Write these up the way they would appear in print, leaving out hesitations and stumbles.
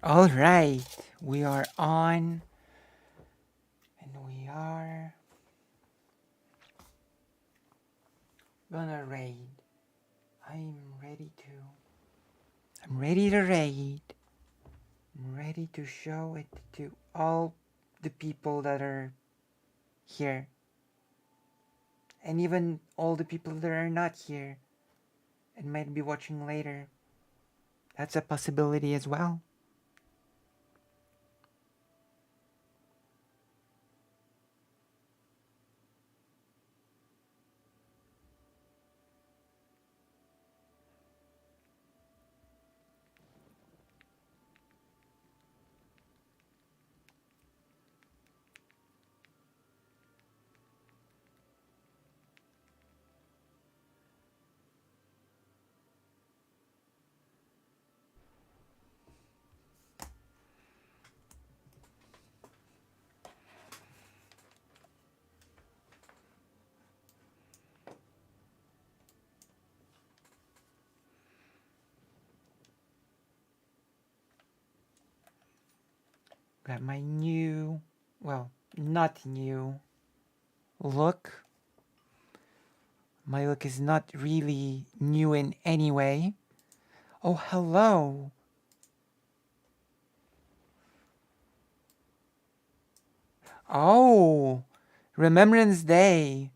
All right, we are on, and we are gonna raid. I'm ready to. I'm ready to raid. I'm ready to show it to all the people that are here, and even all the people that are not here and might be watching later. That's a possibility as well. Got my new, well, not new look. My look is not really new in any way. Oh, hello. Oh, Remembrance Day.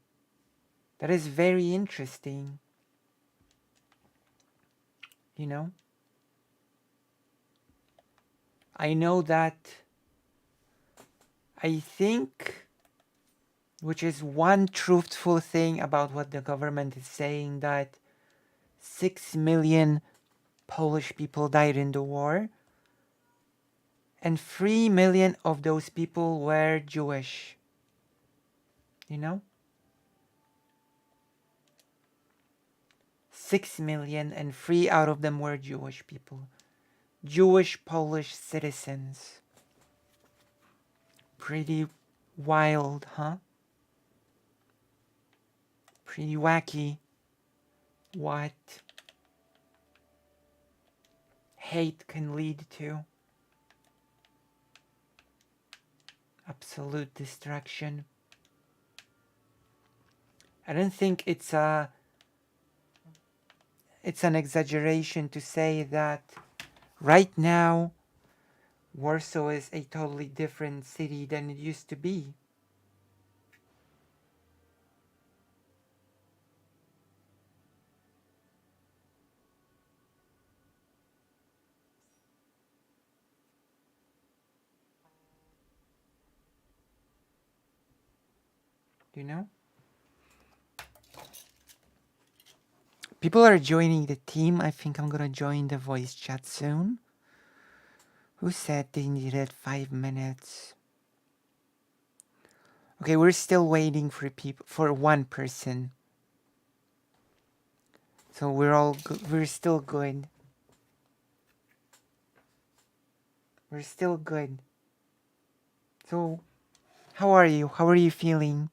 That is very interesting. You know, I know that I think, which is one truthful thing about what the government is saying, that 6 million Polish people died in the war, and 3 million of those people were Jewish. You know? 6 million and 3 out of them were Jewish people. Jewish Polish citizens. Pretty wild, huh? Pretty wacky. What hate can lead to. Absolute destruction. I don't think it's an exaggeration to say that right now Warsaw is a totally different city than it used to be. You know? People are joining the team. I think I'm gonna join the voice chat soon. Who said they needed 5 minutes? Okay, we're still waiting for one person. So we're still good. We're still good. So, how are you? How are you feeling?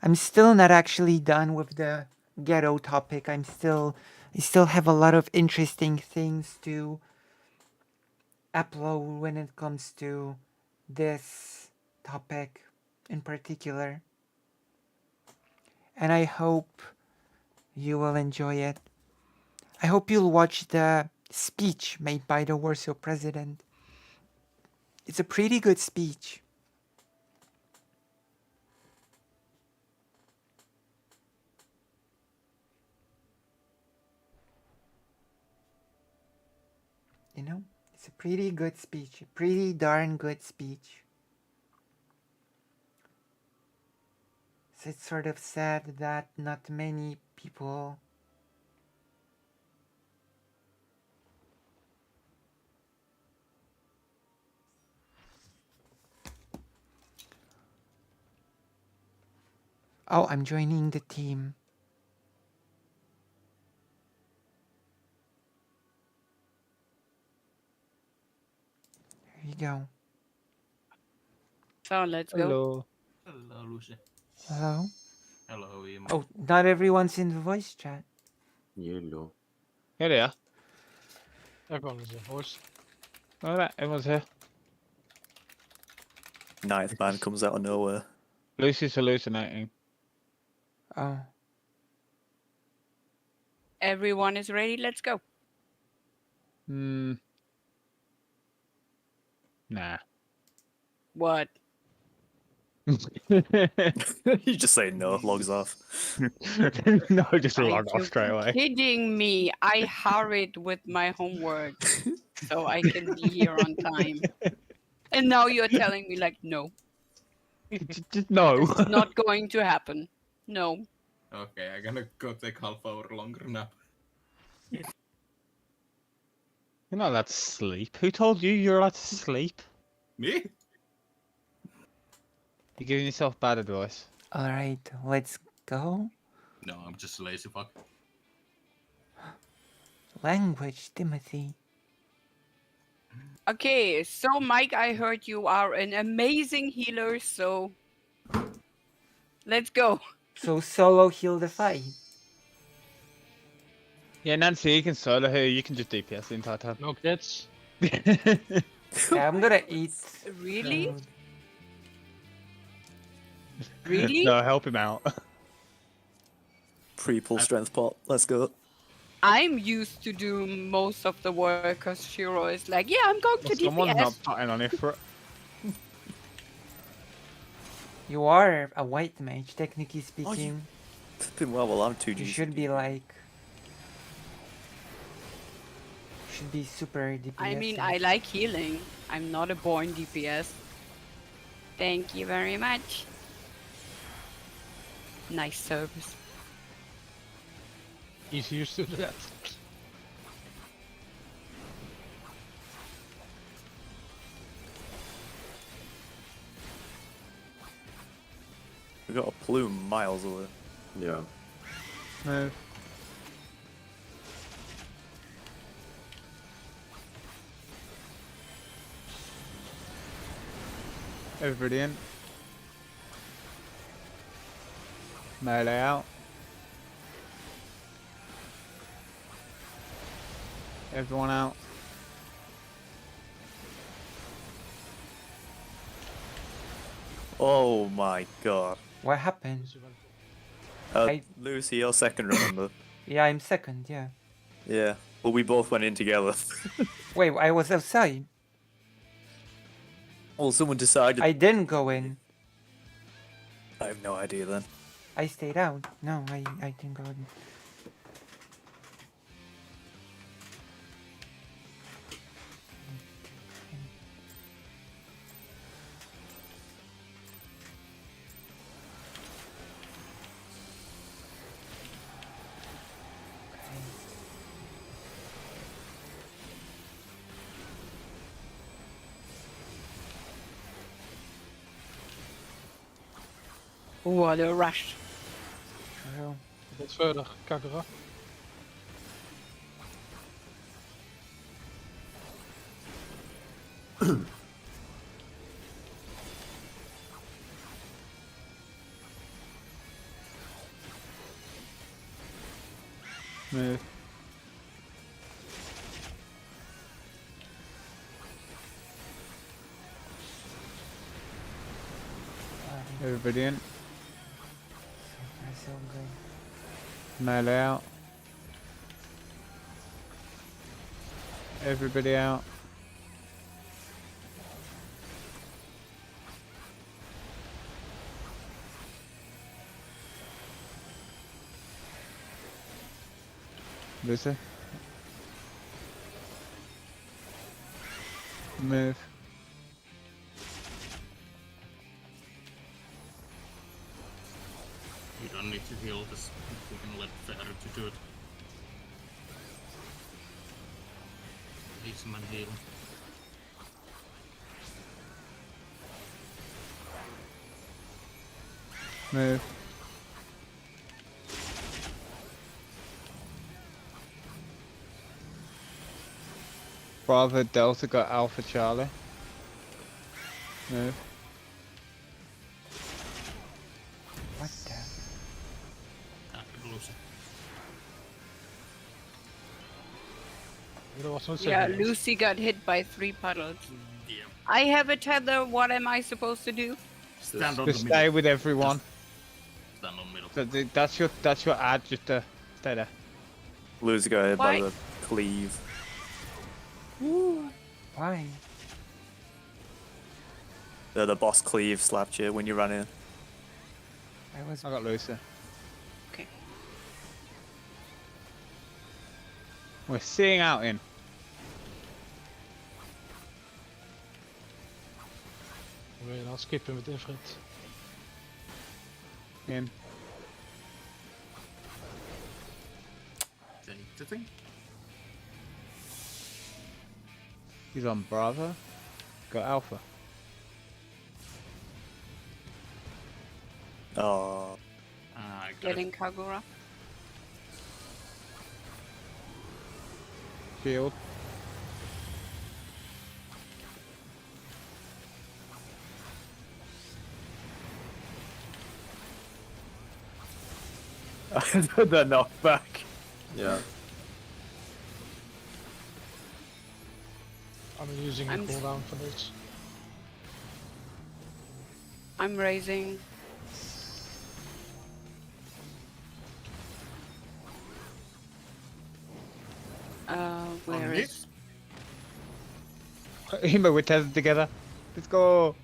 I'm still not actually done with the ghetto topic. I still have a lot of interesting things to upload when it comes to this topic in particular. And I hope you will enjoy it. I hope you'll watch the speech made by the Warsaw president. It's a pretty good speech. You know, it's a pretty good speech, a pretty darn good speech. So it's sort of sad that not many people Oh, I'm joining the team. There you go. So let's go. Hello. Hello, Lucy. Hello? Hello, Imo. Oh, not everyone's in the voice chat. Hello. Here they are. Everyone is in voice. Alright, everyone's here. Ninth man comes out of nowhere. Lucy's hallucinating. Oh, Everyone is ready. Let's go. Hmm. Nah. What? You just say no, logs off. No, just Are log you off straight away. kidding me? I hurried with my homework so I can be here on time. And now you're telling me like, no, Just no. this is not going to happen. No. Okay, I'm gonna go take half hour longer nap. You're not allowed to sleep. Who told you you're allowed to sleep? Me? You're giving yourself bad advice. alright, let's go. No, I'm just lazy fuck. Language, Timothy. Okay, so Mike, I heard you are an amazing healer, so let's go. So solo heal the fight. Yeah, Nancy, you can solo here. You can just DPS the entire time. No kids. Yeah, I'm gonna eat. Really? food. Really? No, help him out. Pre-pull strength pot. Let's go. I'm used to do most of the work because Shiro is like, yeah, I'm going to Someone's DPS. not putting on it for it. You are a white mage, technically Oh, you- speaking. Flipping well, I'm 2G. You should be like. Should be super DPS. I mean, I like healing. I'm not a born DPS. Thank you very much. Nice service. He's used to that. We got a plume miles away. Yeah. Move. Everybody in. Melee out. Everyone out. Oh my god. What happened? I- Lucy, you're second, remember? Yeah, I'm second, yeah. Yeah. Well, we both went in together. Wait, I was outside. Well, someone decided. I didn't go in. I have no idea then. I stayed out. No, I didn't go in. What a rush. True. Wat verder, Kakara. Move. Everybody in. So good. Melee out. Everybody out. Lucy. Move. We don't need to heal this. We can let Ferry to do it. He's man heal. Move. Bravo Delta got Alpha Charlie. Move. What the? Lucy. There was no Yeah, saving us. Lucy got hit by 3 puddles. Yeah. I have a tether. What am I supposed to do? Stand on Just the stay middle. with everyone. Just stand on the middle. That's your ad. Just stay there. Lucy got hit by Why? the cleave. Why? The boss cleave slapped you when you ran in. I was. I got Lucy. Okay. We're seeing out in. Wait, I'll skip him with Ifrit. In. Take the thing. He's on Bravo. Got Alpha. Oh, I got Getting Kagura. Shield. the knockback. Yeah. I'm using a I'm- cooldown for this. I'm raising. Where it. is? Himo, we're tethered together. Let's go.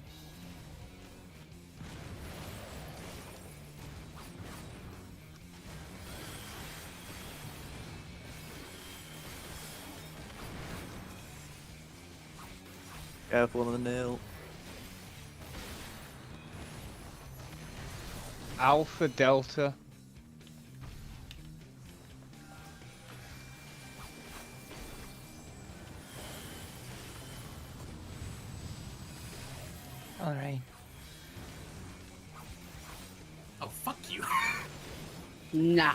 Careful on the nail. Alpha Delta. All right. Oh, fuck you. Nah.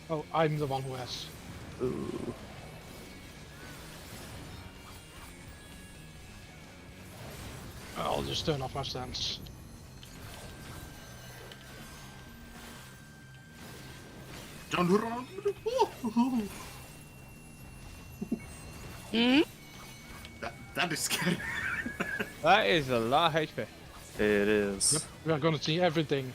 Oh, I'm the one who has. Ooh. I'll just turn off my stance. Don't run. Oh. Hmm? That is scary. That is a lot of HP. It is. Yep, we are gonna see everything.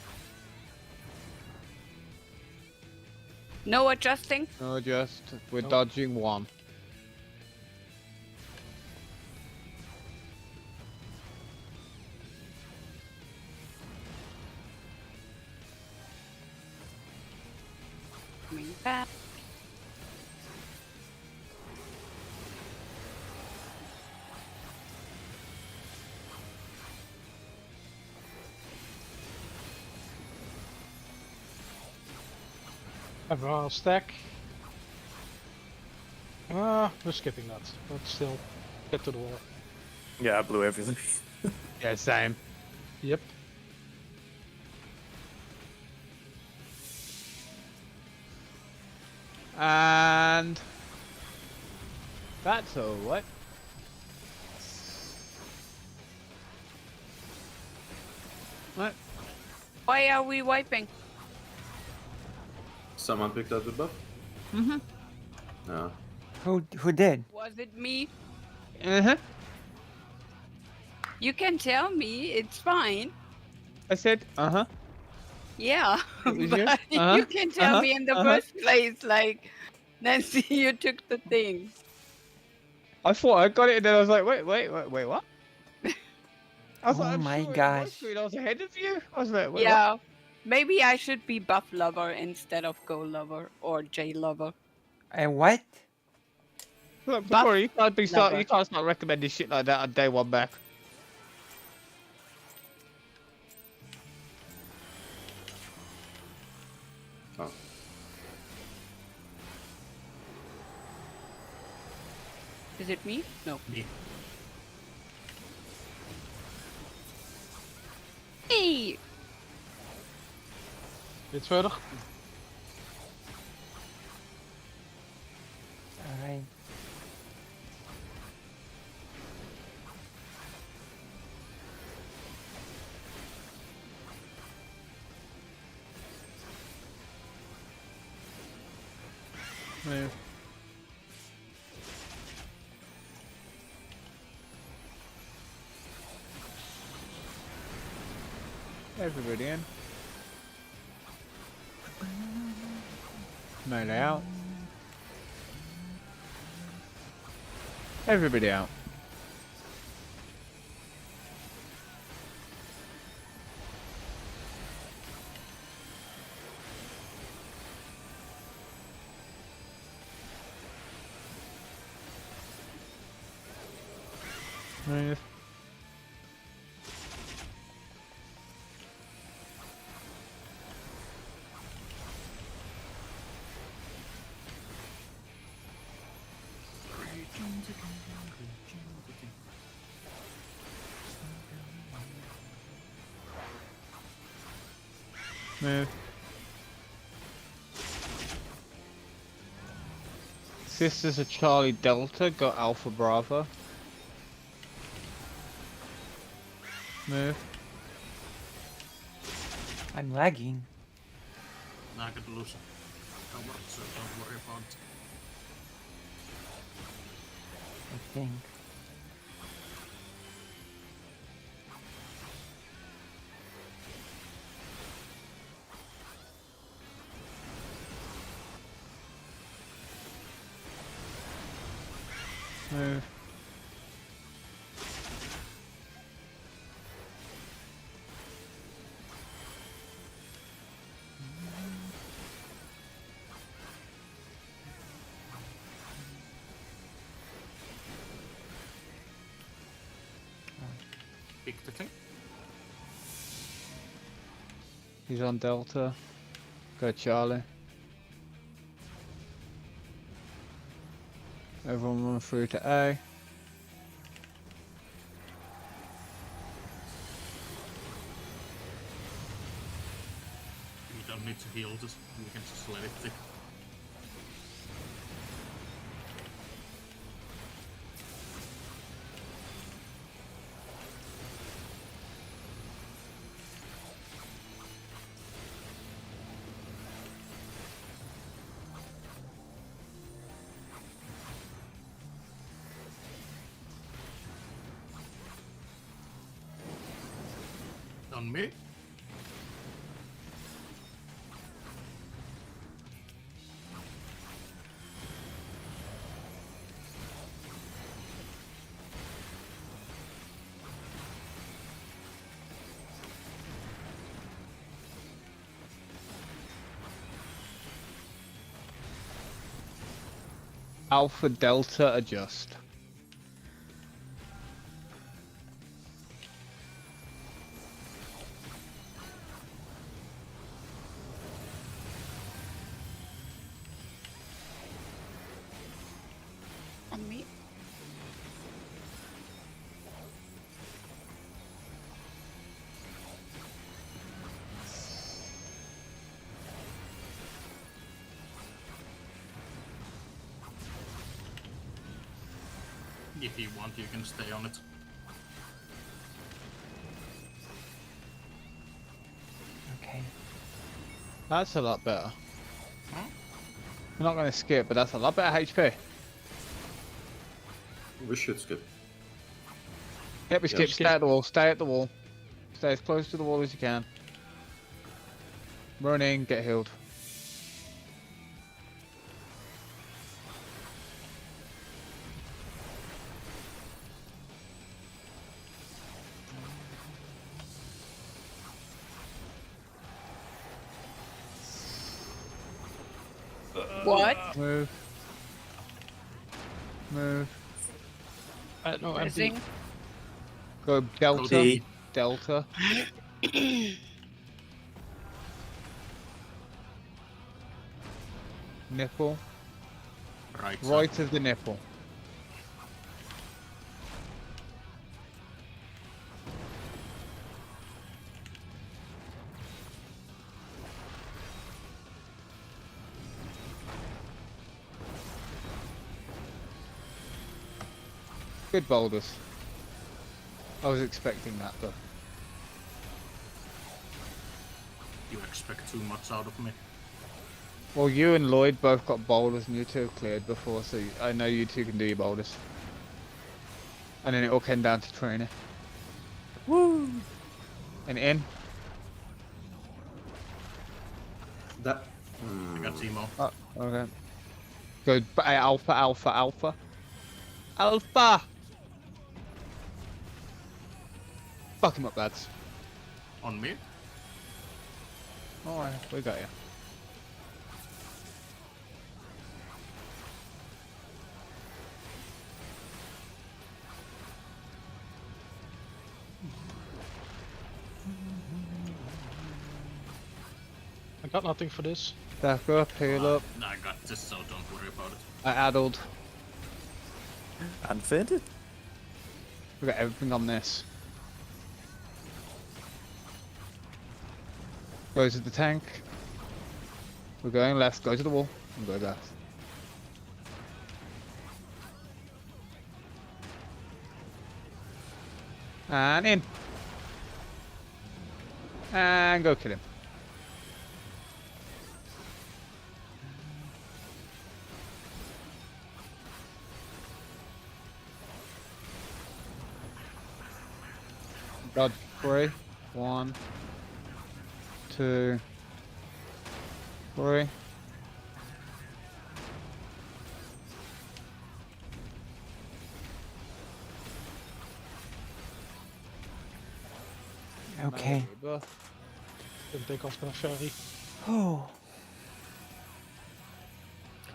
No adjusting. No, just we're Nope. dodging one. Coming back. Everyone stack. We're skipping that, but still, get to the wall. Yeah, I blew everything. Yeah, same. Yep. And that's all right. What? Why are we wiping? Someone picked up the buff? Mm-hmm. No. Who did? Was it me? Uh-huh. You can tell me. It's fine. I said, uh-huh. Yeah. It was you? But Uh-huh, you can tell me in the uh-huh. first place, like, Nancy, you took the thing. I thought I got it, and then I was like, wait, what? I was Oh like, I'm my sure in gosh. screen I was ahead of you. I was like, wait, Yeah. Maybe I should be buff lover instead of go lover or J lover. What? what? Look, Buff Corey, lover. you can't start recommending shit like that on day one back. Oh. Is it me? No. Me. Hey! Bit verder. All right. Move. Everybody in. Melee out. Everybody out. Move. Move. Sisters of Charlie Delta got Alpha Bravo. Move. I'm lagging. I could lose power, so don't worry about it. I think. Move. Pick the thing. He's on Delta. Go Charlie. Everyone run through to A. You don't need to heal this, you can just let it tick. On me. Alpha Delta adjust. On me. If you want, you can stay on it. Okay. That's a lot better. Huh? We're not going to skip, but that's a lot better HP. We should skip. Yep, we skip. Stay at the wall. Stay at the wall. Stay as close to the wall as you can. Run in, get healed. What? Move. Move. No, Pressing. Go Delta. D. Delta. Nipple. Right. Right of the nipple. Good boulders. I was expecting that though. You expect too much out of me. Well, you and Lloyd both got boulders and you two have cleared before, so I know you two can do your boulders. And then it all came down to training. Woo! And in. That. I got Timo. Oh, okay. Go alpha, alpha, alpha. Alpha! Fuck him up, lads. On me. Alright, we got you. I got nothing for this. Back up, heal up. I got this, so don't worry about it. I addled. And fainted. We got everything on this. Go to the tank. We're going left, go to the wall, and go left. And in. And go kill him. Dodge 3. 1, 2, 3. Okay. Can take off the ferry. Oh.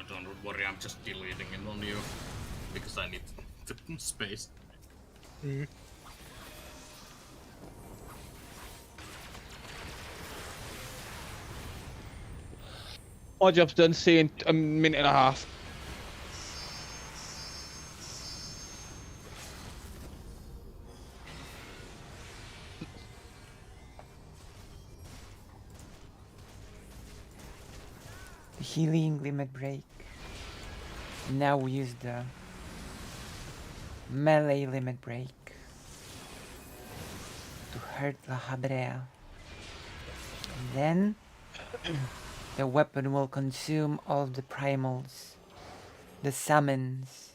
Don't worry, I'm just deleting it on you. Because I need the space. My job's done. See you in a minute and a half. Healing limit break. Now we use the melee limit break to hurt La Habrea. And then the weapon will consume all of the primals, the summons.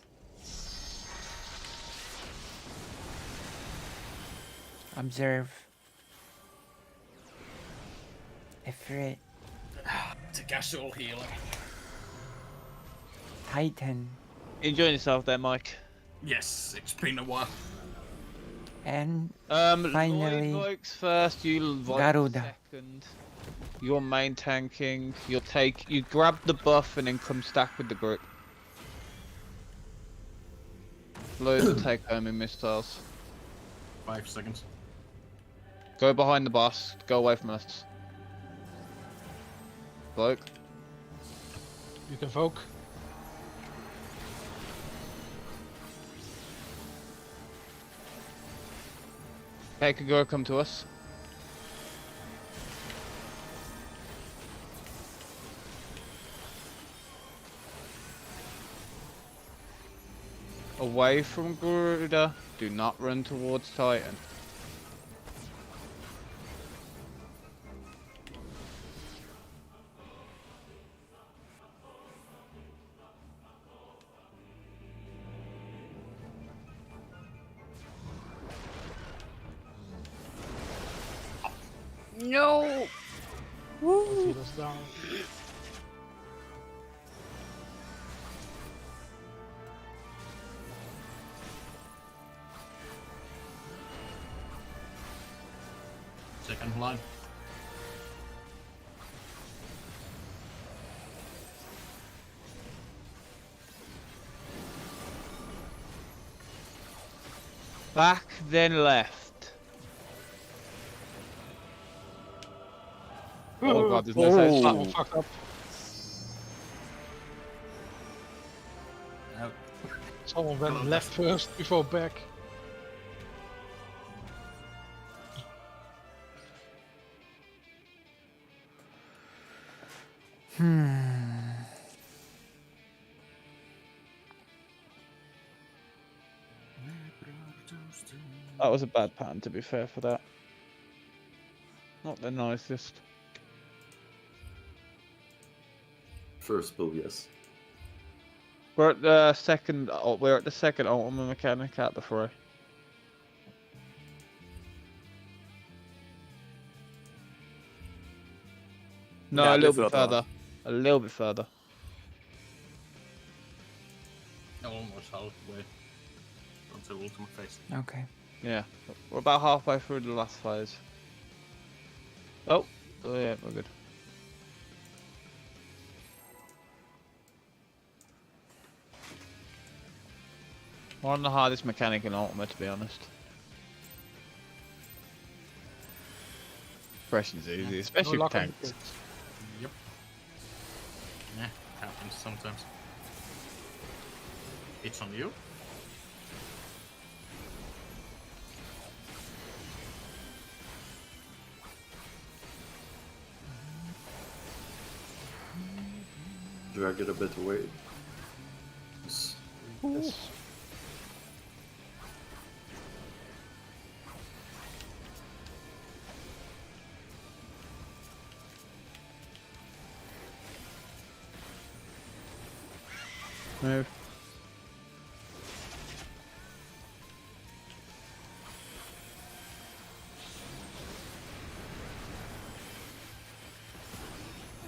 Observe. Ifrit. The casual healer. Titan. Enjoying yourself there, Mike. Yes, it's been a while. And Finally, finally, Lloyd's first, you Voix Garuda. second. You're main tanking. You grab the buff and then come stack with the group. Lloyd will take home in missiles. 5 seconds. Go behind the boss. Go away from us. Bloke. You can Vogue. Take a go. Come to us. Away from Garuda. Do not run towards Titan. No. Heal us down. Second line. Back, then left. Oh god, there's no safe That one spot. fucked up. No. Someone went Hello, left first before back. That was a bad pattern, to be fair, for that. Not the nicest. First pull, yes. We're at the second. We're at the second ultimate mechanic out the three. No, Yeah, a little lite bit further. further. A little bit further. Almost halfway until ultimate phase. Okay. Yeah, we're about halfway through the last phase. Oh, yeah, we're good. We're on the hardest mechanic in Ultimate, to be honest. Pression's easy, especially no with luck on the tanks. picks. Yep. Yeah, happens sometimes. It's on you. Drag it a bit away. Yes. Yes. Move.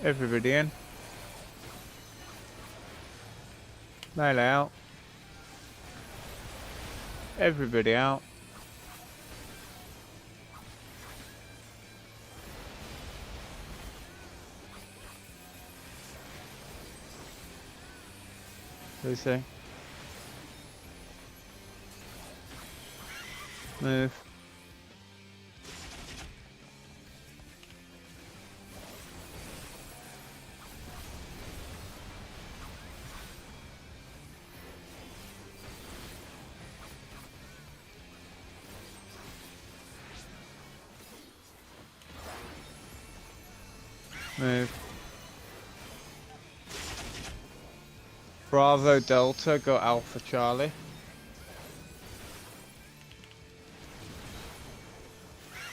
Everybody in. Nail out. Everybody out. Lucy. Move. Move. Bravo Delta, go Alpha Charlie.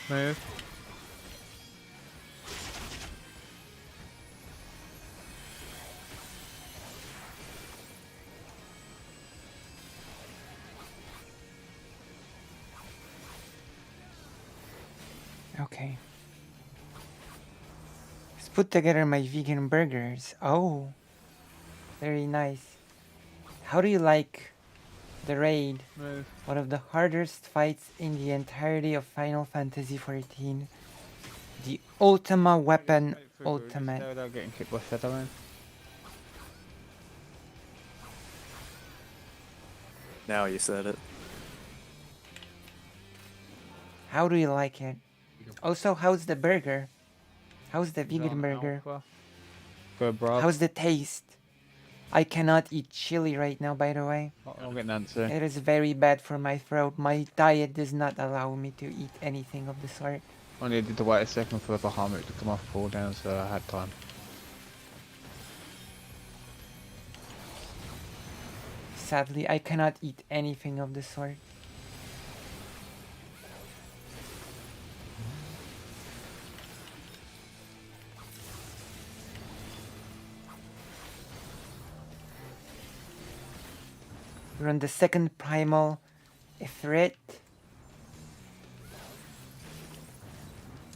Move. Okay. Let's put together my vegan burgers. Oh, very nice. How do you like the raid? Move. One of the hardest fights in the entirety of Final Fantasy XIV. The Ultima Weapon Ultimate. Without getting kicked by Featherman. Now you said it. How do you like it? Also, how's the burger? How's the vegan burger? Go Bravo. How's the taste? I cannot eat chili right now, by the way. I'll get Nancy. It is very bad for my throat. My diet does not allow me to eat anything of the sort. I needed to wait a second for the Bahamut to come off cooldown, so I had time. Sadly, I cannot eat anything of the sort. We're on the second primal Ifrit.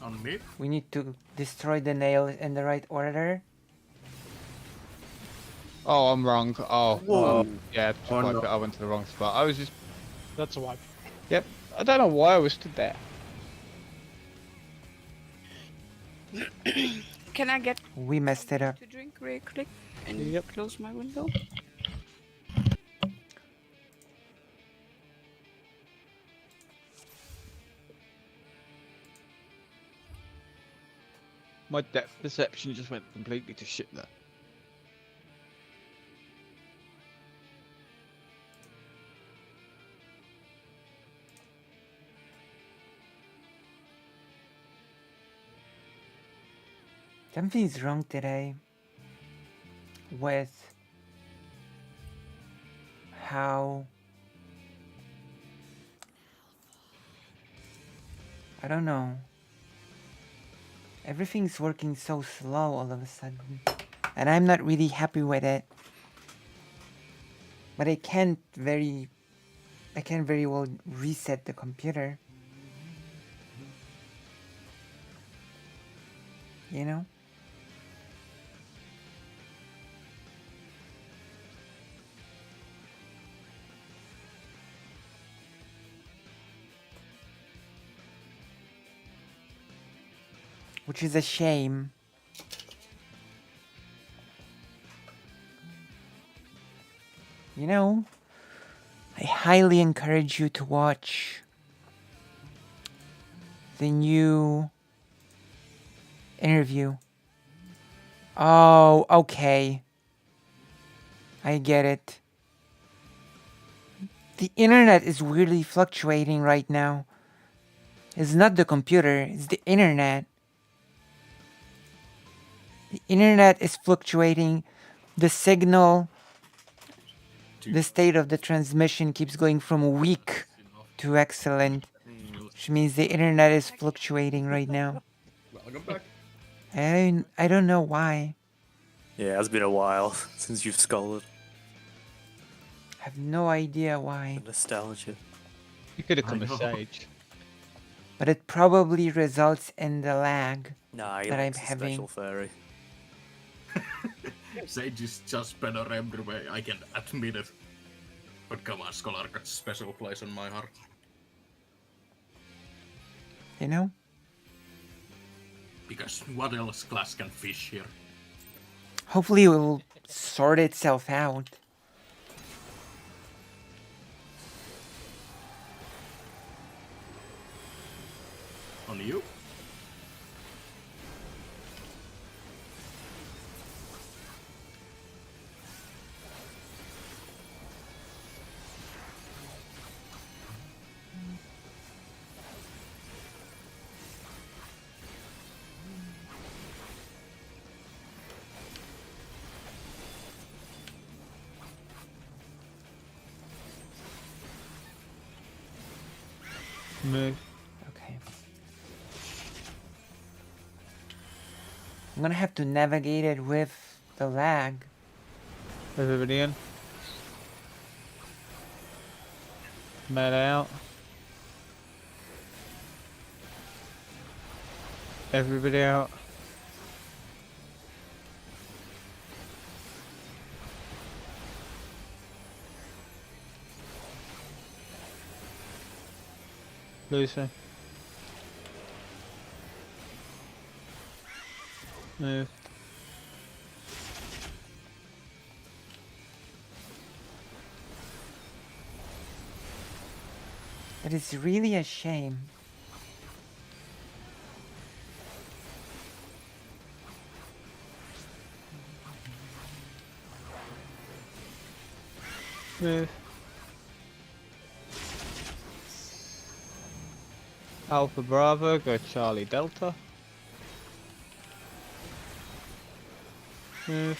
On me. We need to destroy the nail in the right order. Oh, I'm wrong. Oh, Whoa. yeah, Oh, wipe no. it. I went to the wrong spot. I was just. That's a wipe. Yep. I don't know why I was stood there. Can I get We messed it up. to drink real quick and Yep. close my window? My depth perception just went completely to shit there. Something's wrong today with how I don't know. Everything's working so slow all of a sudden. and I'm not really happy with it. But I can't very well reset the computer. You know? Which is a shame. You know, I highly encourage you to watch the new interview. Oh, okay. I get it. The internet is weirdly fluctuating right now. It's not the computer, it's the internet. The internet is fluctuating. The signal, the state of the transmission keeps going from weak to excellent, which means the internet is fluctuating right now. Welcome back. I don't know why. Yeah, it's been a while since you've scolded. I have no idea why. The nostalgia. You could have come I a know. sage. But it probably results in the lag Nah, he that I'm likes the having. special fairy. Sage is just better every way, I can admit it. But come on, Scholar got special place on my heart. You know? Because what else class can fish here? Hopefully it will sort itself out. On you? Move. Okay. I'm gonna have to navigate it with the lag. Everybody in. Med out. Everybody out. Lucy. Move. It is really a shame. Move. Alpha Bravo, go Charlie Delta. Move.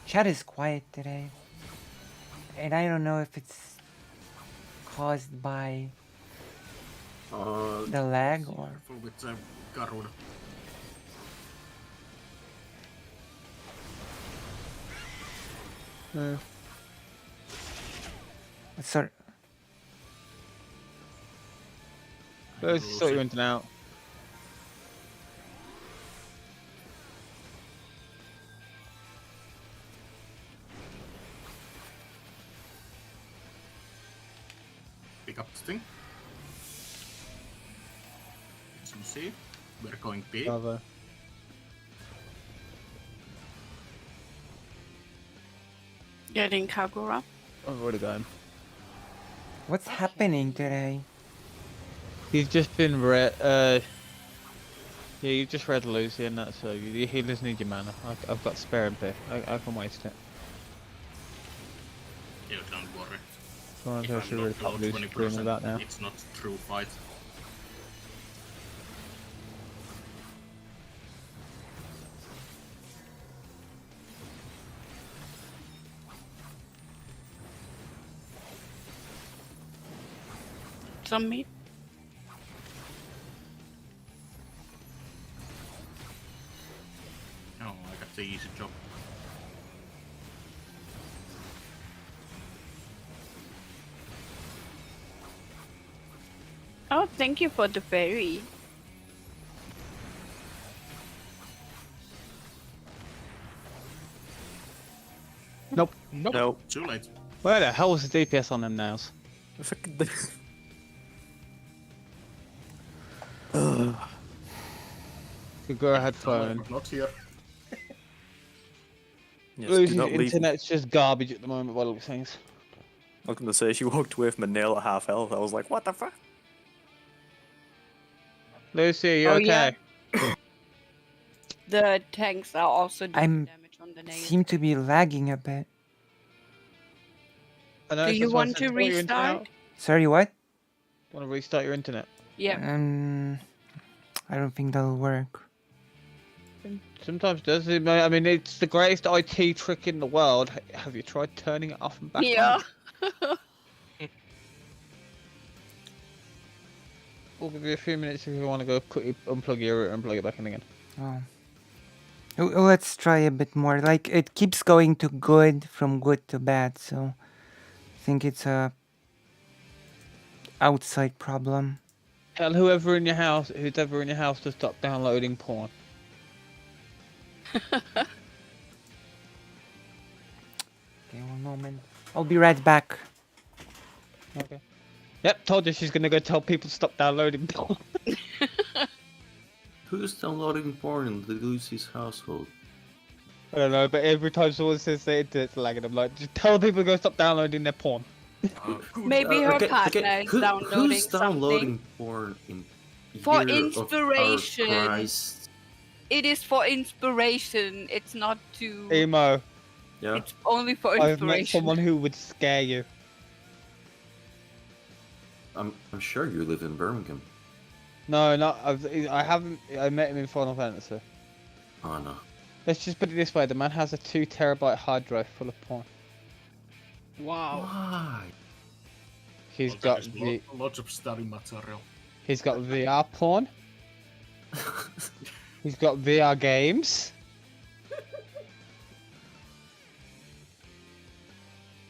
Chat is quiet today. And I don't know if it's caused by the lag or... Careful with the Garuda. Move. Sorry. Lucy, sort you in and out. Pick up the thing. As you see, we're going big. Bravo. Getting Kagura. I've already got him. What's happening today? He's just been read. Yeah, you just read Lucy, and that's your healers need your mana. I've got spare MP. I can waste it. Yeah, don't worry. So I If should I'm really not pop low Lucy through with that 20%, now. it's not true fight. some meat? Oh, I got the easy job. Oh, thank you for the ferry. Nope. Nope. No. Too late. Where the hell was the DPS on them nails? Could go ahead, phone. I'm not here. Yes, do Lucy's not leave. internet's just garbage at the moment, by the looks of things. I was gonna say she walked away from a nail at half health. I was like, what the fuck? Lucy, are you Oh, okay? yeah. The tanks are also doing I'm damage on the nails. seem to be lagging a bit. I know Do it's you just why I want said to sort your internet out. restart? Sorry, what? Want to restart your internet? Yeah. I don't think that'll work. Sometimes it does. I mean, it's the greatest IT trick in the world. Have you tried turning it off and back Yeah. on? We'll give you a few minutes if you want to go quickly unplug your router and plug it back in again. Oh. Let's try a bit more. Like, it keeps going to good, from good to bad, so I think it's a outside problem. Tell who's ever in your house to stop downloading porn. Okay, one moment. I'll be right back. Okay. Yep, told you she's gonna go tell people to stop downloading porn. Who's downloading porn in the Lucy's household? I don't know, but every time someone says the internet's lagging, I'm like, just tell people to go stop downloading their porn. Maybe her partner is Who's downloading downloading something. porn in For year inspiration. Of our Christ? It is for inspiration. It's not to. Emo, Yeah. It's only for I've met inspiration. someone who would scare you. I'm sure you live in Birmingham. No, not. I haven't. I met him in Final Fantasy. Oh no. Let's just put it this way: the man has a 2 terabyte hard drive full of porn. Wow. Why? He's Well, got there is lots of study material. He's got VR porn. He's got VR games.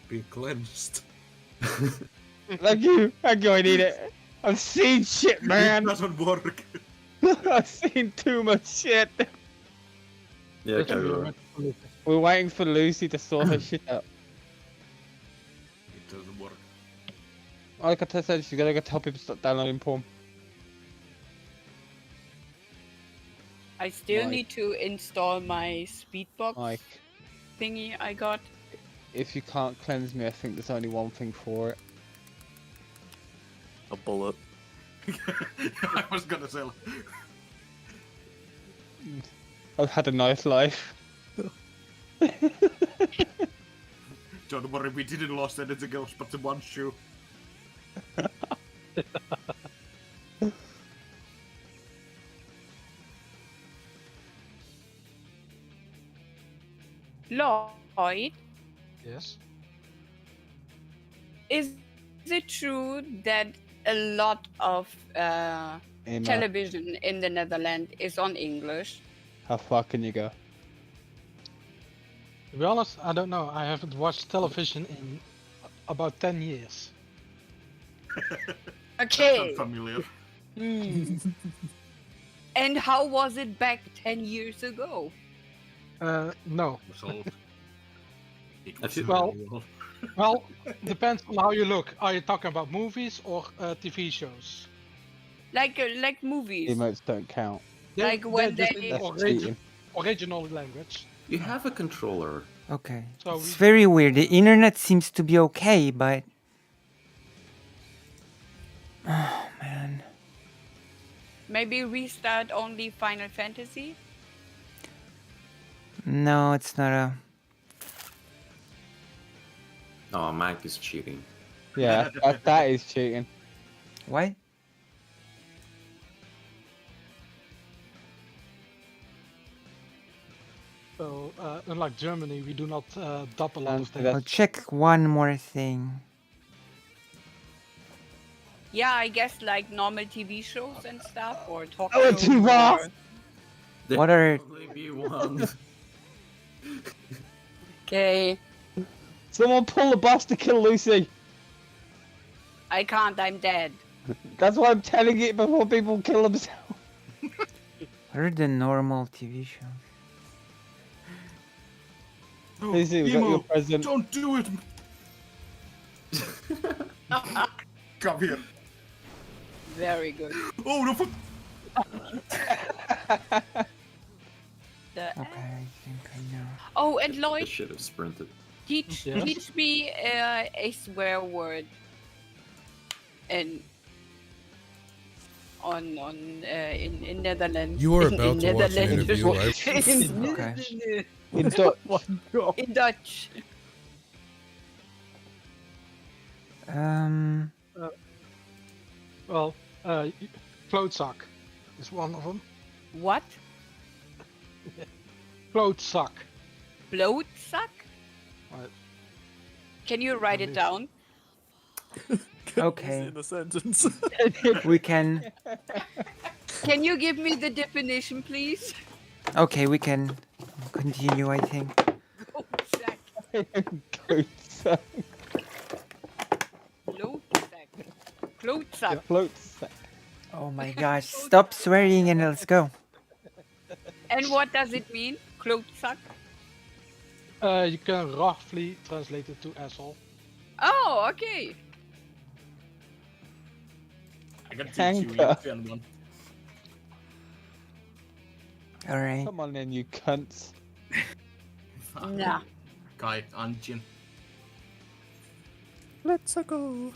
Be cleansed. Thank you, I need it. I've seen shit, It man. doesn't work. I've seen too much shit. Yeah, That's carry what on. we're looking We're waiting for Lucy to sort her shit out. It doesn't work. Like I said, she's gotta go tell people to stop downloading porn. I still Mike. need to install my speedbox Like, thingy I got. if you can't cleanse me, I think there's only one thing for it. A bullet. I was gonna say. I've had a nice life. Don't worry, we didn't lost anything else but the one shoe. Lloyd, Yes. is it true that a lot of Emma, television in the Netherlands is on English? how far can you go? To be honest, I don't know. I haven't watched television in about 10 years. Okay. Sounds familiar. Hmm. And how was it back 10 years ago? No. Was old. It I was feel- well- very old. Well, depends on how you look. Are you talking about movies or TV shows? Like movies. Emotes don't count. Like when just they- in That's cheating. original language. You have a controller. Okay. So It's we- very weird. The internet seems to be okay, but... Oh, man. Maybe restart only Final Fantasy? No, it's not a... Oh, Mike is cheating. Yeah, that is cheating. What? So, unlike Germany, we do not dub a lot of And things. that's- I'll check one more thing. Yeah, I guess like normal TV shows and stuff, or talk Oh, shows. too far. or- There What are- can only be one. Okay, Someone pull the boss to kill Lucy. I can't. I'm dead. That's why I'm telling it before people kill themselves. What are the normal TV shows? No, Lucy, we got your Emo, present. don't do it. Come here. Very good. Oh no! Fuck. The- Okay, I think I know. Oh, and I Lloyd, should have sprinted. teach Yes? teach me a swear word. And in Netherlands. You are in about to watch an Netherlands. interview live. Okay. In Dutch. In Dutch. Well, klootzak is one of them. What? Klootzak. Bloodsuck? Right. Can you write it down? Okay. In a sentence. We can. Can you give me the definition, please? Okay, we can continue. I think. Bloodsuck. Floats. Bloodsuck. Bloodsuck. Floats. Oh my gosh! Stop swearing and let's go. And what does it mean? Bloodsuck? You can roughly translate it to asshole. Oh, okay. I can teach you Anchor. Latvian one. All right. Come on then, you cunts. Nah. Kai, Anjin. Let's go.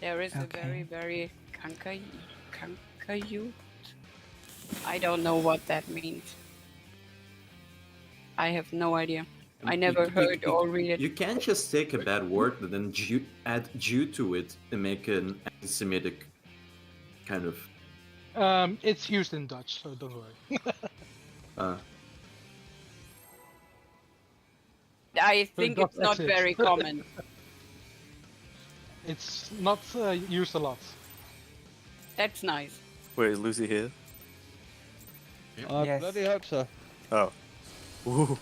There is a Okay. very kankayut. I don't know what that means. I have no idea. I never heard or read it. You can't just take a bad word and then add Jew to it and make an anti-Semitic kind of. It's used in Dutch, so don't worry. I think does it's not exist. very common. It's not used a lot. That's nice. Wait, is Lucy here? I Yes. bloody hope so. Oh. Ooh.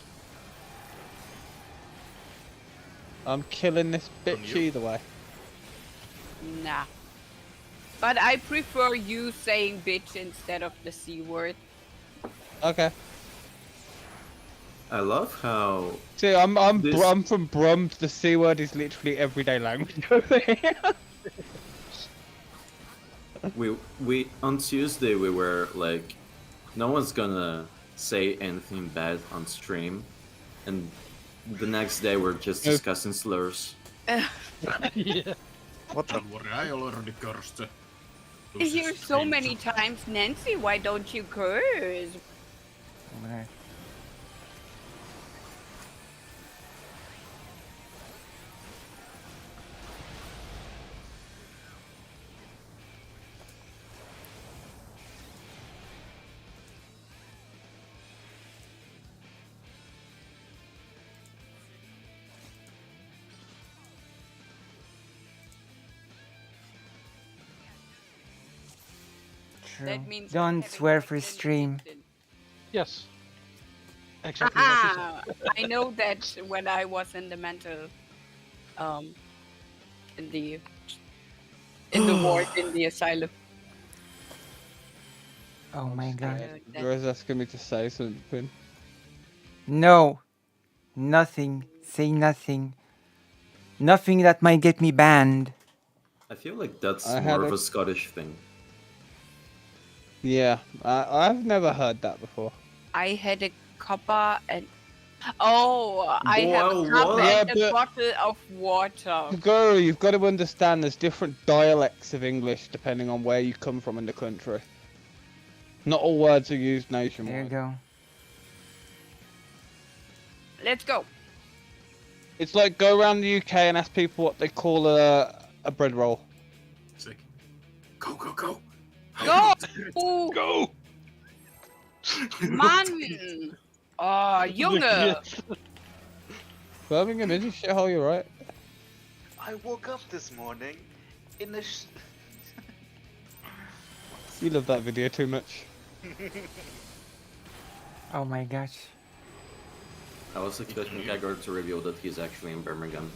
I'm killing this bitch you. either way. Nah. But I prefer you saying bitch instead of the C word. Okay. I love how See, I'm This- from Brum. The C word is literally everyday language over here. we on Tuesday we were like, no one's gonna say anything bad on stream, and the next day we're just Nope. discussing slurs. Yeah. What the? Don't worry, I already cursed. I hear so many times, Nancy, why don't you curse? Over there. True. That means Don't having swear for sex in stream. Houston. Yes. Exactly what you said. Ah, I know that when I was in the mental, in the ward in the asylum. Oh my god. You're asking me to say something. No. Nothing. Say nothing. Nothing that might get me banned. I feel like that's I had more of a- a Scottish thing. Yeah, I've never heard that before. I had a copper and I have Whoa, a cup what? and Yeah, a but- bottle of water. Guru, you've got to understand there's different dialects of English depending on where you come from in the country. Not all words are used There you nationwide. go. Let's go. It's like go around the UK and ask people what they call a bread roll. Sick. Go, go, go. Go! Ooh, Go! Mann! Oh, Junge! Yes. Birmingham is a shithole, you're right. I woke up this morning in a You love that video too much. Oh my gosh. I was expecting Gagor to reveal that he's actually in Birmingham.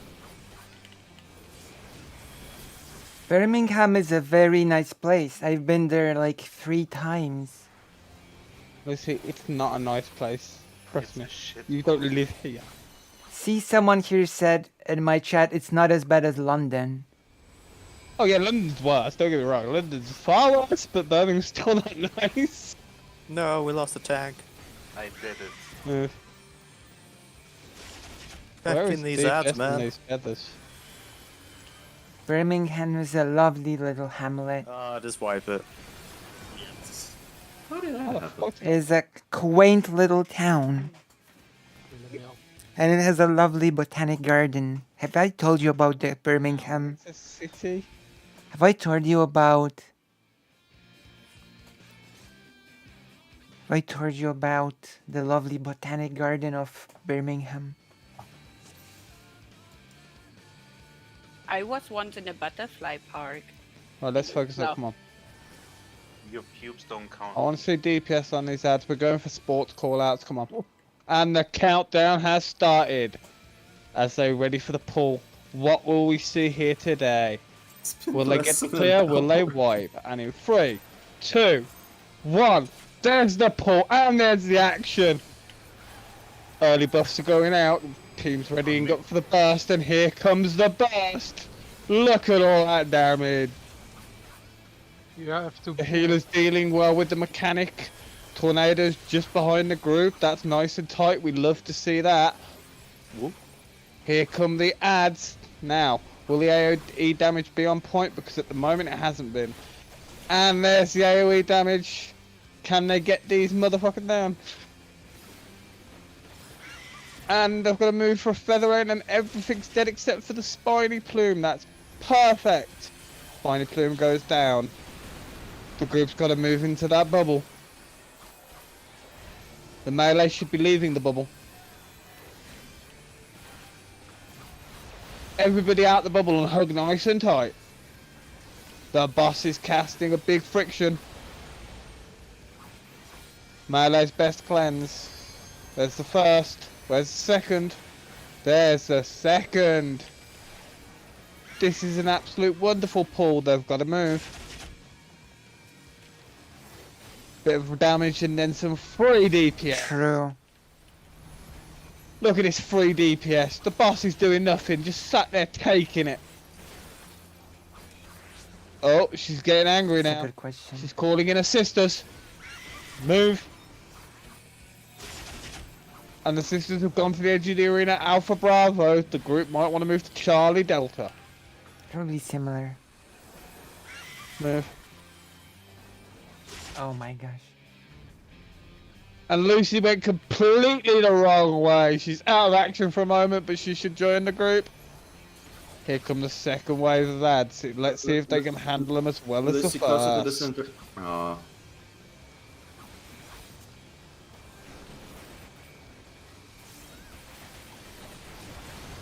Birmingham is a very nice place. I've been there like 3 times. Lucy, it's not a nice place. Trust It's me. a shit. You don't live here. See, someone here said in my chat it's not as bad as London. Oh yeah, London's worse, don't get me wrong. London's far worse, but Birmingham's still not nice. No, we lost the tag. I did it. Back Where in is these Deep ads, West and man. these feathers? Birmingham is a lovely little hamlet. Just wipe it. How the fuck? It's a quaint little town. And it has a lovely botanic garden. Have I told you about the Birmingham? It's a city. Have I told you about... Have I told you about the lovely botanic garden of Birmingham? I was once in a butterfly park. Well, let's focus No. on, come on. Your pubes don't count. I want to see DPS on these ads. We're going for sports call-outs, come on. And the countdown has started. As they're ready for the pull. What will we see here today? Will they get the clear? Will they wipe? And in 3, 2, 1. There's the pull and there's the action. Early buffs are going out. Team's readying up for the burst, and here comes the burst. Look at all that damage. You have to. The healer's dealing well with the mechanic. Tornado's just behind the group. That's nice and tight. We love to see that. Whoop. Here come the ads. Now, will the AoE damage be on point? Because at the moment it hasn't been. And there's the AoE damage. Can they get these motherfuckers down? And I've got to move for a featherweight, and everything's dead except for the spiny plume. That's perfect. Spiny plume goes down. The group's got to move into that bubble. The melee should be leaving the bubble. Everybody out the bubble and hug nice and tight. The boss is casting a big friction. Melee's best cleanse. There's the first. Where's the second? There's the second. This is an absolute wonderful pull. They've got to move. Bit of damage and then some free DPS. True. Look at this free DPS. The boss is doing nothing, just sat there taking it. Oh, she's getting angry That's a now. good question. She's calling in her sisters. Move. And the sisters have gone to the edge of the arena. Alpha Bravo. The group might want to move to Charlie Delta. Probably similar. Move. Oh my gosh. And Lucy went completely the wrong way. She's out of action for a moment, but she should join the group. Here come the second wave of ads. Let's see if they can handle them as well as the Lucy closer to the first. center. Oh,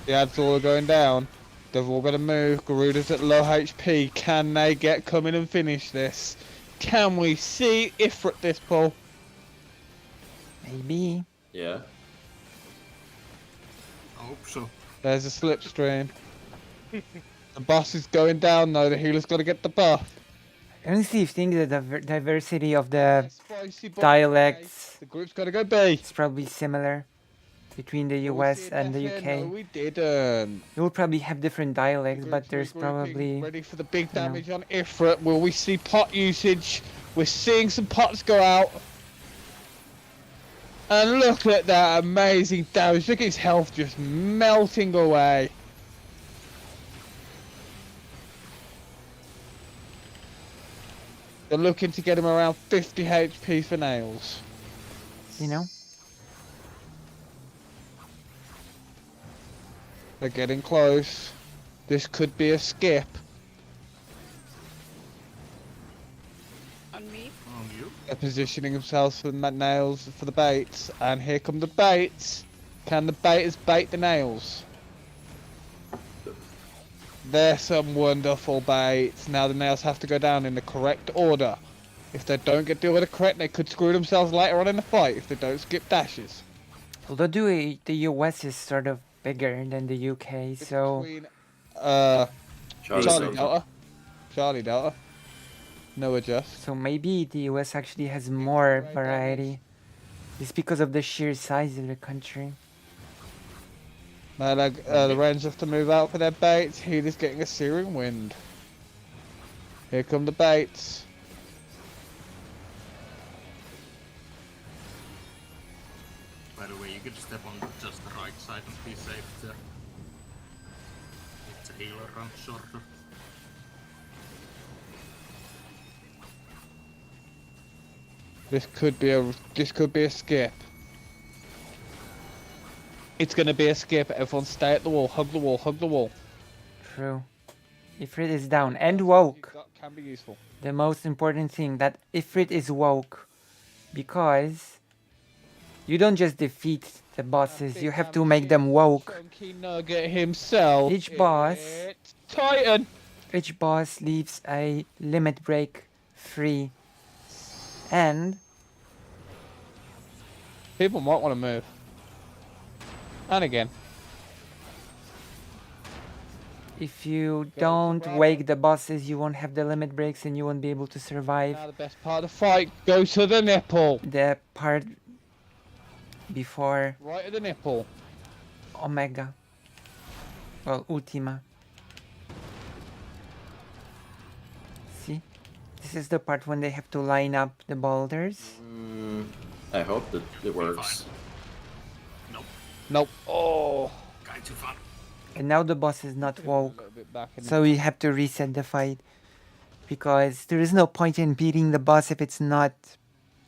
The ads all are going down. They've all got to move. Garuda's at low HP. Can they get coming and finish this? Can we see Ifrit this pull? Maybe. yeah. I hope so. There's a slipstream. The boss is going down though. The healer's got to get the buff. Honestly, you think the diversity of the Spicy bot dialects A. The group's got to go B. is probably similar between the Did we US see a and the death here? No, UK. we didn't. You will probably have different dialects, but Group's there's regrouping, probably... ready for the big you know. damage on Ifrit. Will we see pot usage? We're seeing some pots go out. And look at that amazing damage. Look at his health just melting away. They're looking to get him around 50 HP for nails. You know? They're getting close. This could be a skip. On me? On you? They're positioning themselves for the nails for the baits, and here come the baits. Can the baiters bait the nails? There's some wonderful baits. Now the nails have to go down in the correct order. If they don't get the order correct, they could screw themselves later on in the fight if they don't skip dashes. Although the US is sort of bigger than the UK, It's so between Charlie Charlie Delta. Delta. Charlie Delta. No adjust. maybe the US actually has Big more red variety. It's because of the sheer size of the country. Now the Rangers have to move out for their baits. Healy's getting a searing wind. Here come the baits. By the way, you could step on just the right side and be safe there. It's a healer run shorter. This could be a skip. It's gonna be a skip. Everyone stay at the wall. Hug the wall. Hug the wall. True. Ifrit is down and woke. That can be useful. The most important thing, that Ifrit is woke, because you don't just defeat the bosses, you have to make them woke. Chunky Nugget himself. Each boss- It's Titan. Each boss leaves a limit break free, and People might want to move. And again. if you don't wake the bosses, you won't have the limit breaks and you won't be able to survive Now the best part of the fight. Go to the nipple. the part before Right at the nipple. Omega. Well, Ultima. See? This is the part when they have to line up the boulders. I hope that it works. Nope, Nope. Oh. kind too far. And now the boss is not A woke. little bit back in So we have to reset the fight. Because there is no point in beating the boss if it's not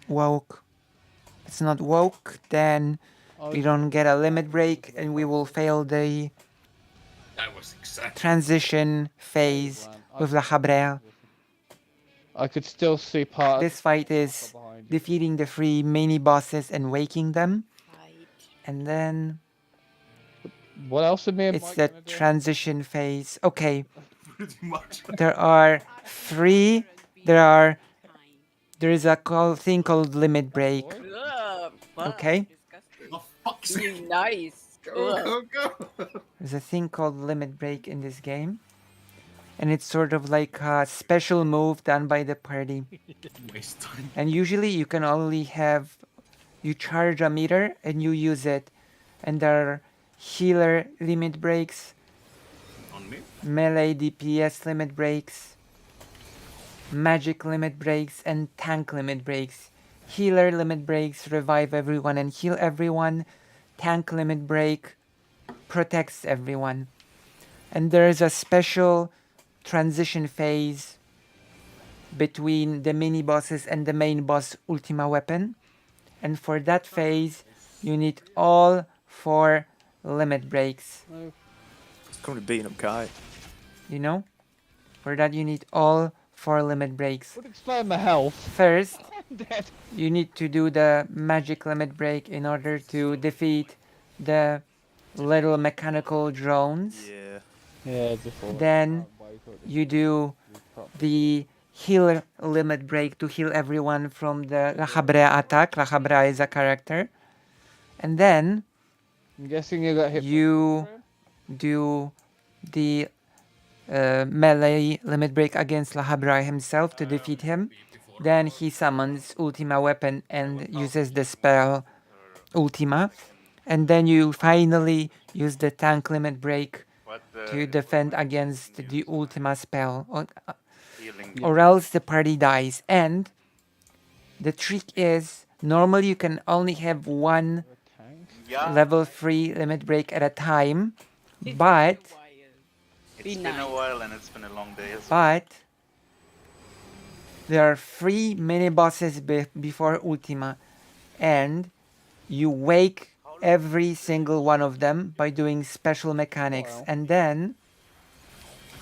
woke. If it's not woke, then we don't get a limit break and we will fail the That was exactly. transition phase with La Habrea. I could still see part. This fight is defeating the 3 mini bosses and waking them. And then What else did me and it's Mike the gonna do? transition phase. Okay, Pretty much. there is a thing called limit break. Ugh, fuck, Okay. disgusting. Oh, fuck's sake. Nice. Go, Ugh. go, go. There's a thing called limit break in this game. And it's sort of like a special move done by the party. Waste time. And usually you can only you charge a meter and you use it. And there are healer limit breaks, On me. melee DPS limit breaks, magic limit breaks, and tank limit breaks. Healer limit breaks revive everyone and heal everyone. Tank limit break protects everyone. And there is a special transition phase between the mini bosses and the main boss Ultima weapon. And for that phase, you need all 4 limit breaks. It's currently beating up Kai. You know? For that, you need all 4 limit breaks. Would explain my health. First, I'm dead. you need to do the magic limit break in order to defeat the little mechanical drones. Yeah. Yeah, before. Then you do the heal limit break to heal everyone from the La Habrea attack. La Habrea is a character. And then I'm guessing you got hit. you do the melee limit break against La Habrea himself to defeat him. Then he summons Ultima weapon and uses the spell Ultima. And then you finally use the tank limit break What to defend against the Ultima spell. healing? Or else the party dies. And the trick is, normally you can only have 1 Yeah, level 3 limit break at a time, but it's been a while and it's been a long day as well. but there are 3 mini bosses before Ultima, and you wake every single one of them by doing special mechanics, and then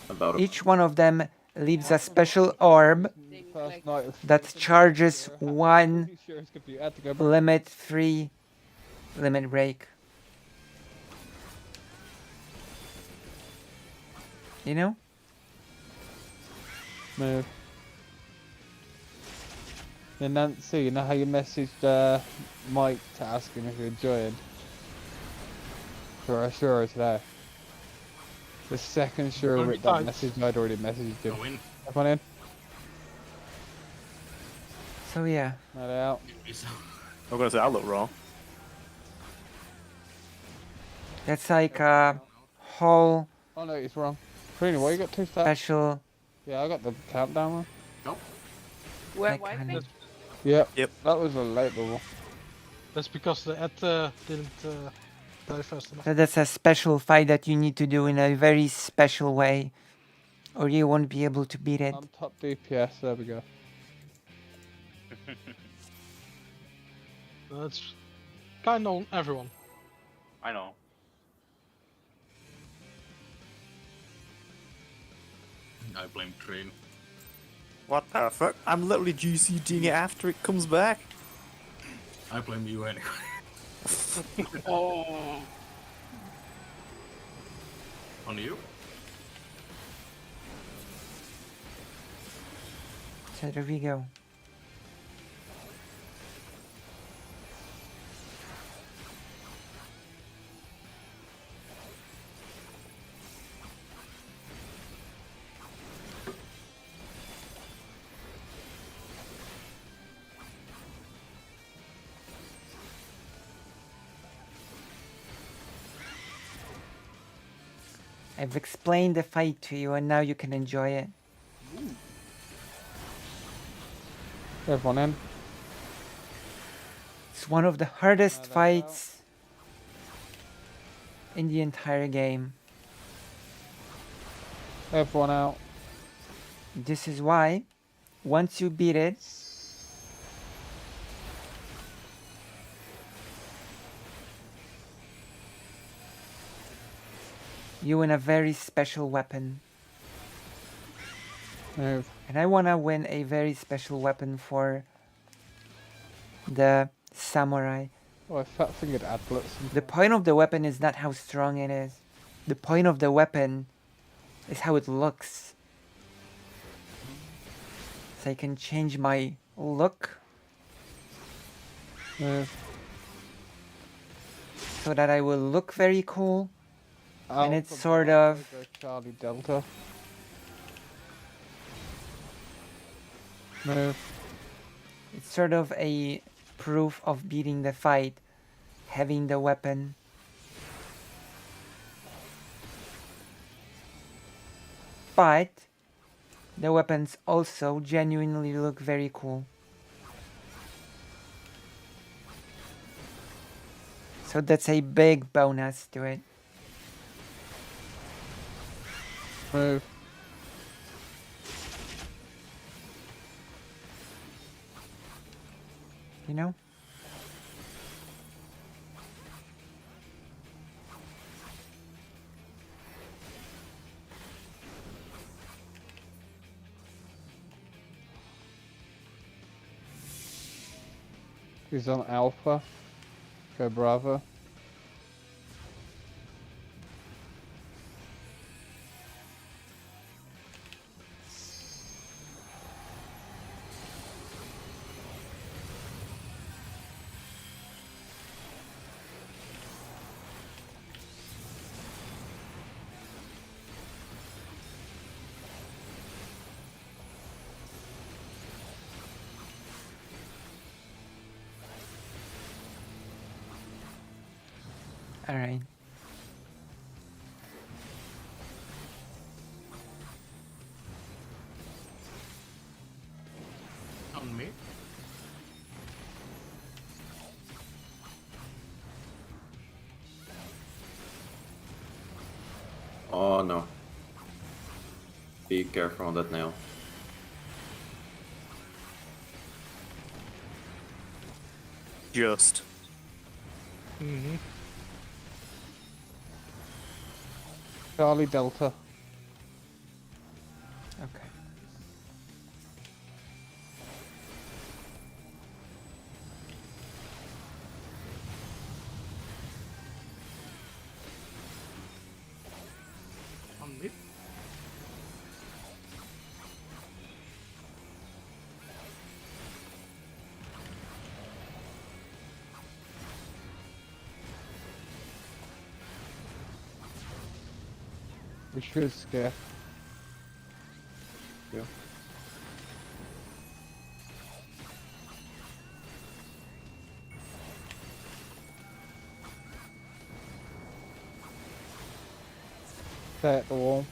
About each one of them leaves a special orb First night of that charges 1 pretty sure his computer had to go back. limit 3 limit break. You know? Move. And Nancy, you know how you messaged Mike to ask him if he joined? For sure today. The second sure Don't be with that tight. message, I'd already messaged him. Go in. Come on in. So yeah, Let it out. Is- I'm gonna say I look wrong. that's like a whole Oh no, it's wrong. Karina, why you got 2 stats? special Yeah, I got the countdown one. Go. We're mechanic. wiping. Yep. Yep. That was a late bubble. That's because the ad didn't die fast enough. So that's a special fight that you need to do in a very special way, or you won't be able to beat it. I'm top DPS, there we go. That's kind of on everyone. I know. I blame Train. What the fuck? I'm literally GCGing it after it comes back. I blame you anyway. Oh. On you? So there we go. I've explained the fight to you and now you can enjoy it. Everyone in. It's one of the hardest that's fights in the entire game. Everyone out. This is why, once you beat it, you win a very special weapon. Move. And I wanna win a very special weapon for the samurai. Oh, I fat fingered adlets. The point of the weapon is not how strong it is. The point of the weapon is how it looks. So I can change my look Move. so that I will look very cool. And it's Alpha sort Bravo, of- go Charlie Delta. Move. It's sort of a proof of beating the fight, having the weapon. But the weapons also genuinely look very cool. So that's a big bonus to it. Move. You know? He's on Alpha. Go Bravo. Alright. On me? Oh no. Be careful on that nail. Just. Mm-hmm. Charlie Delta. Okay. On me? We should scare. Yeah. Stay at the wall.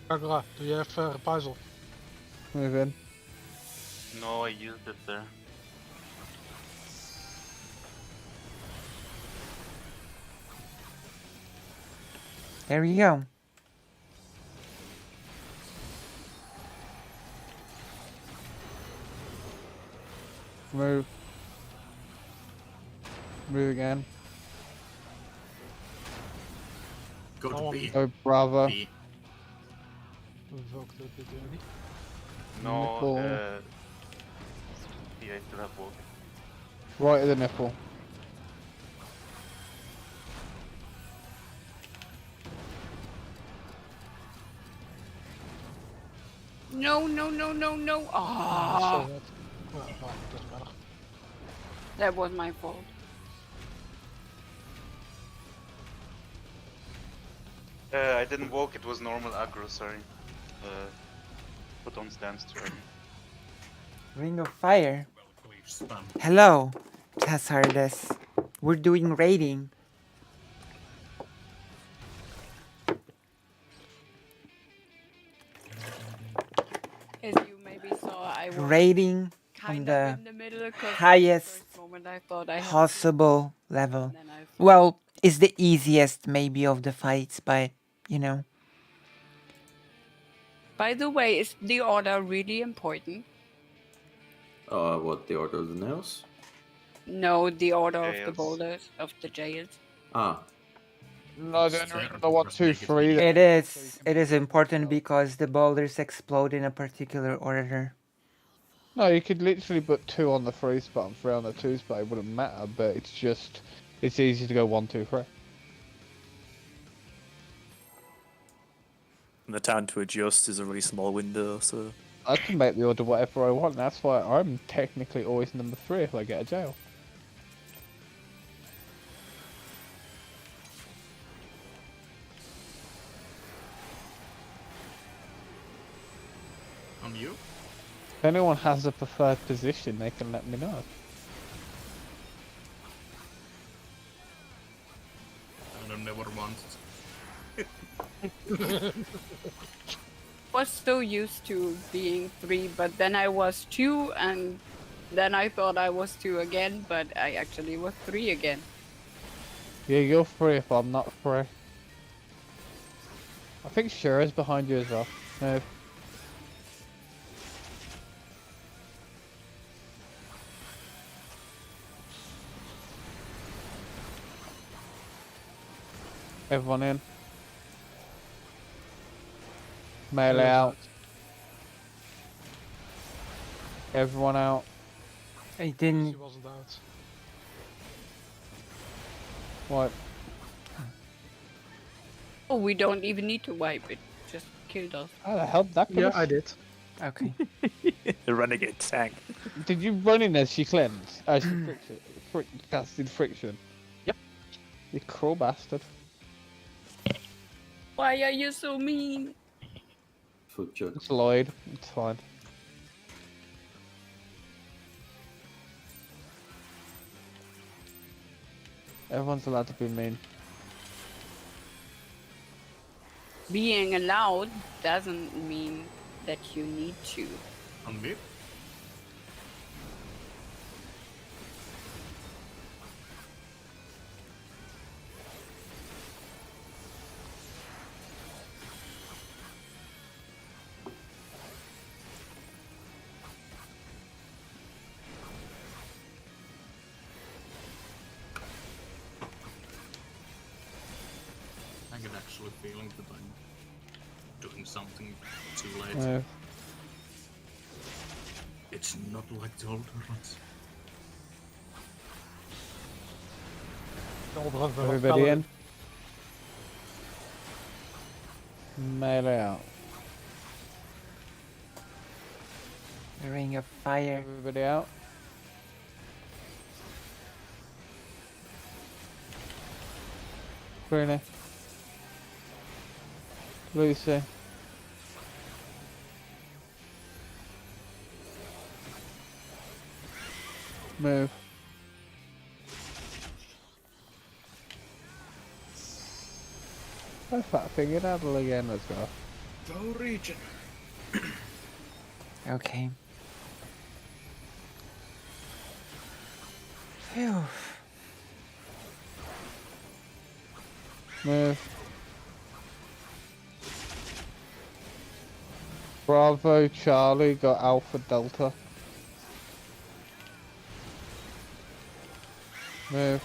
Kagura, do you have reprisal? Move in. No, I used it there. There you go. Move. Move again. Go to B. Oh, brother. B. Invoked a bit early. No, Nipple. yeah, I still have walk. Right at the nipple. No, no, no, no, no. So Ah, that. Well, doesn't matter. that was my fault. I didn't walk, it was normal aggro, sorry. Put on stance too early. Ring of Fire. We've spun. Hello, Hazardous. We're doing raiding. As you maybe saw, I was Raiding kind on of the in the middle 'cause at the highest first moment I thought I had possible level. and then I thought, Well, it's the easiest maybe of the fights, but you know. by the way, is the order really important? What, the Order of the Nails? No, the order of the Jails. boulders, of the jails. Ah, No, It's then fair the 1, to 2, make it 3. easy. It is important because the boulders explode in a particular order. No, you could literally put 2 on the 3 spot and 3 on the 2 spot. It wouldn't matter, but it's easy to go 1, 2, 3. And the time to adjust is a really small window, so I can make the order whatever I want. That's why I'm technically always number 3 if I get a jail. On you? If anyone has a preferred position, they can let me know. I don't never want. Was so used to being 3, but then I was 2, and then I thought I was 2 again, but I actually was 3 again. Yeah, you're 3 if I'm not 3. I think Shira's behind you as well. No. Everyone in. Melee out. Everyone out. I He didn't. wasn't out. What? Oh, we don't even need to wipe it. Just killed us. How the hell did that Yeah, come? I did. Okay. the renegade tank. Did you run in as she cleansed? As she casted friction? Yep. You cruel bastard. Why are you so mean? foot joke. It's Lloyd. It's fine. Everyone's allowed to be mean. Being allowed doesn't mean that you need to. On me? I get actually feeling that I'm doing something too late. No. It's not like the older ones. Everybody in. Melee out. Ring of Fire. Everybody out. Bruni. Lucy. Move. Oh, fat finger daddle again, let's go. Go region. Okay. Phew. Move. Bravo Charlie got Alpha Delta. Move.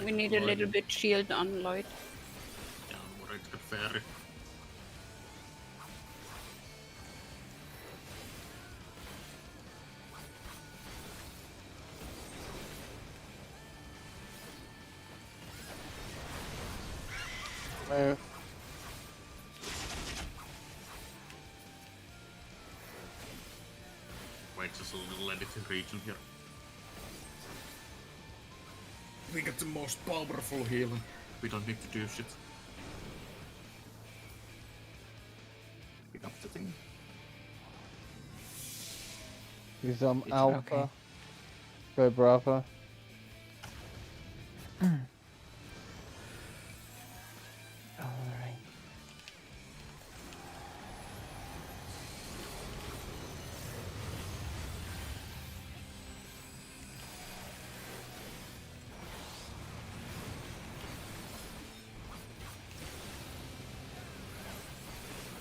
We need a little bit shield on Lloyd. Yeah, I'm worried the fairy. Move. Wait just a little editing region here. We got the most powerful healing. We don't need to do shit. Pick up the thing. He's It's Alpha. okay. Go Bravo. Alright.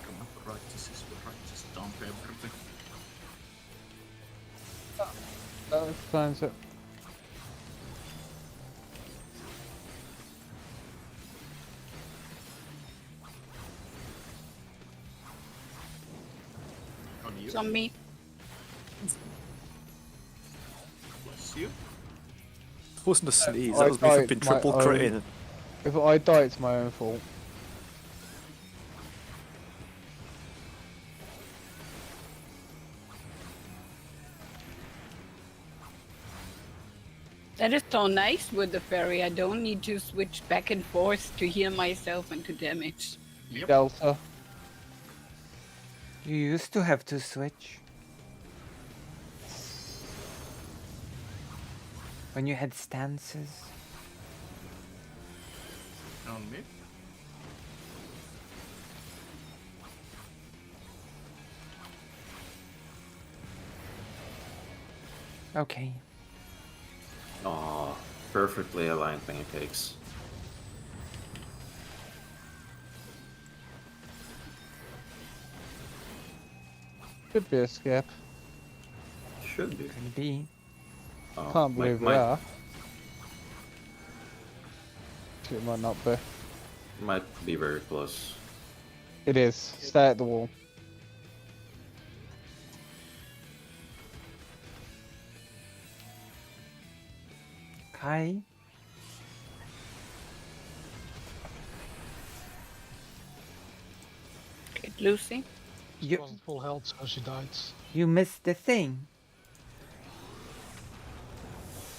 Come on, right, this is right, just dump everything. That explains it. On you. Zombie. Bless you. It wasn't a sneeze. I That was me for died being my triple own- critting. If I die, it's my own fault. That is so nice with the fairy. I don't need to switch back and forth to heal myself and to damage. Yep. Delta. You used to have to switch. When you had stances. On me. Okay. Aw, perfectly aligned pancakes. Could be a skip. Should be. Could be. Oh, Can't believe might, that. It might not be. might be very close. It is. Stay at the wall. Kai. Get Lucy. She You wasn't full health, so she died. you missed the thing.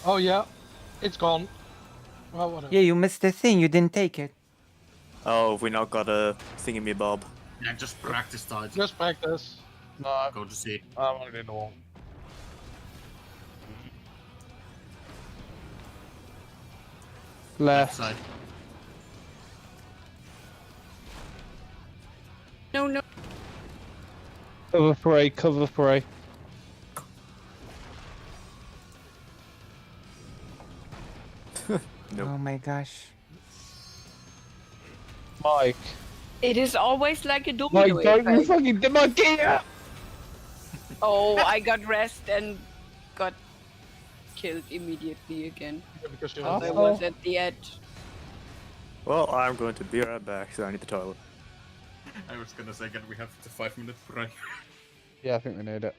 Oh yeah, it's gone. Well, whatever. Yeah, you missed the thing. You didn't take it. Oh, we now got a thingamy-bob. Yeah, just practice tight. Just practice. No, Go to see. I'm only in the wall. Left Left. side. No, no. Cover three. Cover three. Nope. Oh my gosh. Mike. It is always like a Mike, domino don't you effect. fucking did my gear! Oh, I got rest and got killed immediately again. Yeah, because you Oh. I was at the edge. Well, I'm going to be right back, so I need the toilet. I was gonna say, can we have the 5-minute break? Yeah, I think we need it.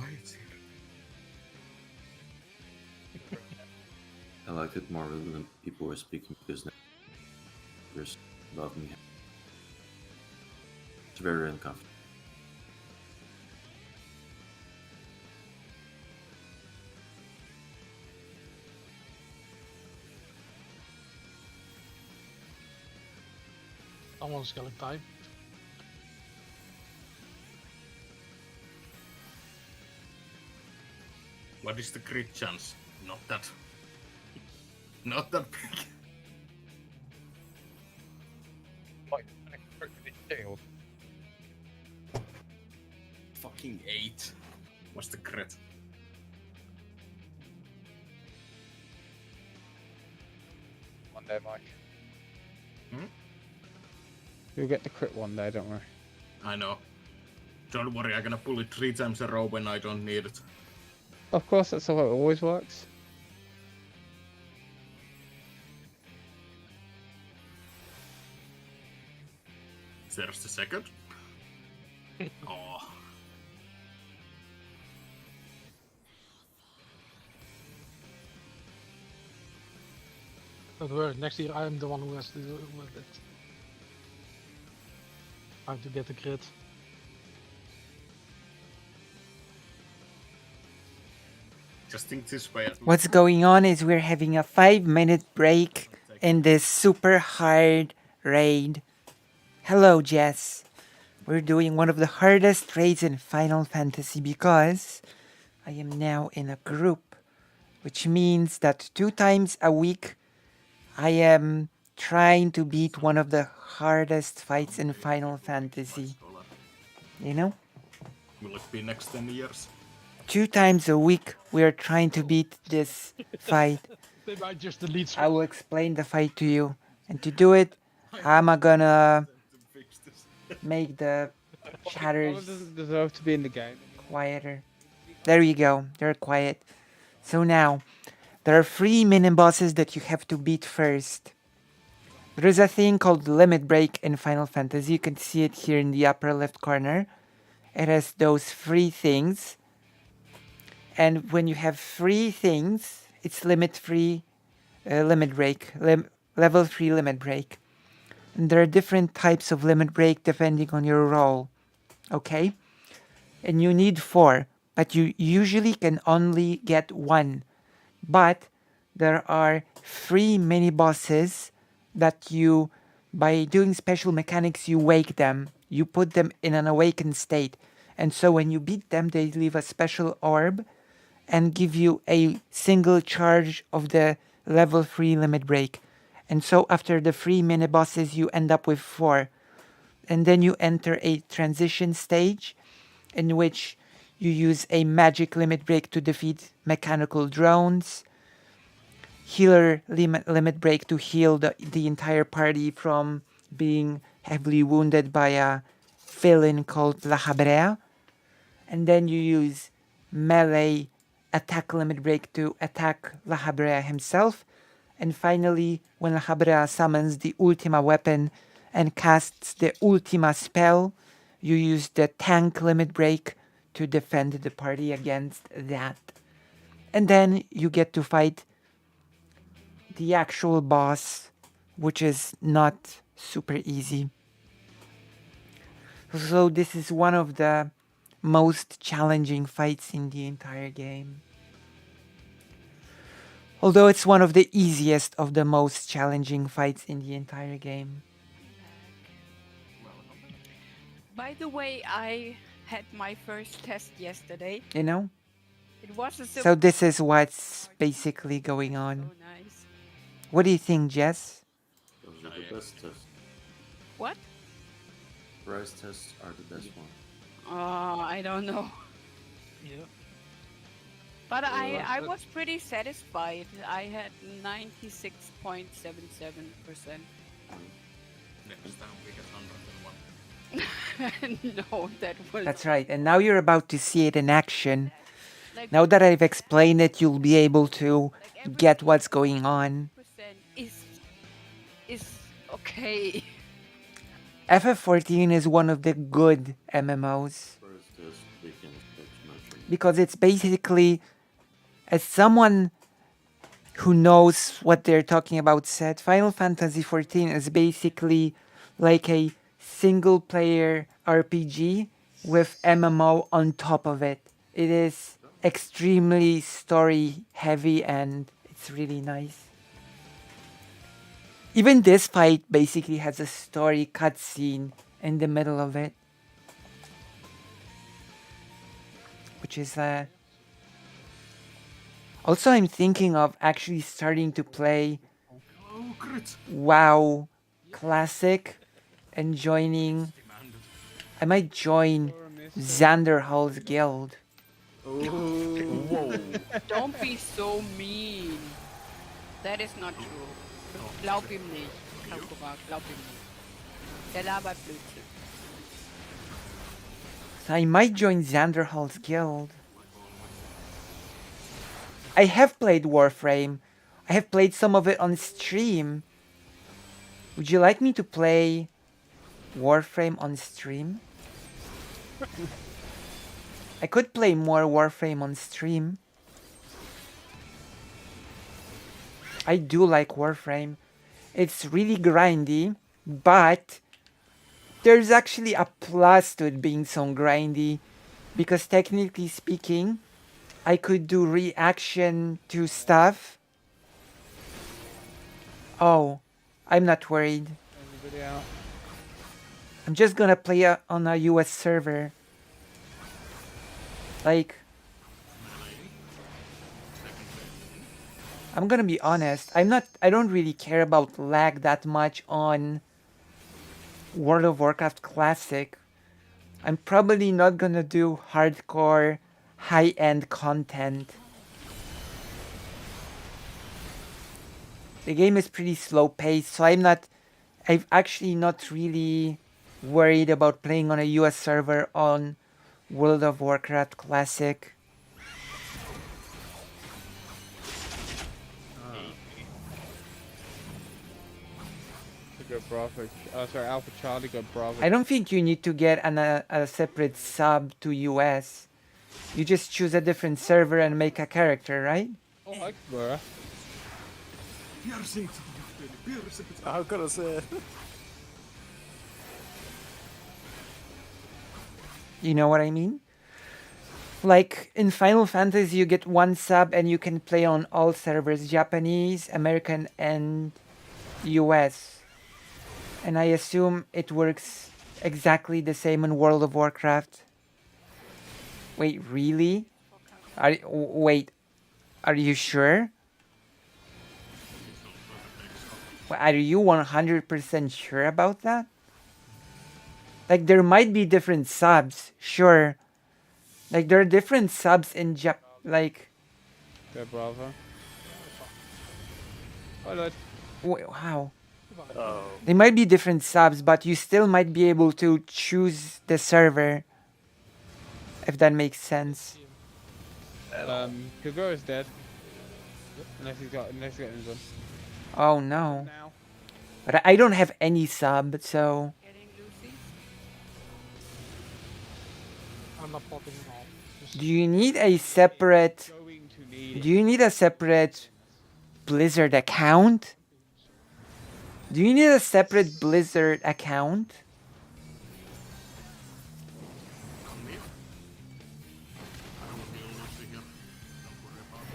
fights here. I liked it more when people were speaking because now there's above me. It's very uncomfortable. Someone's killing time. What is the crit chance? Not that. Not that big. Like, perfectly shield. Fucking 8. What's the crit? One day, Mike. Hmm? You'll get the crit one day, don't worry. I know. Don't worry, I'm gonna pull it 3 times in a row when I don't need it. Of course, that's how it always works. There's the second. Oh. Don't worry, next year I'm the one who has to do with it. I have to get the crit. Just think this way. What's going on is we're having a 5-minute break in this super hard raid. Hello, Jess. We're doing one of the hardest raids in Final Fantasy because I am now in a group, which means that 2 times a week I am trying to beat one of the hardest fights in Final Fantasy. You know? Will it be next 10 years? 2 times a week we are trying to beat this fight. They might just delete. I will explain the fight to you. And to do it, I'm gonna make the One chatters doesn't deserve to be in the game. quieter. There you go. They're quiet. So now, there are 3 mini bosses that you have to beat first. There is a thing called Limit Break in Final Fantasy. You can see it here in the upper left corner. It has those 3 things. And when you have 3 things, it's limit break, level 3 limit break. And there are different types of limit break depending on your role. Okay? And you need 4, but you usually can only get 1. But there are 3 mini bosses that you, by doing special mechanics, you wake them. You put them in an awakened state. And so when you beat them, they leave a special orb and give you a single charge of the level 3 limit break. And so after the 3 mini bosses, you end up with 4. And then you enter a transition stage in which you use a magic limit break to defeat mechanical drones, healer limit break to heal the entire party from being heavily wounded by a villain called La Habrea, and then you use melee attack limit break to attack La Habrea himself, and finally when La Habrea summons the Ultima weapon and casts the Ultima spell, you use the tank limit break to defend the party against that. And then you get to fight the actual boss, which is not super easy. So this is one of the most challenging fights in the entire game. Although it's one of the easiest of the most challenging fights in the entire game. By the way, I had my first test yesterday. You know? It was a So this is what's basically going so on. nice. What do you think, Jess? Those are the best tests. What? Rise tests are the best one. I don't know. Yeah. But I that's- was pretty satisfied. I had 96.77%. Next time we get 101. No, that was That's right. And now you're about to see it in action. like Now that I've explained it, you'll be able to get what's going on. percent is okay. FF14 is one of the good MMOs. First test, they can expect much from because it's basically, as someone who knows what they're talking about said, Final Fantasy XIV is basically like a single player RPG with MMO on top of it. It is extremely story heavy and it's really nice. Even this fight basically has a story cutscene in the middle of it, which is also I'm thinking of actually starting to play Oh, crit. WoW Classic and joining. I might join Xanderhall's guild. Whoa. Don't be so mean. That is not true. Glaub ihm nicht. Kakura, glaub ihm nicht. Der labert Blödsinn. So I might join Xanderhall's guild. I have played Warframe. I have played some of it on stream. Would you like me to play Warframe on stream? I could play more Warframe on stream. I do like Warframe. It's really grindy, but there's actually a plus to it being so grindy, because technically speaking, I could do reaction to stuff. Oh, I'm not worried. Everybody out. I'm just gonna play on a US server. Like, I'm gonna be honest, I don't really care about lag that much on World of Warcraft Classic. I'm probably not gonna do hardcore, high-end content. The game is pretty slow paced, so I'm actually not really worried about playing on a US server on World of Warcraft Classic. Go Bravo. Oh, sorry, Alpha Charlie go Bravo. I don't think you need to get a separate sub to US. You just choose a different server and make a character, right? Oh, I can go. I'm gonna say. You know what I mean? Like in Final Fantasy, you get one sub and you can play on all servers, Japanese, American, and US. And I assume it works exactly the same in World of Warcraft. Wait, really? Wait, are you sure? Are you 100% sure about that? Like, there might be different subs, sure. Like, there are different subs in like... Go Bravo. Oh, Lord. Wow. Oh. They might be different subs, but you still might be able to choose the server. If that makes sense. Kagura is dead. Unless he's got one. Oh no. Now. But I don't have any sub, so... Getting Lucy? I'm not popping all. Just Do you need a separate... Going to need Do you need a separate Blizzard account? Do you need a separate Blizzard account? Come here. I will heal Lucy here. Don't worry about it.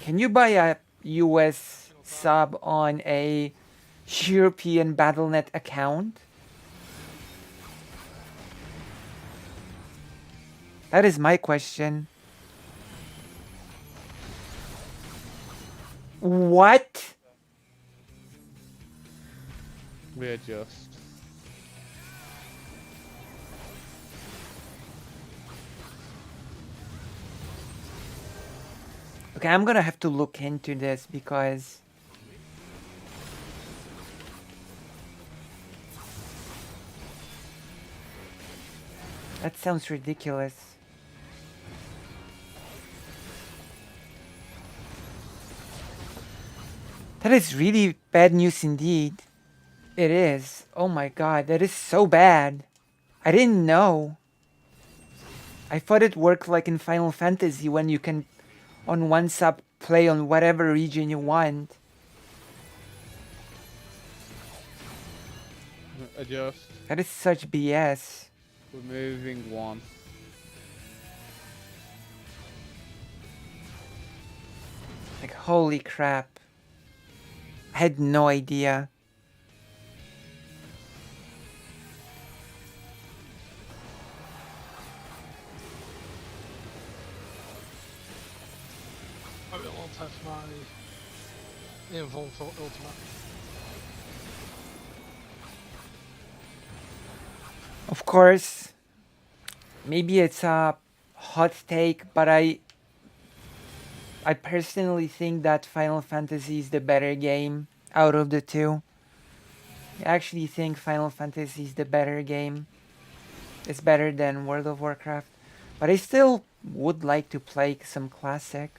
Can you buy a US sub on a European Battle.net account? That is my question. What? readjust. Okay, I'm gonna have to look into this because... That sounds ridiculous. That is really bad news indeed. It is. Oh my god, that is so bad. I didn't know. I thought it worked like in Final Fantasy when you can, on one sub, play on whatever region you want. Adjust. That is such BS. Removing one. Like, holy crap. I had no idea. I will not have my involved for Ultima. Of course, maybe it's a hot take, but I personally think that Final Fantasy is the better game out of the two. I actually think Final Fantasy is the better game. It's better than World of Warcraft. But I still would like to play some classic.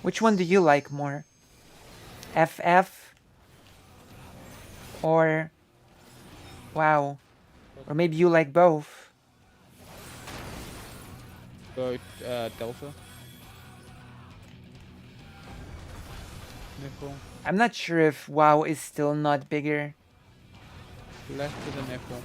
Which one do you like more? FF? Or... WoW? Or maybe you like both? Go Delta. Nipple. I'm not sure if WoW is still not bigger. Left of the nipple.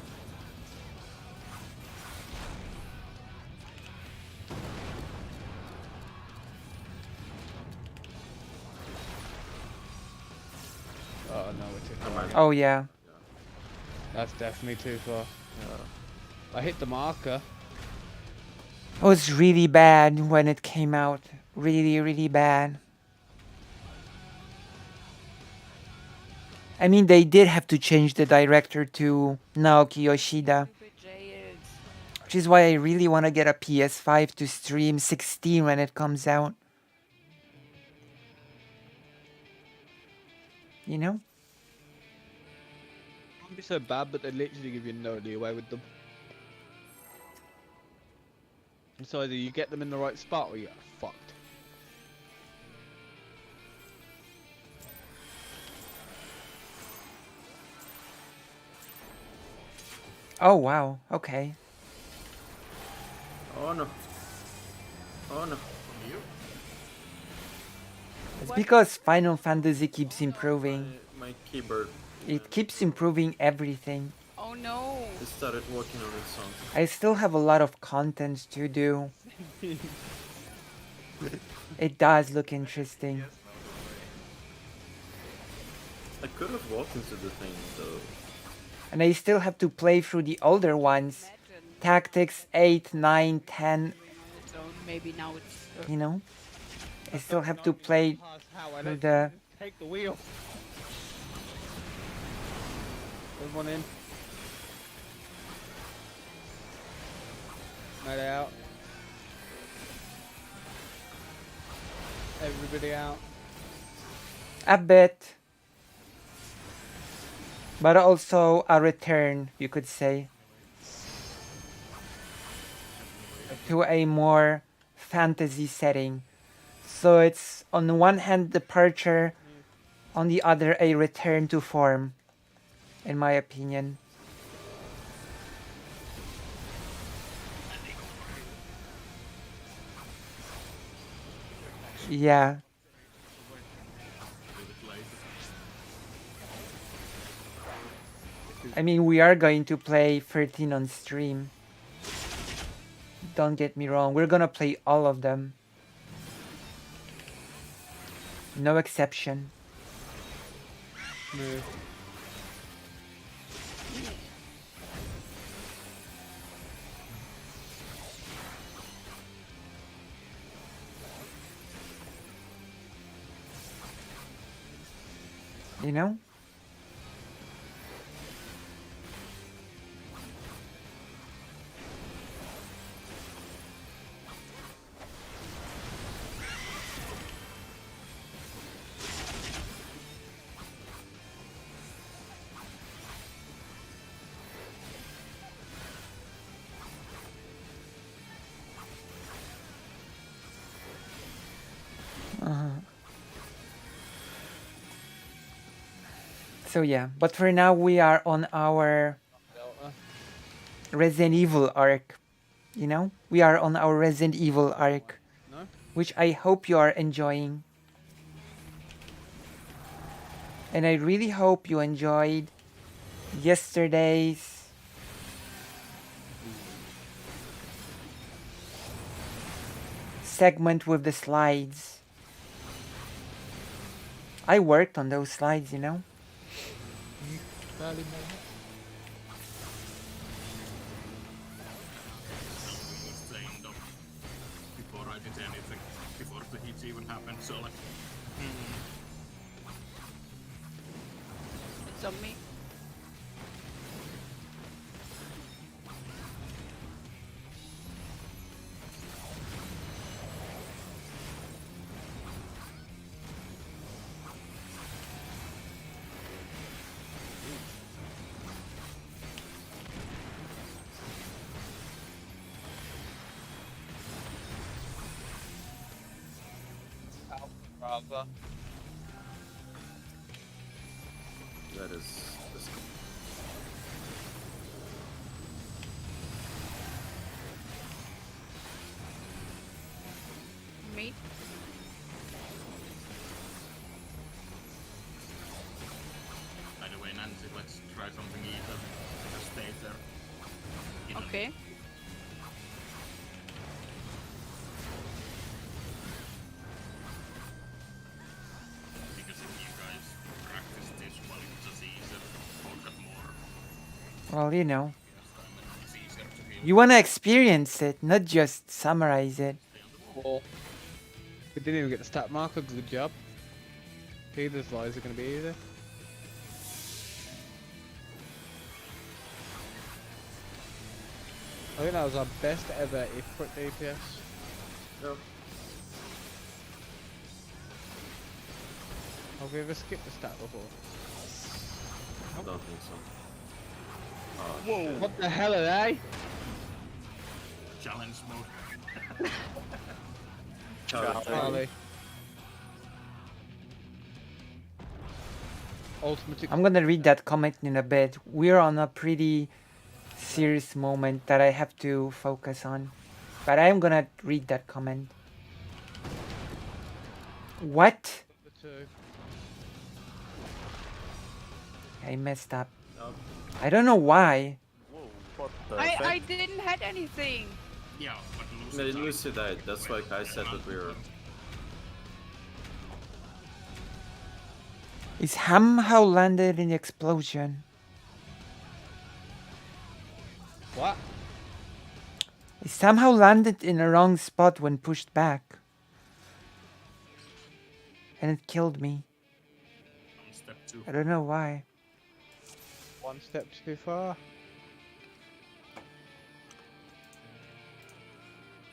Oh no, we're too far. Oh yeah. That's definitely too far. I hit the marker. It was really bad when it came out. Really, really bad. I mean, they did have to change the director to Naoki Yoshida. Which is why I really want to get a PS5 to stream 16 when it comes out. You know? Wouldn't be so bad, but they literally give you no leeway with them. It's either you get them in the right spot or you get fucked. Oh wow, okay. Oh no. Oh no. It's because Final Fantasy keeps improving. My keyboard. It keeps improving everything. Oh no. It started working on its own. I still have a lot of content to do. It does look interesting. I could have walked into the thing though. And I still have to play through the older ones. Tactics 8, 9, 10, So maybe now it's. you know? I still have to play through the... Take the wheel. There's one in. Right out. Everybody out. A bit. But also a return, you could say. To a more fantasy setting. So it's on one hand departure, on the other a return to form, in my opinion. Yeah. I mean, we are going to play 13 on stream. Don't get me wrong, we're gonna play all of them. No exception. Move. You know? So yeah, but for now we are on our Delta. Resident Evil arc. You know, we are on our Resident Evil arc, No? which I hope you are enjoying. And I really hope you enjoyed yesterday's segment with the slides. I worked on those slides, you know. Barely made it. He was saying though, before I did anything, before the hits even happened, so like, It's on me. Rather. That is. Me. by the way, Nancy, let's try something either. Just stay there. You don't- Okay. Because if you guys practice this one, it's just easier. Won't got more Well, you know, time and it's easier to heal. you wanna experience it, not just summarize it. Cool. We didn't even get the stat marker, good job. Peter's lies are gonna be easy. I think that was our best ever input DPS. Yep. Have we ever skipped the stat before? I don't think so. Oh, Whoa, shit. what the hell are they? Challenge mode. Charlie. Ultimate. I'm gonna read that comment in a bit. We're on a pretty serious moment that I have to focus on. But I'm gonna read that comment. What? I messed up. Nope. I don't know why. Whoa, what the I fuck? didn't had anything. Yeah, but No, Lucy died. Lucy died. That's why Kai said that we were. It somehow landed in the explosion. What? It somehow landed in the wrong spot when pushed back. And it killed me. Step 2. I don't know why. One step too far.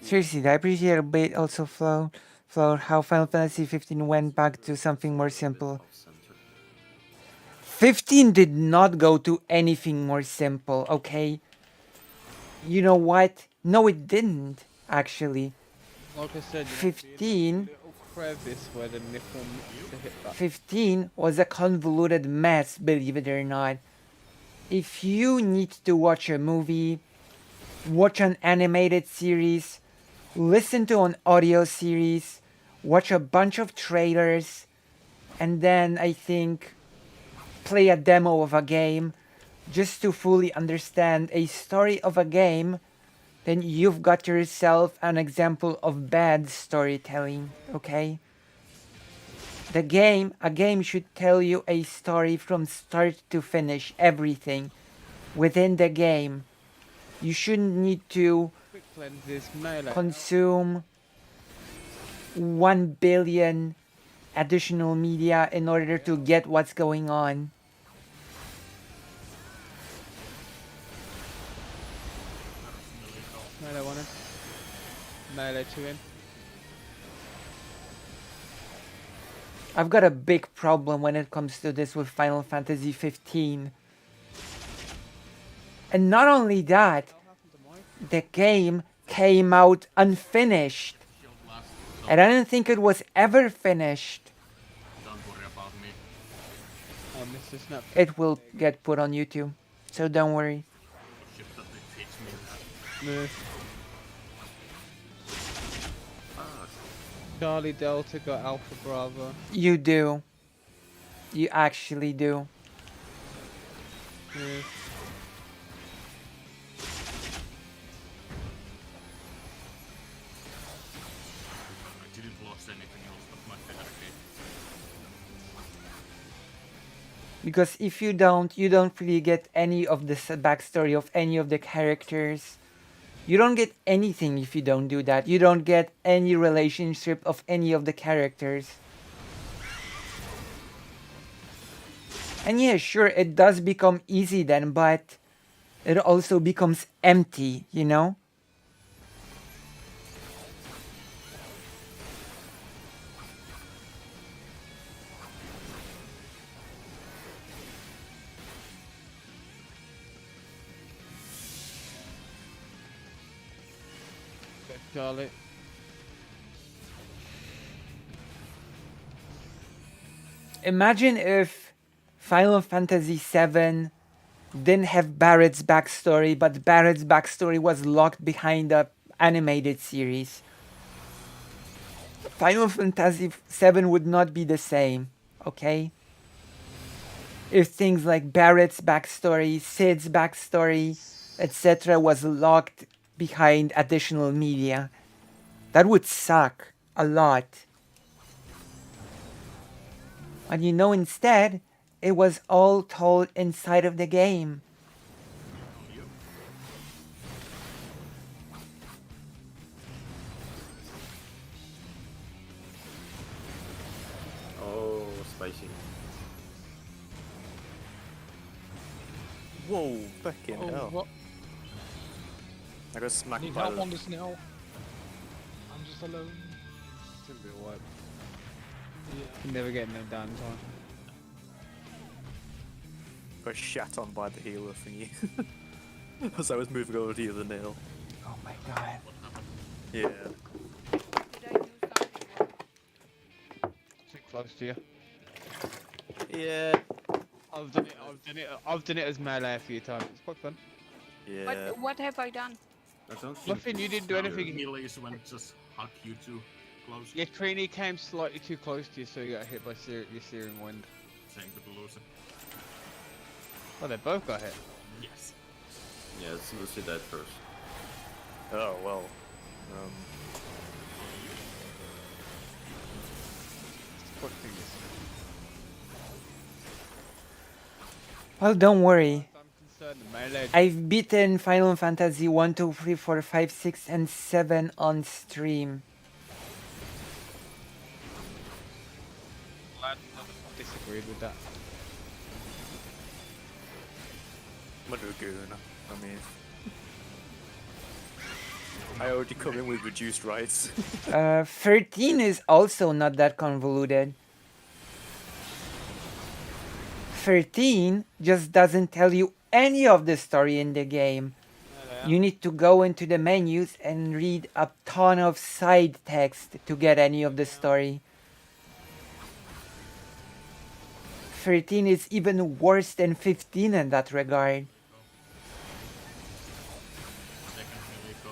Seriously, I appreciate a bit also Flo how Final Fantasy 15 went back to something more simple. Off-center. 15 did not go to anything more simple, okay? You know what? No, it didn't, actually. Like I said, you 15 little crevice where the nipple meets to hit that. 15 was a convoluted mess, believe it or not. If you need to watch a movie, watch an animated series, listen to an audio series, watch a bunch of trailers, and then I think play a demo of a game just to fully understand a story of a game, then you've got yourself an example of bad storytelling, okay? A game should tell you a story from start to finish, everything within the game. You shouldn't need to Quick cleanses, melee. consume 1 billion additional media in order to get what's going on. Melee one in. Melee two in. I've got a big problem when it comes to this with Final Fantasy 15. And not only that, the game came out unfinished. Shield blast. And I don't think it was ever finished. Don't worry about me. Oh, Mr. Snap. It will get put on YouTube, so don't worry. Shit that it hits Move. Ah, Charlie Delta got Alpha Bravo. You do. You actually do. Move. I didn't lose anything else but my Federate. Because if you don't really get any of the backstory of any of the characters. You don't get anything if you don't do that. You don't get any relationship of any of the characters. And yeah, sure, it does become easy then, but it also becomes empty, you know? Charlie. Imagine if Final Fantasy VII didn't have Barrett's backstory, but Barrett's backstory was locked behind the animated series. Final Fantasy VII would not be the same, okay? If things like Barrett's backstory, Sid's backstory, etc. was locked behind additional media. That would suck a lot. But you know, instead, it was all told inside of the game. oh, spicy. Whoa, fucking Oh, hell. what? I got smacked Need by help the... on this now. I'm just alone. It's gonna be a wipe. Yeah. You're never getting them done, time. Got shat on by the healer thingy. As I was moving over to the other nail. Oh my god. Yeah. Did I do something wrong? Too close to you. Yeah. I've done it as melee a few times. It's quite fun. Yeah. But what have I done? I don't think Nothing, you didn't do anything. Melees when it just hug you too close. Yeah, Trini came slightly too close to you, so you got hit by your searing wind. Same with Lucy. Oh, they both got hit. Yes. Yeah, it's Lucy died first. Oh, well. Fuck things. Well, don't worry. I'm concerned the melee. I've beaten Final Fantasy 1, 2, 3, 4, 5, 6, and 7 on stream. I disagreed with that. I'm gonna do a goon. I mean... I already come in with reduced rights. 13 is also not that convoluted. 13 just doesn't tell you any of the story in the game. You need to go into the menus and read a ton of side text to get any of the story. 13 is even worse than 15 in that regard. Second melee go.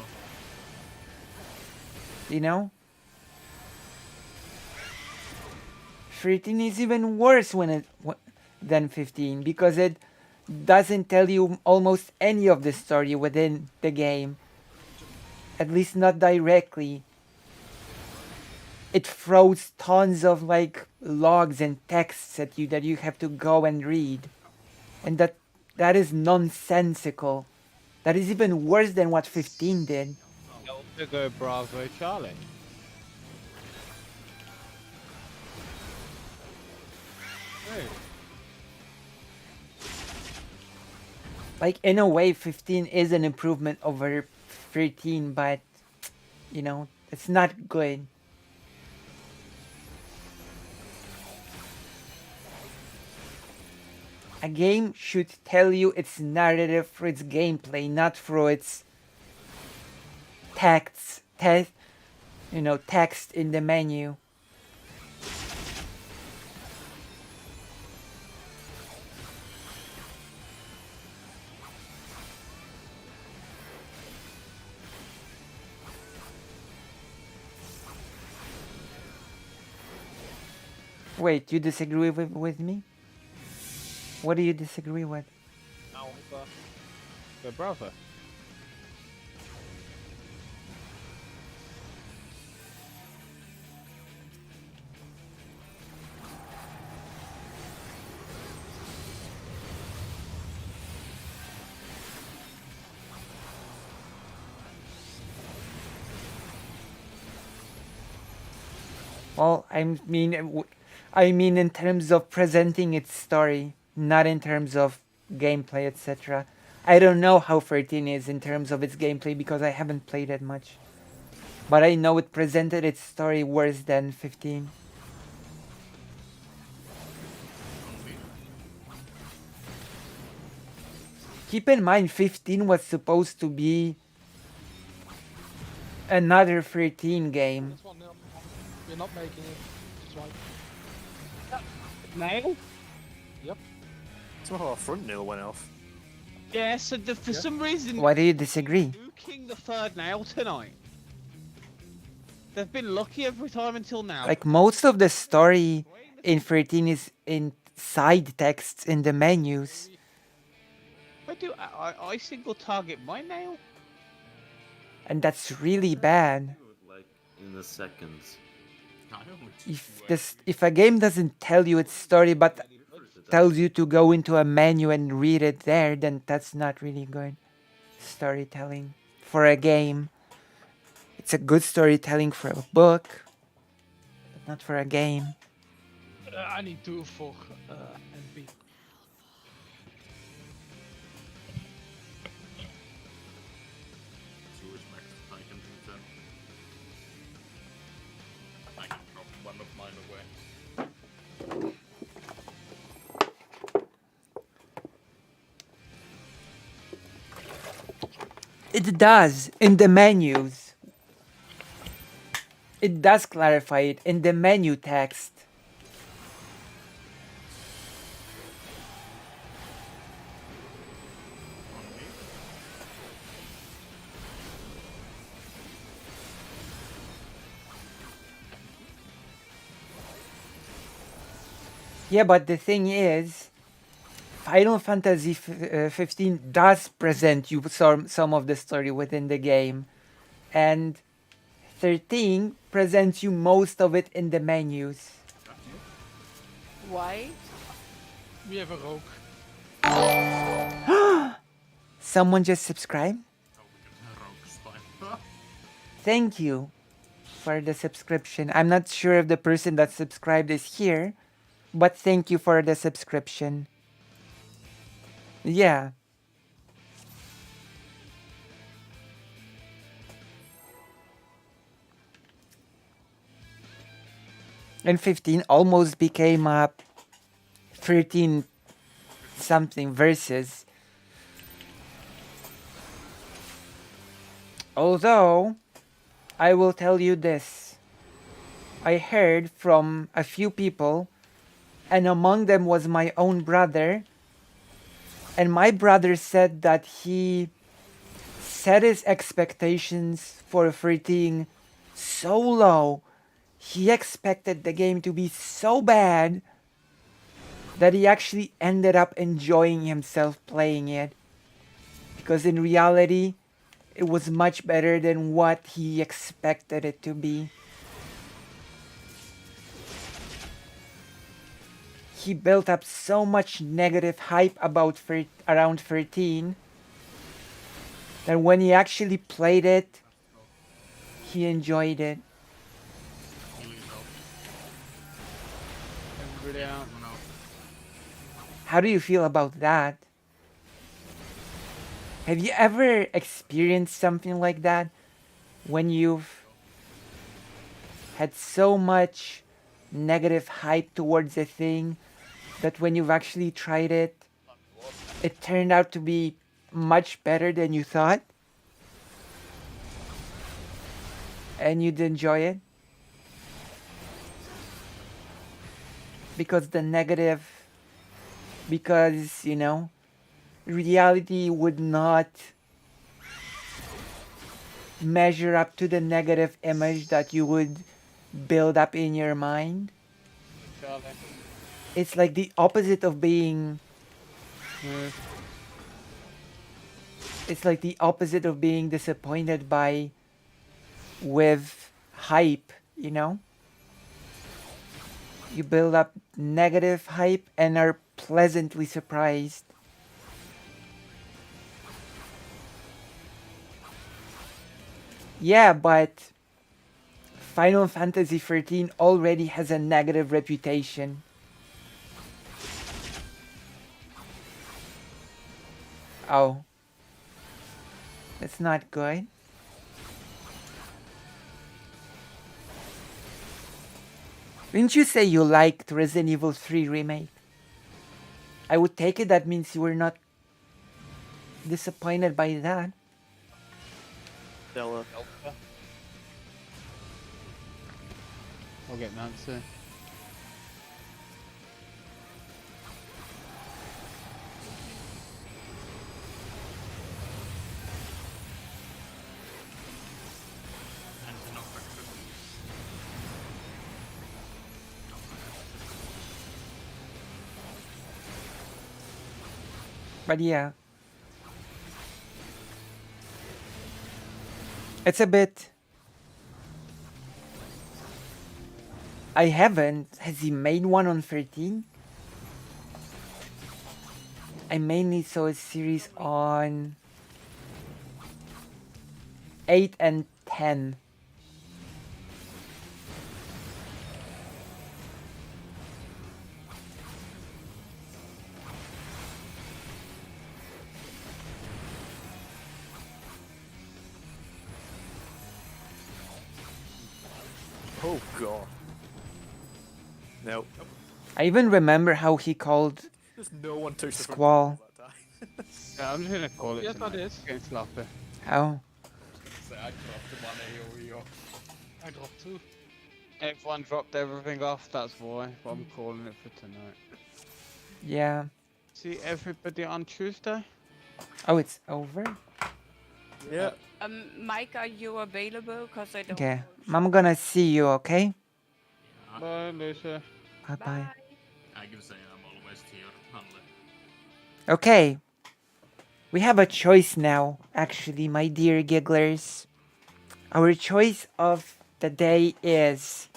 You know? 13 is even worse than 15 because it doesn't tell you almost any of the story within the game. At least not directly. It throws tons of like logs and texts at you that you have to go and read. And that is nonsensical. That is even worse than what 15 did. Delta go Bravo Charlie. Hey. Like in a way 15 is an improvement over 13, but you know, it's not good. A game should tell you its narrative through its gameplay, not through its text in the menu. Wait, you disagree with me? What do you disagree with? Alpha. The brother. Well, I mean in terms of presenting its story, not in terms of gameplay, etc. I don't know how 13 is in terms of its gameplay because I haven't played it much. But I know it presented its story worse than 15. Keep in mind, 15 was supposed to be another 13 game. This one, we're not making it. That's right. Nail? Somehow our front nail went off. Yeah, so for some reason, Why do you disagree? nuking the third nail tonight. They've been lucky every time until now. Like most of the story in 13 is in side texts in the menus. I single target my nail? And that's really bad. Like in the seconds. I only If a game doesn't tell you its story but tells you to go into a menu and read it there, then that's not really good storytelling for a game. It's a good storytelling for a book, but not for a game. I need 2 for NP. choose max. I can do that. I can drop one of mine away. It does in the menus. It does clarify it in the menu text. Yeah, but the thing is, Final Fantasy 15 does present you some of the story within the game, and 13 presents you most of it in the menus. Why? We have a rogue. Someone just subscribed? Rogue's fine. Thank you for the subscription. I'm not sure if the person that subscribed is here, but thank you for the subscription. Yeah. And 15 almost became a 13 something versus. Although, I will tell you this. I heard from a few people, and among them was my own brother. And my brother said that he set his expectations for 13 so low. He expected the game to be so bad that he actually ended up enjoying himself playing it. Because in reality, it was much better than what he expected it to be. He built up so much negative hype about around 13 that when he actually played it, he enjoyed it. Everybody out. How do you feel about that? Have you ever experienced something like that? When you've had so much negative hype towards a thing that when you've actually tried it, it turned out to be much better than you thought? And you'd enjoy it? Because you know, reality would not measure up to the negative image that you would build up in your mind. darling. It's like the opposite of being. Yeah. It's like the opposite of being disappointed by with hype, you know? You build up negative hype and are pleasantly surprised. Yeah, but Final Fantasy XIII already has a negative reputation. Oh. That's not good. Didn't you say you liked Resident Evil 3 Remake? I would take it that means you were not disappointed by that. Della. I'll get Nancy. And the knockback. But yeah. It's a bit... I haven't. Has he made one on 13? I mainly saw a series on 8 and 10. Oh god. No. I even remember how he called There's no one touched the front Squall. that time. Yeah, I'm just gonna call it Yes, tonight. that is. It's getting sloppy. How? Say I dropped the one AoE off. I dropped 2. Everyone dropped everything off, that's why. But I'm calling it for tonight. Yeah. See everybody on Tuesday? Oh, it's over? Yeah. Mike, are you available? Cause I don't. Okay. know. I'm gonna see you, okay? Yeah, Bye, Lucia. Bye-bye. Bye. I can say I'm always here, Hanle. Okay. We have a choice now, actually, my dear gigglers. Our choice of the day is...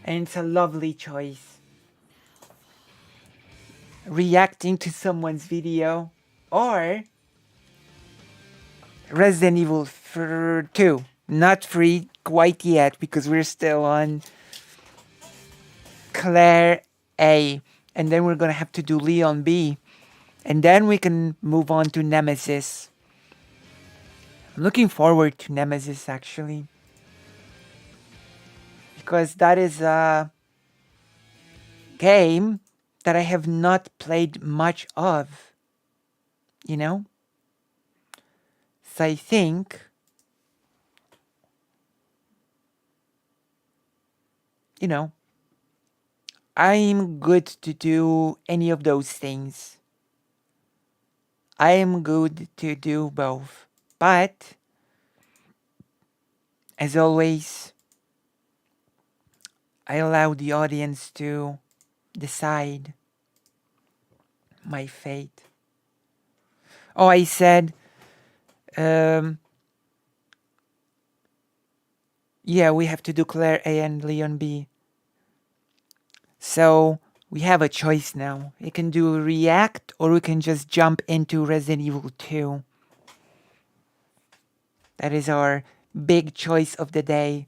And it's a lovely choice. Reacting to someone's video. Or... Resident Evil 2. Not free quite yet, because we're still on... Claire A. And then we're gonna have to do Leon B. And then we can move on to Nemesis. I'm looking forward to Nemesis, actually. Because that is a game that I have not played much of. You know? So I think... You know, I'm good to do any of those things. I am good to do both. But, as always, I allow the audience to decide my fate. Oh, I said, yeah, we have to do Claire A and Leon B. So, we have a choice now. We can do React, or we can just jump into Resident Evil 2. That is our big choice of the day.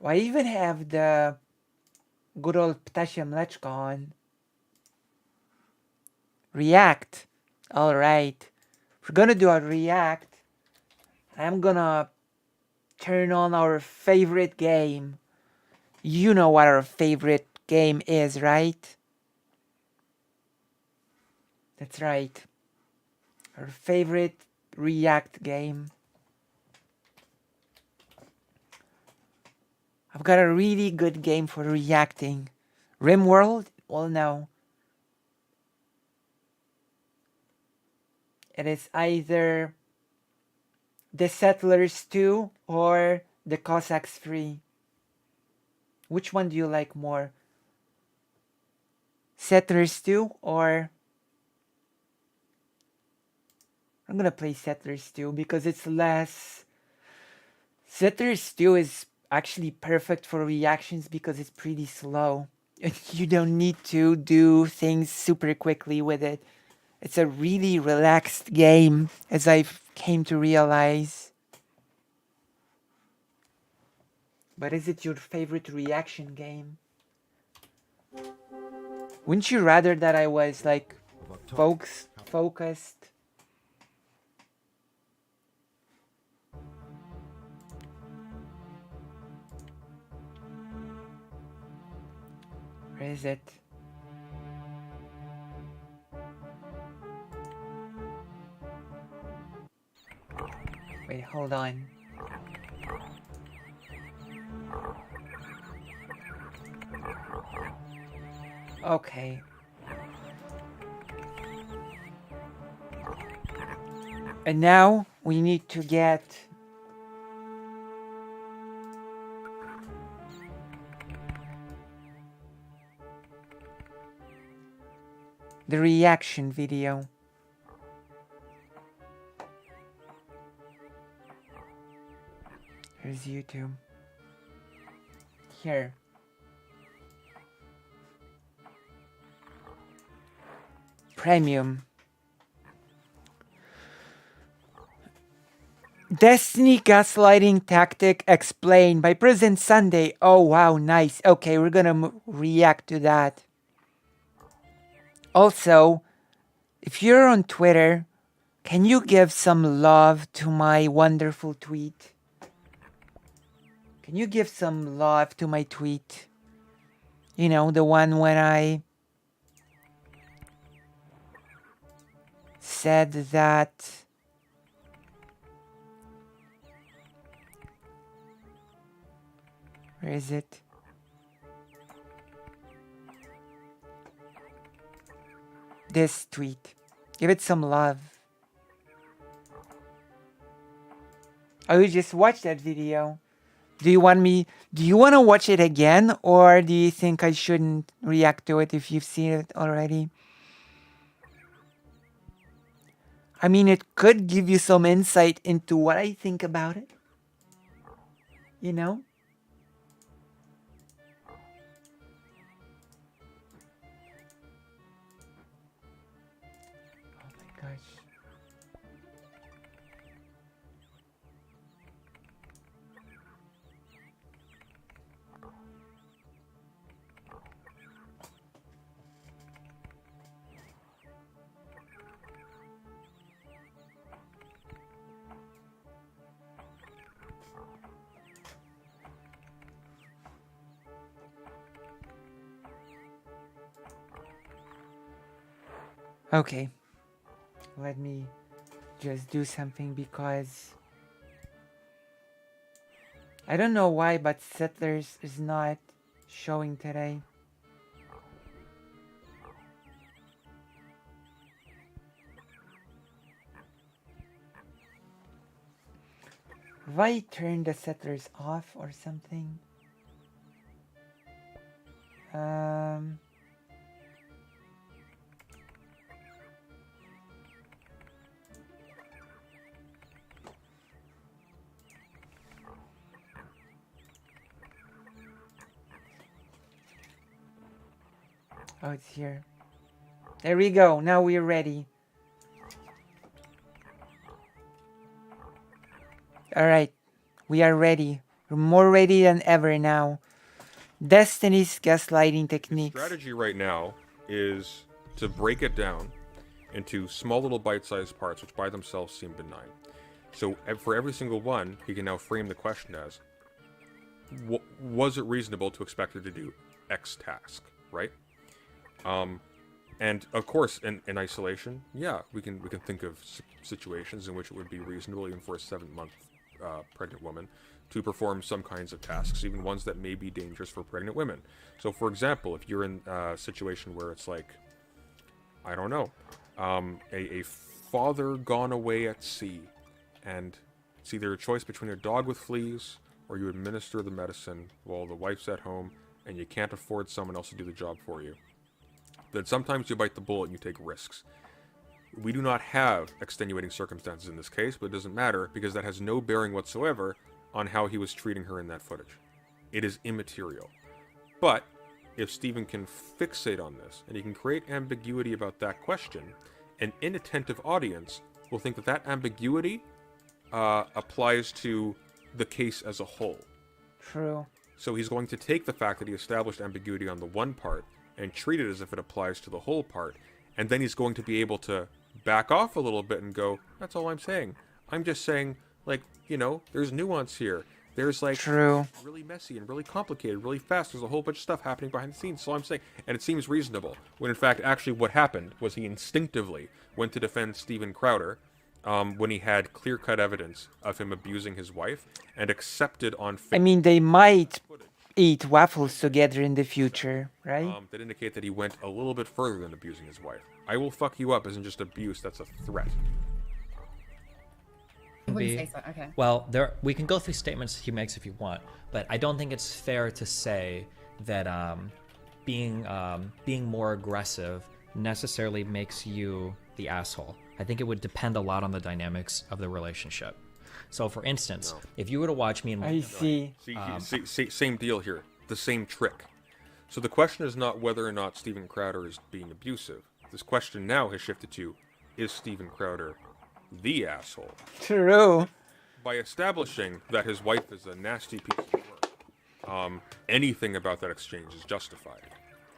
I even have the good old Ptasia Mleczko on. React. Alright. If we're gonna do a React, I'm gonna turn on our favorite game. You know what our favorite game is, right? That's right. Our favorite React game. I've got a really good game for reacting. RimWorld? Well, no. It is either The Settlers 2 or The Cossacks 3. Which one do you like more? Settlers 2 or... I'm gonna play Settlers 2 because it's less... Settlers 2 is actually perfect for reactions because it's pretty slow. You don't need to do things super quickly with it. It's a really relaxed game, as I've came to realize. But is it your favorite reaction game? Wouldn't you rather that I was like focused? Where is it? Wait, hold on. Okay. And now we need to get the reaction video. Here's YouTube. Here. Premium. Destiny gaslighting tactic explained by Prison Sunday. Oh wow, nice. Okay, we're gonna react to that. Also, if you're on Twitter, can you give some love to my wonderful tweet? Can you give some love to my tweet? You know, the one when I said that where is it? This tweet. Give it some love. Oh, you just watched that video. Do you want to watch it again, or do you think I shouldn't react to it if you've seen it already? I mean, it could give you some insight into what I think about it. You know? Oh my gosh. Okay. Let me just do something because I don't know why, but Settlers is not showing today. Have I turned the Settlers off or something? Oh, it's here. There we go. Now we're ready. Alright. We are ready. We're more ready than ever now. Destiny's gaslighting The techniques. strategy right now is to break it down into small little bite-sized parts, which by themselves seem benign. So for every single one, he can now frame the question as, was it reasonable to expect her to do X task, right? And of course, in isolation, yeah, we can think of situations in which it would be reasonable, even for a 7-month pregnant woman, to perform some kinds of tasks, even ones that may be dangerous for pregnant women. So, for example, if you're in a situation where it's like, I don't know, a father gone away at sea, and it's either a choice between a dog with fleas or you administer the medicine while the wife's at home and you can't afford someone else to do the job for you, then sometimes you bite the bullet and you take risks. We do not have extenuating circumstances in this case, but it doesn't matter because that has no bearing whatsoever on how he was treating her in that footage. It is immaterial. But if Stephen can fixate on this and he can create ambiguity about that question, an inattentive audience will think that that ambiguity applies to the case as a whole. True. So he's going to take the fact that he established ambiguity on the one part and treat it as if it applies to the whole part, and then he's going to be able to back off a little bit and go, that's all I'm saying. I'm just saying, like, you know, there's nuance here. There's, like, True. really messy and really complicated, really fast. There's a whole bunch of stuff happening behind the scenes. So I'm saying, and it seems reasonable. When in fact, actually what happened was he instinctively went to defend Steven Crowder when he had clear-cut evidence of him abusing his wife and accepted on I mean, they might eat waffles together in the future, right? that indicate that he went a little bit further than abusing his wife. I will fuck you up isn't just abuse, that's a threat. Wouldn't say so. Okay. Well, we can go through statements he makes if you want, but I don't think it's fair to say that being more aggressive necessarily makes you the asshole. I think it would depend a lot on the dynamics of the relationship. So, for instance, if you were to watch me and I see. Same deal here. The same trick. So the question is not whether or not Steven Crowder is being abusive. This question now has shifted to, is Steven Crowder the asshole? True. By establishing that his wife is a nasty piece of work, anything about that exchange is justified.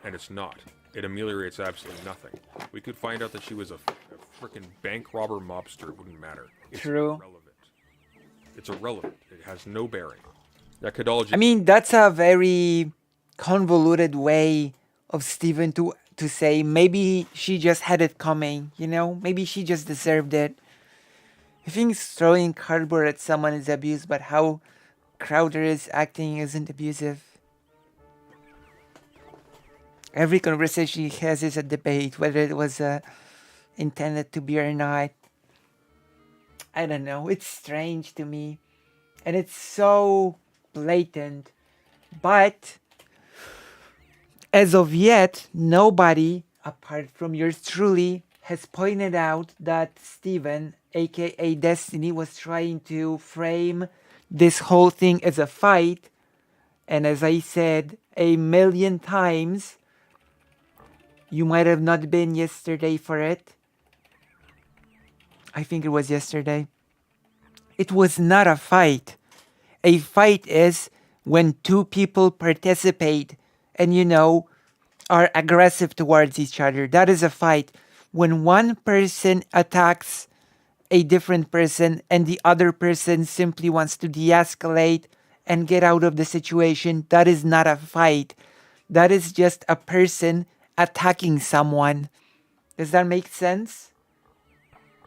And it's not. It ameliorates absolutely nothing. We could find out that she was a freaking bank robber mobster. It wouldn't matter. It's True. irrelevant. It's irrelevant. It has no bearing. That could all just... I mean, that's a very convoluted way of Steven to say maybe she just had it coming, you know? Maybe she just deserved it. I think throwing cardboard at someone is abuse, but how Crowder is acting isn't abusive. Every conversation he has is a debate, whether it was intended to be or not. I don't know. It's strange to me. And it's so blatant. But as of yet, nobody, apart from yours truly, has pointed out that Steven, aka Destiny, was trying to frame this whole thing as a fight. And as I said 1,000,000 times, you might have not been yesterday for it. I think it was yesterday. It was not a fight. A fight is when two people participate and, you know, are aggressive towards each other. That is a fight. When one person attacks a different person and the other person simply wants to de-escalate and get out of the situation, that is not a fight. That is just a person attacking someone. Does that make sense?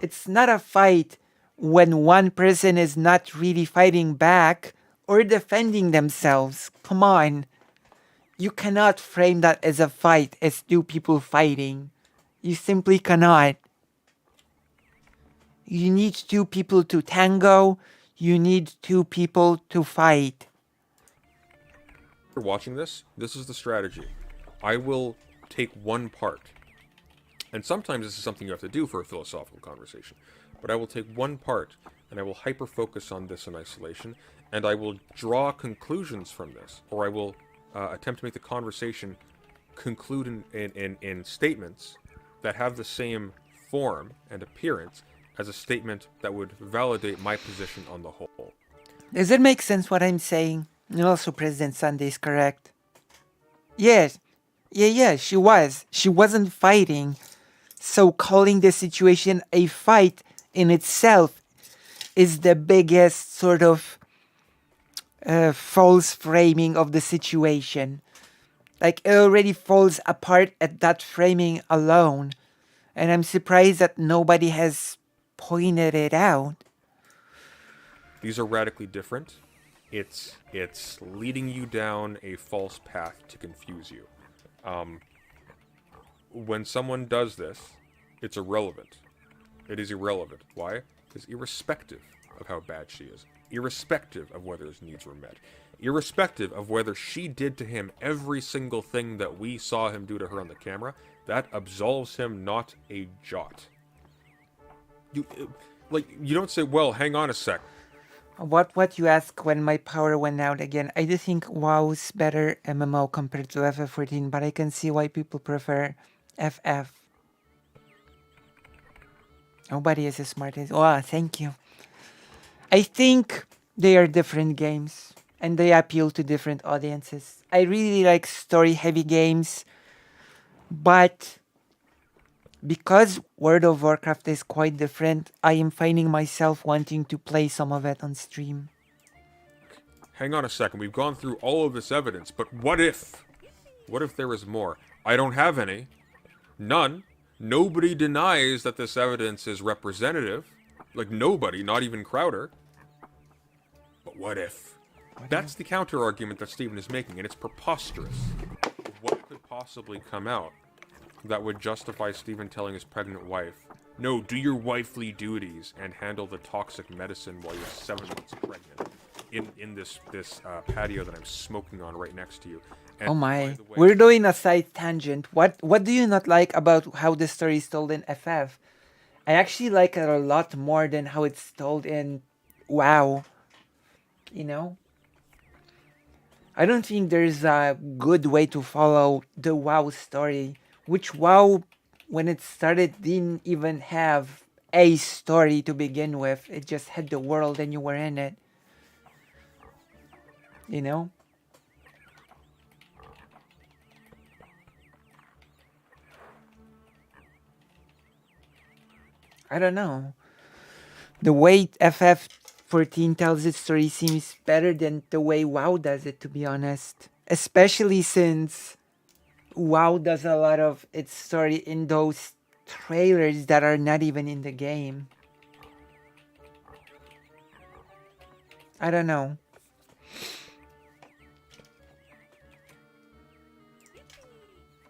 It's not a fight when one person is not really fighting back or defending themselves. Come on. You cannot frame that as a fight, as two people fighting. You simply cannot. You need two people to tango. You need two people to fight. If you're watching this is the strategy. I will take one part, and sometimes this is something you have to do for a philosophical conversation, but I will take one part and I will hyper-focus on this in isolation, and I will draw conclusions from this, or I will attempt to make the conversation conclude in statements that have the same form and appearance as a statement that would validate my position on the whole. Does it make sense what I'm saying? And also President Sunday is correct. Yes. Yeah, she was. She wasn't fighting. So calling the situation a fight in itself is the biggest sort of false framing of the situation. Like, it already falls apart at that framing alone. And I'm surprised that nobody has pointed it out. These are radically different. It's leading you down a false path to confuse you. When someone does this, it's irrelevant. It is irrelevant. Why? Because irrespective of how bad she is, irrespective of whether his needs were met, irrespective of whether she did to him every single thing that we saw him do to her on the camera, that absolves him not a jot. You don't say, well, hang on a sec. What you ask when my power went out again? I do think WoW's better MMO compared to FF14, but I can see why people prefer FF. Nobody is as smart as... Oh, thank you. I think they are different games, and they appeal to different audiences. I really like story-heavy games, but because World of Warcraft is quite different, I am finding myself wanting to play some of it on stream. Hang on a second, we've gone through all of this evidence, but what if? What if there is more? I don't have any. None. Nobody denies that this evidence is representative. Like, nobody, not even Crowder. But what if? That's the counter-argument that Steven is making, and it's preposterous. What could possibly come out that would justify Steven telling his pregnant wife, no, do your wifely duties and handle the toxic medicine while you're 7 months pregnant in this patio that I'm smoking on right next to you. And oh my, by the way, we're doing a side tangent. What do you not like about how the story is told in FF? I actually like it a lot more than how it's told in WoW. You know? I don't think there's a good way to follow the WoW story, which WoW, when it started, didn't even have a story to begin with. It just had the world and you were in it. You know? I don't know. The way FF14 tells its story seems better than the way WoW does it, to be honest. Especially since WoW does a lot of its story in those trailers that are not even in the game. I don't know.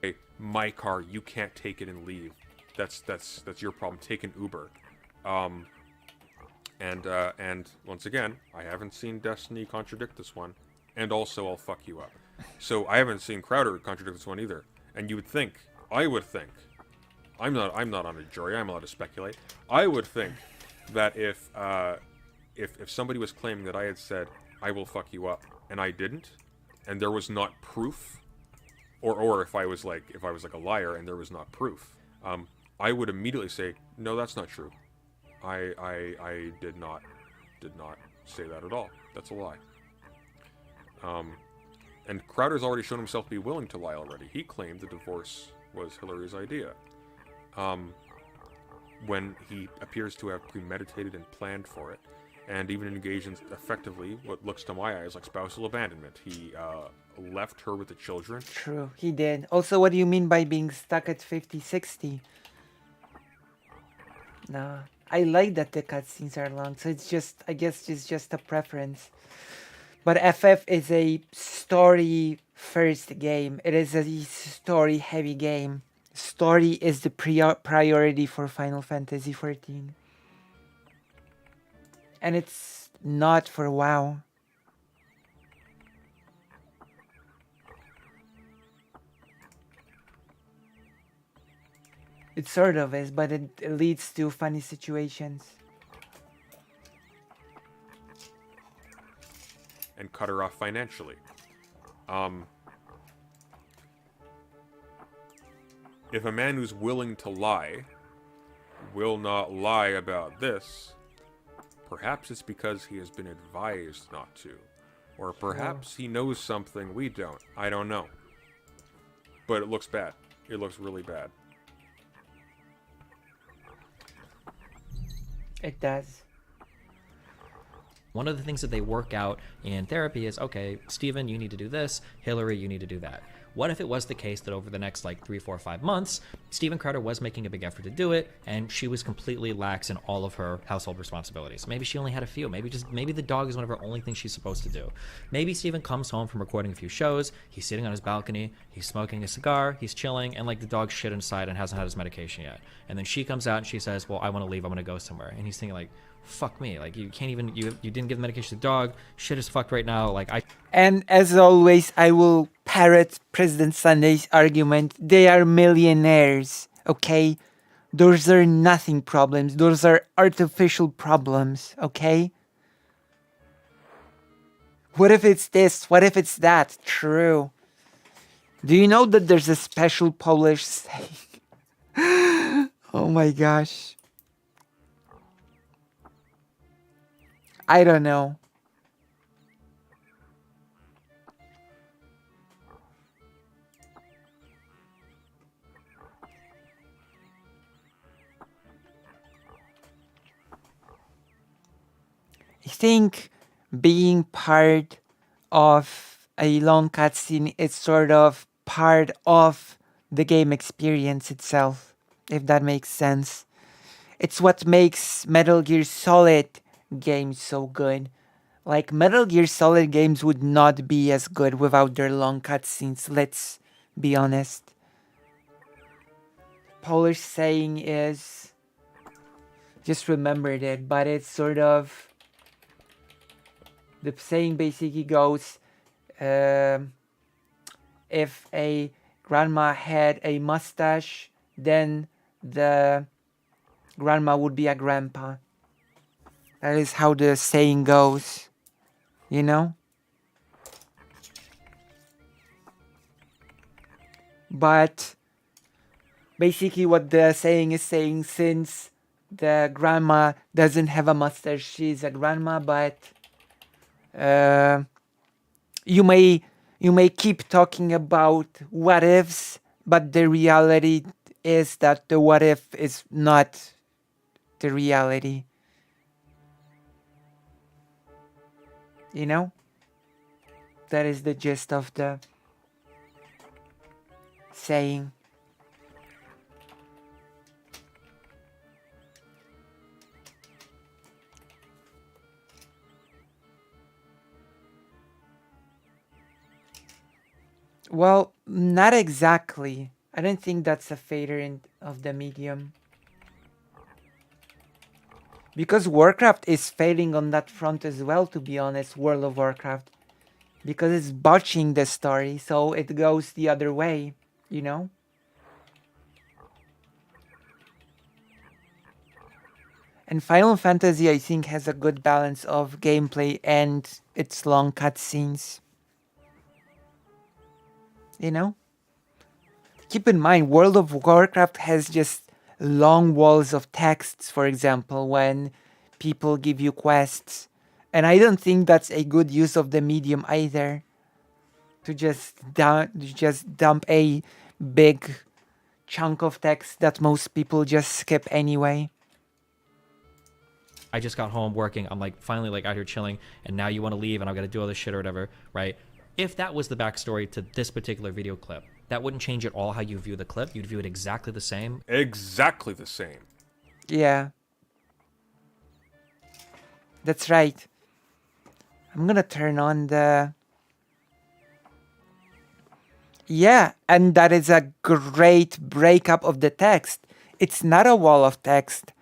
hey, my car, you can't take it and leave. That's your problem. Take an Uber. And once again, I haven't seen Destiny contradict this one. And also, I'll fuck you up. So I haven't seen Crowder contradict this one either. And you would think, I would think, I'm not on a jury, I'm allowed to speculate. I would think that if somebody was claiming that I had said, I will fuck you up, and I didn't, and there was not proof, or if I was like a liar and there was not proof, I would immediately say, no, that's not true. I did not say that at all. That's a lie. And Crowder's already shown himself to be willing to lie already. He claimed the divorce was Hillary's idea. When he appears to have premeditated and planned for it, and even engaged in effectively what looks to my eyes like spousal abandonment. He left her with the children. True, he did. Also, what do you mean by being stuck at 50-60? Nah, I like that the cutscenes are long, so it's just, I guess it's just a preference. But FF is a story-first game. It is a story-heavy game. Story is the priority for Final Fantasy XIV. And it's not for WoW. It sort of is, but it leads to funny situations. And cut her off financially. If a man who's willing to lie will not lie about this, perhaps it's because he has been advised not to. Or perhaps he knows something we don't. I don't know. But it looks bad. It looks really bad. It does. One of the things that they work out in therapy is, okay, Steven, you need to do this. Hillary, you need to do that. What if it was the case that over the next 3, 4, 5 months, Steven Crowder was making a big effort to do it, and she was completely lax in all of her household responsibilities? Maybe she only had a few. Maybe the dog is one of her only things she's supposed to do. Maybe Steven comes home from recording a few shows. He's sitting on his balcony. He's smoking a cigar. He's chilling, and the dog's shit inside and hasn't had his medication yet. And then she comes out and she says, "Well, I want to leave. I'm going to go somewhere." And he's thinking fuck me. Like, you can't even, you didn't give the medication to the dog. Shit is fucked right now. Like, And as always, I will parrot President Sunday's argument. They are millionaires, okay? Those are nothing problems. Those are artificial problems, okay? What if it's this? What if it's that? True. Do you know that there's a special Polish saying? Oh my gosh. I don't know. I think being part of a long cutscene is sort of part of the game experience itself, if that makes sense. It's what makes Metal Gear Solid games so good. Like, Metal Gear Solid games would not be as good without their long cutscenes, let's be honest. Polish saying is, just remembered it, but it's sort of, the saying basically goes, if a grandma had a mustache, then the grandma would be a grandpa. That is how the saying goes, you know? But basically what the saying is saying, since the grandma doesn't have a mustache, she's a grandma, but you may keep talking about what ifs, but the reality is that the what if is not the reality. You know? That is the gist of the saying. Well, not exactly. I don't think that's a fader of the medium. Because Warcraft is failing on that front as well, to be honest, World of Warcraft. Because it's botching the story, so it goes the other way, you know? And Final Fantasy, I think, has a good balance of gameplay and its long cutscenes. You know? Keep in mind, World of Warcraft has just long walls of texts, for example, when people give you quests. And I don't think that's a good use of the medium either. To just dump a big chunk of text that most people just skip anyway. I just got home working. I'm like finally like out here chilling, and now you want to leave, and I've got to do all this shit or whatever, right? If that was the backstory to this particular video clip, that wouldn't change at all how you view the clip. You'd view it exactly the same. Exactly the same. Yeah. That's right. I'm gonna turn on the... Yeah, and that is a great breakup of the text. It's not a wall of text.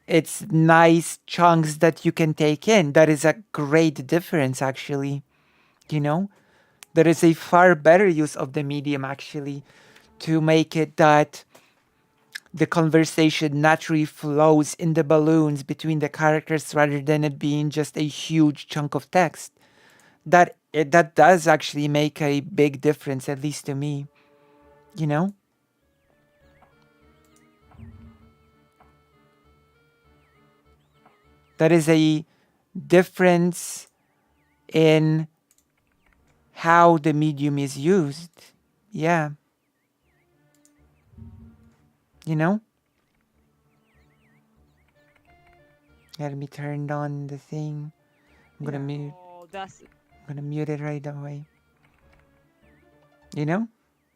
It's nice chunks that you can take in. That is a great difference, actually. You know? There is a far better use of the medium, actually, to make it that the conversation naturally flows in the balloons between the characters rather than it being just a huge chunk of text. That does actually make a big difference, at least to me. You know? That is a difference in how the medium is used. Yeah. You know? Let me turn on the thing. I'm gonna mute. I'm gonna mute it right away. You know?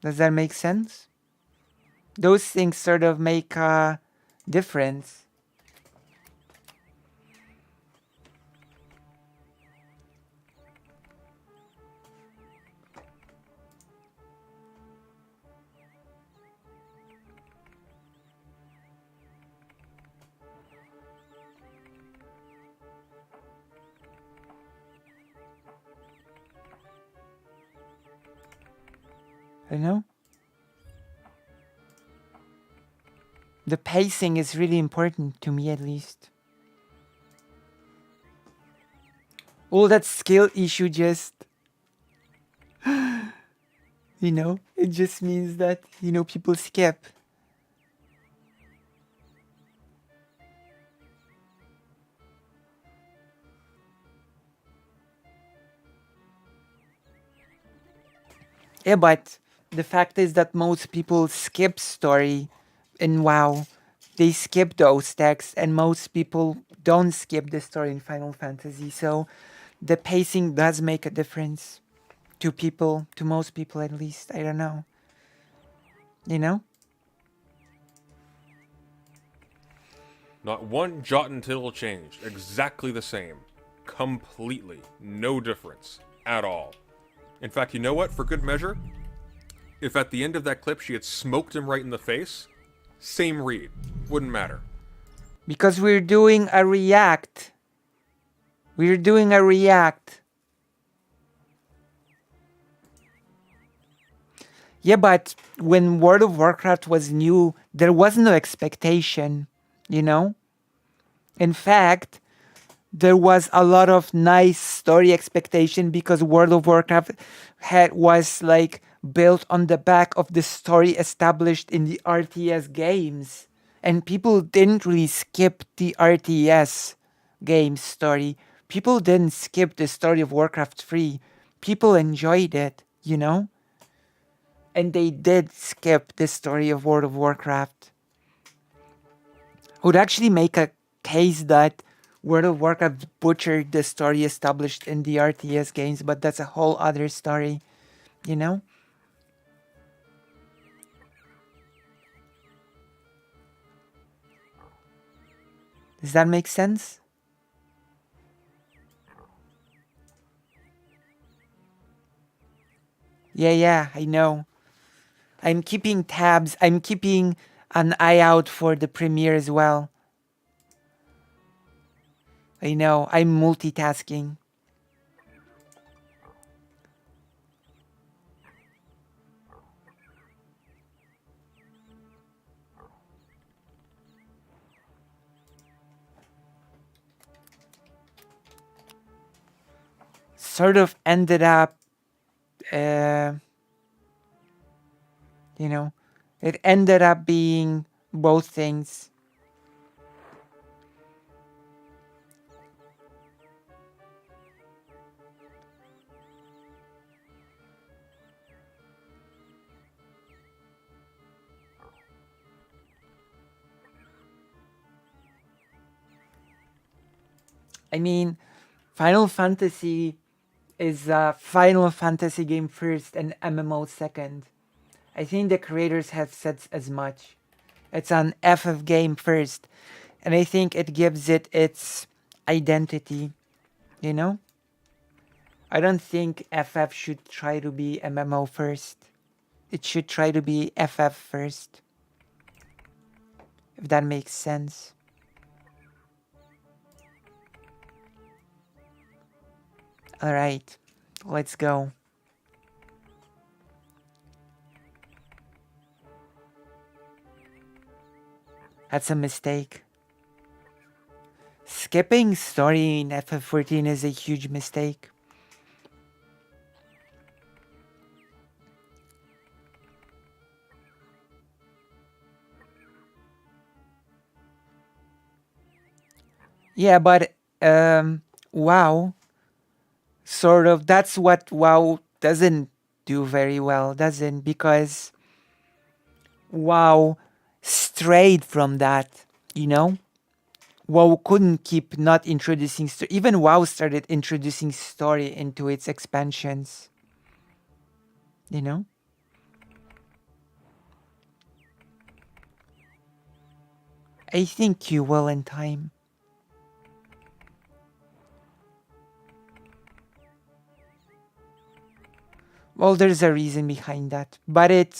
Does that make sense? Those things sort of make a difference. You know? The pacing is really important to me, at least. All that skill issue just, you know, it just means that, you know, people skip. Yeah, but the fact is that most people skip story in WoW. They skip those texts, and most people don't skip the story in Final Fantasy. So the pacing does make a difference to people, to most people at least. I don't know. You know? Not one jot and tittle changed. Exactly the same. Completely. No difference. At all. In fact, you know what? For good measure, if at the end of that clip she had smoked him right in the face, same read. Wouldn't matter. Because we're doing a react. We're doing a react. Yeah, but when World of Warcraft was new, there was no expectation, you know? In fact, there was a lot of nice story expectation because World of Warcraft was like built on the back of the story established in the RTS games. And people didn't really skip the RTS game story. People didn't skip the story of Warcraft 3. People enjoyed it, you know? And they did skip the story of World of Warcraft. I would actually make a case that World of Warcraft butchered the story established in the RTS games, but that's a whole other story, you know? Does that make sense? Yeah, I know. I'm keeping tabs. I'm keeping an eye out for the premiere as well. I know. I'm multitasking. Sort of ended up, you know, it ended up being both things. I mean, Final Fantasy is a Final Fantasy game first and MMO second. I think the creators have said as much. It's an FF game first, and I think it gives it its identity, you know? I don't think FF should try to be MMO first. It should try to be FF first. If that makes sense. Alright, let's go. That's a mistake. Skipping story in FF14 is a huge mistake. Yeah, but WoW sort of, that's what WoW doesn't do very well, doesn't, because WoW strayed from that, you know? WoW couldn't keep not introducing even WoW started introducing story into its expansions. You know? I think you will in time. Well, there's a reason behind that, but it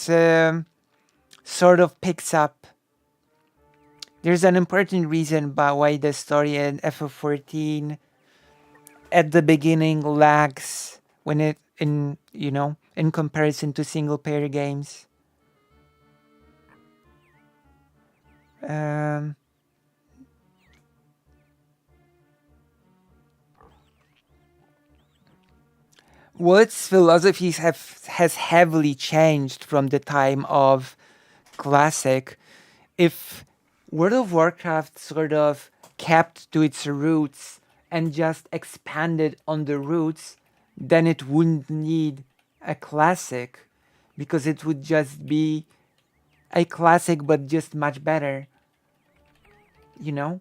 sort of picks up. There's an important reason by why the story in FF14 at the beginning lags when in in comparison to single player games. World's philosophies has heavily changed from the time of Classic. If World of Warcraft sort of kept to its roots and just expanded on the roots, then it wouldn't need a Classic, because it would just be a Classic but just much better. You know?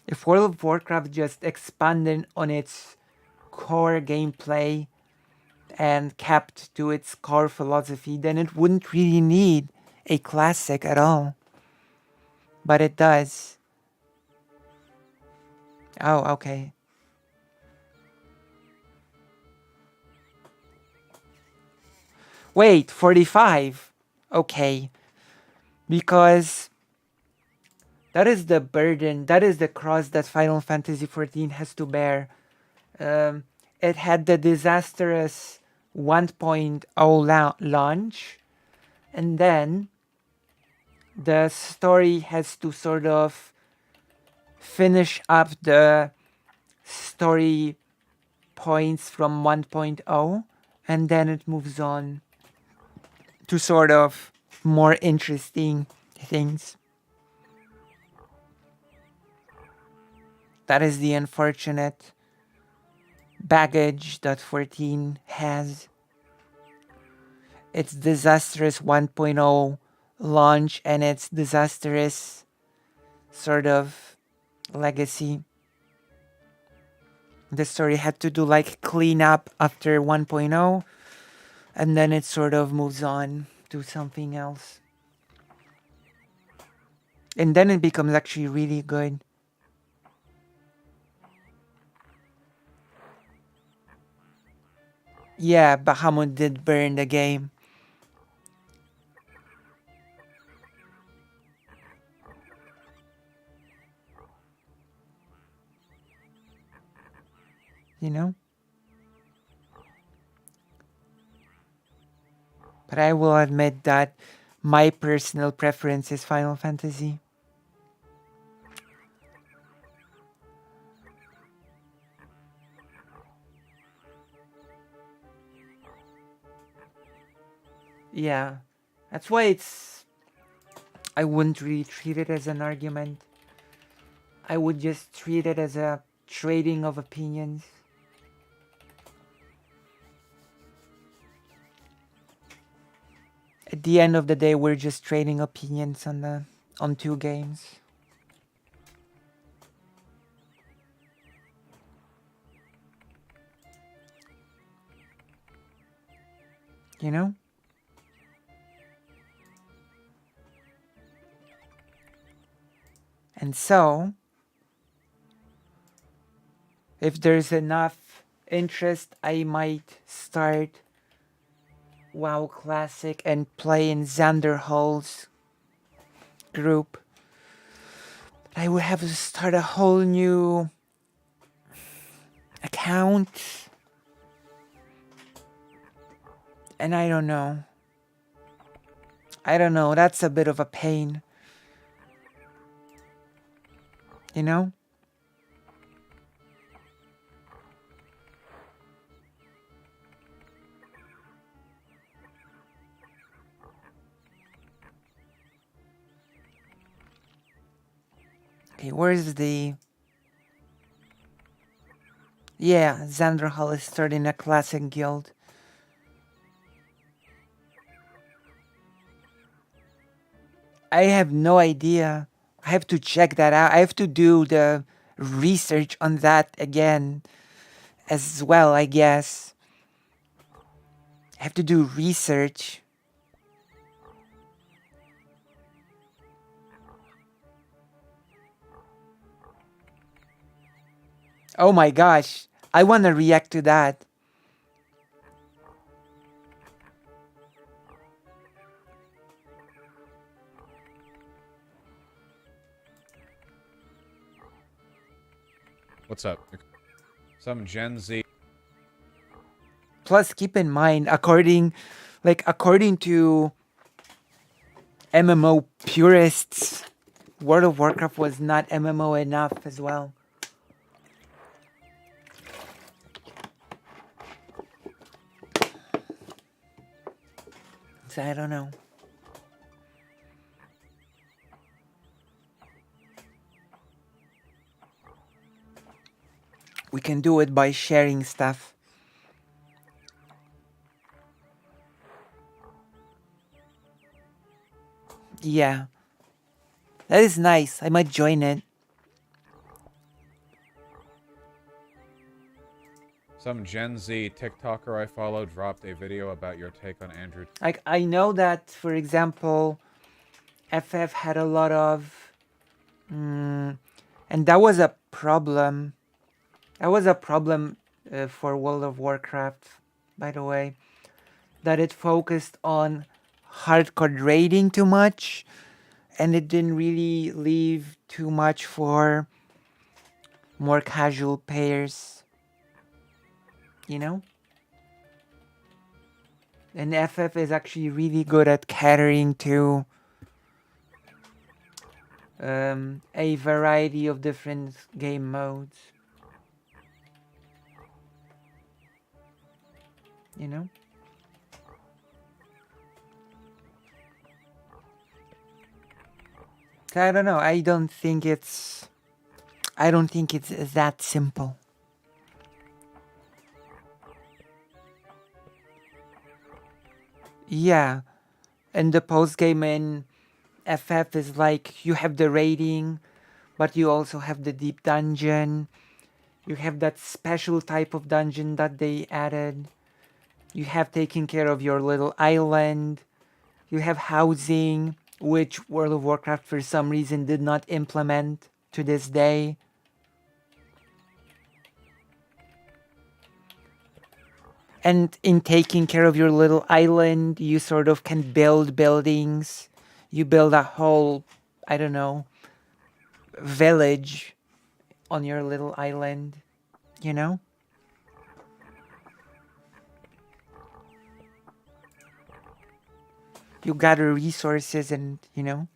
If World of Warcraft just expanded on its core gameplay and kept to its core philosophy, then it wouldn't really need a Classic at all. But it does. Oh, okay. Wait, 45. Okay. Because that is the burden, that is the cross that Final Fantasy XIV has to bear. It had the disastrous 1.0 launch, and then the story has to sort of finish up the story points from 1.0, and then it moves on to sort of more interesting things. That is the unfortunate baggage that 14 has. Its disastrous 1.0 launch and its disastrous sort of legacy. The story had to do like clean up after 1.0, and then it sort of moves on to something else. And then it becomes actually really good. Yeah, Bahamut did burn the game. You know? But I will admit that my personal preference is Final Fantasy. Yeah, that's why I wouldn't really treat it as an argument. I would just treat it as a trading of opinions. At the end of the day, we're just trading opinions on two games. You know? And so, if there's enough interest, I might start WoW Classic and play in Xander Hall's group. I would have to start a whole new account. And I don't know. That's a bit of a pain. You know? Okay, where's the... Yeah, Xander Hall is starting a classic guild. I have no idea. I have to check that out. I have to do the research on that again as well, I guess. I have to do research. Oh my gosh. I want to react to that. What's up? Some Gen Z. Plus, keep in mind, according to MMO purists, World of Warcraft was not MMO enough as well. So I don't know. We can do it by sharing stuff. Yeah. That is nice. I might join it. Some Gen Z TikToker I follow dropped a video about your take on Andrew. Like, I know that, for example, FF had a lot of... and that was a problem. That was a problem for World of Warcraft, by the way. That it focused on hardcore raiding too much, and it didn't really leave too much for more casual players. You know? And FF is actually really good at catering to a variety of different game modes. You know? So I don't know. I don't think it's that simple. Yeah. And the post game in FF is like you have the raiding, but you also have the deep dungeon. You have that special type of dungeon that they added. You have taking care of your little island. You have housing, which World of Warcraft for some reason did not implement to this day. And in taking care of your little island, you sort of can build buildings. You build a whole, I don't know, village on your little island, you know? You gather resources and, you know?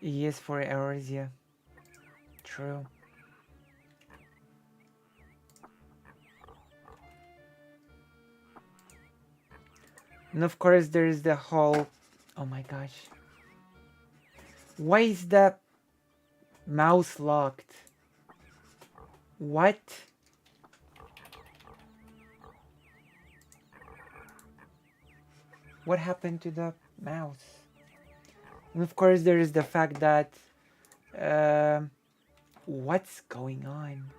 Yes, for hours, yeah. True. And of course, there's the whole... Oh my gosh. Why is the mouse locked? What? What happened to the mouse? And of course, there is the fact that... what's going on?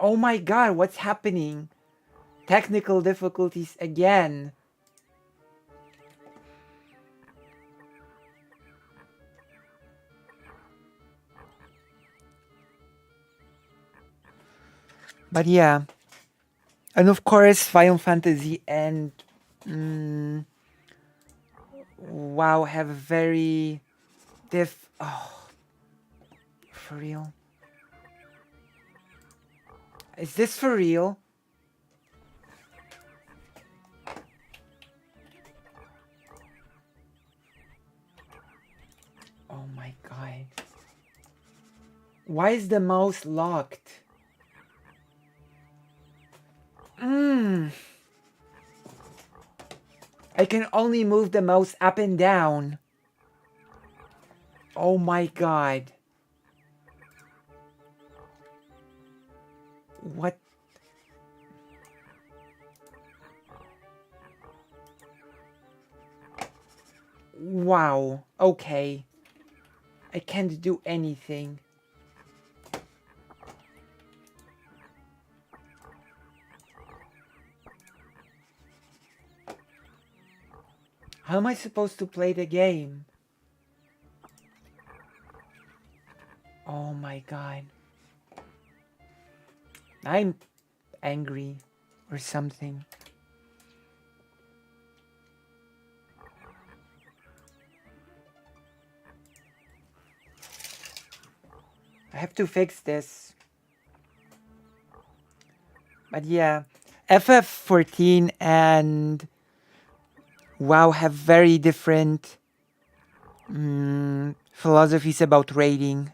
Oh my god, what's happening? Technical difficulties again. But yeah. And of course, Final Fantasy and WoW have a very oh, for real? Is this for real? Oh my god. Why is the mouse locked? I can only move the mouse up and down. Oh my god. What? Wow. Okay. I can't do anything. How am I supposed to play the game? Oh my god. I'm angry or something. I have to fix this. But yeah, FF14 and WoW have very different philosophies about raiding.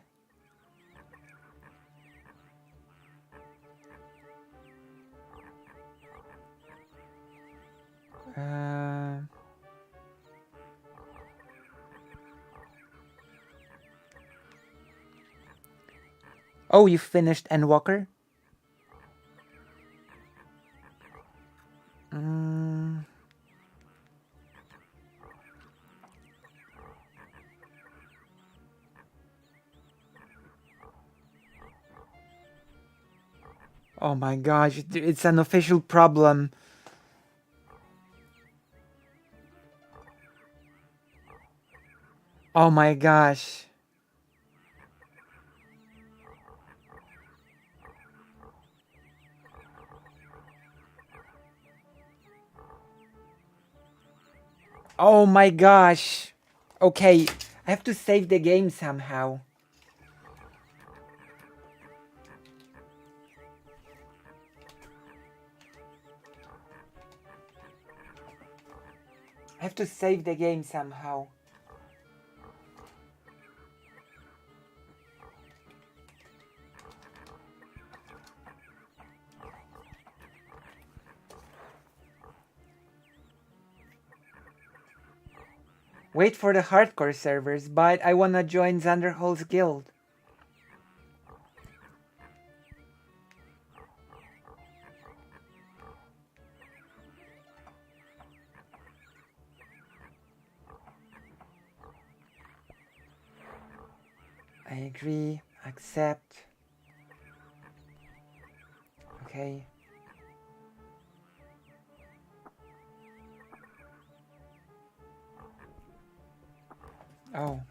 Oh, you finished Endwalker? Oh my gosh, it's an official problem. Oh my gosh. Oh my gosh. Okay, I have to save the game somehow. I have to save the game somehow. Wait for the hardcore servers, but I wanna join Xanderhol's guild. I agree, accept. Okay. Oh.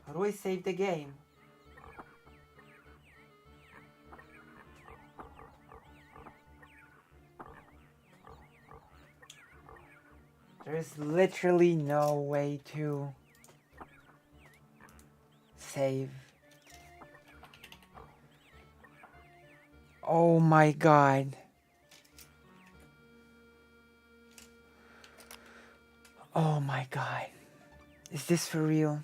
How do I save the game? There's literally no way to save. Oh my god. Oh my god. Is this for real?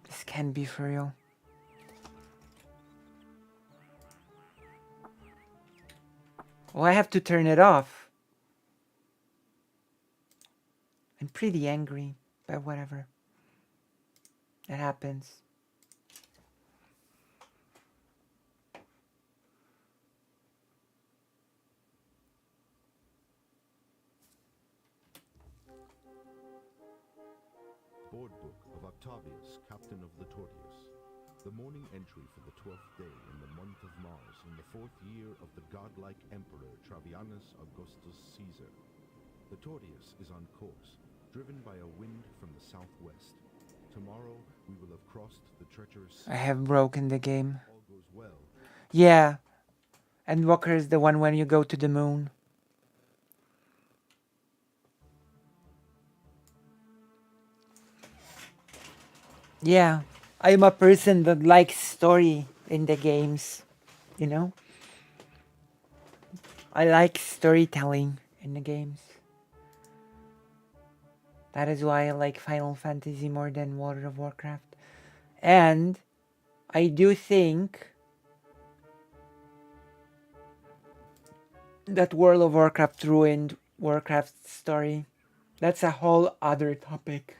This can't be for real. Well, I have to turn it off. I'm pretty angry, but whatever. It happens. Board book of Octavius, captain of the Tortius. The morning entry for the 12th day in the month of Mars in the 4th year of the godlike emperor Travianus Augustus Caesar. The Tortius is on course, driven by a wind from the southwest. Tomorrow we will have crossed the treacherous sea. I have broken the game. All goes well. Yeah. And Walker is the one when you go to the moon. Yeah. I'm a person that likes story in the games. You know? I like storytelling in the games. That is why I like Final Fantasy more than World of Warcraft. And I do think that World of Warcraft ruined Warcraft's story. That's a whole other topic.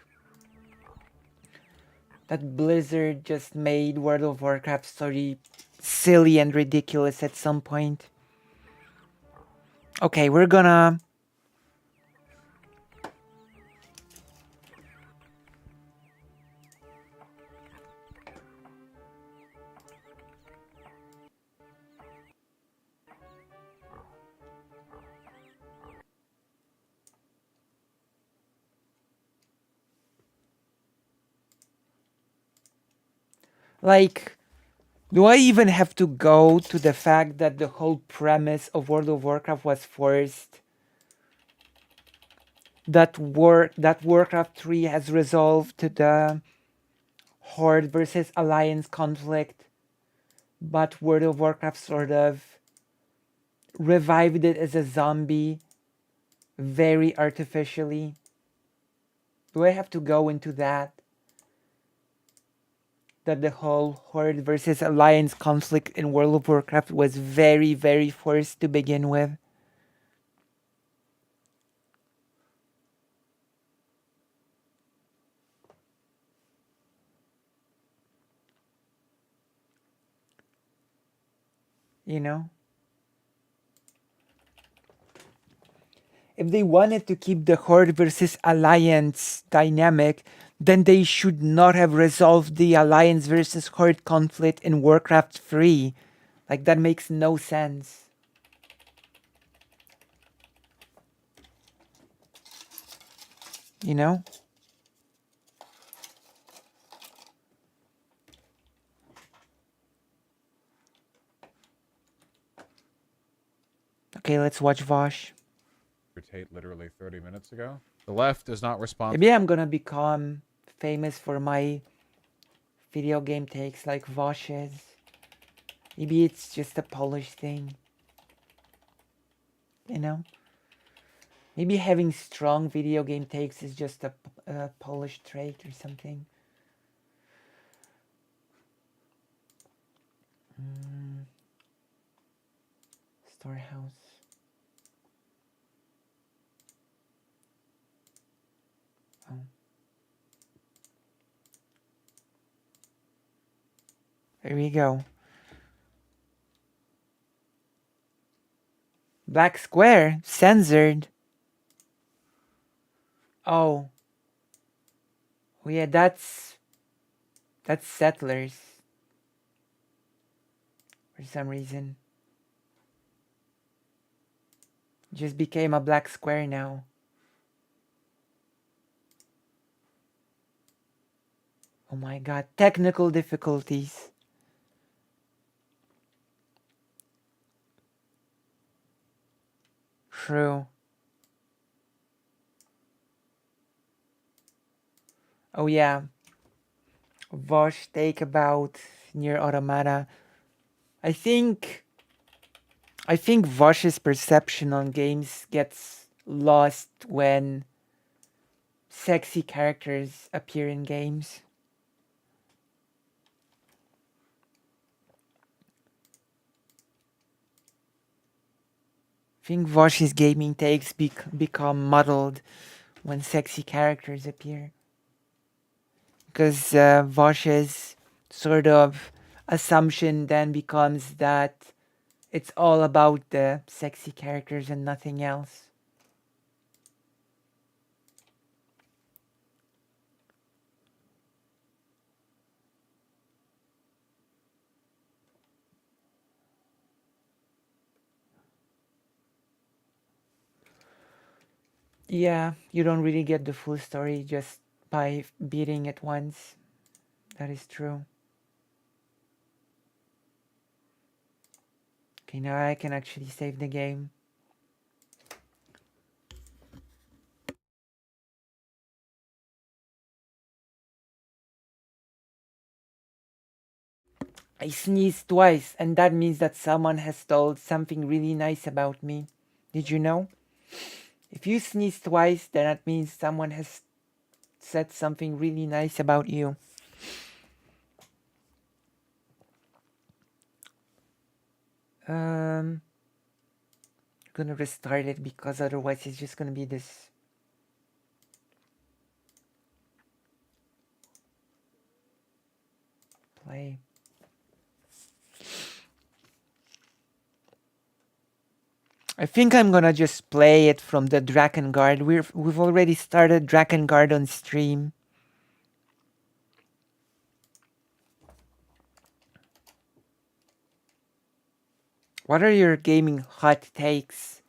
that Blizzard just made World of Warcraft story silly and ridiculous at some point. Okay, we're gonna... Like, do I even have to go to the fact that the whole premise of World of Warcraft was forced? That Warcraft 3 has resolved the Horde versus Alliance conflict, but World of Warcraft sort of revived it as a zombie very artificially. Do I have to go into that? That the whole Horde versus Alliance conflict in World of Warcraft was very, very forced to begin with. You know? If they wanted to keep the Horde versus Alliance dynamic, then they should not have resolved the Alliance versus Horde conflict in Warcraft 3. Like, that makes no sense. You know? Okay, let's watch Vosh. Tate literally 30 minutes ago. The left is not responsible. Maybe I'm gonna become famous for my video game takes like Vosh is. Maybe it's just a Polish thing. You know? Maybe having strong video game takes is just a Polish trait or something. Storehouse. Oh. There we go. Black square, censored. Oh. Oh yeah, that's Settlers. For some reason. Just became a black square now. Oh my god, technical difficulties. True. Oh yeah. Vosh take about Near Automata. I think Vosh's perception on games gets lost when sexy characters appear in games. I think Vosh's gaming takes become muddled when sexy characters appear. Because Vosh's sort of assumption then becomes that it's all about the sexy characters and nothing else. Yeah, you don't really get the full story just by beating it once. That is true. Okay, now I can actually save the game. I sneezed twice, and that means that someone has told something really nice about me. Did you know? If you sneeze twice, then that means someone has said something really nice about you. I'm gonna restart it because otherwise it's just gonna be this. I think I'm gonna just play it from the Drakengard. We've already started Drakengard on stream. What are your gaming hot takes?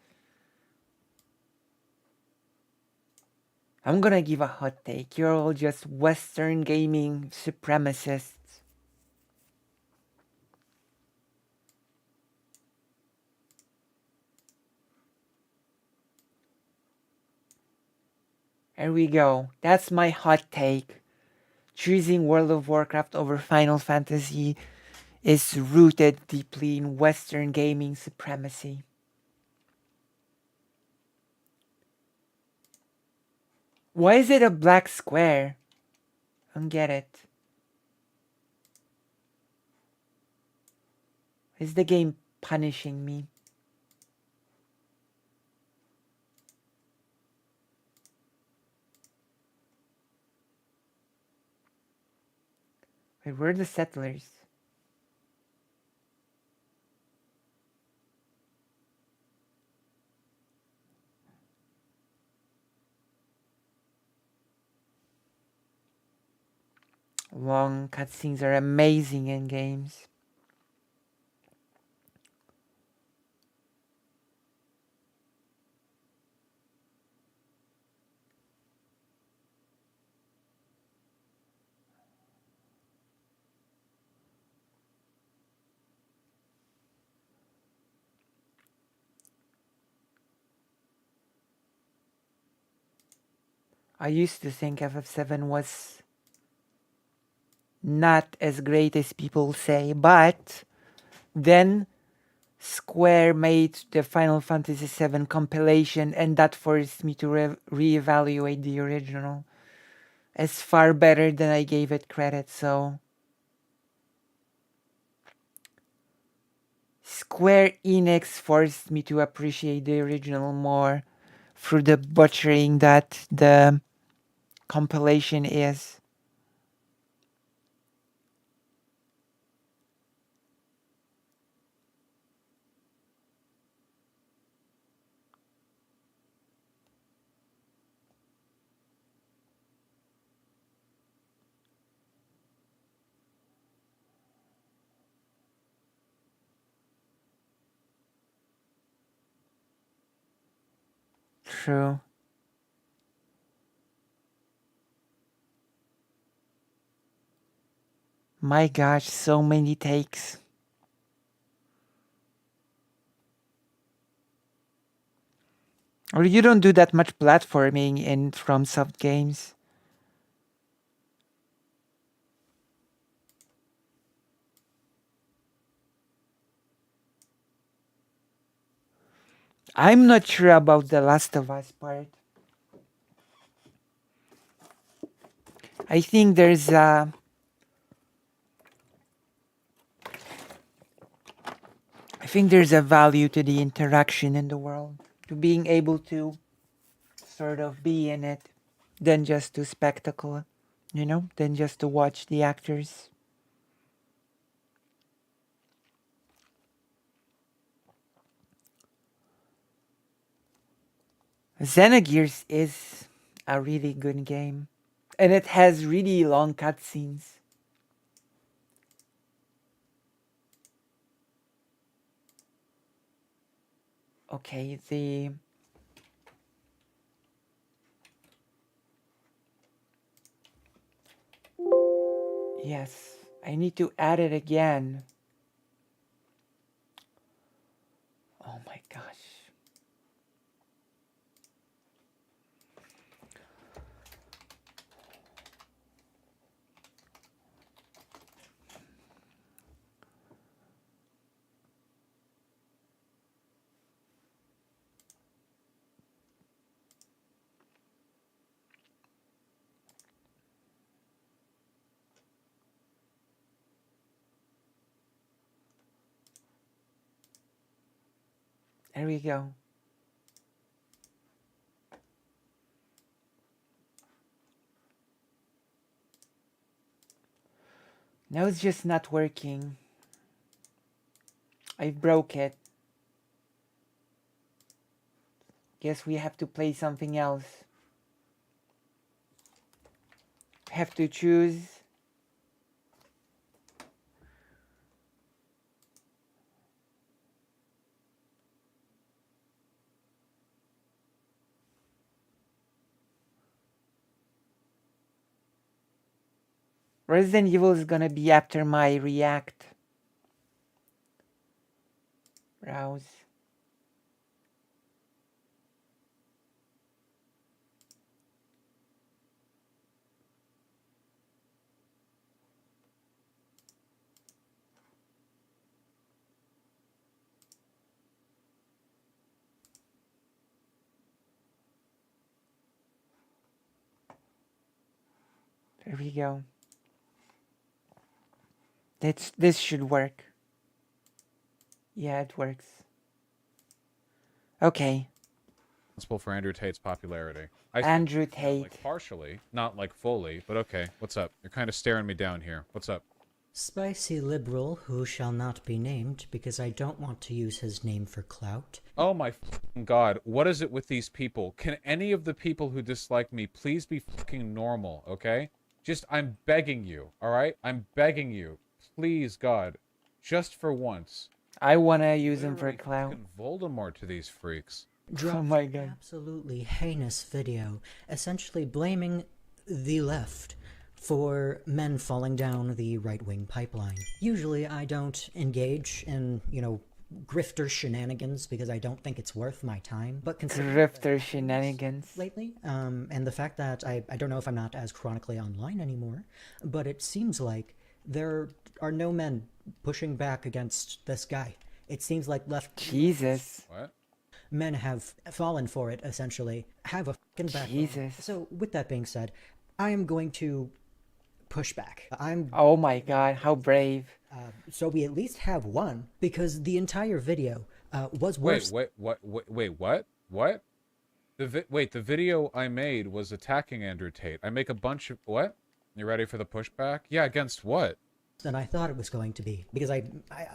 I'm gonna give a hot take. You're all just Western gaming supremacists. There we go. That's my hot take. Choosing World of Warcraft over Final Fantasy is rooted deeply in Western gaming supremacy. Why is it a black square? I don't get it. Is the game punishing me? Wait, where are the settlers? Long cutscenes are amazing in games. I used to think FF7 was not as great as people say, but then Square made the Final Fantasy VII compilation, and that forced me to reevaluate the original as far better than I gave it credit. So Square Enix forced me to appreciate the original more through the butchering that the compilation is. True. My gosh, so many takes. Or you don't do that much platforming in FromSoft games. I'm not sure about the Last of Us part. I think there's a value to the interaction in the world, to being able to sort of be in it, than just to spectacle, than just to watch the actors. Xenogears is a really good game, and it has really long cutscenes. Okay, yes, I need to add it again. Oh my gosh. There we go. Now it's just not working. I broke it. Guess we have to play something else. Have to choose. Resident Evil is gonna be after my react. Browse. There we go. This should work. Yeah, it works. Okay. Responsible for Andrew Tate's popularity. Andrew Tate. Like partially, not like fully, but okay. What's up? You're kind of staring me down here. What's up? Spicy liberal who shall not be named because I don't want to use his name for clout. Oh my fucking god, what is it with these people? Can any of the people who dislike me please be fucking normal, okay? Just, I'm begging you, alright? I'm begging you. Please, God. Just for once. I wanna use him for clout. Voldemort to these freaks. Oh my god. Absolutely heinous video, essentially blaming the left for men falling down the right-wing pipeline. Usually I don't engage in, grifter shenanigans because I don't think it's worth my time. But considering Grifter shenanigans. lately, and the fact that I don't know if I'm not as chronically online anymore, but it seems like there are no men pushing back against this guy. It seems like left... Jesus. What? Men have fallen for it, essentially. Have a fucking backbone. Jesus. So, with that being said, I am going to push back. Oh my god, how brave. So we at least have one, because the entire video was worse. Wait, what? What? The video I made was attacking Andrew Tate. I make a bunch of... What? You ready for the pushback? Yeah, against what? Than I thought it was going to be, because I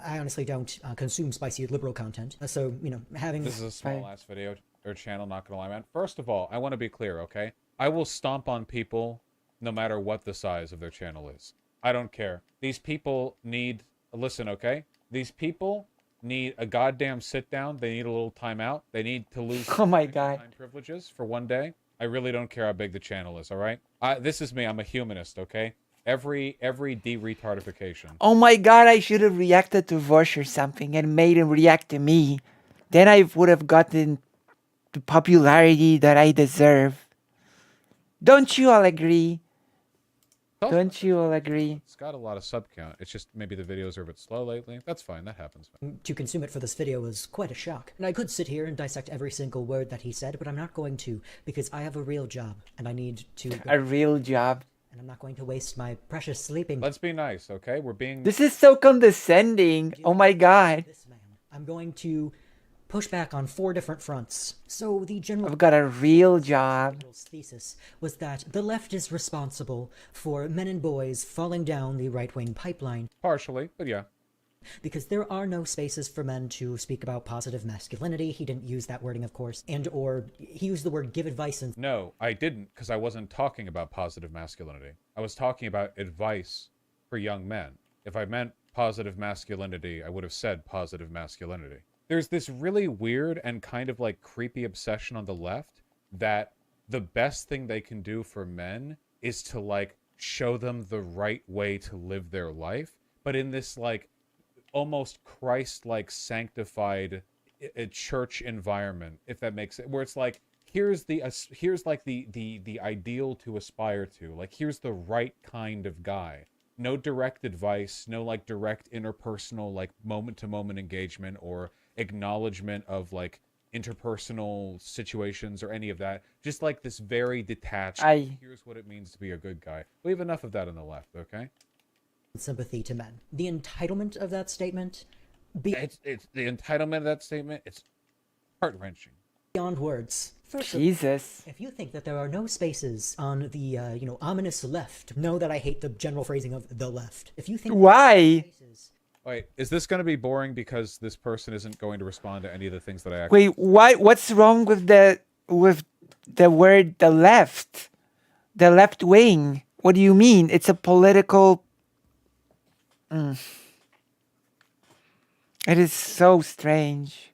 honestly don't consume spicy liberal content. So, having... This is a small-ass video or channel, not gonna lie, man. First of all, I want to be clear, okay? I will stomp on people no matter what the size of their channel is. I don't care. These people need... Listen, okay? These people need a goddamn sit-down. They need a little timeout. They need to lose... Oh my god. ...privileges for one day. I really don't care how big the channel is, alright? This is me. I'm a humanist, okay? Every de-retardification. Oh my god, I should have reacted to Vosh or something and made him react to me. Then I would have gotten the popularity that I deserve. Don't you all agree? Don't you all agree? It's got a lot of sub count. It's just maybe the videos are a bit slow lately. That's fine. That happens. To consume it for this video was quite a shock. And I could sit here and dissect every single word that he said, but I'm not going to, because I have a real job, and I need to... A real job? And I'm not going to waste my precious sleeping... Let's be nice, okay? We're being... This is so condescending. Oh my god. I'm going to push back on 4 different fronts. So the general... I've got a real job. ...thesis was that the left is responsible for men and boys falling down the right-wing pipeline. Partially, but yeah. Because there are no spaces for men to speak about positive masculinity. He didn't use that wording, of course. Or he used the word give advice and... No, I didn't, because I wasn't talking about positive masculinity. I was talking about advice for young men. If I meant positive masculinity, I would have said positive masculinity. There's this really weird and kind of like creepy obsession on the left that the best thing they can do for men is to like show them the right way to live their life. But in this like almost Christ-like sanctified church environment, if that makes it, where it's like, here's like the ideal to aspire to. Like, here's the right kind of guy. No direct advice, no like direct interpersonal, like moment-to-moment engagement or acknowledgement of like interpersonal situations or any of that. Just like this very detached, here's what it means to be a good guy. We have enough of that on the left, okay? Sympathy to men. The entitlement of that statement... It's the entitlement of that statement, it's heart-wrenching. Beyond words. First Jesus. If you think that there are no spaces on the, ominous left, know that I hate the general phrasing of the left. If you think... Why? Wait, is this going to be boring because this person isn't going to respond to any of the things that I actually... Wait, what's wrong with the word the left? The left wing. What do you mean? It's a political... It is so strange.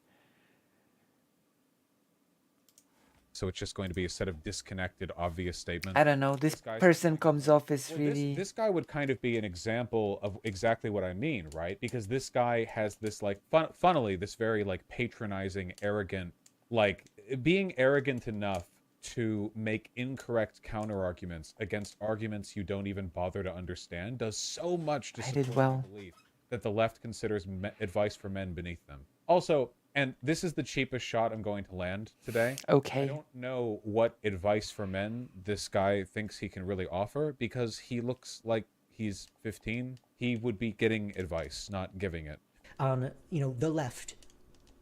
So it's just going to be a set of disconnected, obvious statements. I don't know. This person comes off as really... This guy would kind of be an example of exactly what I mean, right? Because this guy has this, like, funnily, this very, like, patronizing, arrogant, like, being arrogant enough to make incorrect counter-arguments against arguments you don't even bother to understand does so much to support the belief that the left considers advice for men beneath them. Also, and this is the cheapest shot I'm going to land today. Okay. I don't know what advice for men this guy thinks he can really offer because he looks like he's 15. He would be getting advice, not giving it. On, the left.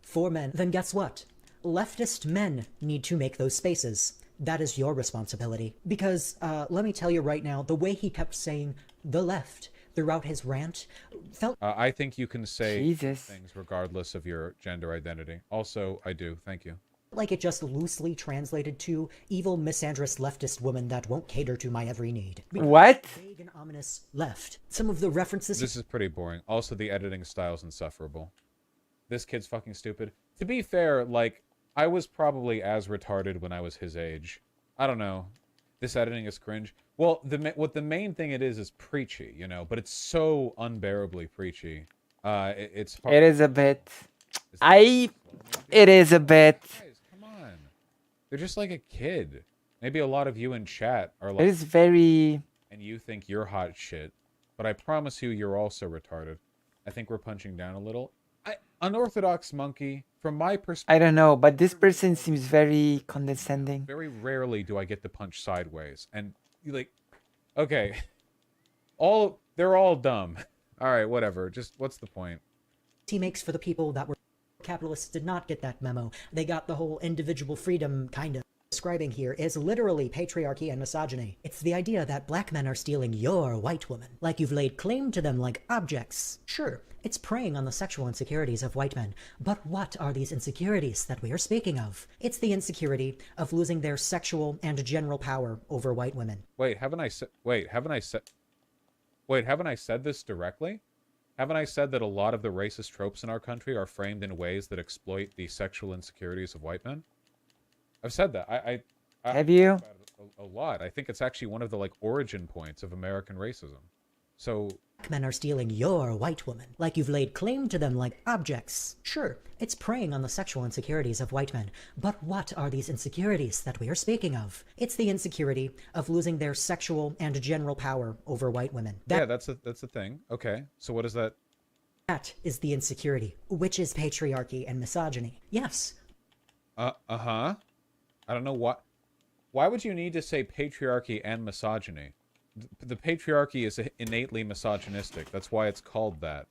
For men, then guess what? Leftist men need to make those spaces. That is your responsibility. Because, let me tell you right now, the way he kept saying the left throughout his rant felt... I think you can say Jesus. things regardless of your gender identity. Also, I do. Thank you. like it just loosely translated to evil misandrous leftist woman that won't cater to my every need. What? Vague and ominous left. Some of the references... This is pretty boring. Also, the editing style's insufferable. This kid's fucking stupid. To be fair, like, I was probably as retarded when I was his age. I don't know. This editing is cringe. Well, what the main thing it is preachy, you know, but it's so unbearably preachy. It's hard. It is a bit. It is a bit. Guys, come on. They're just like a kid. Maybe a lot of you in chat are like... It is very... And you think you're hot shit. But I promise you, you're also retarded. I think we're punching down a little. Unorthodox monkey, from my perspective... I don't know, but this person seems very condescending. Very rarely do I get to punch sideways. And, like... Okay. They're all dumb. Alright, whatever. Just, what's the point? He makes for the people that were... Capitalists did not get that memo. They got the whole individual freedom, kind of. Describing here is literally patriarchy and misogyny. It's the idea that black men are stealing your white woman, like you've laid claim to them like objects. Sure, it's preying on the sexual insecurities of white men, but what are these insecurities that we are speaking of? It's the insecurity of losing their sexual and general power over white women. Haven't I said this directly? Haven't I said that a lot of the racist tropes in our country are framed in ways that exploit the sexual insecurities of white men? I've said that. I Have you? A lot. I think it's actually one of the like origin points of American racism. So Black men are stealing your white woman, like you've laid claim to them like objects. Sure, it's preying on the sexual insecurities of white men, but what are these insecurities that we are speaking of? It's the insecurity of losing their sexual and general power over white women. yeah, that's the thing. Okay, so what is that? That is the insecurity, which is patriarchy and misogyny. Yes. Uh-huh. I don't know what. Why would you need to say patriarchy and misogyny? The patriarchy is innately misogynistic. That's why it's called that.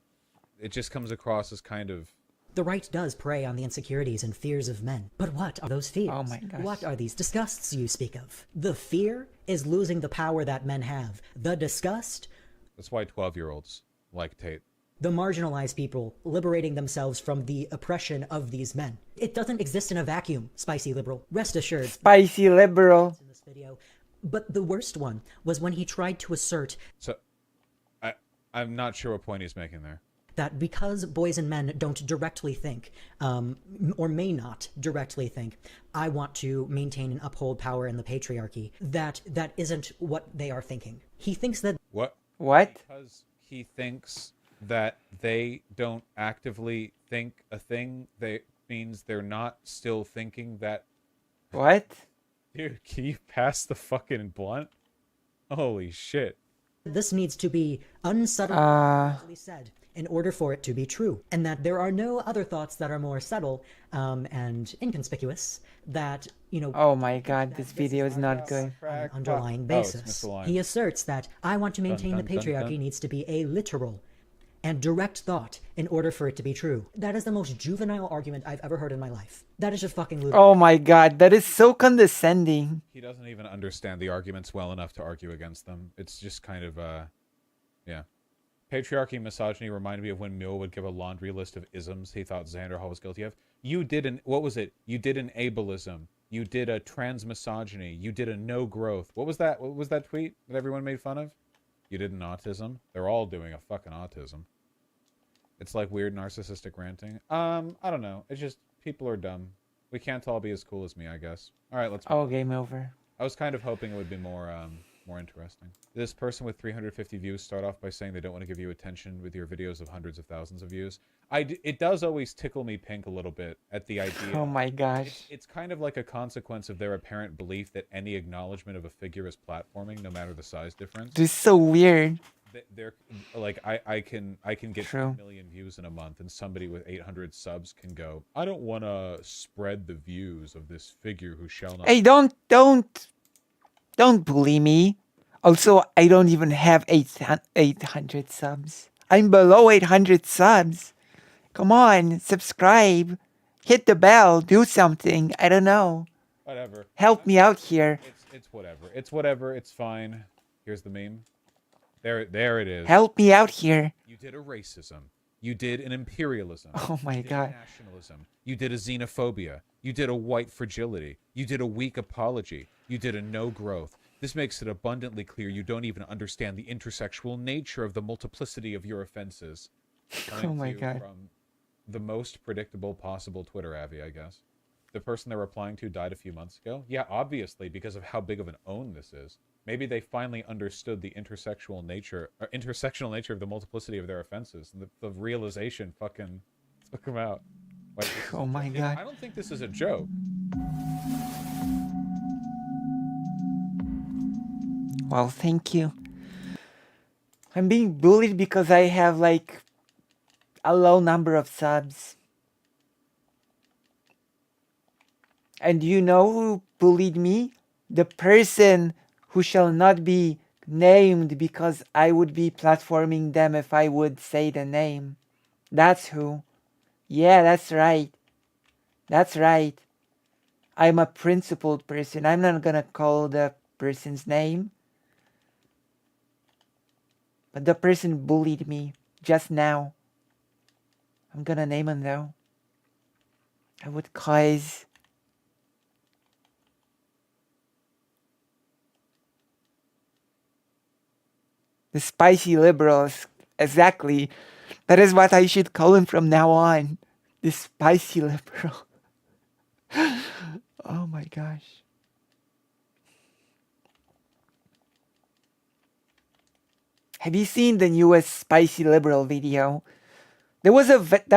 It just comes across as kind of... The right does prey on the insecurities and fears of men. But what are those fears? Oh my gosh. What are these disgusts you speak of? The fear is losing the power that men have. The disgust? That's why 12-year-olds like Tate. The marginalized people liberating themselves from the oppression of these men. It doesn't exist in a vacuum, spicy liberal. Rest assured. Spicy liberal. In this video. But the worst one was when he tried to assert... So, I'm not sure what point he's making there. That because boys and men don't directly think, or may not directly think, I want to maintain and uphold power in the patriarchy, that isn't what they are thinking. He thinks that... What? Because he thinks that they don't actively think a thing, that means they're not still thinking that... What? Dude, can you pass the fucking blunt? Holy shit. This needs to be unsubtly said in order for it to be true, and that there are no other thoughts that are more subtle and inconspicuous that, you know... Oh my god, this video is not good. On an underlying basis. He asserts that I want to maintain the patriarchy needs to be a literal and direct thought in order for it to be true. That is the most juvenile argument I've ever heard in my life. That is just fucking ludicrous. Oh my god, that is so condescending. He doesn't even understand the arguments well enough to argue against them. It's just kind of, yeah. Patriarchy, misogyny reminded me of when Mule would give a laundry list of isms he thought Xander Hall was guilty of. You did an, what was it? You did an ableism. You did a transmisogyny. You did a no growth. What was that? What was that tweet that everyone made fun of? You did an autism. They're all doing a fucking autism. It's like weird narcissistic ranting. I don't know. It's just people are dumb. We can't all be as cool as me, I guess. All right, let's. Oh, game over. I was kind of hoping it would be more interesting. This person with 350 views start off by saying they don't want to give you attention with your videos of hundreds of thousands of views. It does always tickle me pink a little bit at the idea. Oh my gosh. It's kind of like a consequence of their apparent belief that any acknowledgement of a figure is platforming, no matter the size difference. This is so weird. They're like, I can get True. 2 million views in a month, and somebody with 800 subs can go, I don't want to spread the views of this figure who shall not. Hey, don't bully me. Also, I don't even have 800 subs. I'm below 800 subs. Come on, subscribe. Hit the bell. Do something. I don't know. Whatever. Help me out here. It's whatever. It's whatever. It's fine. Here's the meme. There it is. Help me out here. You did a racism. You did an imperialism. Oh my you did God. A nationalism. You did a xenophobia. You did a white fragility. You did a weak apology. You did a no growth. This makes it abundantly clear you don't even understand the intersexual nature of the multiplicity of your offenses. Oh my God. From the most predictable possible Twitter Avi, I guess. The person they're replying to died a few months ago? Yeah, obviously, because of how big of an own this is. Maybe they finally understood the intersectional nature of the multiplicity of their offenses. And the realization fucking took them out. Like, Oh my God. I don't think this is a joke. Well, thank you. I'm being bullied because I have like a low number of subs. And you know who bullied me? The person who shall not be named because I would be platforming them if I would say the name. That's who. Yeah, that's right. That's right. I'm a principled person. I'm not gonna call the person's name. But the person bullied me just now. I'm gonna name him though. I would cause the spicy liberals. Exactly. That is what I should call him from now on. The spicy liberal. Oh my gosh. Have you seen the newest spicy liberal video? That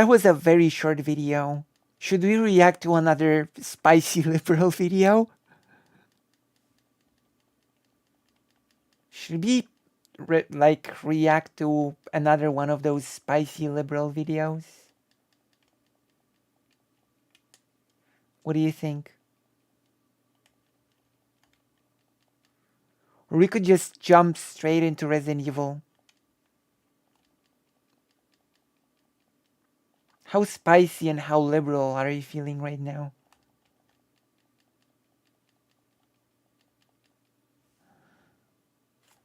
was a very short video. Should we react to another spicy liberal video? Should we react to another one of those spicy liberal videos? What do you think? Or we could just jump straight into Resident Evil. How spicy and how liberal are you feeling right now?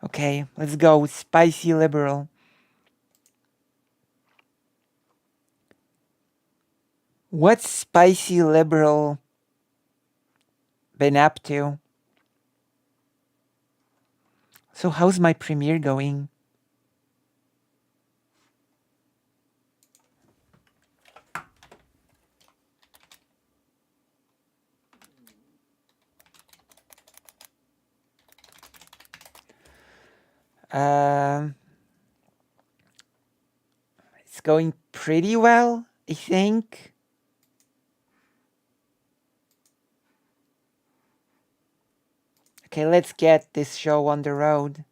Okay, let's go. Spicy liberal. What's spicy liberal been up to? So how's my premiere going? It's going pretty well, I think. Okay, let's get this show on the road.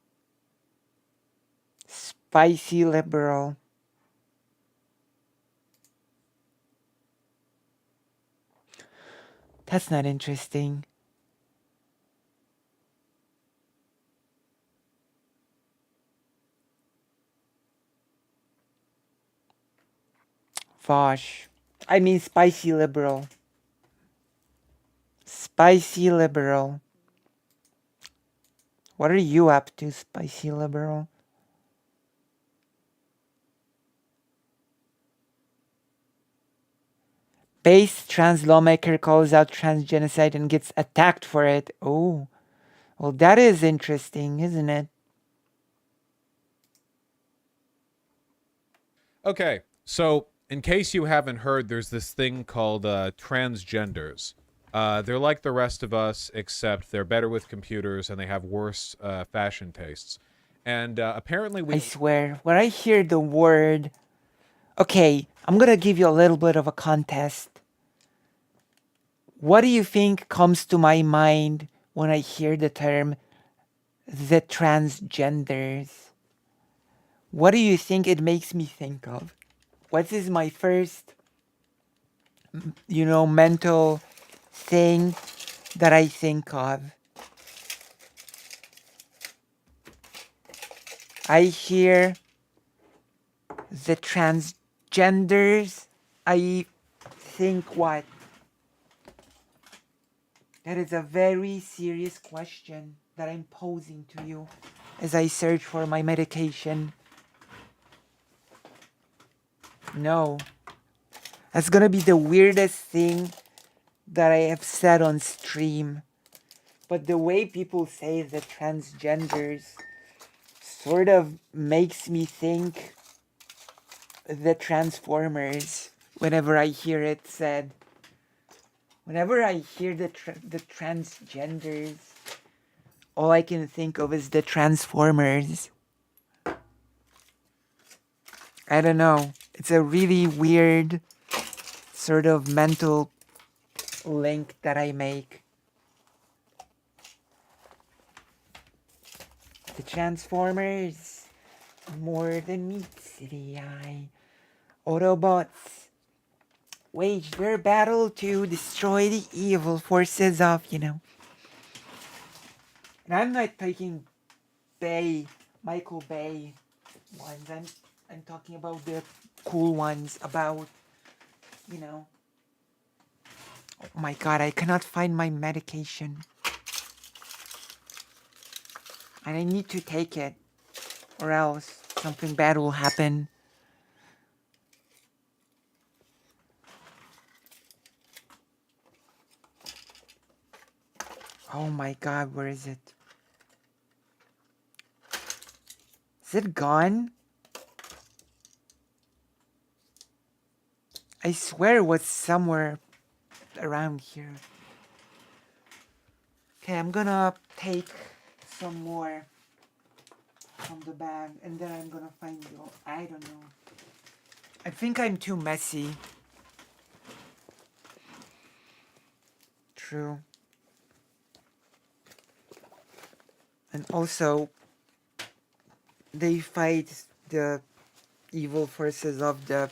Spicy liberal. That's not interesting. Vosh. I mean spicy liberal. Spicy liberal. What are you up to, spicy liberal? Base trans lawmaker calls out trans genocide and gets attacked for it. Oh, well, that is interesting, isn't it? Okay, so in case you haven't heard, there's this thing called transgenders. They're like the rest of us, except they're better with computers and they have worse fashion tastes. And apparently we... I swear, when I hear the word... Okay, I'm gonna give you a little bit of a contest. What do you think comes to my mind when I hear the term the transgenders? What do you think it makes me think of? What is my first, mental thing that I think of? I hear the transgenders. I think what? That is a very serious question that I'm posing to you as I search for my medication. No. That's gonna be the weirdest thing that I have said on stream. But the way people say the transgenders sort of makes me think the Transformers whenever I hear it said. Whenever I hear the transgenders, all I can think of is the Transformers. I don't know. It's a really weird sort of mental link that I make. The Transformers, more than meets the eye. Autobots wage their battle to destroy the evil forces of, And I'm not taking Michael Bay ones. I'm talking about the cool ones about, Oh my god, I cannot find my medication. And I need to take it, or else something bad will happen. Oh my god, where is it? Is it gone? I swear it was somewhere around here. Okay, I'm gonna take some more from the bag and then I'm gonna find you. I don't know. I think I'm too messy. True. And also, they fight the evil forces of the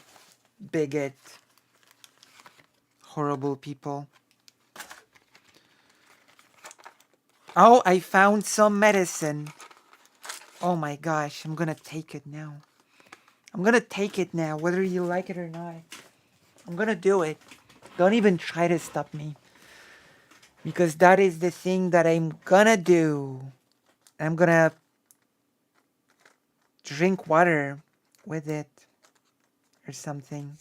bigot, horrible people. Oh, I found some medicine. Oh my gosh, I'm gonna take it now. I'm gonna take it now, whether you like it or not. I'm gonna do it. Don't even try to stop me. Because that is the thing that I'm gonna do. I'm gonna drink water with it or something.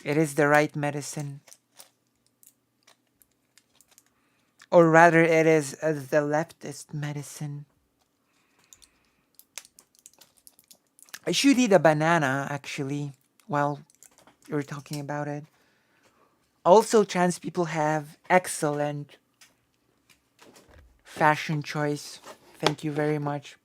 It is the right medicine. Or rather, it is the leftist medicine. I should eat a banana, actually, while you're talking about it. Also, trans people have excellent fashion choice. Thank you very much.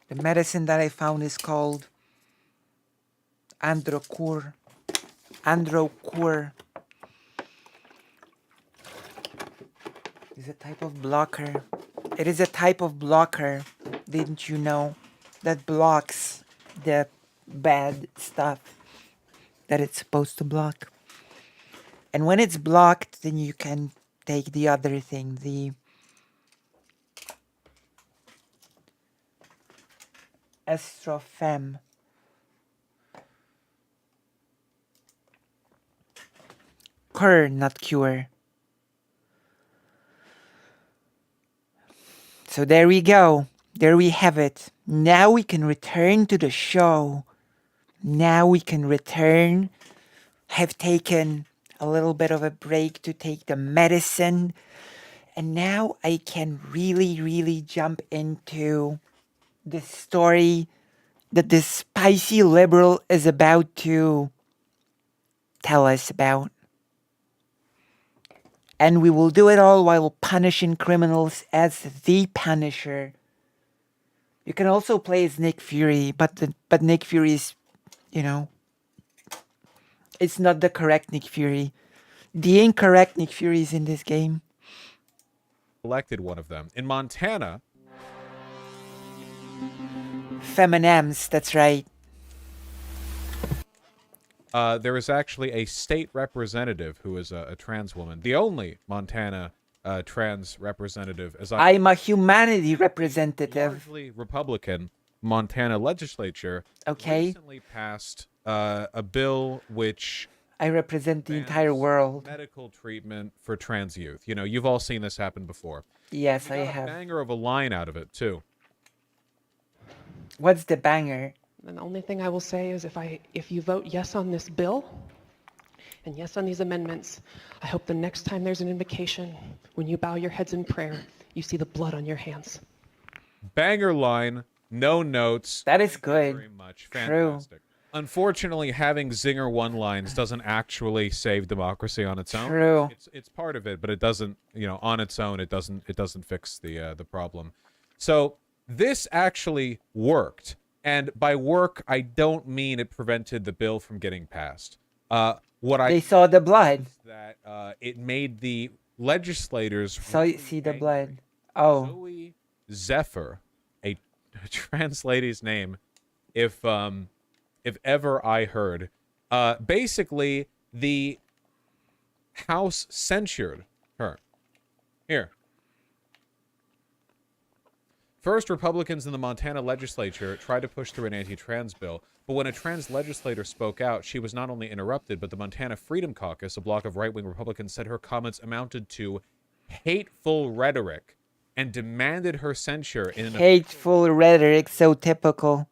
The medicine that I found is called Androcur. Androcur is a type of blocker. It is a type of blocker, didn't you know, that blocks the bad stuff that it's supposed to block. And when it's blocked, then you can take the other thing, the estrofem. Cure, not cure. So there we go. There we have it. Now we can return to the show. Now we can return. Have taken a little bit of a break to take the medicine. And now I can really jump into the story that this spicy liberal is about to tell us about. And we will do it all while punishing criminals as the Punisher. You can also play as Nick Fury, but Nick Fury is, you know, it's not the correct Nick Fury. The incorrect Nick Fury is in this game. Elected one of them. In Montana, Feminems, that's right. there is actually a state representative who is a trans woman. The only Montana trans representative, as I'm a humanity representative. largely Republican Montana legislature recently passed a bill which I represent the entire world. medical treatment for trans youth. You know, you've all seen this happen before. Yes, You I got a have. banger of a line out of it too. What's the banger? And the only thing I will say is if you vote yes on this bill and yes on these amendments, I hope the next time there's an invocation, when you bow your heads in prayer, you see the blood on your hands. Banger line, no notes. That is good. Very much. True. Fantastic. Unfortunately, having zinger one lines doesn't actually save democracy on its own. True. It's part of it, but it doesn't, you know, on its own it doesn't fix the problem. So this actually worked. And by work, I don't mean it prevented the bill from getting passed. They saw the blood. That it made the legislators See the blood. Oh. Zoe Zephyr, a trans lady's name, if ever I heard. Basically, the House censured her. Here. First, Republicans in the Montana legislature tried to push through an anti-trans bill, but when a trans legislator spoke out, she was not only interrupted, but the Montana Freedom Caucus, a bloc of right-wing Republicans, said her comments amounted to hateful rhetoric and demanded her censure in an Hateful rhetoric, so typical.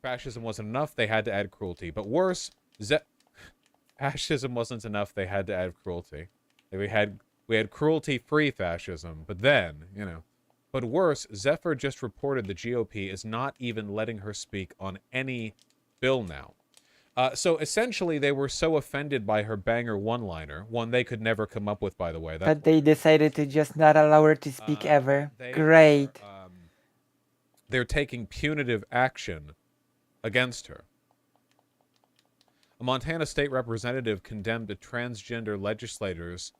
fascism wasn't enough, they had to add cruelty. But worse, fascism wasn't enough, they had to add cruelty. We had cruelty-free fascism, but then, you know. But worse, Zephyr just reported the GOP is not even letting her speak on any bill now. So essentially, they were so offended by her banger one-liner, one they could never come up with, by the way. But they decided to just not allow her to speak ever. Great. They're taking punitive action against her. A Montana state representative condemned a transgender legislator's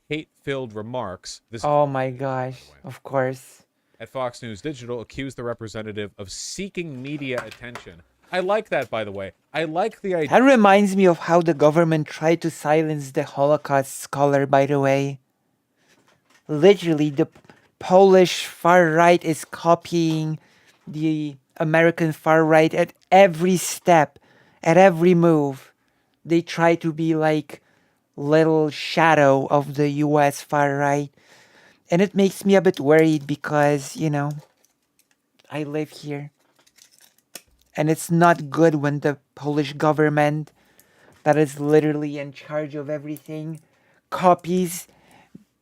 hate-filled remarks. Oh my gosh, of course. At Fox News Digital, accused the representative of seeking media attention. I like that, by the way. I like the idea. That reminds me of how the government tried to silence the Holocaust scholar, by the way. Literally, the Polish far right is copying the American far right at every step, at every move. They try to be like little shadow of the US far right. And it makes me a bit worried because, you know, I live here. And it's not good when the Polish government, that is literally in charge of everything, copies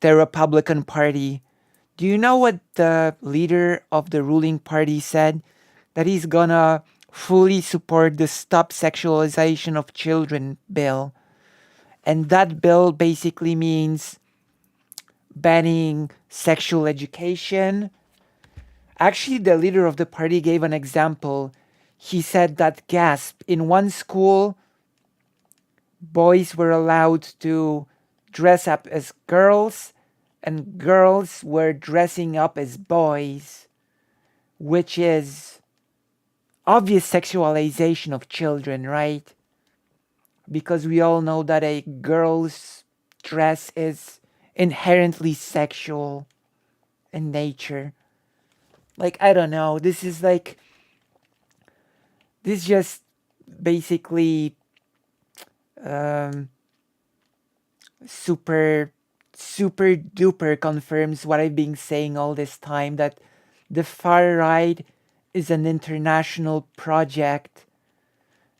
the Republican Party. Do you know what the leader of the ruling party said? That he's gonna fully support the Stop Sexualization of Children bill. And that bill basically means banning sexual education. Actually, the leader of the party gave an example. He said that, gasp, in one school, boys were allowed to dress up as girls and girls were dressing up as boys, which is obvious sexualization of children, right? Because we all know that a girl's dress is inherently sexual in nature. Like, I don't know. This just basically super duper confirms what I've been saying all this time, that The far right is an international project.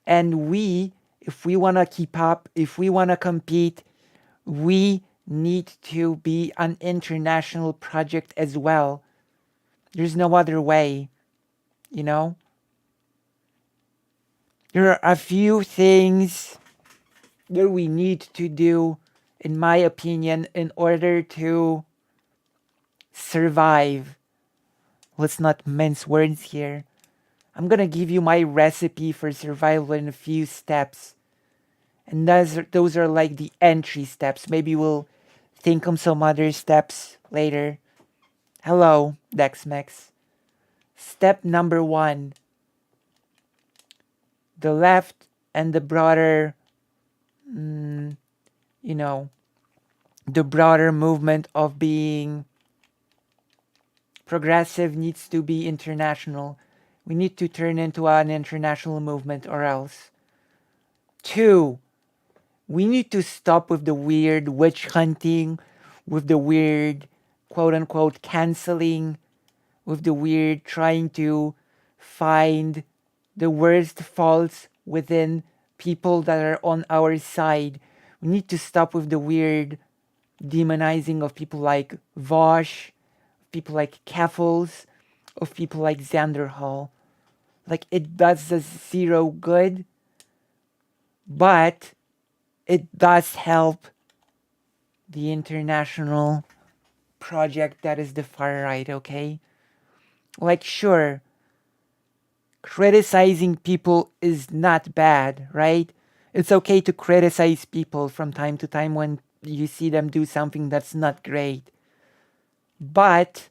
And we, if we want to keep up, if we want to compete, we need to be an international project as well. There's no other way, you know? There are a few things that we need to do, in my opinion, in order to survive. Let's not mince words here. I'm gonna give you my recipe for survival in a few steps. And those are like the entry steps. Maybe we'll think of some other steps later. Hello, Dexmex. Step number 1. The left and the broader, you know, the broader movement of being progressive needs to be international. We need to turn into an international movement or else. 2, we need to stop with the weird witch hunting, with the weird quote unquote canceling, with the weird trying to find the worst faults within people that are on our side. We need to stop with the weird demonizing of people like Vosh, people like Keffels, of people like Xander Hall. Like, it does us zero good, but it does help the international project that is the far right, okay? Like, sure, criticizing people is not bad, right? It's okay to criticize people from time to time when you see them do something that's not great. But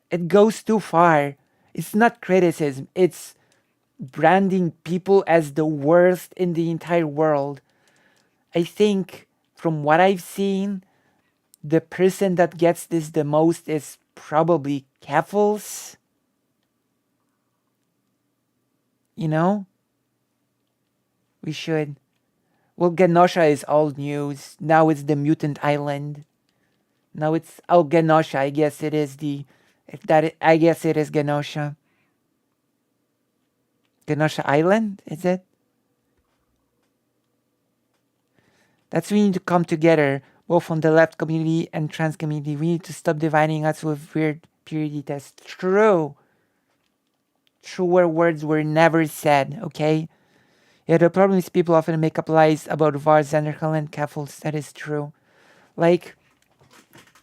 it goes too far. It's not criticism, it's branding people as the worst in the entire world. I think from what I've seen, the person that gets this the most is probably Keffels. You know? We should. Well, Genosha is old news. Now it's the Mutant Island. Now it's Genosha. I guess it is I guess it is Genosha. Genosha Island, is it? That's we need to come together, both from the left community and trans community. We need to stop dividing us with weird purity tests. True. Truer words were never said, okay? Yeah, the problem is people often make up lies about VAR, Xanderhal, and Keffels. That is true. Like,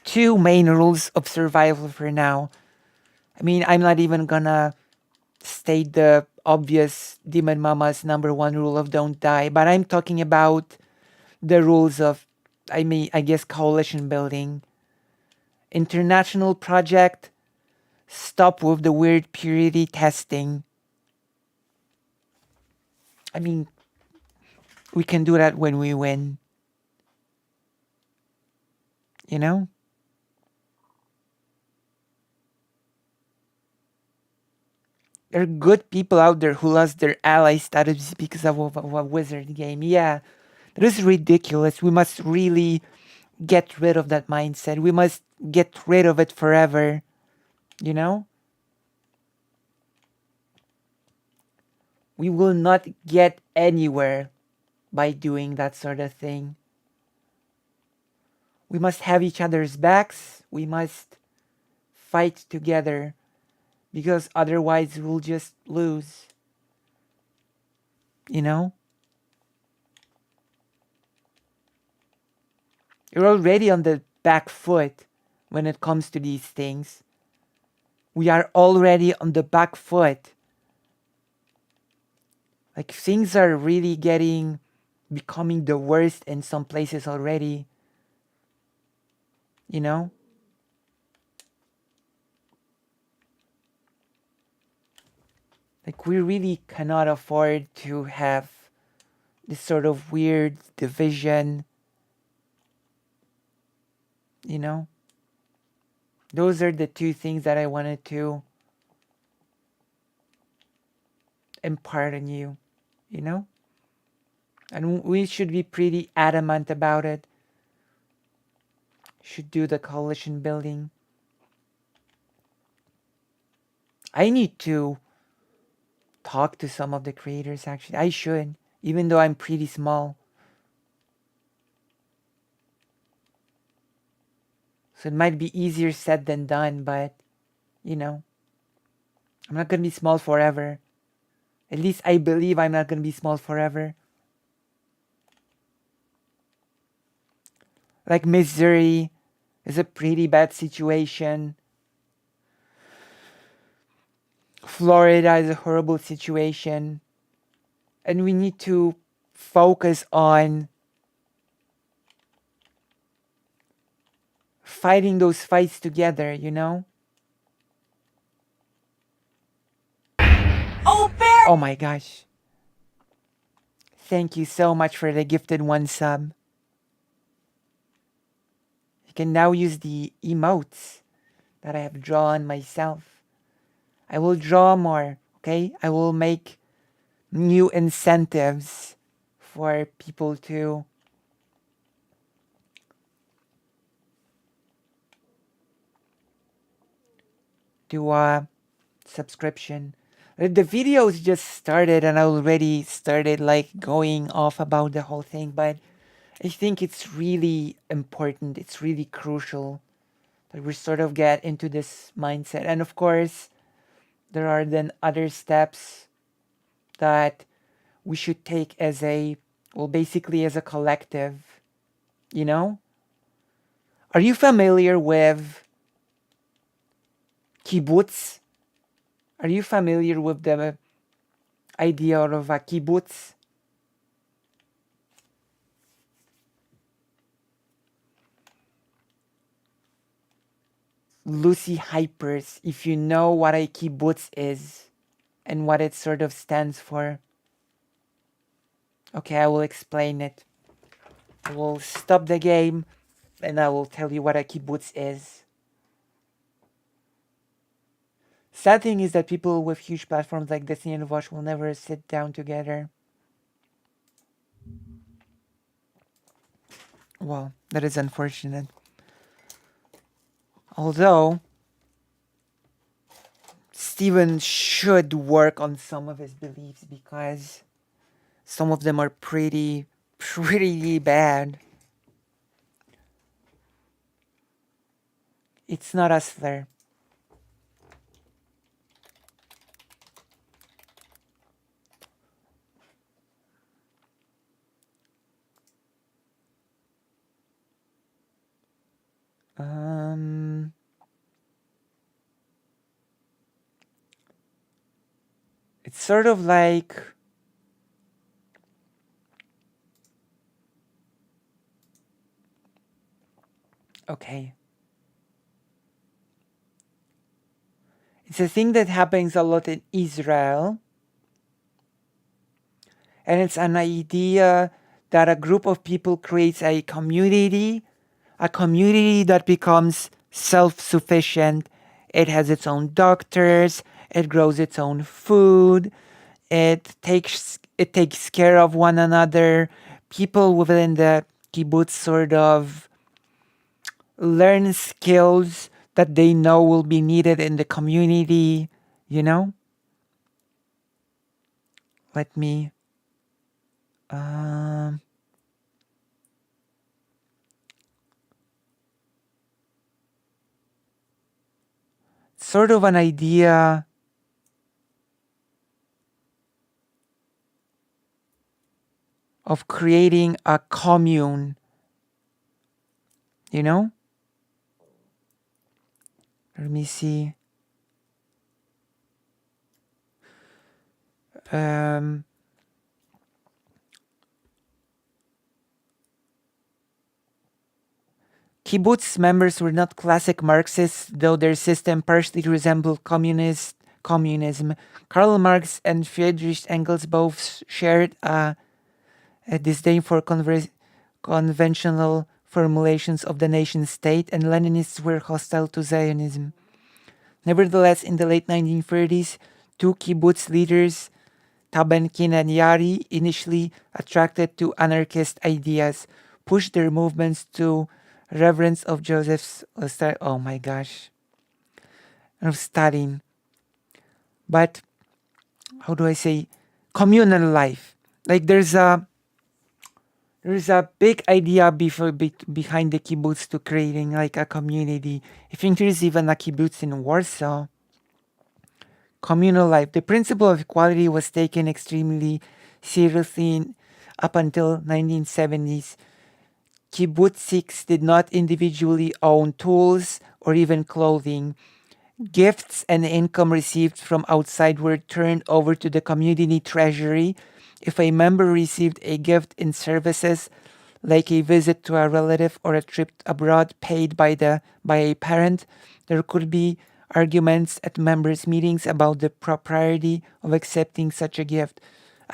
2 main rules of survival for now. I mean, I'm not even gonna state the obvious Demon Mama's number 1 rule of don't die, but I'm talking about the rules of, I guess, coalition building. International project, stop with the weird purity testing. I mean, we can do that when we win. You know? There are good people out there who lost their ally status because of a wizard game. Yeah, that is ridiculous. We must really get rid of that mindset. We must get rid of it forever. You know? We will not get anywhere by doing that sort of thing. We must have each other's backs. We must fight together, because otherwise we'll just lose. You know? You're already on the back foot when it comes to these things. We are already on the back foot. Like, things are really becoming the worst in some places already. You know? Like, we really cannot afford to have this sort of weird division. You know? Those are the 2 things that I wanted to impart on you. You know? And we should be pretty adamant about it. Should do the coalition building. I need to talk to some of the creators actually. I should, even though I'm pretty small. So it might be easier said than done, but you know, I'm not gonna be small forever. At least I believe I'm not gonna be small forever. Like Missouri is a pretty bad situation. Florida is a horrible situation. And we need to focus on fighting those fights together, you know? Oh my gosh. Thank you so much for the gifted one sub. You can now use the emotes that I have drawn myself. I will draw more, okay? I will make new incentives for people to do a subscription. The videos just started and I already started like going off about the whole thing, but I think it's really important. It's really crucial that we sort of get into this mindset. And of course, there are then other steps that we should take as a, well, basically as a collective, you know? Are you familiar with kibbutz? Are you familiar with the idea of a kibbutz? Lucy Hypers, if you know what a kibbutz is and what it sort of stands for. Okay, I will explain it. I will stop the game and I will tell you what a kibbutz is. Sad thing is that people with huge platforms like Destiny and Watch will never sit down together. Well, that is unfortunate. Although, Steven should work on some of his beliefs because some of them are pretty bad. It's not us there. It's sort of like okay. It's a thing that happens a lot in Israel. And it's an idea that a group of people creates a community that becomes self-sufficient. It has its own doctors, it grows its own food, it takes care of one another. People within the kibbutz sort of learn skills that they know will be needed in the community, you know? Let me sort of an idea of creating a commune, you know? Let me see. Kibbutz members were not classic Marxists, though their system partially resembled communism. Karl Marx and Friedrich Engels both shared a disdain for conventional formulations of the nation state, and Leninists were hostile to Zionism. Nevertheless, in the late 1930s, two kibbutz leaders, Tabenkin and Yari, initially attracted to anarchist ideas, pushed their movements to reverence of Joseph's, oh my gosh, of Stalin. but how do I say, communal life. Like there's a big idea behind the kibbutz to creating like a community. I think there's even a kibbutz in Warsaw. Communal life. The principle of equality was taken extremely seriously up until 1970s. Kibbutzniks did not individually own tools or even clothing. Gifts and income received from outside were turned over to the community treasury. If a member received a gift in services, like a visit to a relative or a trip abroad paid by a parent, there could be arguments at members' meetings about the propriety of accepting such a gift.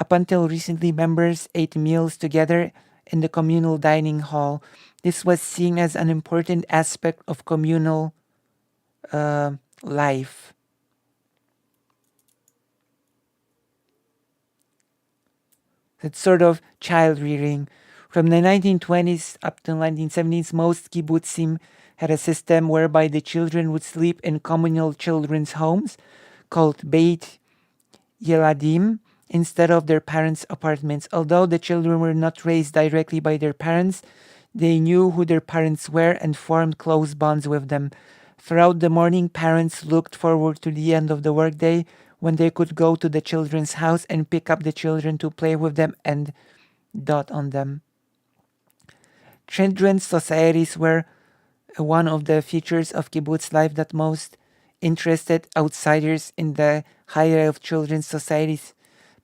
Up until recently, members ate meals together in the communal dining hall. This was seen as an important aspect of communal life. It's sort of child rearing. From the 1920s up to 1970s, most kibbutzim had a system whereby the children would sleep in communal children's homes called Beit Yeladim instead of their parents' apartments. Although the children were not raised directly by their parents, they knew who their parents were and formed close bonds with them. Throughout the morning, parents looked forward to the end of the workday when they could go to the children's house and pick up the children to play with them and dot on them. Children's societies were one of the features of kibbutz life that most interested outsiders in the hierarchy of children's societies.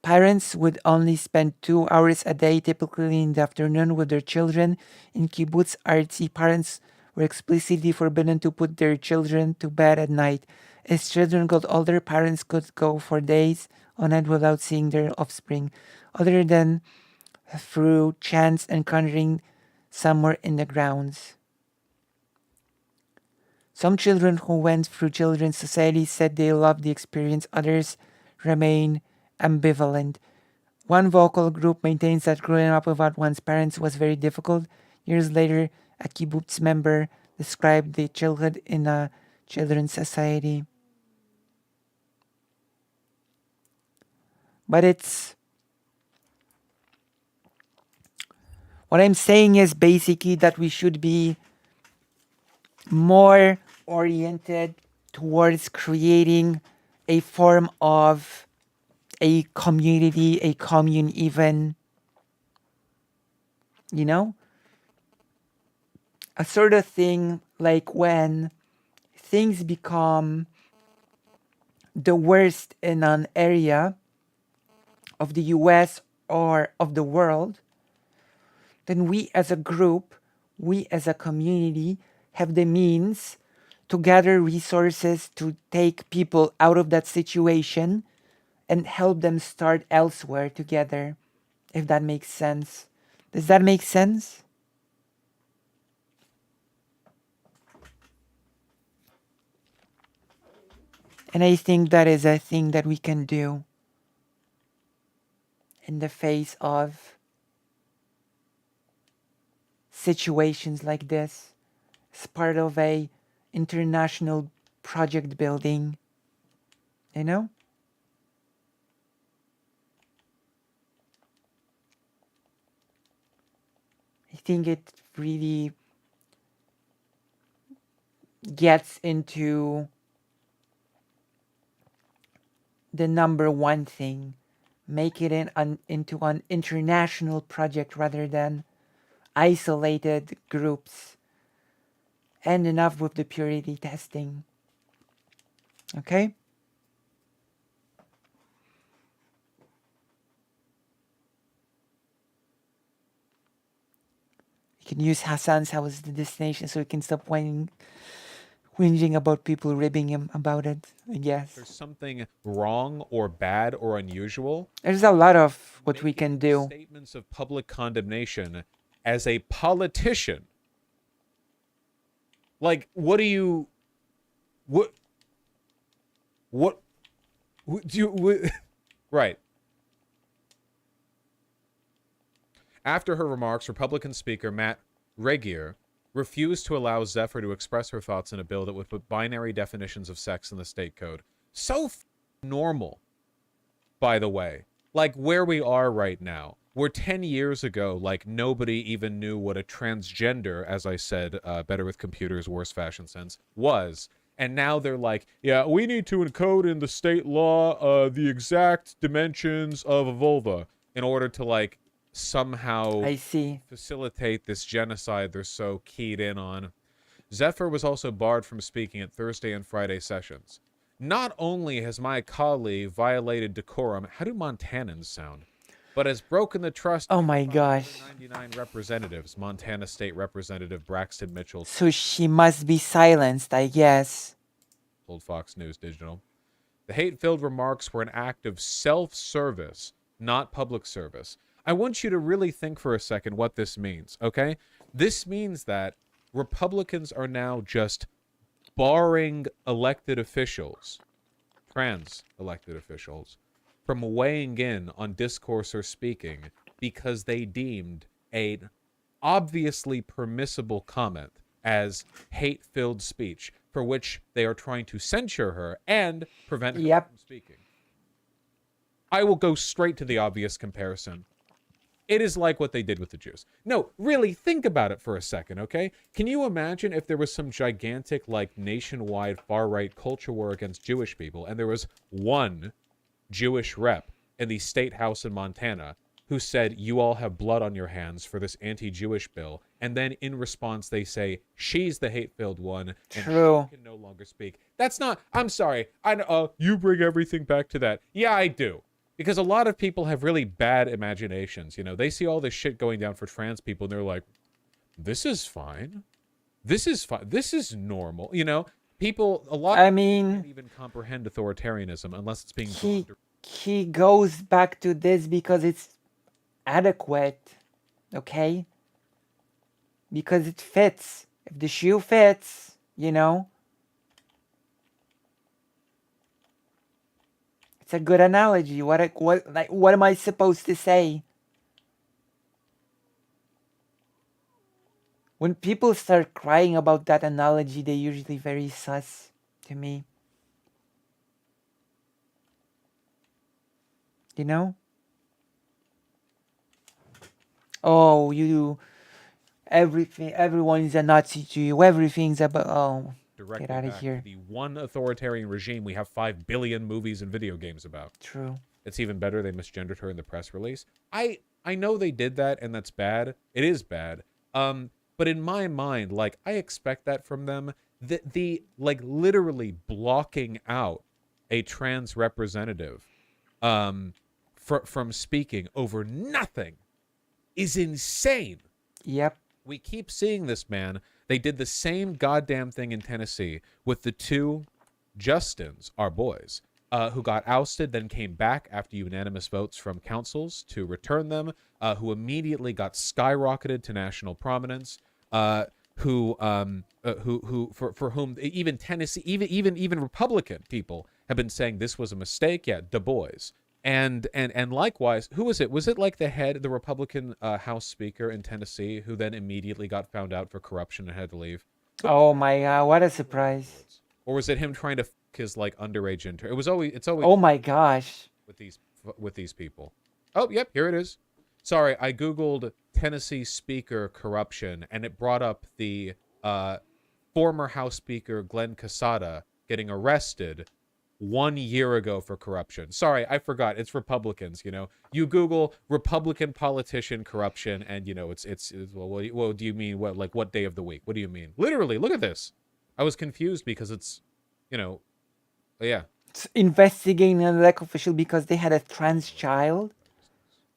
Parents would only spend 2 hours a day, typically in the afternoon, with their children. In kibbutz, artsy parents were explicitly forbidden to put their children to bed at night. As children got older, parents could go for days on end without seeing their offspring, other than through chance encountering somewhere in the grounds. Some children who went through children's societies said they loved the experience. Others remain ambivalent. One vocal group maintains that growing up without one's parents was very difficult. Years later, a kibbutz member described the childhood in a children's society. But what I'm saying is basically that we should be more oriented towards creating a form of a community, a commune even, you know? A sort of thing like when things become the worst in an area of the US or of the world, then we as a group, we as a community have the means to gather resources to take people out of that situation and help them start elsewhere together, if that makes sense. Does that make sense? And I think that is a thing that we can do in the face of situations like this. As part of a international project building, you know? I think it really gets into the number one thing. Make it into an international project rather than isolated groups. And enough with the purity testing. Okay? You can use Hassan's house as the destination so we can stop whinging about people ribbing him about it, I guess. There's something wrong or bad or unusual. There's a lot of what we can do. Statements of public condemnation as a politician. Like, what do you right. After her remarks, Republican Speaker Matt Regier refused to allow Zephyr to express her thoughts in a bill that would put binary definitions of sex in the state code. So normal, by the way. Like, where we are right now. Where 10 years ago, like, nobody even knew what a transgender, as I said, Better with Computers, Worse Fashion Sense, was. And now they're like, yeah, we need to encode in the state law the exact dimensions of a vulva in order to, like, somehow I see. facilitate this genocide they're so keyed in on. Zephyr was also barred from speaking at Thursday and Friday sessions. Not only has my colleague violated decorum, how do Montanans sound? But has broken the trust Oh my gosh. 99 representatives, Montana State Representative Braxton Mitchell So she must be silenced, I guess. told Fox News Digital. The hate-filled remarks were an act of self-service, not public service. I want you to really think for a second what this means, okay? This means that Republicans are now just barring elected officials, trans elected officials, from weighing in on discourse or speaking because they deemed an obviously permissible comment as hate-filled speech for which they are trying to censure her and prevent her from speaking. I will go straight to the obvious comparison. It is like what they did with the Jews. No, really, think about it for a second, okay? Can you imagine if there was some gigantic, like, nationwide far-right culture war against Jewish people, and there was one Jewish rep in the state house in Montana who said, you all have blood on your hands for this anti-Jewish bill, and then in response they say, she's the hate-filled one, and True. she can no longer speak. That's not, I'm sorry, you bring everything back to that. Yeah, I do. Because a lot of people have really bad imaginations, you know? They see all this shit going down for trans people, and they're like, this is fine. This is fine. This is normal, you know? People, a lot of people can't even comprehend authoritarianism unless it's being he goes back to this because it's adequate, okay? Because it fits. If the shoe fits, you know? It's a good analogy. What am I supposed to say? When people start crying about that analogy, they're usually very sus to me. You know? Oh, everyone is a Nazi to you. Everything's about, oh, directly get out of back here. to the one authoritarian regime we have 5 billion movies and video games about. True. It's even better they misgendered her in the press release. I know they did that, and that's bad. It is bad. But in my mind, like, I expect that from them. The like, literally blocking out a trans representative from speaking over nothing is insane. Yep. We keep seeing this, man. They did the same goddamn thing in Tennessee with the two Justins, our boys, who got ousted, then came back after unanimous votes from councils to return them, who immediately got skyrocketed to national prominence, for whom even Tennessee, even Republican people have been saying this was a mistake. Yeah, Du Bois. And likewise, who was it? Was it like the Republican House Speaker in Tennessee, who then immediately got found out for corruption and had to leave? Oh my god, what a surprise. Or was it him trying to fuck his like underage intern? It's always. Oh my gosh. With these people. Oh, yep, here it is. Sorry, I googled Tennessee Speaker corruption, and it brought up the former House Speaker Glenn Casada getting arrested 1 year ago for corruption. Sorry, I forgot. It's Republicans, you know. You Google Republican politician corruption, and you know it's well, what do you mean? What day of the week? What do you mean? Literally, look at this. I was confused because it's, you know, yeah. It's investigating an elected official because they had a trans child.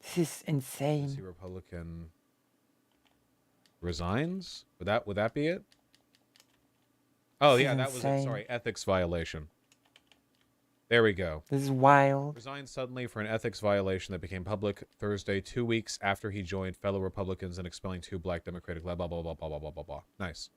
This is insane. Tennessee Republican resigns. Would that be it? Oh This yeah, is that was it. insane. Sorry, ethics violation. There we go. This is wild. Resigned suddenly for an ethics violation that became public Thursday, 2 weeks after he joined fellow Republicans in expelling 2 black Democratic blah blah blah blah blah blah blah blah blah. Nice.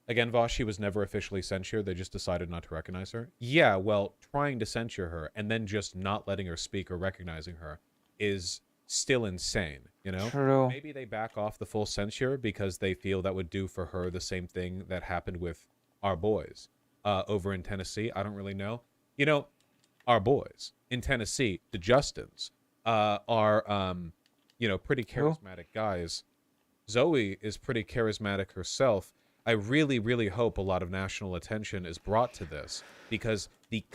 Again, Vosh, she was never officially censured. They just decided not to recognize her. Yeah, well, trying to censure her and then just not letting her speak or recognizing her is still insane, you know? True. Maybe they back off the full censure because they feel that would do for her the same thing that happened with our boys. over in Tennessee. I don't really know. You know, our boys in Tennessee, the Justins, are you know, pretty charismatic guys. Zoe is pretty charismatic herself. I really, really hope a lot of national attention is brought to this because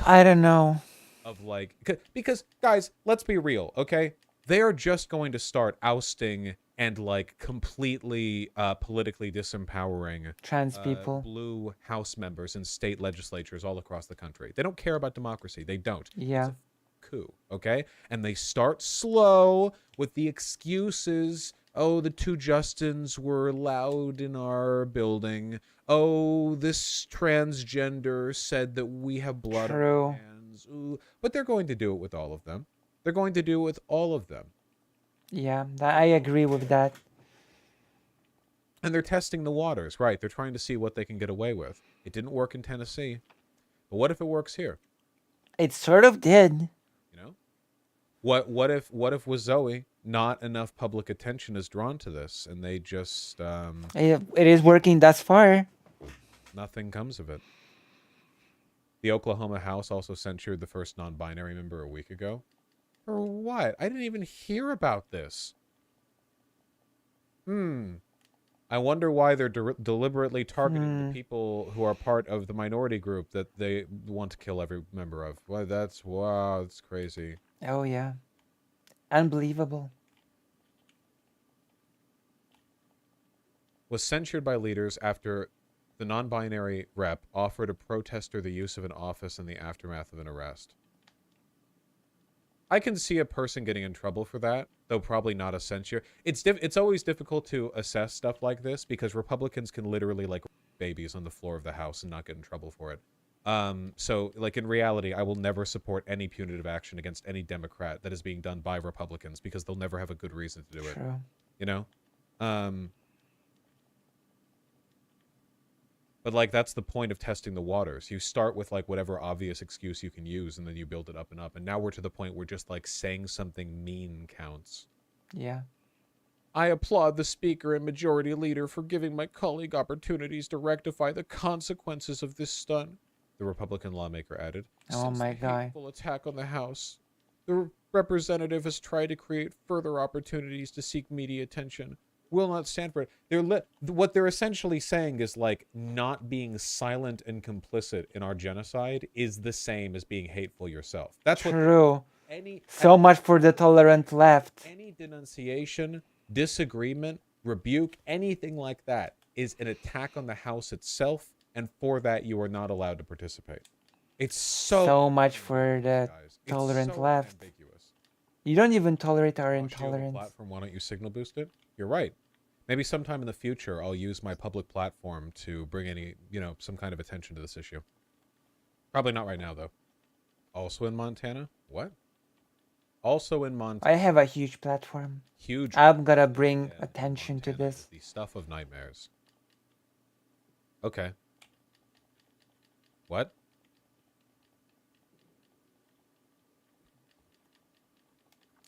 I don't know. Of like, because guys, let's be real, okay? They are just going to start ousting and like completely politically disempowering trans people, blue House members in state legislatures all across the country. They don't care about democracy. They don't. Yeah. It's a coup, okay? And they start slow with the excuses. Oh, the two Justins were loud in our building. Oh, this transgender said that we have blood on our hands. Ooh. But they're going to do it with all of them. They're going to do it with all of them. Yeah, I agree with that. And they're testing the waters, right? They're trying to see what they can get away with. It didn't work in Tennessee. But what if it works here? It sort of did. You know? What if with Zoe, not enough public attention is drawn to this and they just it is working thus far. Nothing comes of it. The Oklahoma House also censured the first non-binary member a week ago. For what? I didn't even hear about this. I wonder why they're deliberately targeting the people who are part of the minority group that they want to kill every member of. Well, that's crazy. Oh yeah, unbelievable. Was censured by leaders after the non-binary rep offered a protester the use of an office in the aftermath of an arrest. I can see a person getting in trouble for that, though probably not a censure. It's always difficult to assess stuff like this because Republicans can literally like babies on the floor of the House and not get in trouble for it. So like in reality, I will never support any punitive action against any Democrat that is being done by Republicans because they'll never have a good reason to do it. True. You know? But like that's the point of testing the waters. You start with like whatever obvious excuse you can use and then you build it up and up. And now we're to the point where just like saying something mean counts. Yeah. I applaud the speaker and majority leader for giving my colleague opportunities to rectify the consequences of this stunt, the Republican lawmaker added. Oh my God. Hateful attack on the House. The representative has tried to create further opportunities to seek media attention. Will not stand for it. What they're essentially saying is like not being silent and complicit in our genocide is the same as being hateful yourself. That's true. What so much for the tolerant left. Any denunciation, disagreement, rebuke, anything like that is an attack on the House itself, and for that you are not allowed to participate. It's so much for the tolerant left. Ambiguous. You don't even tolerate our You have a intolerance. platform, why don't you signal boost it? You're right. Maybe sometime in the future, I'll use my public platform to bring any, some kind of attention to this issue. Probably not right now, though. Also in Montana? What? Also in Montana. I have a huge platform. Huge. I'm gonna bring attention to this. The stuff of nightmares. Okay. What?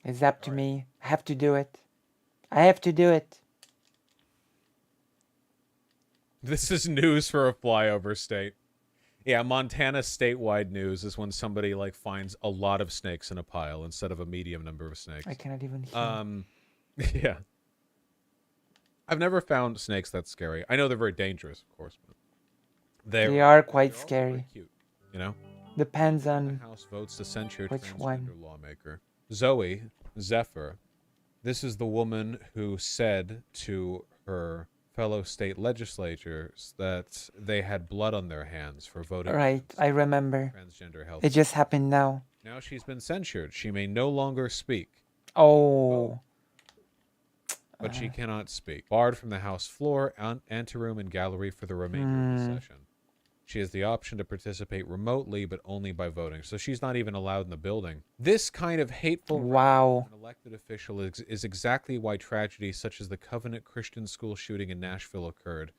It's up to me. I have to do it. I have to do it. This is news for a flyover state. Yeah, Montana statewide news is when somebody like finds a lot of snakes in a pile instead of a medium number of snakes. I cannot even hear. Yeah. I've never found snakes that scary. I know they're very dangerous, of course, but they are quite scary. Cute, you know? Depends on the House votes to censure which transgender one. lawmaker. Zoe Zephyr. This is the woman who said to her fellow state legislators that they had blood on their hands for voting. Right, I remember. Transgender health. It just happened now. Now she's been censured. She may no longer speak. Oh. But she cannot speak. Barred from the House floor, anteroom, and gallery for the remainder of the session. She has the option to participate remotely, but only by voting. So she's not even allowed in the building. This kind of hateful wow. An elected official is exactly why tragedies such as the Covenant Christian School shooting in Nashville occurred.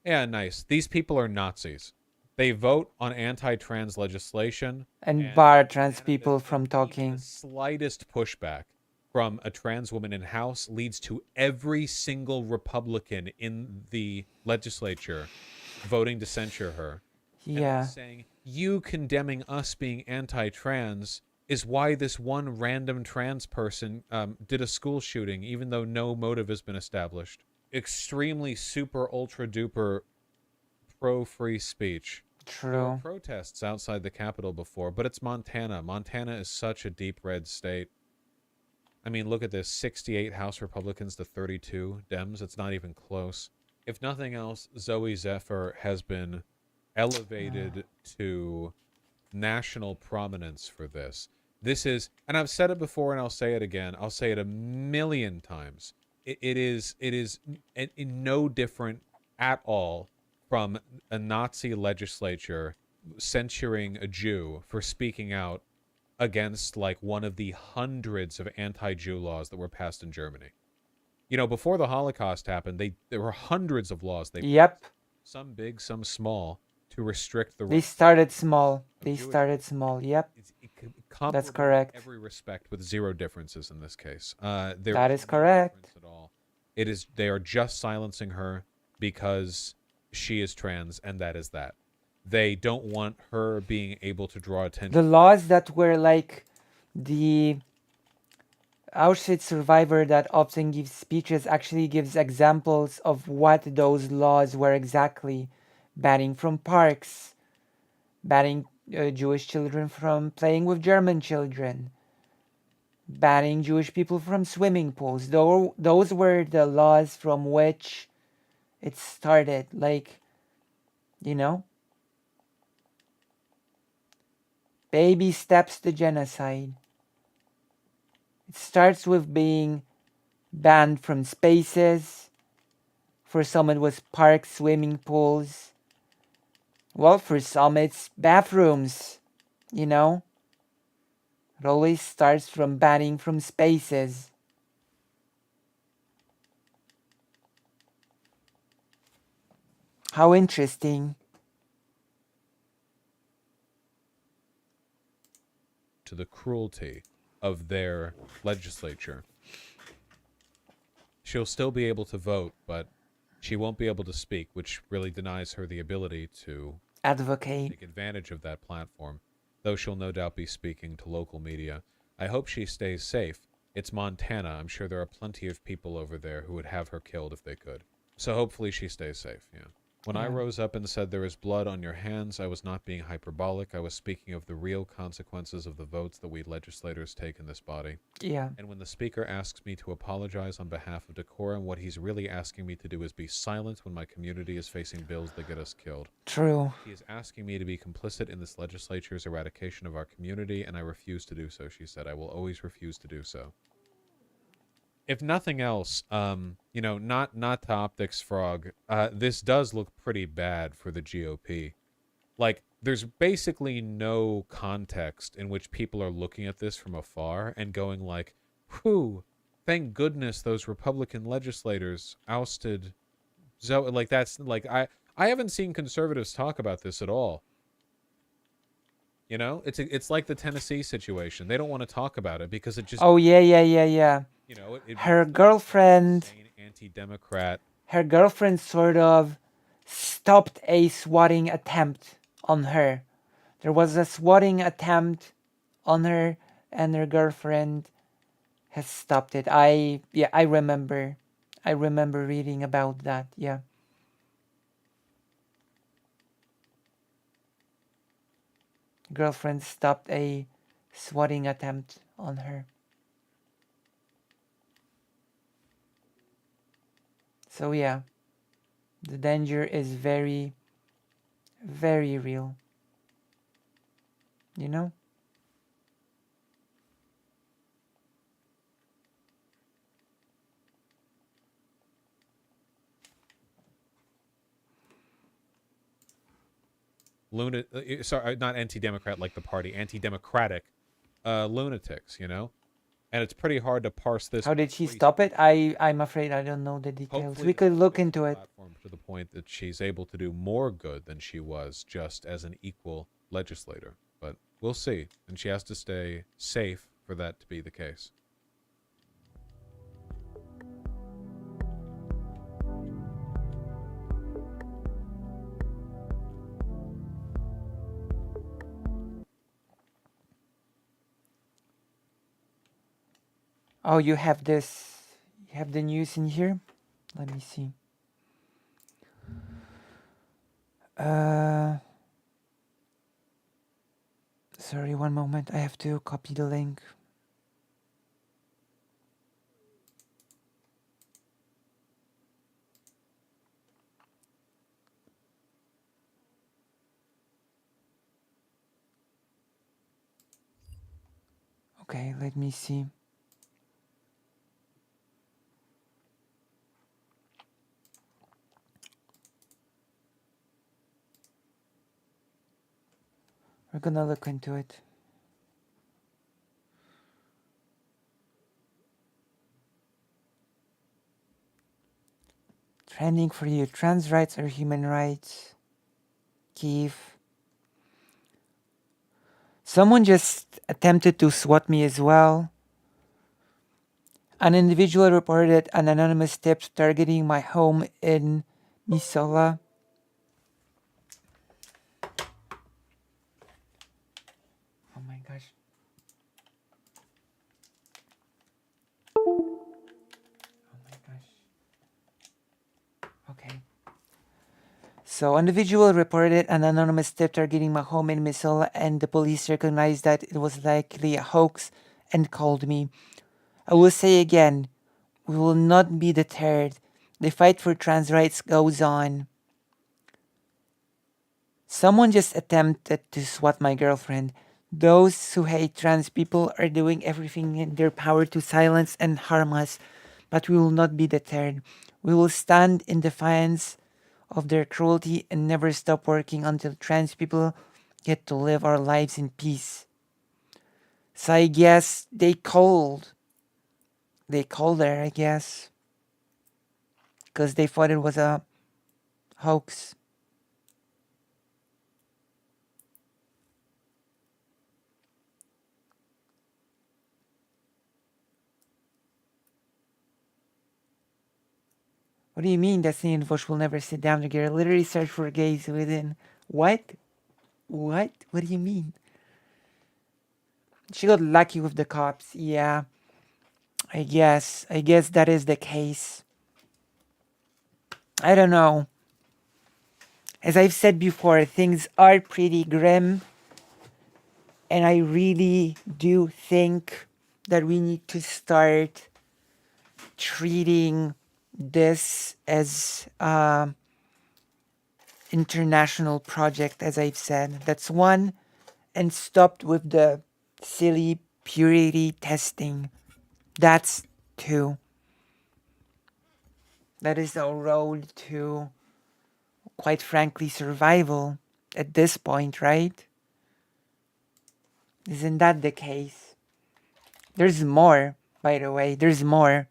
Yeah, nice. These people are Nazis. They vote on anti-trans legislation and bar trans people from talking. The slightest pushback from a trans woman in House leads to every single Republican in the legislature voting to censure her. And Yeah. then saying, you condemning us being anti-trans is why this one random trans person did a school shooting, even though no motive has been established. Extremely super ultra duper pro-free speech. There were True. protests outside the Capitol before, but it's Montana. Montana is such a deep red state. I mean, look at this, 68 House Republicans to 32 Dems. It's not even close. If nothing else, Zoe Zephyr has been elevated to national prominence for this. This is, and I've said it before and I'll say it again, I'll say it a million times. It is in no different at all from a Nazi legislature censuring a Jew for speaking out against like one of the hundreds of anti-Jew laws that were passed in Germany. You know, before the Holocaust happened, there were hundreds of laws they Yep. passed, some big, some small, to restrict the They rights started small. of They Jewish started people. small. Yep. It's That's comparable correct. in every respect, with zero differences in this case. That There is no correct. difference at all. It is, they are just silencing her because she is trans, and that is that. They don't want her being able to draw attention. The laws that were like the Auschwitz survivor that often gives speeches actually gives examples of what those laws were exactly. Banning from parks, banning Jewish children from playing with German children, banning Jewish people from swimming pools. Those were the laws from which it started. Like, you know, baby steps to genocide. It starts with being banned from spaces. For some, it was parks, swimming pools. Well, for some, it's bathrooms, you know? It always starts from banning from spaces. How interesting. To the cruelty of their legislature. She'll still be able to vote, but she won't be able to speak, which really denies her the ability to advocate, take advantage of that platform, though she'll no doubt be speaking to local media. I hope she stays safe. It's Montana. I'm sure there are plenty of people over there who would have her killed if they could. So hopefully she stays safe, yeah. When I Yeah. rose up and said there is blood on your hands, I was not being hyperbolic. I was speaking of the real consequences of the votes that we legislators take in this body. Yeah. And when the speaker asks me to apologize on behalf of decorum, what he's really asking me to do is be silent when my community is facing bills that get us killed. True. He is asking me to be complicit in this legislature's eradication of our community, and I refuse to do so, she said. I will always refuse to do so. If nothing else, you know, not to optics, Frog, this does look pretty bad for the GOP. Like, there's basically no context in which people are looking at this from afar and going like, whew, thank goodness those Republican legislators ousted Zoe. Like, that's, like, I haven't seen conservatives talk about this at all. You know? It's like the Tennessee situation. They don't want to talk about it because it just... Oh, yeah. You know, her girlfriend... anti-democrat. Her girlfriend sort of stopped a swatting attempt on her. There was a swatting attempt on her, and her girlfriend has stopped it. I remember. I remember reading about that, yeah. Girlfriend stopped a swatting attempt on her. So yeah, the danger is very, very real. You know? Sorry, not anti-democrat like the party, anti-democratic lunatics, you know? And it's pretty hard to parse this. How did she stop it? I'm afraid I don't know the details. Hopefully We could look into it. To the point that she's able to do more good than she was just as an equal legislator. But we'll see. And she has to stay safe for that to be the case. Oh, you have this. You have the news in here. Let me see. Sorry, one moment. I have to copy the link. Okay, let me see. We're gonna look into it. Trending for you. Trans rights or human rights? Kiev. Someone just attempted to swat me as well. An individual reported an anonymous tip targeting my home in Misola. Oh my gosh. Oh my gosh. Okay. So, individual reported an anonymous tip targeting my home in Misola, and the police recognized that it was likely a hoax and called me. I will say again, we will not be deterred. The fight for trans rights goes on. Someone just attempted to swat my girlfriend. Those who hate trans people are doing everything in their power to silence and harm us, but we will not be deterred. We will stand in defiance of their cruelty and never stop working until trans people get to live our lives in peace. So I guess they called. They called her, I guess, because they thought it was a hoax. What do you mean Destiny and Vosh will never sit down together? Literally search for gays within... What? What? What do you mean? She got lucky with the cops. Yeah. I guess that is the case. I don't know. As I've said before, things are pretty grim. And I really do think that we need to start treating this as international project, as I've said. That's one. And stopped with the silly purity testing. That's two. That is our road to, quite frankly, survival at this point, right? Isn't that the case? There's more, by the way. There's more.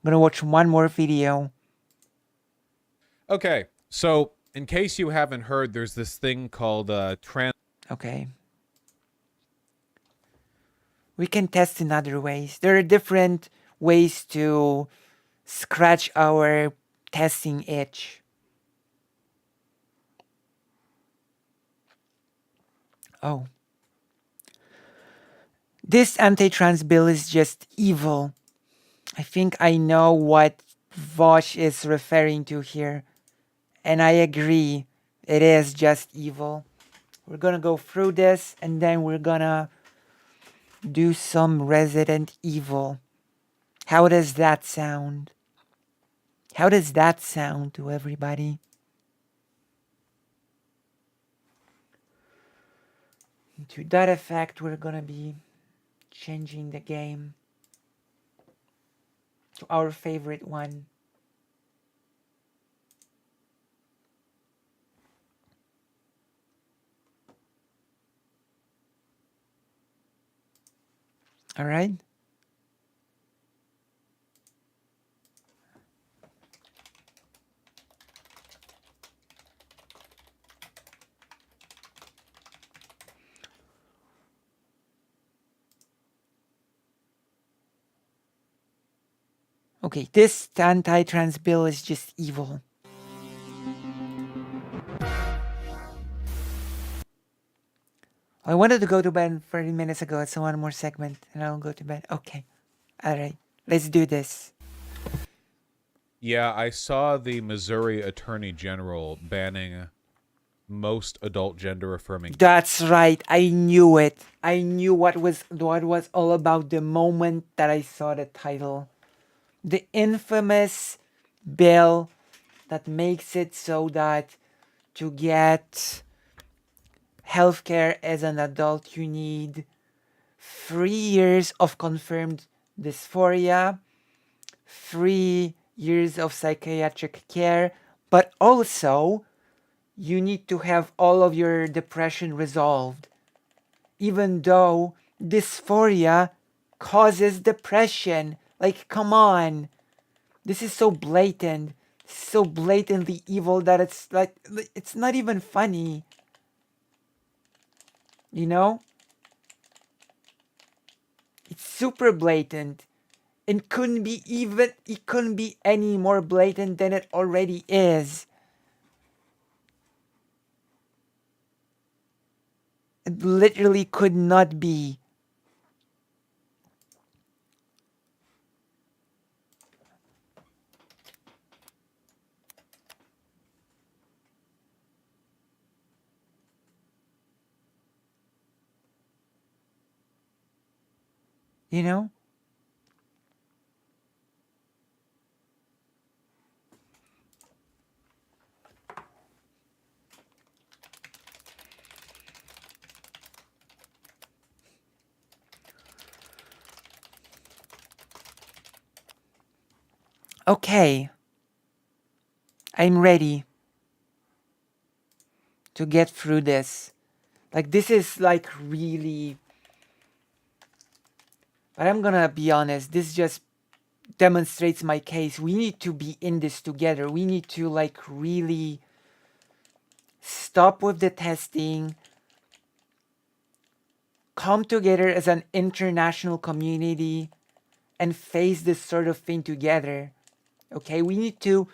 I'm gonna watch one more video. Okay, so in case you haven't heard, there's this thing called trans. Okay. We can test in other ways. There are different ways to scratch our testing itch. Oh. This anti-trans bill is just evil. I think I know what Vosh is referring to here. And I agree. It is just evil. We're gonna go through this and then we're gonna do some Resident Evil. How does that sound? How does that sound to everybody? To that effect, we're gonna be changing the game to our favorite one. All right? Okay, this anti-trans bill is just evil. I wanted to go to bed 30 minutes ago. I saw one more segment and I'll go to bed. Okay. Alright, let's do this. Yeah, I saw the Missouri Attorney General banning most adult gender affirming. That's right. I knew it. I knew what was all about the moment that I saw the title. The infamous bill that makes it so that to get healthcare as an adult you need 3 years of confirmed dysphoria, 3 years of psychiatric care, but also you need to have all of your depression resolved. Even though dysphoria causes depression. Like, come on. This is so blatant. So blatantly evil that it's like, it's not even funny. You know? It's super blatant. It couldn't be any more blatant than it already is. It literally could not be. You know? Okay. I'm ready to get through this. Like, this is like really... But I'm gonna be honest, this just demonstrates my case. We need to be in this together. We need to like really stop with the testing, come together as an international community and face this sort of thing together. Okay, we need to...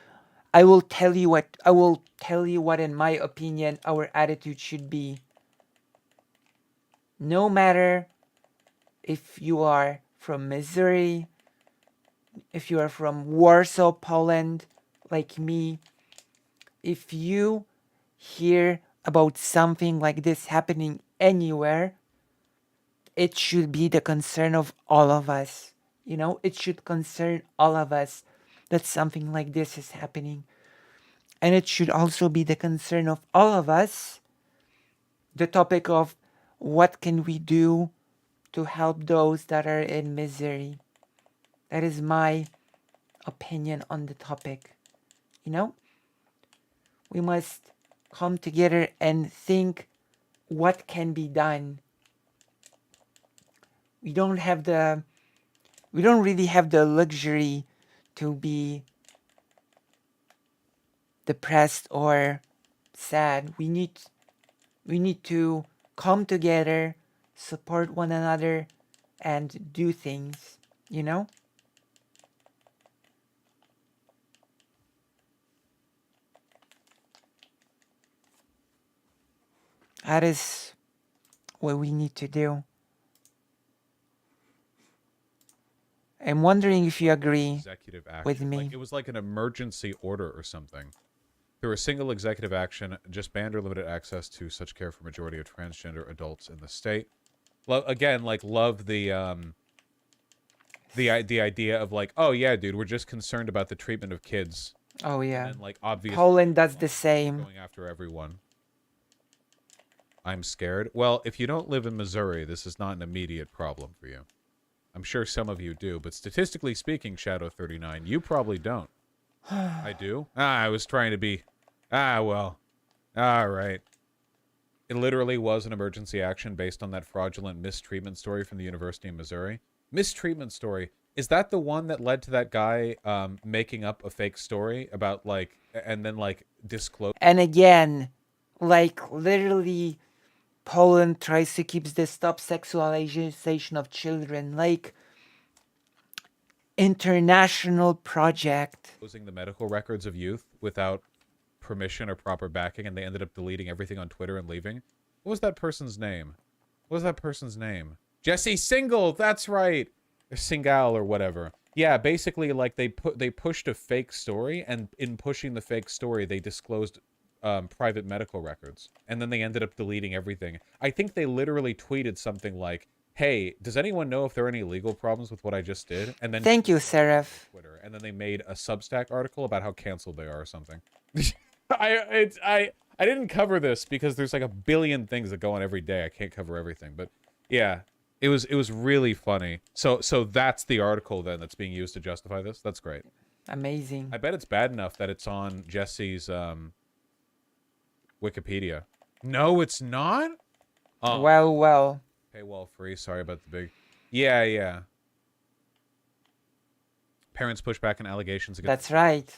I will tell you what in my opinion our attitude should be. No matter if you are from Missouri, if you are from Warsaw, Poland, like me, if you hear about something like this happening anywhere, it should be the concern of all of us. You know, it should concern all of us that something like this is happening. And it should also be the concern of all of us, the topic of what can we do to help those that are in misery. That is my opinion on the topic. You know, we must come together and think what can be done. We don't really have the luxury to be depressed or sad. We need to come together, support one another, and do things, you know? That is what we need to do. I'm wondering if you agree Executive action. with me. Like, it was like an emergency order or something. Through a single executive action, just banned or limited access to such care for majority of transgender adults in the state. Again, like, love the idea of like, oh yeah, dude, we're just concerned about the treatment of kids. Oh yeah. And like, obviously, Poland does the same. Going after everyone. I'm scared. Well, if you don't live in Missouri, this is not an immediate problem for you. I'm sure some of you do, but statistically speaking, Shadow39, you probably don't. I do? I was trying to be... well. Alright. It literally was an emergency action based on that fraudulent mistreatment story from the University of Missouri. Mistreatment story. Is that the one that led to that guy making up a fake story about, like, and then, like, disclose... And again, like, literally... Poland tries to keep the stop sexualization of children, like international project. Using the medical records of youth without permission or proper backing, and they ended up deleting everything on Twitter and leaving. What was that person's name? What was that person's name? Jesse Single, that's right! Singal or whatever. Yeah, basically, like they pushed a fake story, and in pushing the fake story, they disclosed private medical records, and then they ended up deleting everything. I think they literally tweeted something like, "Hey, does anyone know if there are any legal problems with what I just did?" And then Thank you, Seraph. Twitter, and then they made a Substack article about how canceled they are or something. I didn't cover this because there's like a billion things that go on every day. I can't cover everything, but yeah, it was really funny. So that's the article then that's being used to justify this. That's great. Amazing. I bet it's bad enough that it's on Jesse's Wikipedia. No, it's not. Oh. Well. Paywall free. Sorry about the big. Yeah. Parents push back on allegations against. That's right.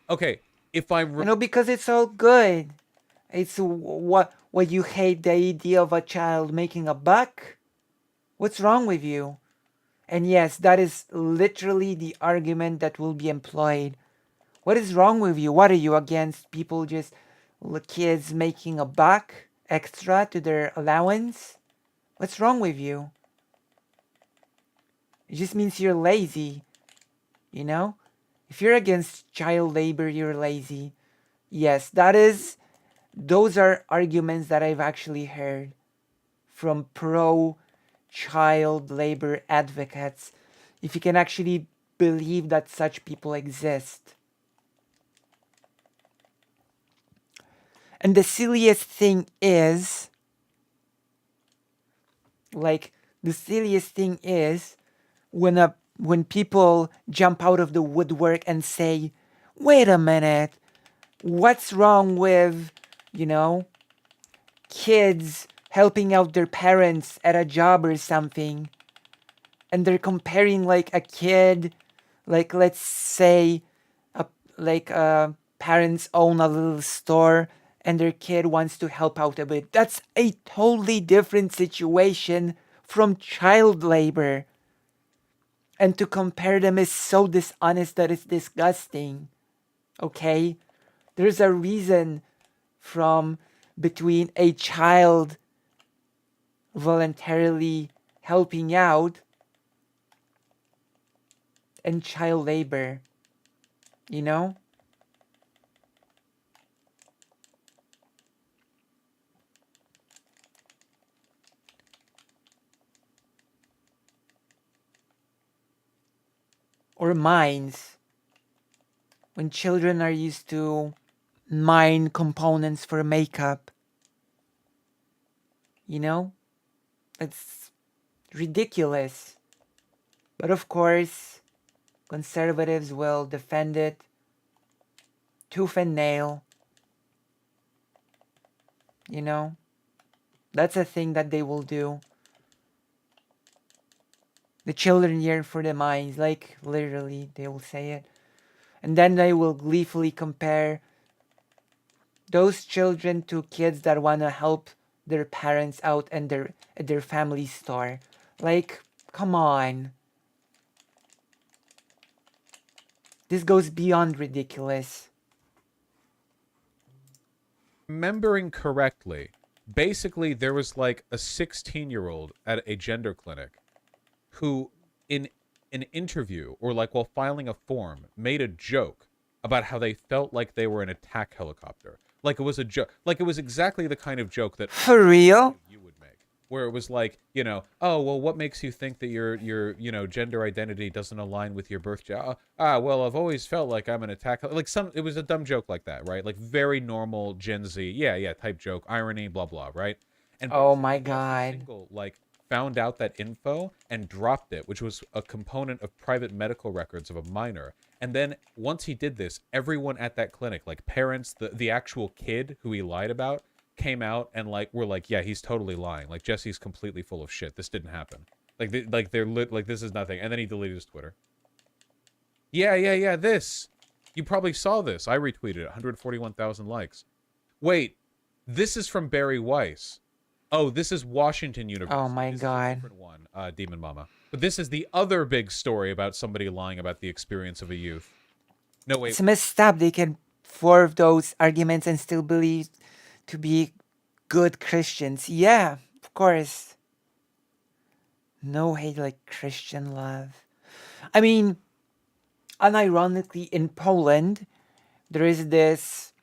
Okay, if I'm. Because it's all good. It's what you hate, the idea of a child making a buck. What's wrong with you? And yes, that is literally the argument that will be employed. What is wrong with you? What are you against? People just kids making a buck extra to their allowance? What's wrong with you? It just means you're lazy. You know? If you're against child labor, you're lazy. Yes, those are arguments that I've actually heard from pro-child labor advocates. If you can actually believe that such people exist. And the silliest thing is, when people jump out of the woodwork and say, wait a minute, what's wrong with, kids helping out their parents at a job or something? And they're comparing like a kid, like let's say, parents own a little store and their kid wants to help out a bit. That's a totally different situation from child labor. And to compare them is so dishonest that it's disgusting. Okay? There's a reason between a child voluntarily helping out and child labor. You know? Or mines. When children are used to mine components for makeup. It's ridiculous. But of course, conservatives will defend it tooth and nail. That's a thing that they will do. The children yearn for the mines, like literally they will say it. And then they will gleefully compare those children to kids that want to help their parents out and their family store. Like, come on. This goes beyond ridiculous. Remembering correctly, basically there was like a 16-year-old at a gender clinic who, in an interview or like while filing a form, made a joke about how they felt like they were an attack helicopter. Like it was a joke. Like it was exactly the kind of joke that for real you would make. Where it was like, oh well, what makes you think that your gender identity doesn't align with your birth job? Well, I've always felt like I'm an attack. Like it was a dumb joke like that, right? Like very normal Gen Z, yeah, type joke, irony, blah blah, right? And oh my god, single, like found out that info and dropped it, which was a component of private medical records of a minor. And then once he did this, everyone at that clinic, like parents, the actual kid who he lied about, came out and were like, yeah, he's totally lying. Like Jesse's completely full of shit. This didn't happen. Like this is nothing. And then he deleted his Twitter. Yeah. This. You probably saw this. I retweeted it. 141,000 likes. Wait, this is from Barry Weiss. Oh, this is Washington University. Oh my god. Different one, Demon Mama. But this is the other big story about somebody lying about the experience of a youth. No, wait. It's messed up. They can form those arguments and still believe to be good Christians. Yeah, of course. No hate like Christian love. I mean, unironically, in Poland, there is this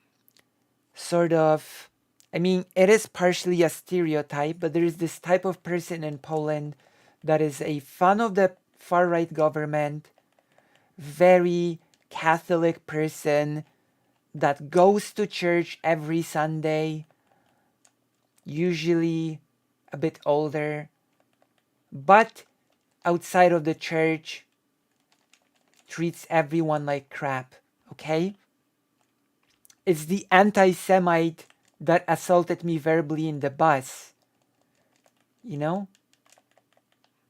sort of, I mean, it is partially a stereotype, but there is this type of person in Poland that is a fan of the far right government, very Catholic person that goes to church every Sunday, usually a bit older, but outside of the church treats everyone like crap, okay? It's the anti-Semite that assaulted me verbally in the bus. You know?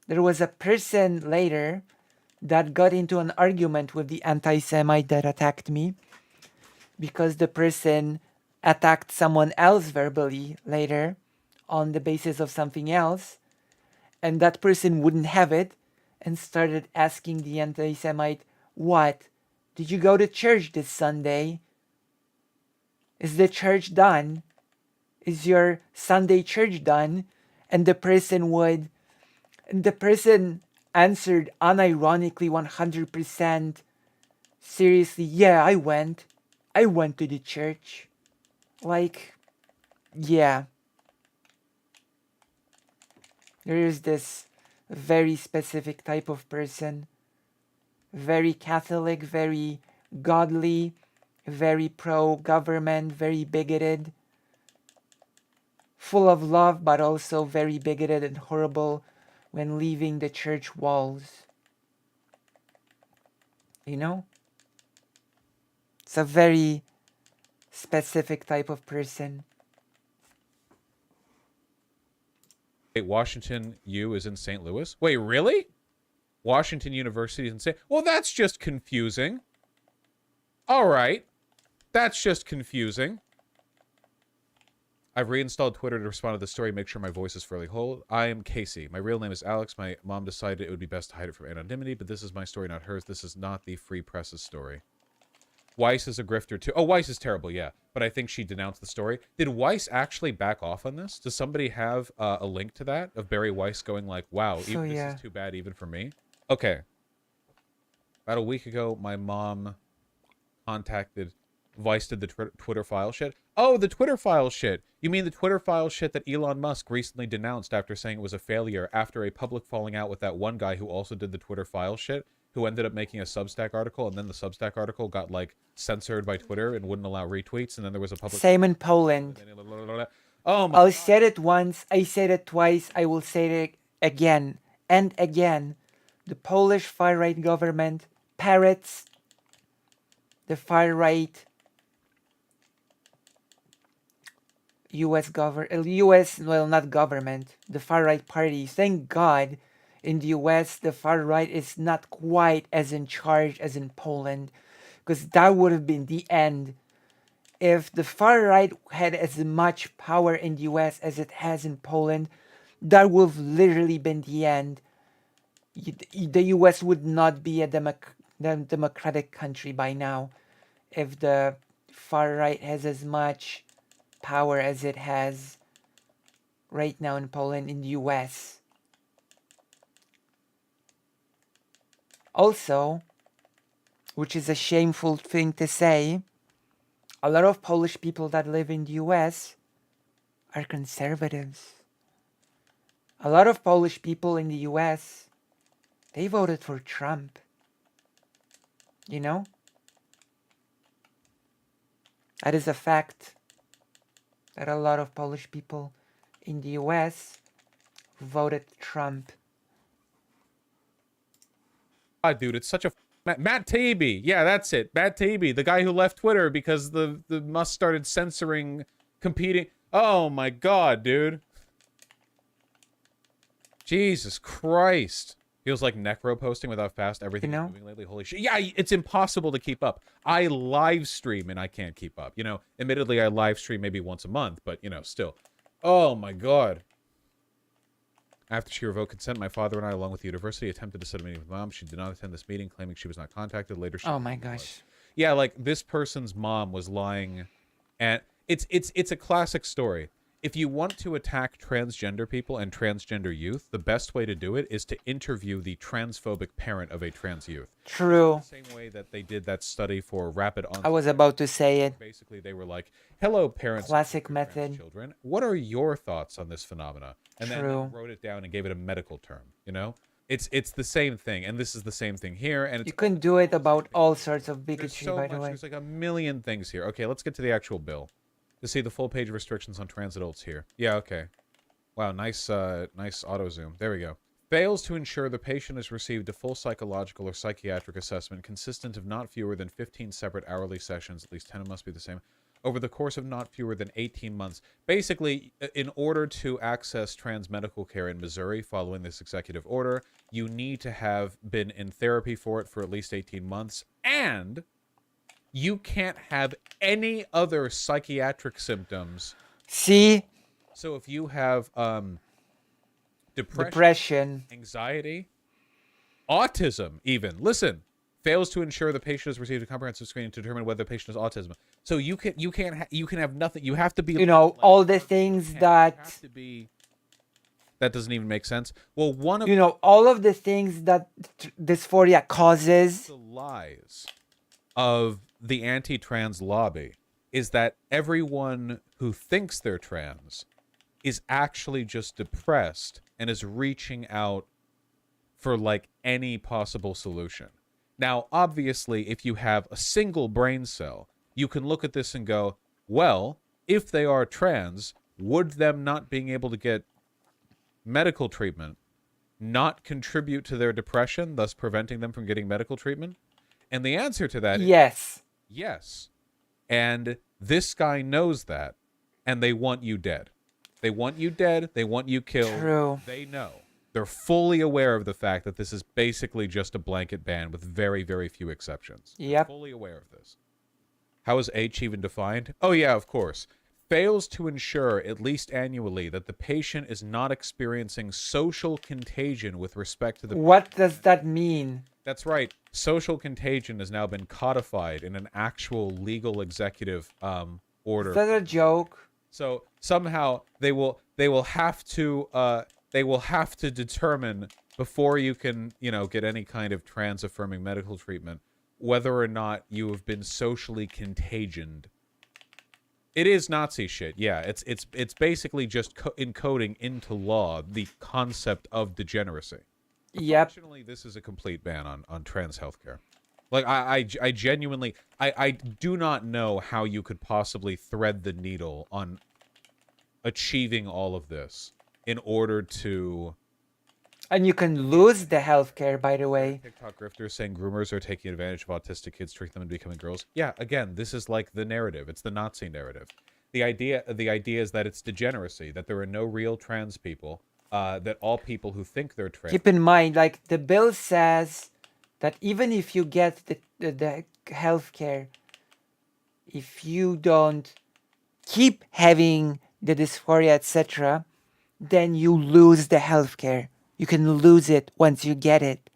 There was a person later that got into an argument with the anti-Semite that attacked me because the person attacked someone else verbally later on the basis of something else, and that person wouldn't have it and started asking the anti-Semite, "What? Did you go to church this Sunday? Is the church done? Is your Sunday church done?" And the person answered unironically 100% seriously, "Yeah, I went to the church." Like, yeah. There is this very specific type of person. Very Catholic, very godly, very pro-government, very bigoted. Full of love, but also very bigoted and horrible when leaving the church walls. You know? It's a very specific type of person. Wait, Washington U is in St. Louis? Wait, really? Washington University is in St. Well, that's just confusing. All right. That's just confusing. I've reinstalled Twitter to respond to the story, make sure my voice is fairly whole. I am Casey. My real name is Alex. My mom decided it would be best to hide it from anonymity, but this is my story, not hers. This is not the Free Press's story. Weiss is a grifter too. Oh, Weiss is terrible, yeah. But I think she denounced the story. Did Weiss actually back off on this? Does somebody have a link to that? Of Barry Weiss going like, wow, So, even yeah. this is too bad even for me? Okay. About a week ago, my mom contacted... Weiss did the Twitter file shit. Oh, the Twitter file shit. You mean the Twitter file shit that Elon Musk recently denounced after saying it was a failure after a public falling out with that one guy who also did the Twitter file shit, who ended up making a Substack article, and then the Substack article got, like, censored by Twitter and wouldn't allow retweets, and then there was a public... Same in Poland. Oh my I said it once, I said it twice, I will say it again and again. The Polish far-right government parrots the far-right US not government, the far-right party. Thank God in the US the far-right is not quite as in charge as in Poland, because that would have been the end. If the far-right had as much power in the US as it has in Poland, that would have literally been the end. The US would not be a democratic country by now if the far-right has as much power as it has right now in Poland, in the US. Also, which is a shameful thing to say, a lot of Polish people that live in the US are conservatives. A lot of Polish people in the US, they voted for Trump. You know? That is a fact. That a lot of Polish people in the US voted Trump. God, dude, it's such a... Matt Taibbi. Yeah, that's it. Matt Taibbi, the guy who left Twitter because the Musk started censoring competing... Oh my god, dude. Jesus Christ. Feels like necro posting without fast everything is moving lately. Holy shit. Yeah, it's impossible to keep up. I live stream and I can't keep up. You know, admittedly, I live stream maybe once a month, but, you know, still. Oh my god. After she revoked consent, my father and I, along with the university, attempted to set a meeting with mom. She did not attend this meeting, claiming she was not contacted. Later, she... Oh my gosh. Yeah, like, this person's mom was lying, and it's a classic story. if you want to attack transgender people and transgender youth, the best way to do it is to interview the transphobic parent of a trans youth. True. The same way that they did that study for rapid onset. I was about to say it. Basically, they were like, "Hello, parents. Classic method. Trans children. What are your thoughts on this phenomena?" And then True. wrote it down and gave it a medical term. You know, it's the same thing, and this is the same thing here. And You can do it about all sorts of there's bigotry, so by much. the way. There's like a million things here. Okay, let's get to the actual bill. To see the full page of restrictions on trans adults here. Yeah, okay. Wow, nice auto zoom. There we go. Fails to ensure the patient has received a full psychological or psychiatric assessment consistent of not fewer than 15 separate hourly sessions, at least 10 must be the same, over the course of not fewer than 18 months. Basically, in order to access trans medical care in Missouri following this executive order, you need to have been in therapy for it for at least 18 months, and you can't have any other psychiatric symptoms. See? So if you have depression, anxiety, autism even, listen, fails to ensure the patient has received a comprehensive screening to determine whether the patient has autism. So you can have nothing. You have to be, you know, all the things that have to be. That doesn't even make sense. Well, one of you know, all of the things that dysphoria causes. The lies of the anti-trans lobby is that everyone who thinks they're trans is actually just depressed and is reaching out for like any possible solution. Now, obviously, if you have a single brain cell, you can look at this and go, well, if they are trans, would them not being able to get medical treatment not contribute to their depression, thus preventing them from getting medical treatment? And the answer to that yes. is yes. And this guy knows that, and they want you dead. They want you dead. They want you killed. True. They know. They're fully aware of the fact that this is basically just a blanket ban with very, very few exceptions. Yep. They're fully aware of this. How is H even defined? Oh, yeah, of course. Fails to ensure, at least annually, that the patient is not experiencing social contagion with respect to the... What does that mean? That's right. Social contagion has now been codified in an actual legal executive order. Is that a joke? So somehow they will have to determine before you can, you know, get any kind of trans affirming medical treatment whether or not you have been socially contagioned. It is Nazi shit. Yeah, it's basically just encoding into law the concept of degeneracy. Yep. Unfortunately, this is a complete ban on trans healthcare. Like, I genuinely, I do not know how you could possibly thread the needle on achieving all of this in order to... And you can lose the healthcare, by the way. TikTok grifters saying groomers are taking advantage of autistic kids, tricking them into becoming girls. Yeah, again, this is like the narrative. It's the Nazi narrative. The idea is that it's degeneracy, that there are no real trans people, that all people who think they're trans... Keep in mind, like, the bill says that even if you get the healthcare, if you don't keep having the dysphoria, etc., then you lose the healthcare. You can lose it once you get it.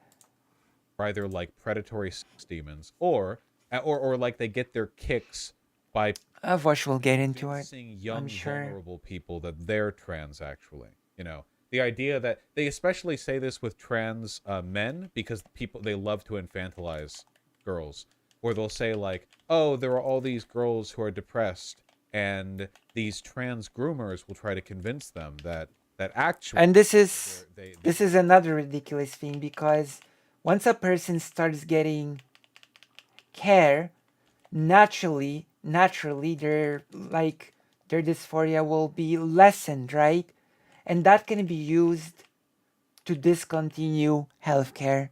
Either like predatory sex demons, or like they get their kicks by... Of course, we'll get into it. Young, I'm sure. vulnerable people that they're trans, actually. You know, the idea that they especially say this with trans men because they love to infantilize girls, or they'll say like, oh, there are all these girls who are depressed, and these trans groomers will try to convince them that actually... And this is another ridiculous thing, because once a person starts getting care, naturally their dysphoria will be lessened, right? And that can be used to discontinue healthcare.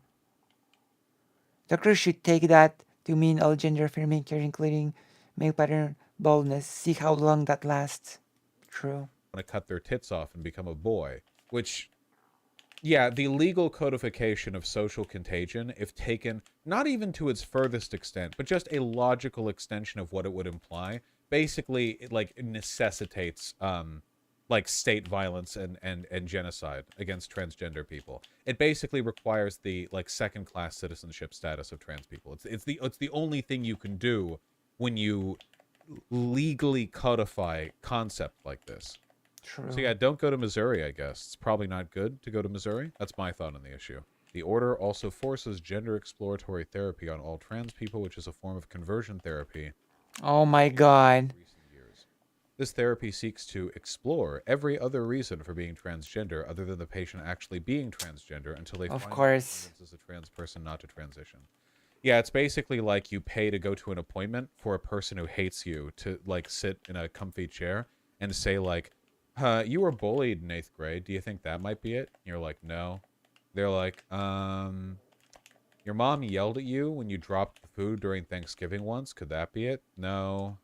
Doctors should take that to mean all gender affirming care, including male pattern baldness. See how long that lasts. True. Want to cut their tits off and become a boy, which, yeah, the legal codification of social contagion, if taken not even to its furthest extent, but just a logical extension of what it would imply, basically it like necessitates like state violence and genocide against transgender people. It basically requires the like second-class citizenship status of trans people. It's the only thing you can do when you legally codify concept like this. True. So yeah, don't go to Missouri, I guess. It's probably not good to go to Missouri. That's my thought on the issue. The order also forces gender exploratory therapy on all trans people, which is a form of conversion therapy. Oh my god. This therapy seeks to explore every other reason for being transgender other than the patient actually being transgender until they Of finally course. convinces a trans person not to transition. Yeah, it's basically like you pay to go to an appointment for a person who hates you to like sit in a comfy chair and say like, you were bullied in 8th grade. Do you think that might be it? And you're like, no. They're like, your mom yelled at you when you dropped the food during Thanksgiving once. Could that be it? No.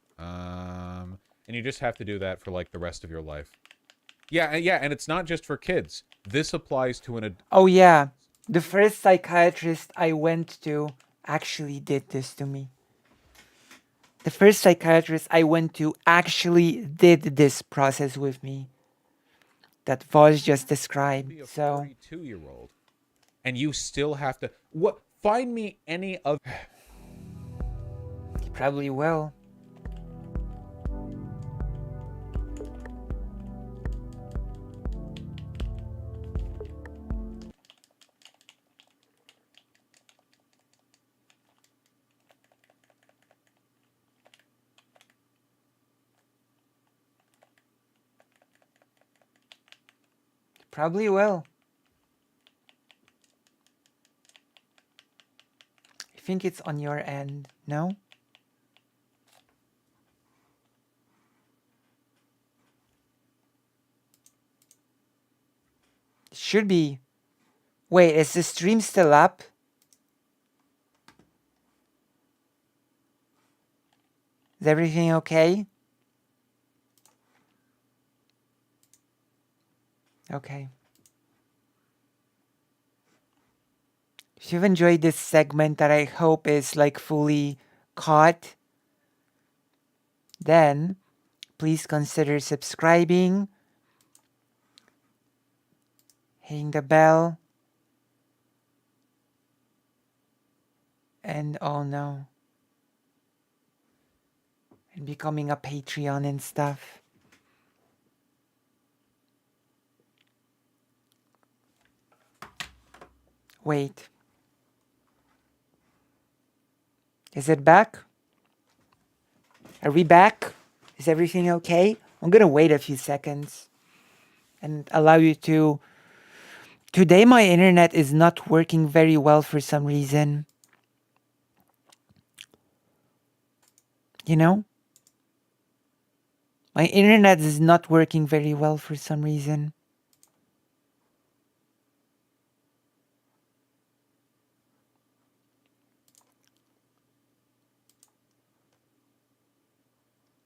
And you just have to do that for like the rest of your life. Yeah, and it's not just for kids. This applies to an Oh yeah. The first psychiatrist I went to actually did this to me. The first psychiatrist I went to actually did this process with me. That was just described. be a So 42-year-old, and you still have to what? Find me any other. he probably will. Probably will. I think it's on your end, no? It should be. Wait, is the stream still up? Is everything okay? Okay. If you've enjoyed this segment that I hope is like fully caught, then please consider subscribing, hitting the bell, and oh no, and becoming a Patreon and stuff. Wait. Is it back? Are we back? Is everything okay? I'm gonna wait a few seconds and allow you to... Today my internet is not working very well for some reason. You know? My internet is not working very well for some reason.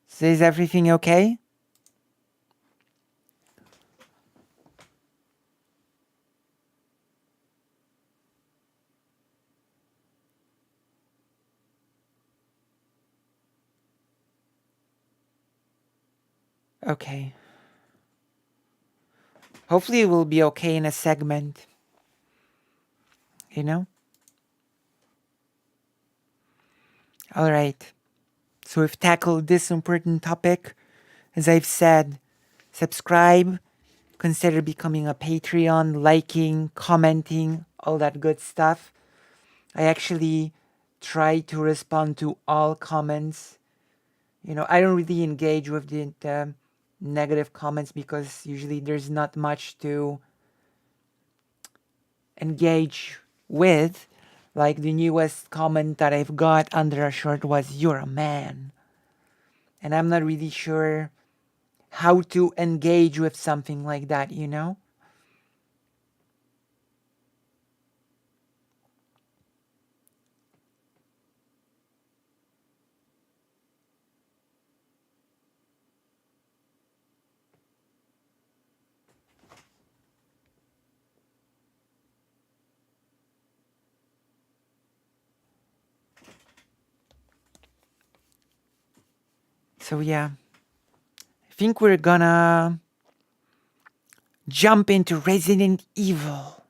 So is everything okay? Okay. Hopefully it will be okay in a segment. You know? Alright. So we've tackled this important topic. As I've said, subscribe, consider becoming a Patreon, liking, commenting, all that good stuff. I actually try to respond to all comments. You know, I don't really engage with the negative comments because usually there's not much to engage with. Like the newest comment that I've got under a short was, "You're a man." And I'm not really sure how to engage with something like that, you know? So yeah, I think we're gonna jump into Resident Evil.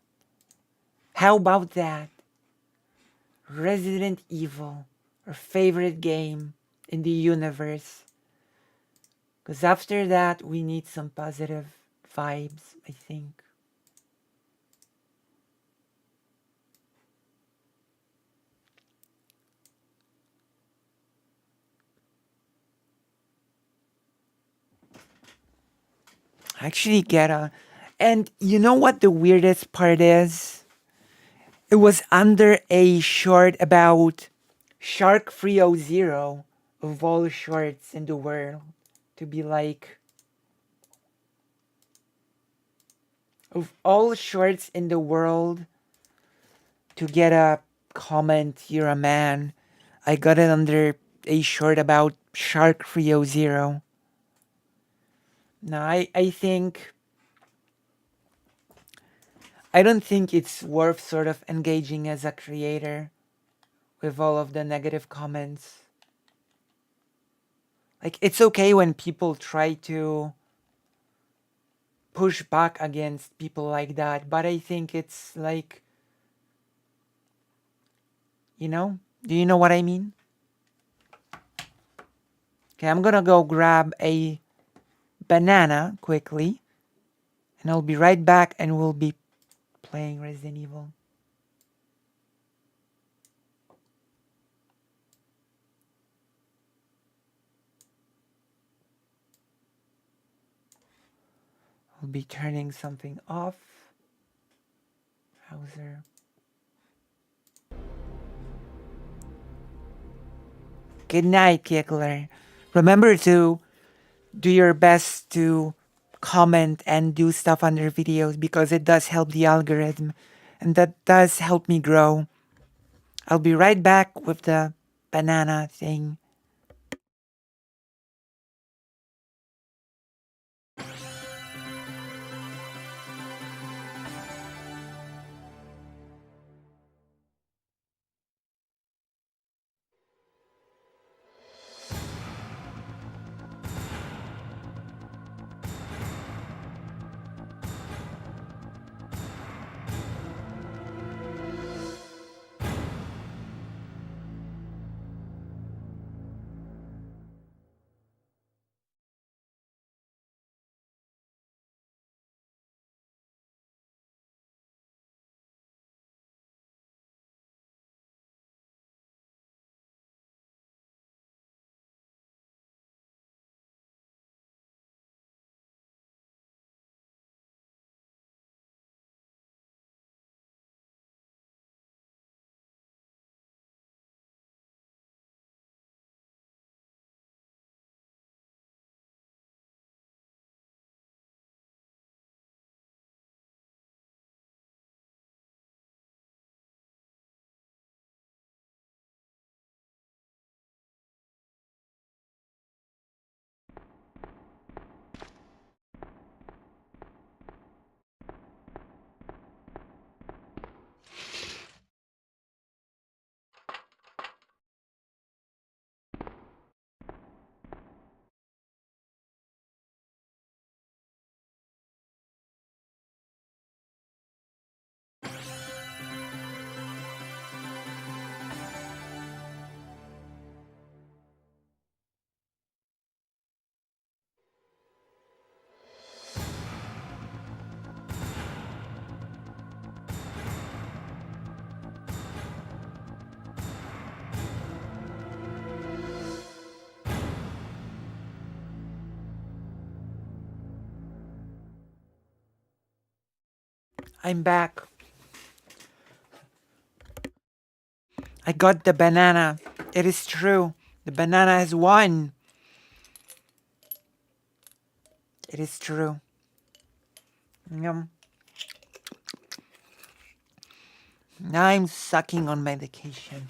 How about that? Resident Evil, our favorite game in the universe. Because after that, we need some positive vibes, I think. I actually get a... And you know what the weirdest part is? It was under a short about Shark 300 of all shorts in the world to be like, of all shorts in the world to get a comment, you're a man. I got it under a short about Shark 300. No, I think I don't think it's worth sort of engaging as a creator with all of the negative comments. Like, it's okay when people try to push back against people like that, but I think it's like, you know? Do you know what I mean? Okay, I'm gonna go grab a banana quickly, and I'll be right back and we'll be playing Resident Evil. I'll be turning something off. Browser. Good night, Kickler. Remember to do your best to comment and do stuff under videos because it does help the algorithm and that does help me grow. I'll be right back with the banana thing. I'm back. I got the banana. It is true. The banana has won. It is true. Yum. Now I'm sucking on medication.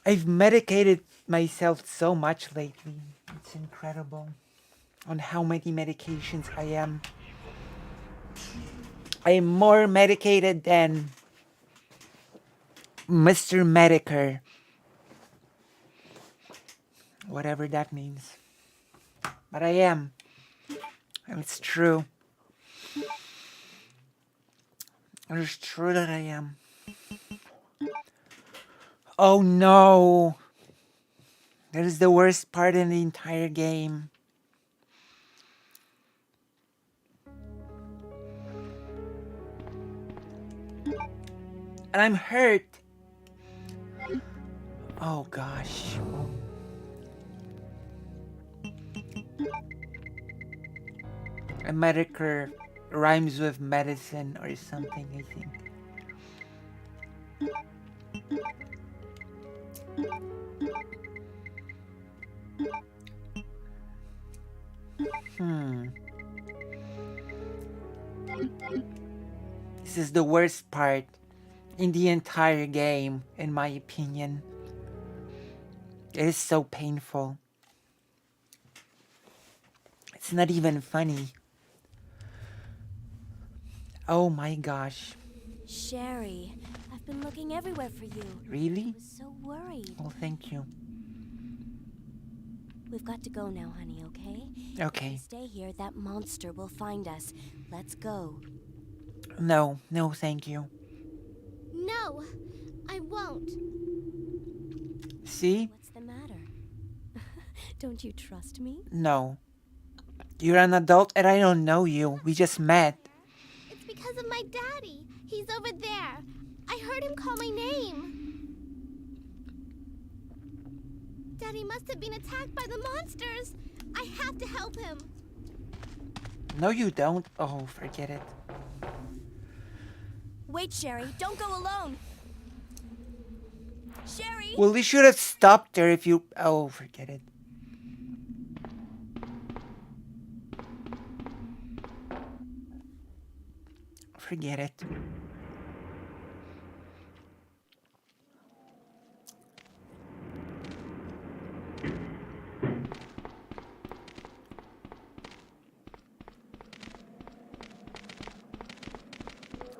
I've medicated myself so much lately. It's incredible on how many medications I am. I am more medicated than Mr. Medicare. Whatever that means. But I am. And it's true. It is true that I am. Oh no. That is the worst part in the entire game. And I'm hurt. Oh gosh. A medicare rhymes with medicine or something, I think. This is the worst part in the entire game, in my opinion. It is so painful. It's not even funny. Oh my gosh. Sherry, I've been looking everywhere for you. Really? I was so worried. Oh, thank you. We've got to go now, honey, okay? Okay. If we stay here, that monster will find us. Let's go. No, no, thank you. No, I won't. See? What's the matter? Don't you trust me? No. You're an adult and I don't know you. We just met. It's because of my daddy. He's over there. I heard him call my name. Daddy must have been attacked by the monsters. I have to help him. No, you don't. Oh, forget it. Wait, Sherry. Don't go alone. Sherry! Well, you should have stopped her if you... Oh, forget it. Forget it.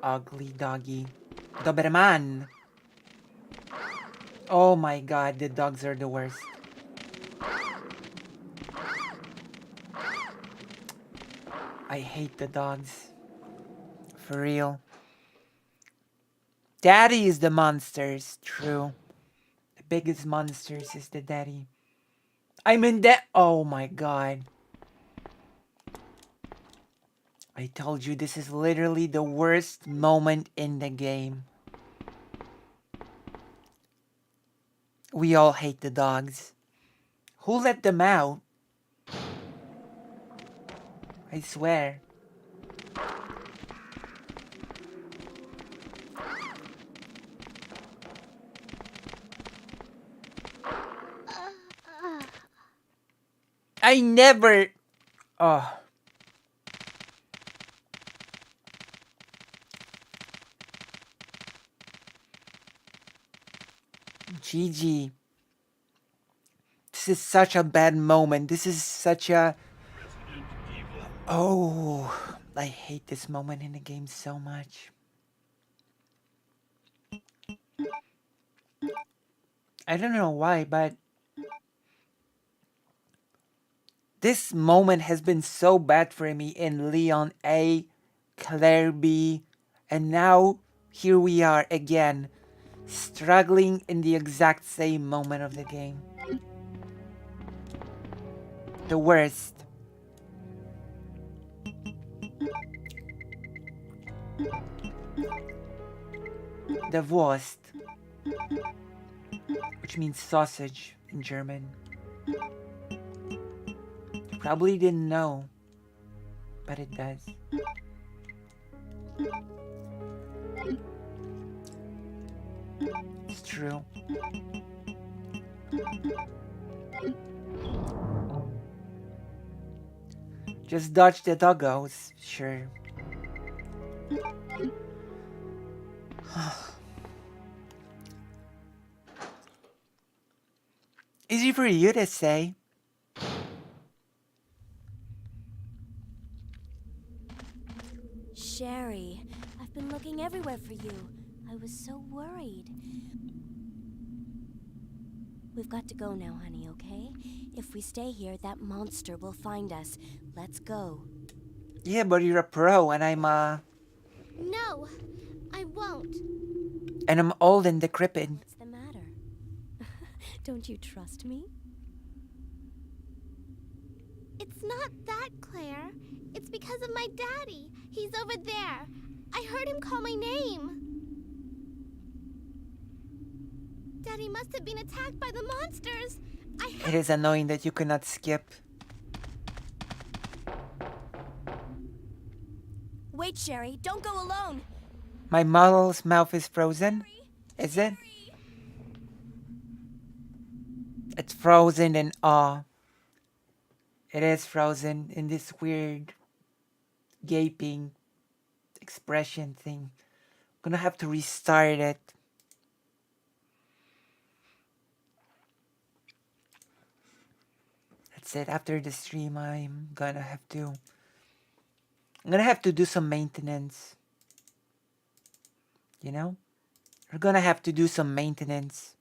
Ugly doggy. Doberman. Oh my god, the dogs are the worst. I hate the dogs. For real. Daddy is the monsters, true. The biggest monsters is the daddy. I'm in that. Oh my god. I told you this is literally the worst moment in the game. We all hate the dogs. Who let them out? I swear. I never... Oh. GG. This is such a bad moment. This is such a... Oh, I hate this moment in the game so much. I don't know why, but... This moment has been so bad for me in Leon A, Claire B, and now here we are again, struggling in the exact same moment of the game. The worst. The Wurst, which means sausage in German. You probably didn't know, but it does. It's true. Just dodge the doggos, sure. Easy for you to say. Sherry, I've been looking everywhere for you. I was so worried. We've got to go now, honey, okay? If we stay here, that monster will find us. Let's go. Yeah, but you're a pro and I'm No, I won't. and I'm old and decrepit. What's the matter? Don't you trust me? It's not that, Claire. It's because of my daddy. He's over there. I heard him call my name. Daddy must have been attacked by the monsters. It is annoying that you cannot skip. Wait, Sherry, don't go alone. My model's mouth is frozen. Is it? It's frozen in awe. It is frozen in this weird gaping expression thing. I'm gonna have to restart it. That's it. After the stream, I'm gonna have to do some maintenance. You know? We're gonna have to do some maintenance.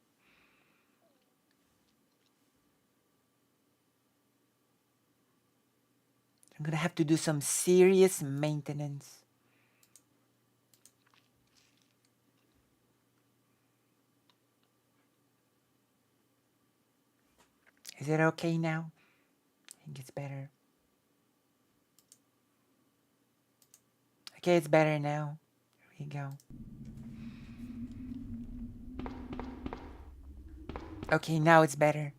I'm gonna have to do some serious maintenance. Is it okay now? I think it's better. Okay, it's better now. Here we go. Okay, now it's better.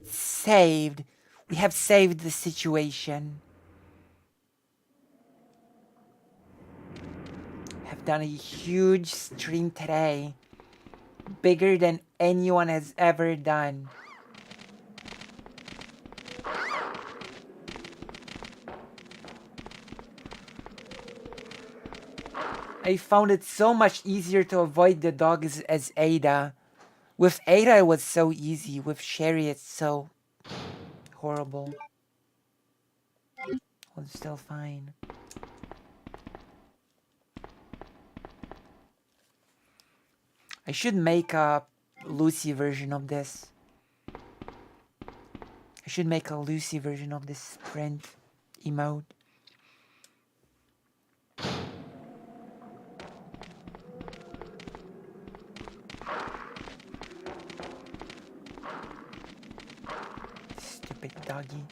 Saved. We have saved the situation. Have done a huge stream today. Bigger than anyone has ever done. I found it so much easier to avoid the dogs as Ada. With Ada it was so easy. With Sherry it's so horrible. Well, it's still fine. I should make a Lucy version of this. I should make a Lucy version of this sprint emote. Stupid doggy.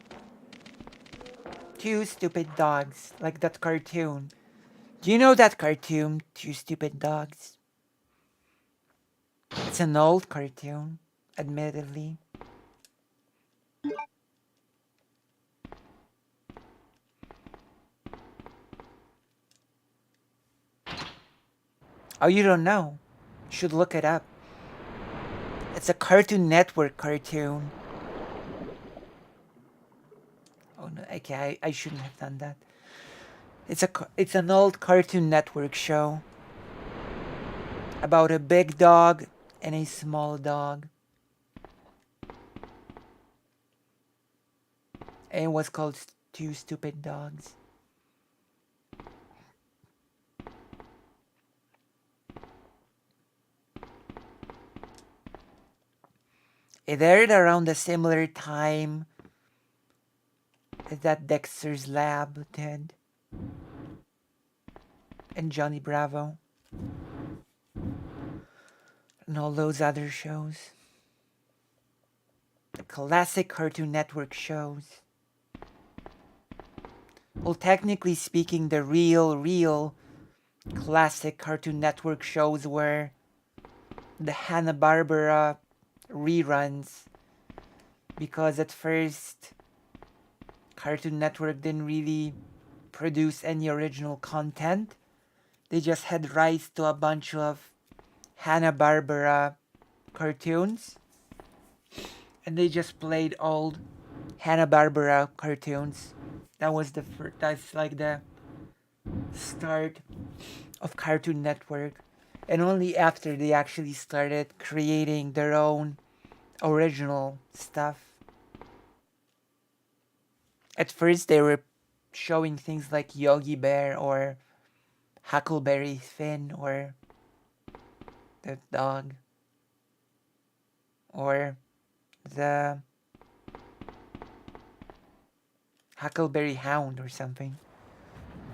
Two stupid dogs, like that cartoon. Do you know that cartoon, Two Stupid Dogs? It's an old cartoon, admittedly. Oh, you don't know? You should look it up. It's a Cartoon Network cartoon. Oh no, okay, I shouldn't have done that. It's an old Cartoon Network show about a big dog and a small dog. And it was called Two Stupid Dogs. It aired around a similar time that Dexter's Lab did. And Johnny Bravo. And all those other shows. The classic Cartoon Network shows. Well, technically speaking, the real classic Cartoon Network shows were the Hanna-Barbera reruns. Because at first, Cartoon Network didn't really produce any original content. They just had rights to a bunch of Hanna-Barbera cartoons. And they just played old Hanna-Barbera cartoons. That's like the start of Cartoon Network. And only after they actually started creating their own original stuff. At first they were showing things like Yogi Bear or Huckleberry Finn or the dog or the Huckleberry Hound or something.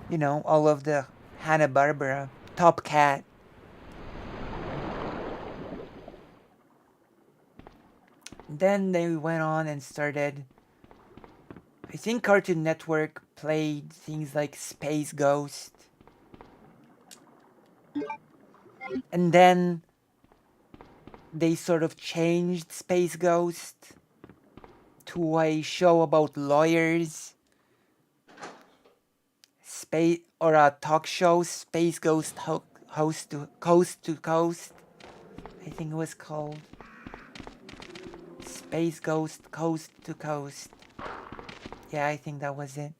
You know, all of the Hanna-Barbera, Top Cat. Then they went on and started I think Cartoon Network played things like Space Ghost. And then they sort of changed Space Ghost to a show about lawyers. Space or a talk show, Space Ghost Host to Coast to Coast. I think it was called Space Ghost Coast to Coast. Yeah, I think that was it.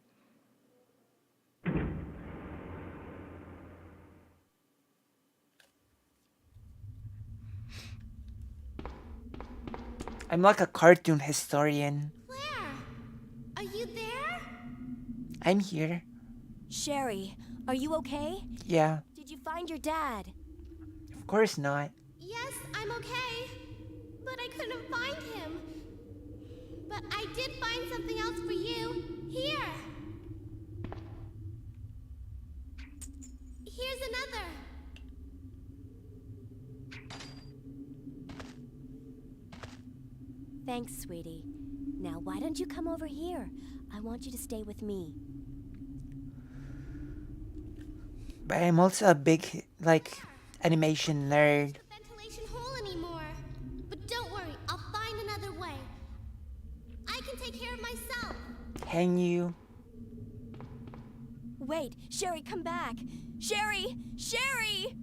I'm like a cartoon historian. Claire, are you there? I'm here. Sherry, are you okay? Yeah, Did you find your dad? of course not. Yes, I'm okay. But I couldn't find him. But I did find something else for you. Here. Here's another. Thanks, sweetie. Now, why don't you come over here? I want you to stay with me. But I'm also a big, like, animation nerd. Ventilation hole anymore. But don't worry, I'll find another way. I can take care of myself. Can you? Wait, Sherry, come back. Sherry! Sherry!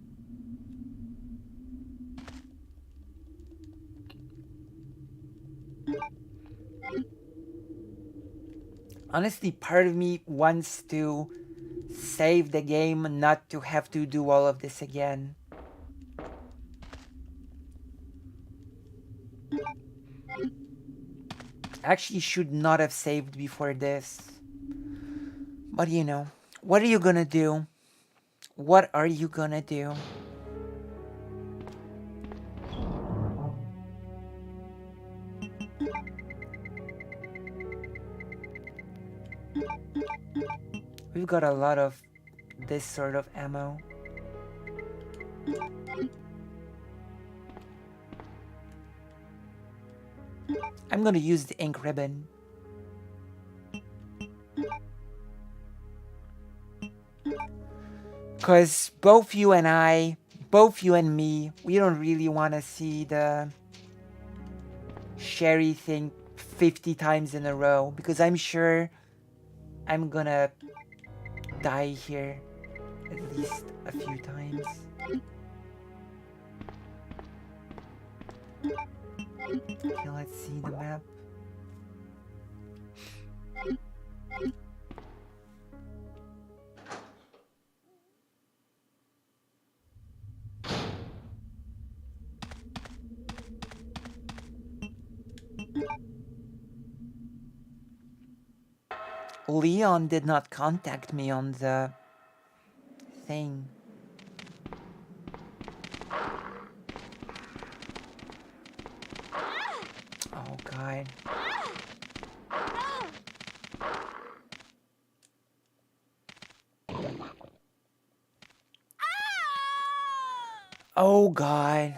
Honestly, part of me wants to save the game, not to have to do all of this again. Actually, should not have saved before this. But you know, what are you gonna do? What are you gonna do? We've got a lot of this sort of ammo. I'm gonna use the ink ribbon. Because both you and me, we don't really want to see the Sherry thing 50 times in a row. Because I'm sure I'm gonna die here at least a few times. Okay, let's see the map. Leon did not contact me on the thing. Oh god. Oh god.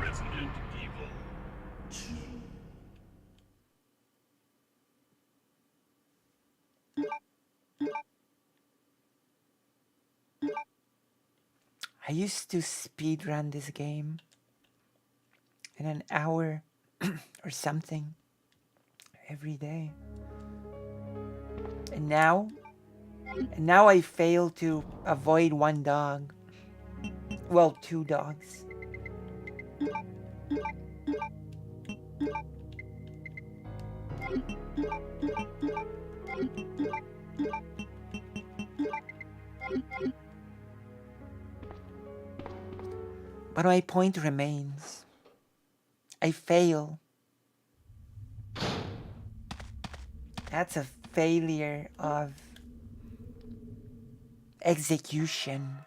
Resident Evil 2. I used to speedrun this game in an hour or something every day. And now I fail to avoid one dog. Well, two dogs. But my point remains. I fail. That's a failure of execution.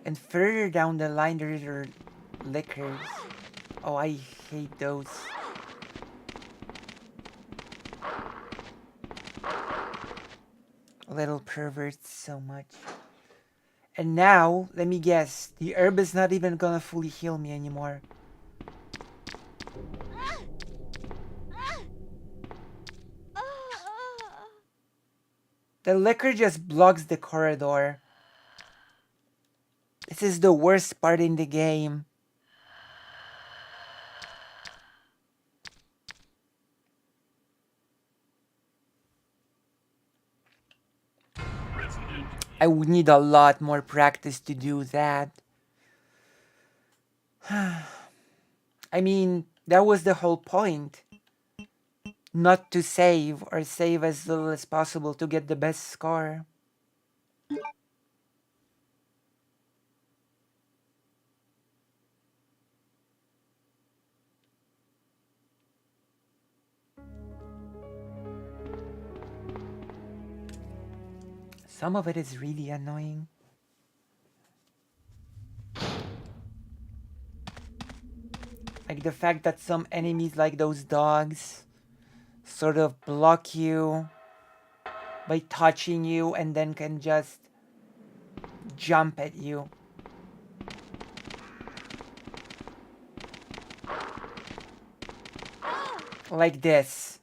And further down the line, there are liquors. Oh, I hate those. Little perverts so much. And now, let me guess, the herb is not even gonna fully heal me anymore. The liquor just blocks the corridor. This is the worst part in the game. I would need a lot more practice to do that. I mean, that was the whole point. Not to save, or save as little as possible to get the best score. Some of it is really annoying. Like the fact that some enemies, like those dogs, sort of block you by touching you and then can just jump at you. Like this.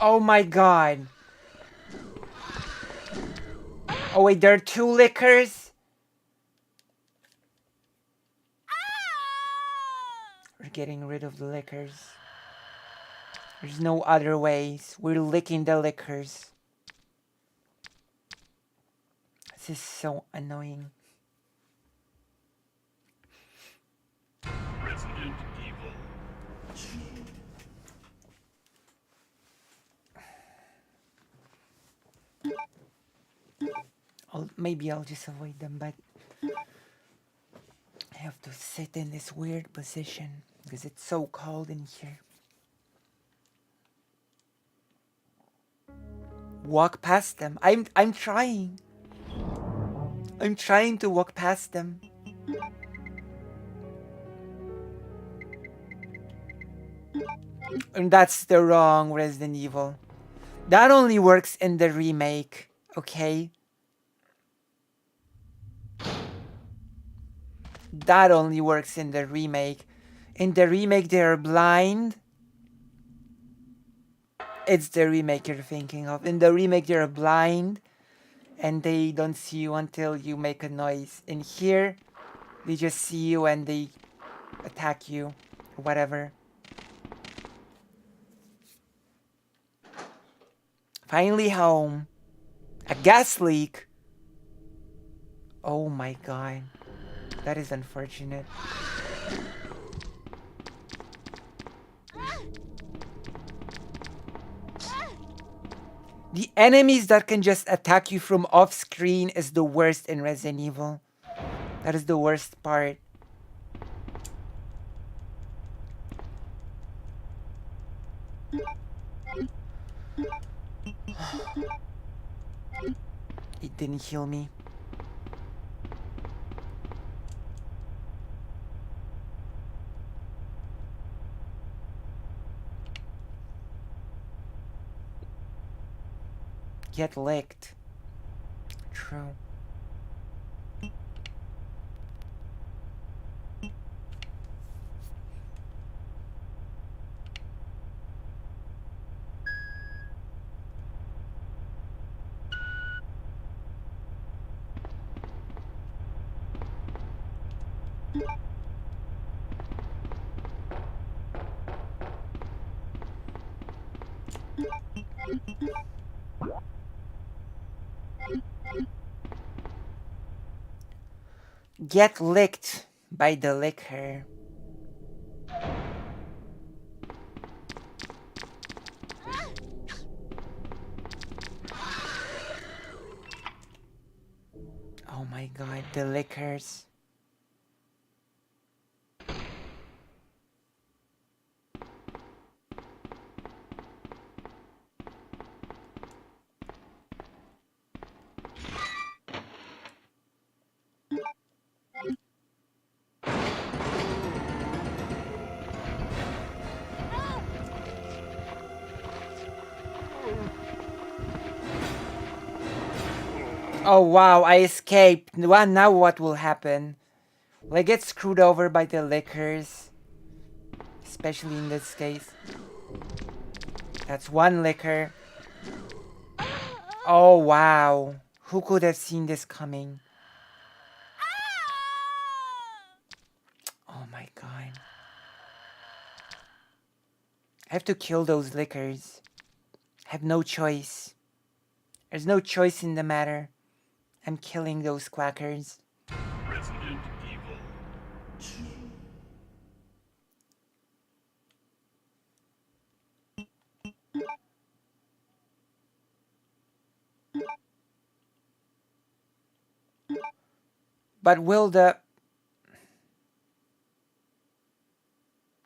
Oh my god. Oh wait, there are two liquors? We're getting rid of the liquors. There's no other ways. We're licking the liquors. This is so annoying. Resident Evil 2. Maybe I'll just avoid them, but I have to sit in this weird position because it's so cold in here. Walk past them. I'm trying. I'm trying to walk past them. And that's the wrong Resident Evil. That only works in the remake, okay? That only works in the remake. In the remake, they're blind. It's the remake you're thinking of. In the remake, they're blind. And they don't see you until you make a noise. In here, they just see you and they attack you. Or whatever. Finally home. A gas leak. Oh my god. That is unfortunate. The enemies that can just attack you from off screen is the worst in Resident Evil. That is the worst part. It didn't heal me. Get licked. True. Get licked by the liquor. Oh my god, the liquors. Oh wow, I escaped. Well, now what will happen? Will I get screwed over by the lickers? Especially in this case. That's one licker. Oh wow. Who could have seen this coming? Oh my god. I have to kill those lickers. I have no choice. There's no choice in the matter. I'm killing those quackers. Resident Evil 2. But will the...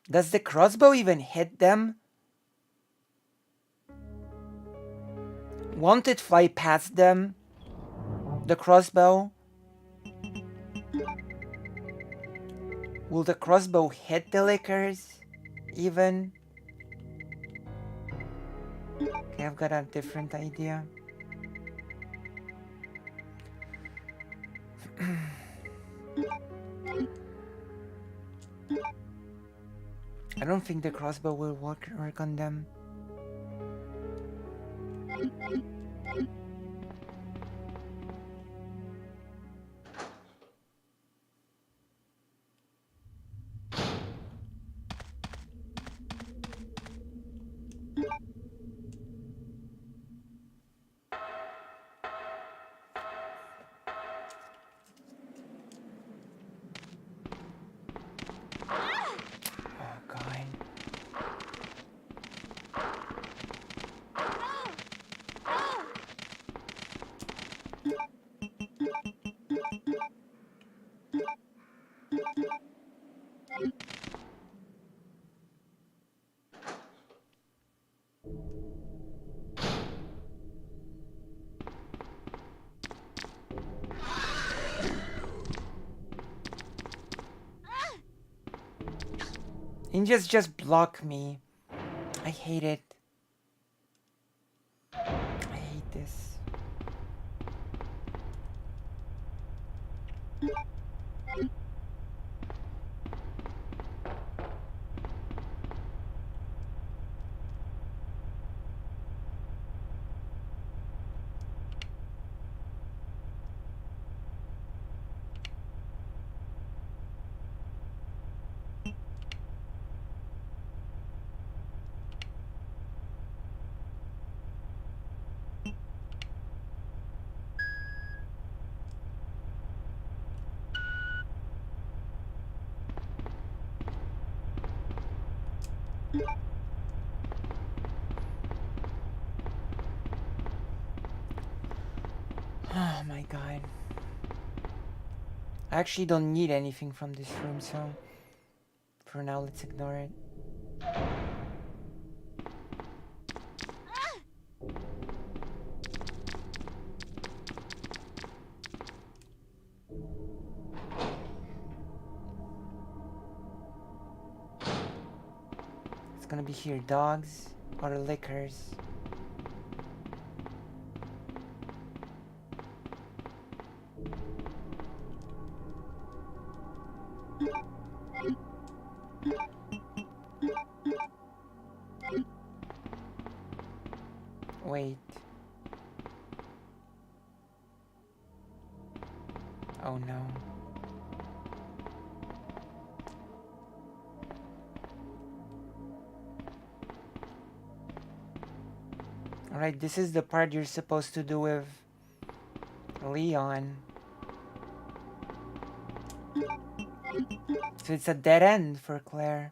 Does the crossbow even hit them? Won't it fly past them? The crossbow? Will the crossbow hit the lickers? Even? Okay, I've got a different idea. I don't think the crossbow will work on them. Oh god. Ninjas just block me. I hate it. I hate this. Oh my god. I actually don't need anything from this room, so for now let's ignore it. It's gonna be here dogs or lickers. Wait. Oh no. Alright, this is the part you're supposed to do with Leon. So it's a dead end for Claire.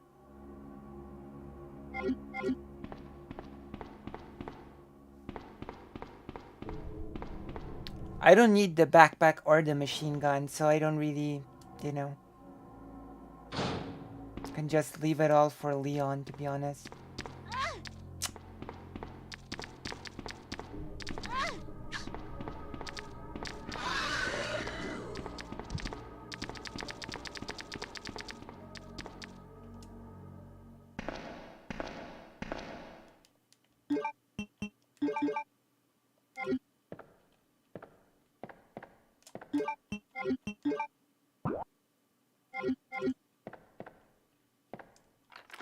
I don't need the backpack or the machine gun, so I don't really, you know. Can just leave it all for Leon, to be honest.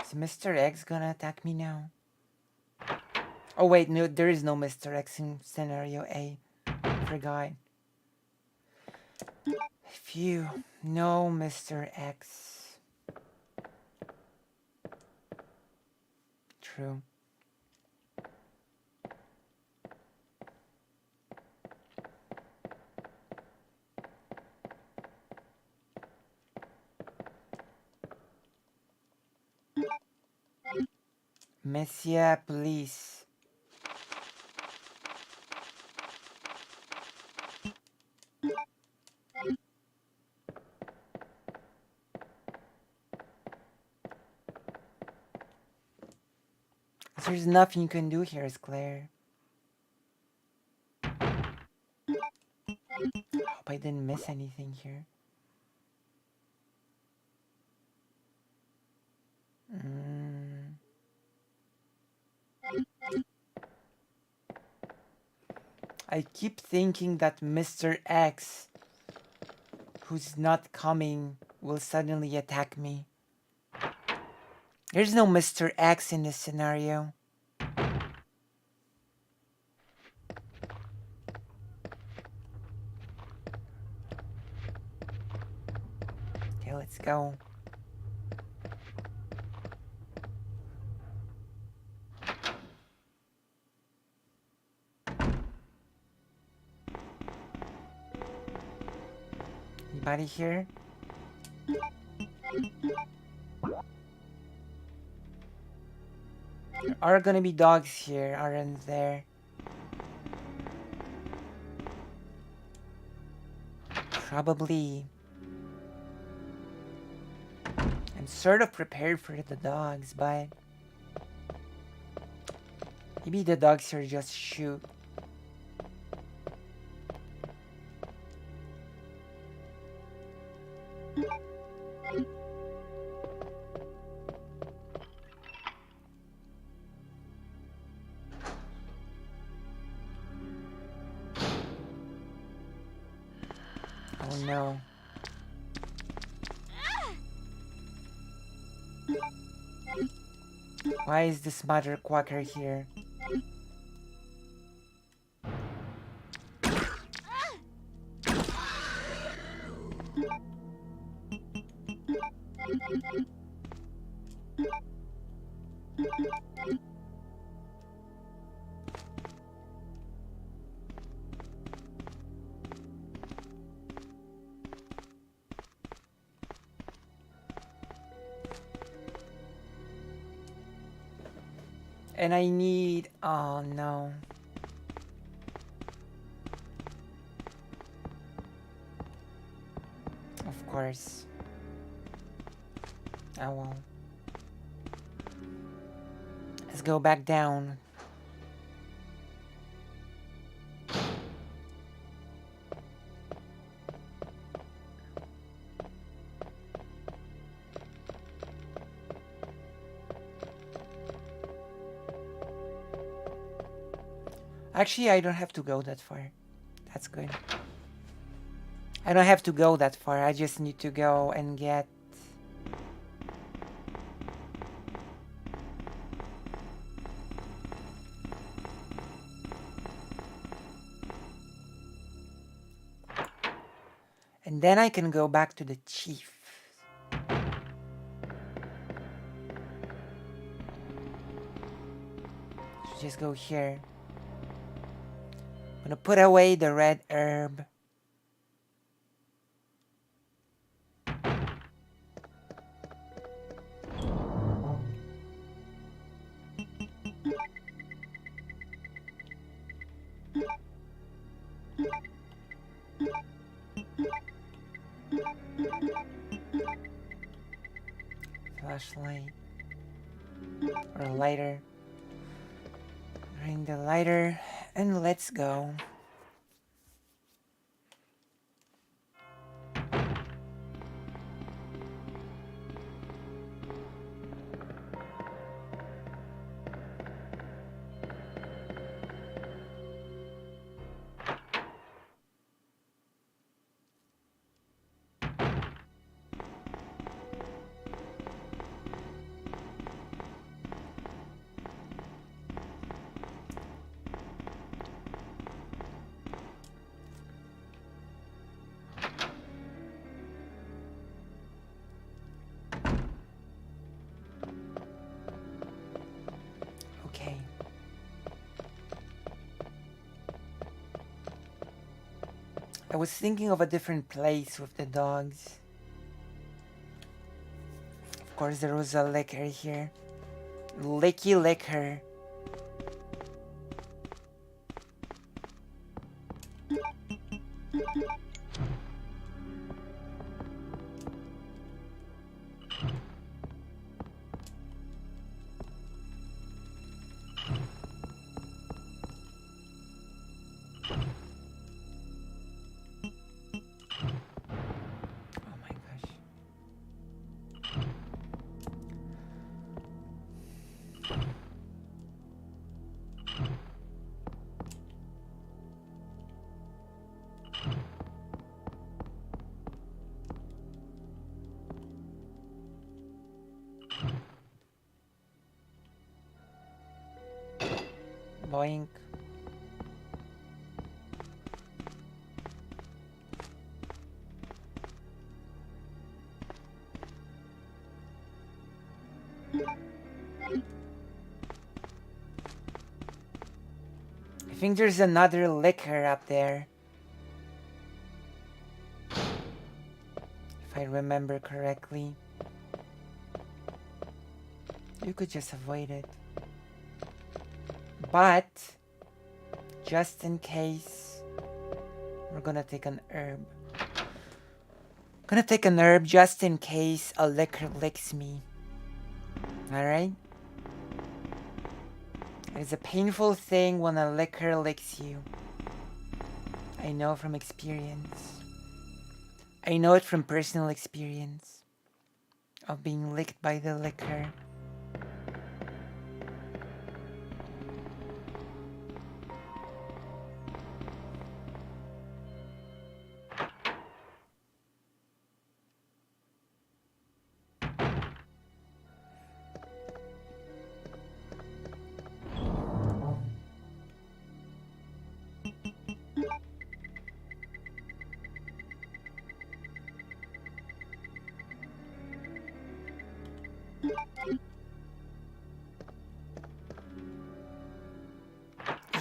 Is Mr. X gonna attack me now? Oh wait, no, there is no Mr. X in scenario A. Forgot. Phew, no Mr. X. True. Monsieur, please. There's nothing you can do here, Claire. Hope I didn't miss anything here. I keep thinking that Mr. X, who's not coming, will suddenly attack me. There's no Mr. X in this scenario. Okay, let's go. Anybody here? There are gonna be dogs here, aren't there? Probably. I'm sort of prepared for the dogs, but maybe the dogs here just shoot. Oh no. Why is this mother quacker here? And I need... Oh no. Of course. Oh well. Let's go back down. Actually, I don't have to go that far. That's good. I don't have to go that far. I just need to go and get... And then I can go back to the chief. So just go here. I'm gonna put away the red herb. Flashlight. Or a lighter. Bring the lighter and let's go. I was thinking of a different place with the dogs. Of course, there was a liquor here. Licky liquor. Boink. I think there's another liquor up there. If I remember correctly. You could just avoid it. But, just in case, we're gonna take an herb. Gonna take an herb just in case a liquor licks me. Alright? It's a painful thing when a liquor licks you. I know from experience. I know it from personal experience of being licked by the liquor.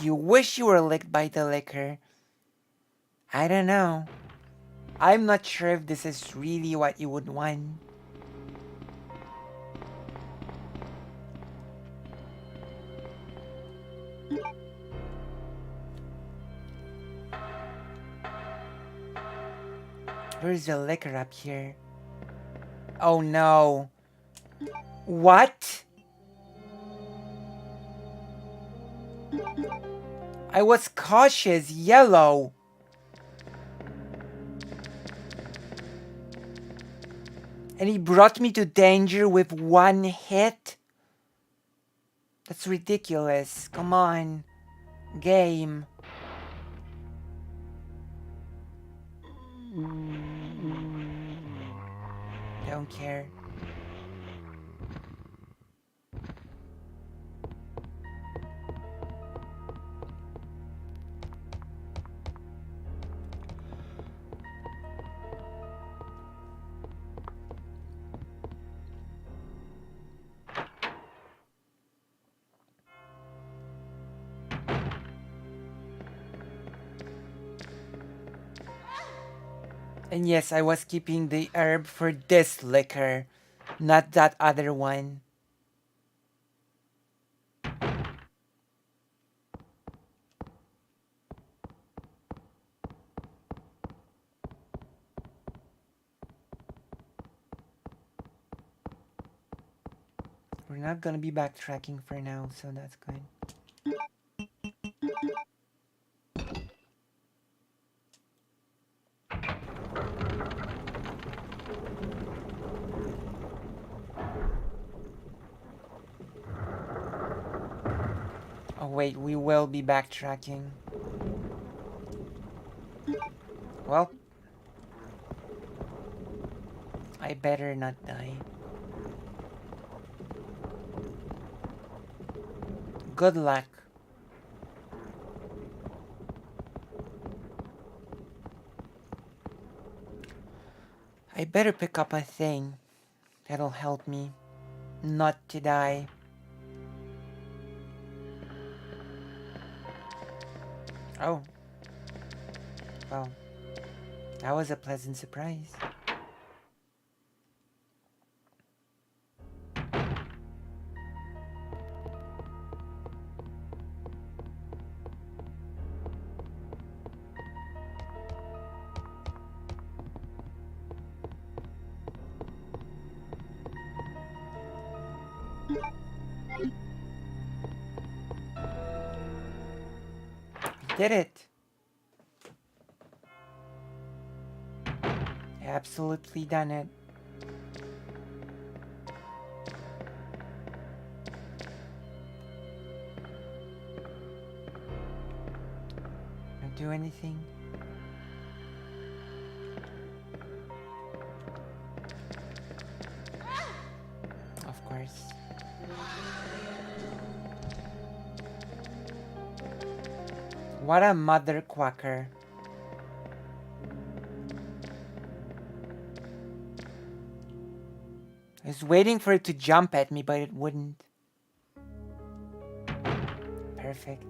You wish you were licked by the liquor. I don't know. I'm not sure if this is really what you would want. Where's the liquor up here? Oh no. What? I was cautious, yellow. And he brought me to danger with one hit? That's ridiculous. Come on. Game. Don't care. And yes, I was keeping the herb for this liquor, not that other one. We're not gonna be backtracking for now, so that's good. Oh wait, we will be backtracking. Well, I better not die. Good luck. I better pick up a thing that'll help me not to die. Oh. Well. That was a pleasant surprise. We did it. Absolutely done it. Don't do anything. Of course. What a mother quacker. I was waiting for it to jump at me, but it wouldn't. Perfect.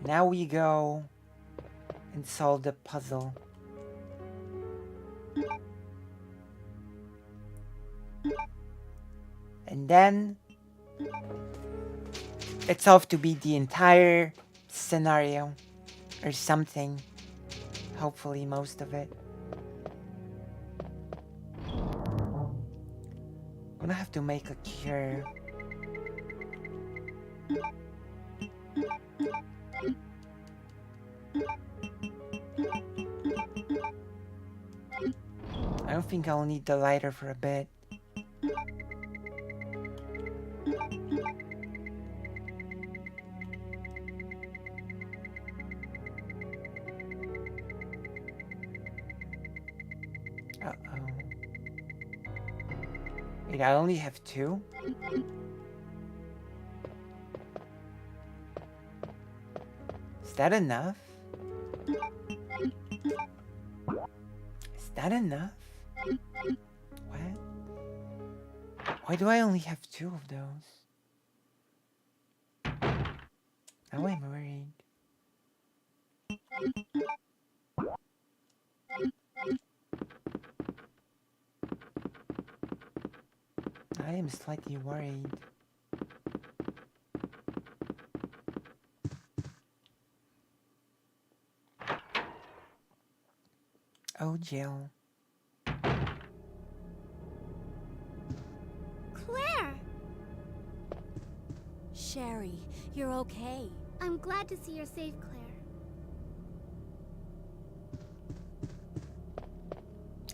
Now we go and solve the puzzle. And then it's off to beat the entire scenario or something. Hopefully most of it. I'm gonna have to make a cure. I don't think I'll need the lighter for a bit. Uh-oh. Wait, I only have 2? Is that enough? Is that enough? What? Why do I only have 2 of those? Now I'm worried. I am slightly worried. Oh, Jill. Claire! Sherry, you're okay. I'm glad to see you're safe, Claire.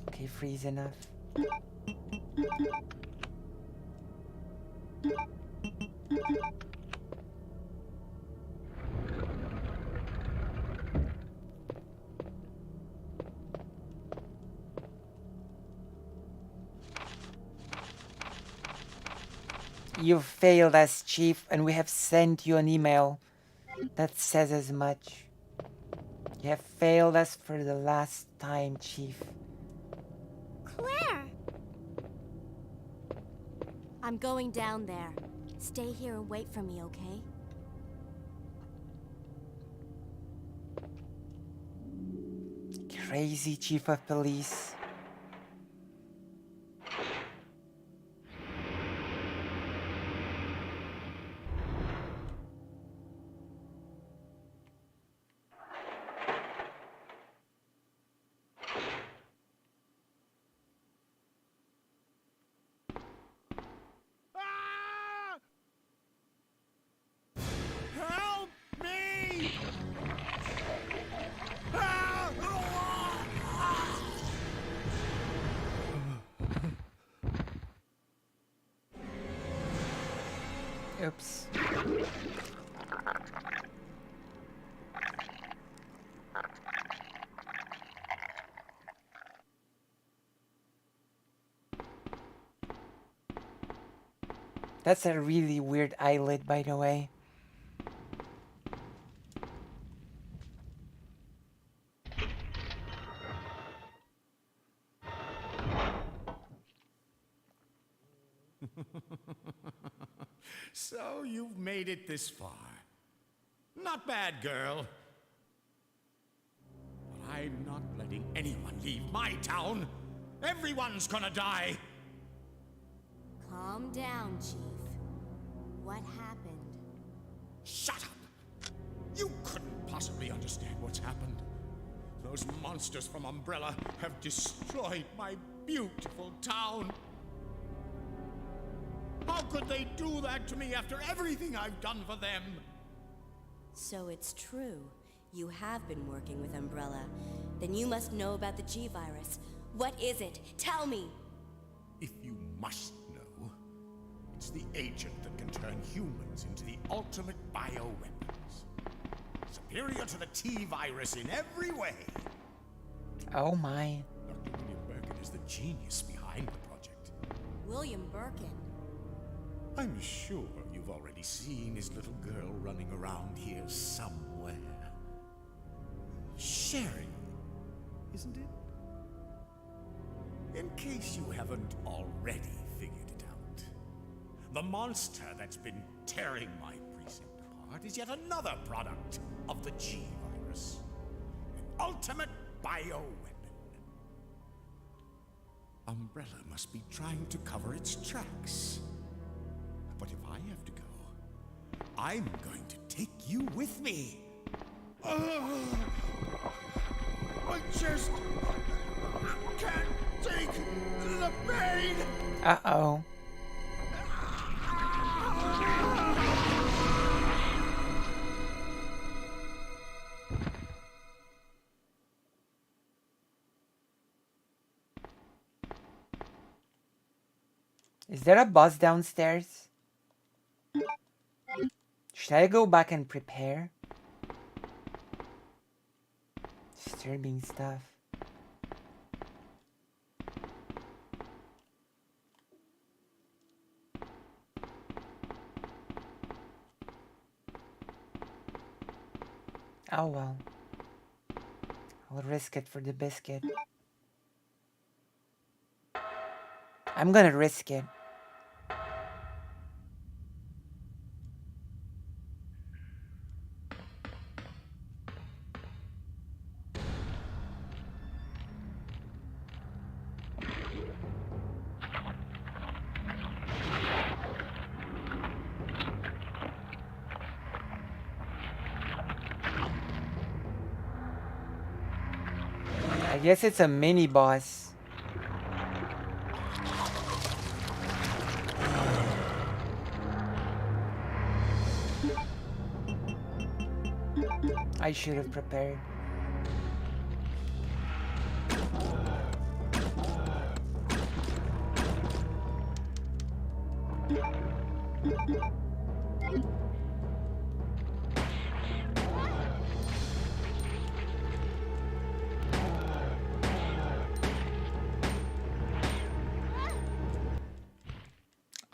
Okay, freeze enough. You failed us, Chief, and we have sent you an email that says as much. You have failed us for the last time, Chief. Claire! I'm going down there. Stay here and wait for me, okay? Crazy Chief of Police. Help me! Oops. That's a really weird eyelid, by the way. So you've made it this far. Not bad, girl. But I'm not letting anyone leave my town. Everyone's gonna die. Calm down, Chief. What happened? Shut up! You couldn't possibly understand what's happened. Those monsters from Umbrella have destroyed my beautiful town. How could they do that to me after everything I've done for them? So it's true. You have been working with Umbrella. Then you must know about the G-Virus. What is it? Tell me! If you must know, it's the agent that can turn humans into the ultimate bioweapons. Superior to the T-Virus in every way. Oh my. Dr. William Birkin is the genius behind the project. William Birkin? I'm sure you've already seen his little girl running around here somewhere. Sherry, isn't it? In case you haven't already figured it out, the monster that's been tearing my precinct apart is yet another product of the G-Virus. An ultimate bioweapon. Umbrella must be trying to cover its tracks. But if I have to go, I'm going to take you with me. I just can't take the pain. Uh-oh. Is there a boss downstairs? Should I go back and prepare? Disturbing stuff. Oh well. I'll risk it for the biscuit. I'm gonna risk it. I guess it's a mini boss. I should have prepared.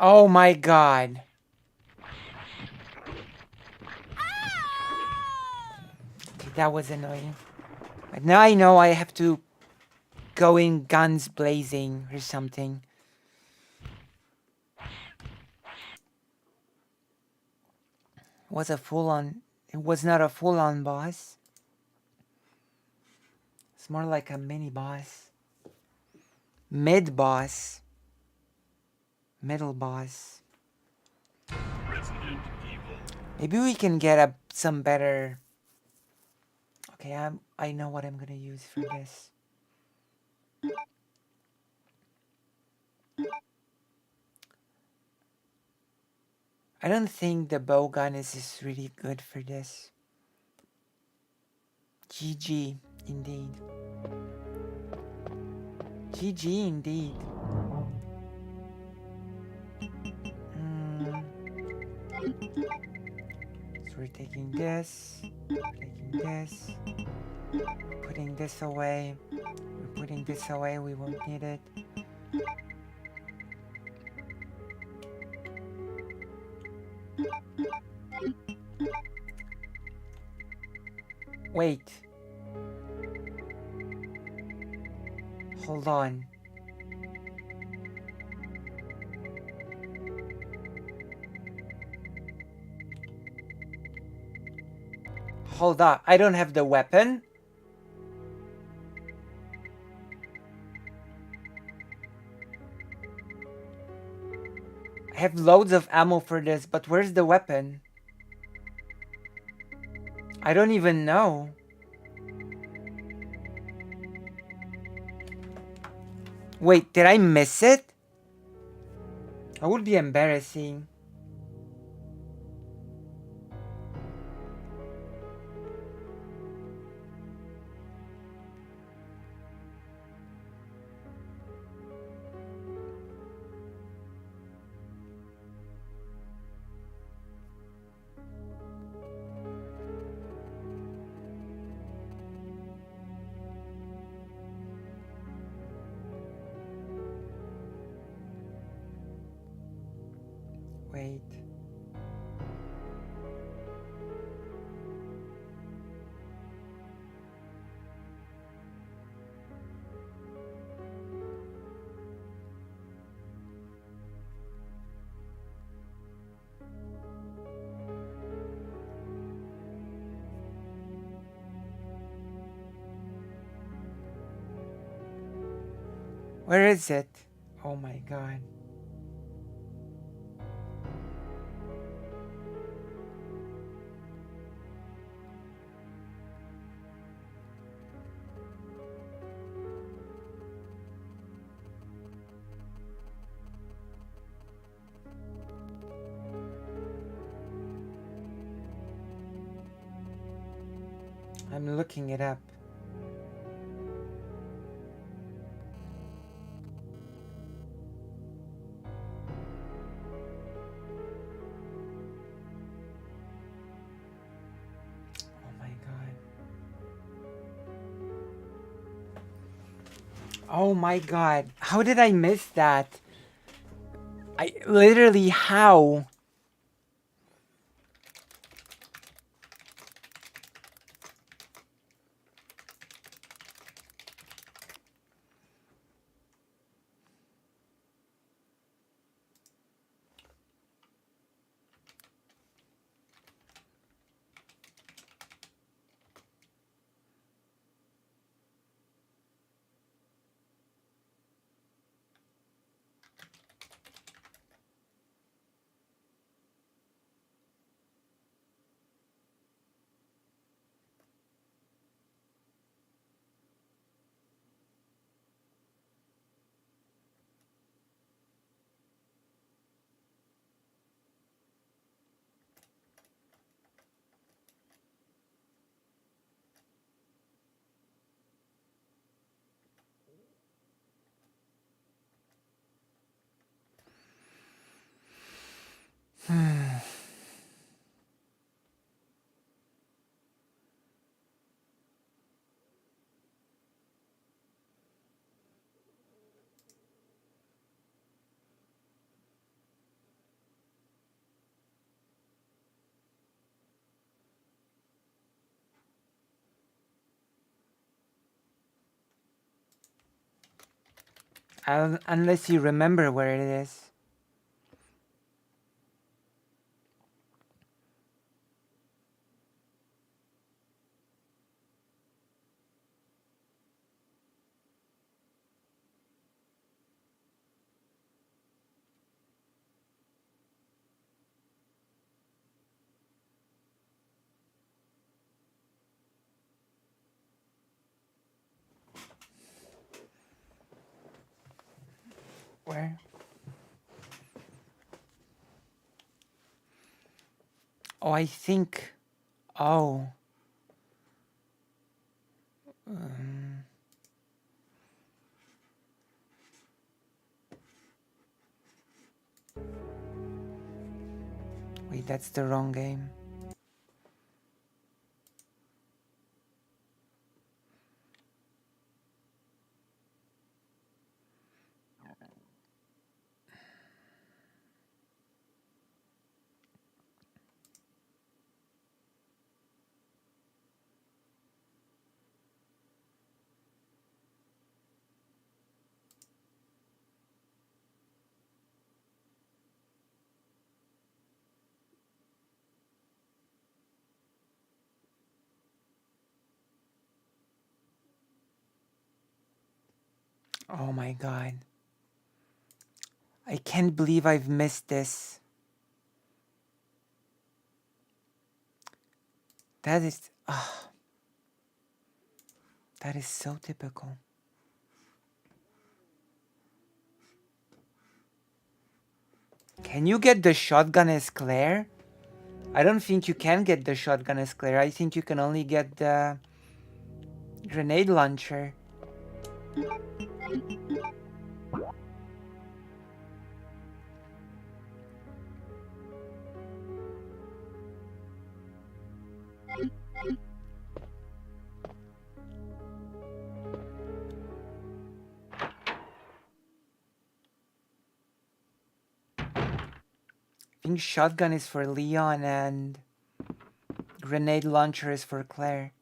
Oh my god. That was annoying. But now I know I have to go in guns blazing or something. It was not a full-on boss. It's more like a mini boss. Mid-boss. Middle boss. Resident Evil. Maybe we can get some better... Okay, I know what I'm gonna use for this. I don't think the bow gun is really good for this. GG, indeed. GG, indeed. So we're taking this, putting this away. We're putting this away, we won't need it. Wait. Hold on. hold on. I don't have the weapon. I have loads of ammo for this, but where's the weapon? I don't even know. Wait, did I miss it? That would be embarrassing. Wait. Where is it? Oh my god. I'm looking it up. Oh my god. Oh my god. How did I miss that? I literally how? Unless you remember where it is. Where? Oh, I think. Oh. Um, wait, that's the wrong game. Oh my god. I can't believe I've missed this. That is... that is so typical. Can you get the shotgun as Claire? I don't think you can get the shotgun as Claire. I think you can only get the grenade launcher. I think shotgun is for Leon and grenade launcher is for Claire.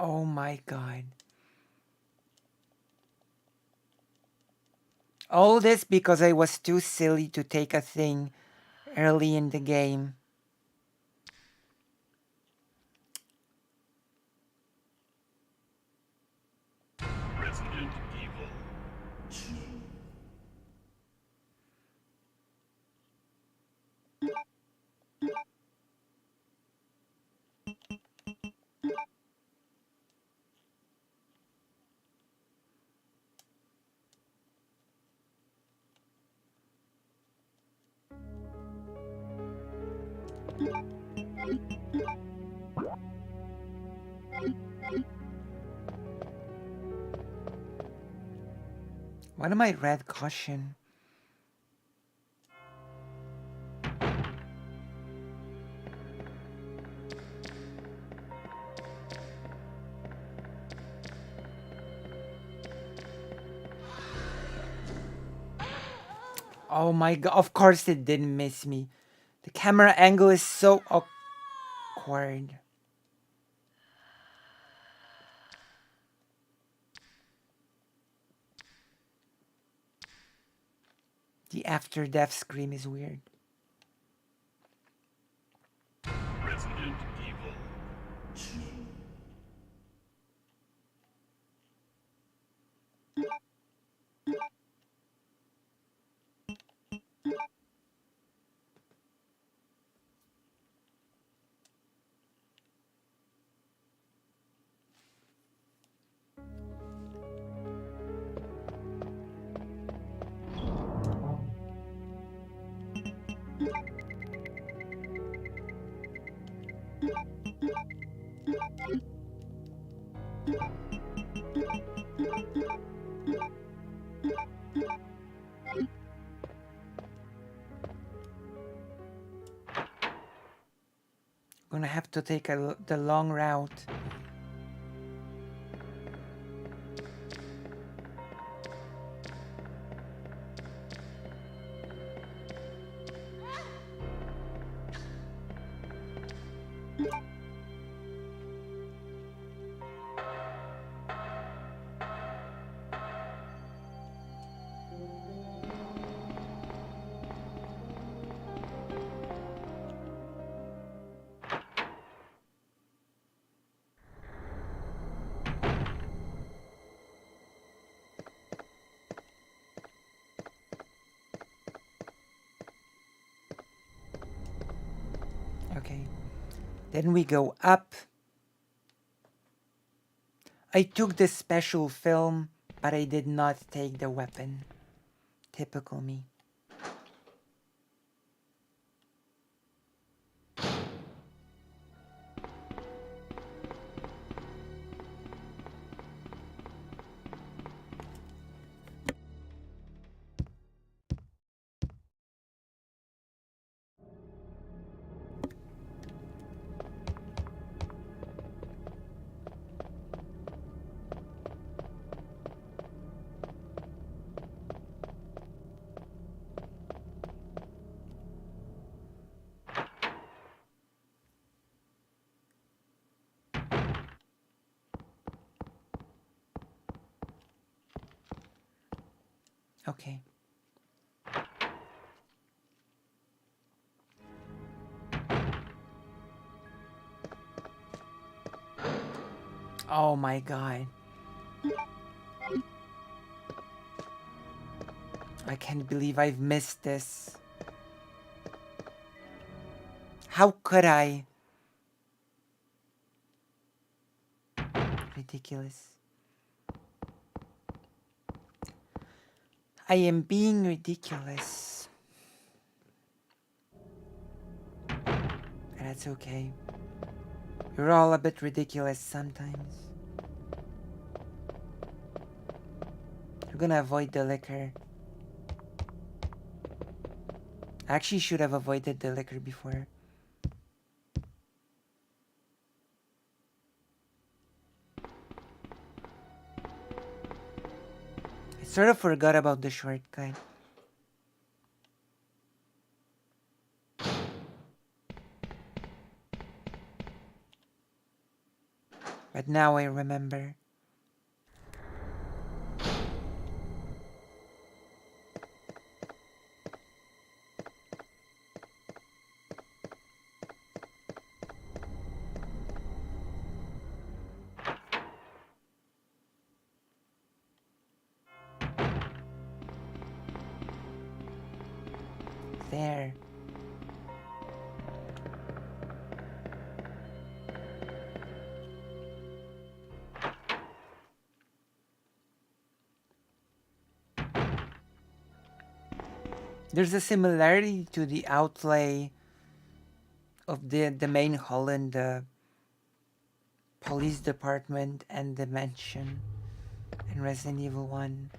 Oh my god. All this because I was too silly to take a thing early in the game. Resident Evil 2. What am I red caution? Oh my god, of course it didn't miss me. The camera angle is so awkward. The after death scream is weird. Resident Evil 2. Gonna have to take the long route. Okay. Then we go up. I took the special film, but I did not take the weapon. Typical me. Okay. Oh my god. I can't believe I've missed this. How could I? Ridiculous. I am being ridiculous. And that's okay. We're all a bit ridiculous sometimes. We're gonna avoid the liquor. I actually should have avoided the liquor before. I sort of forgot about the shortcut. But now I remember. There. There's a similarity to the outlay of the main hall in the police department and the mansion in Resident Evil 1.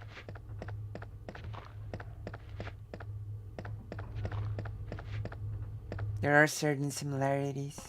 There are certain similarities.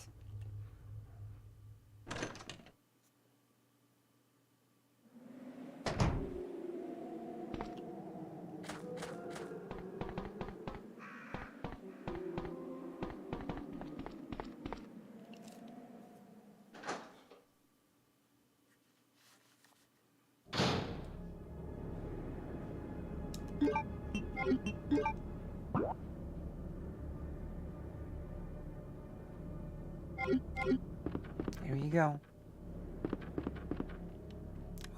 Here you go.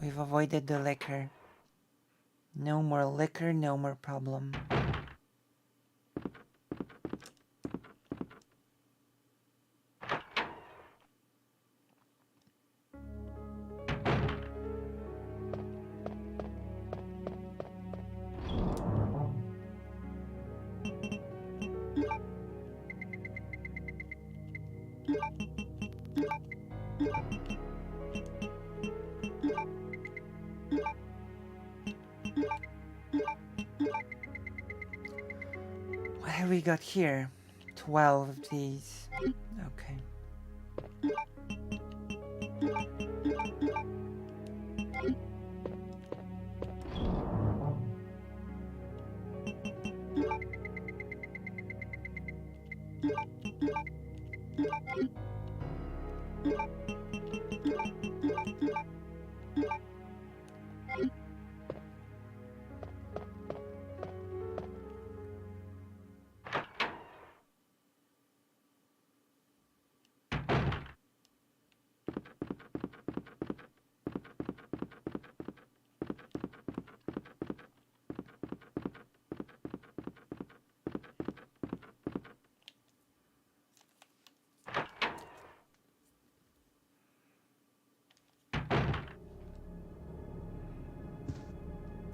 We've avoided the liquor. No more liquor, no more problem. What have we got here? 12 of these. Okay.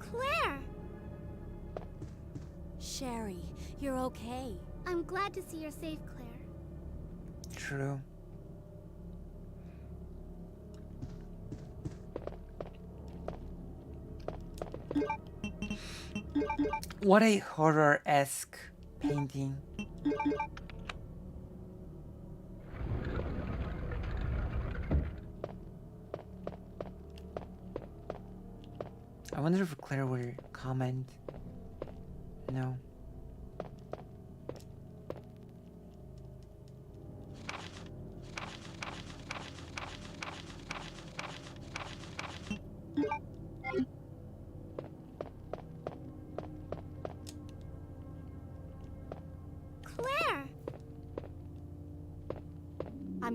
Claire! Sherry, you're okay. I'm glad to see you're safe, Claire. True. What a horror-esque painting. I wonder if Claire will comment. No.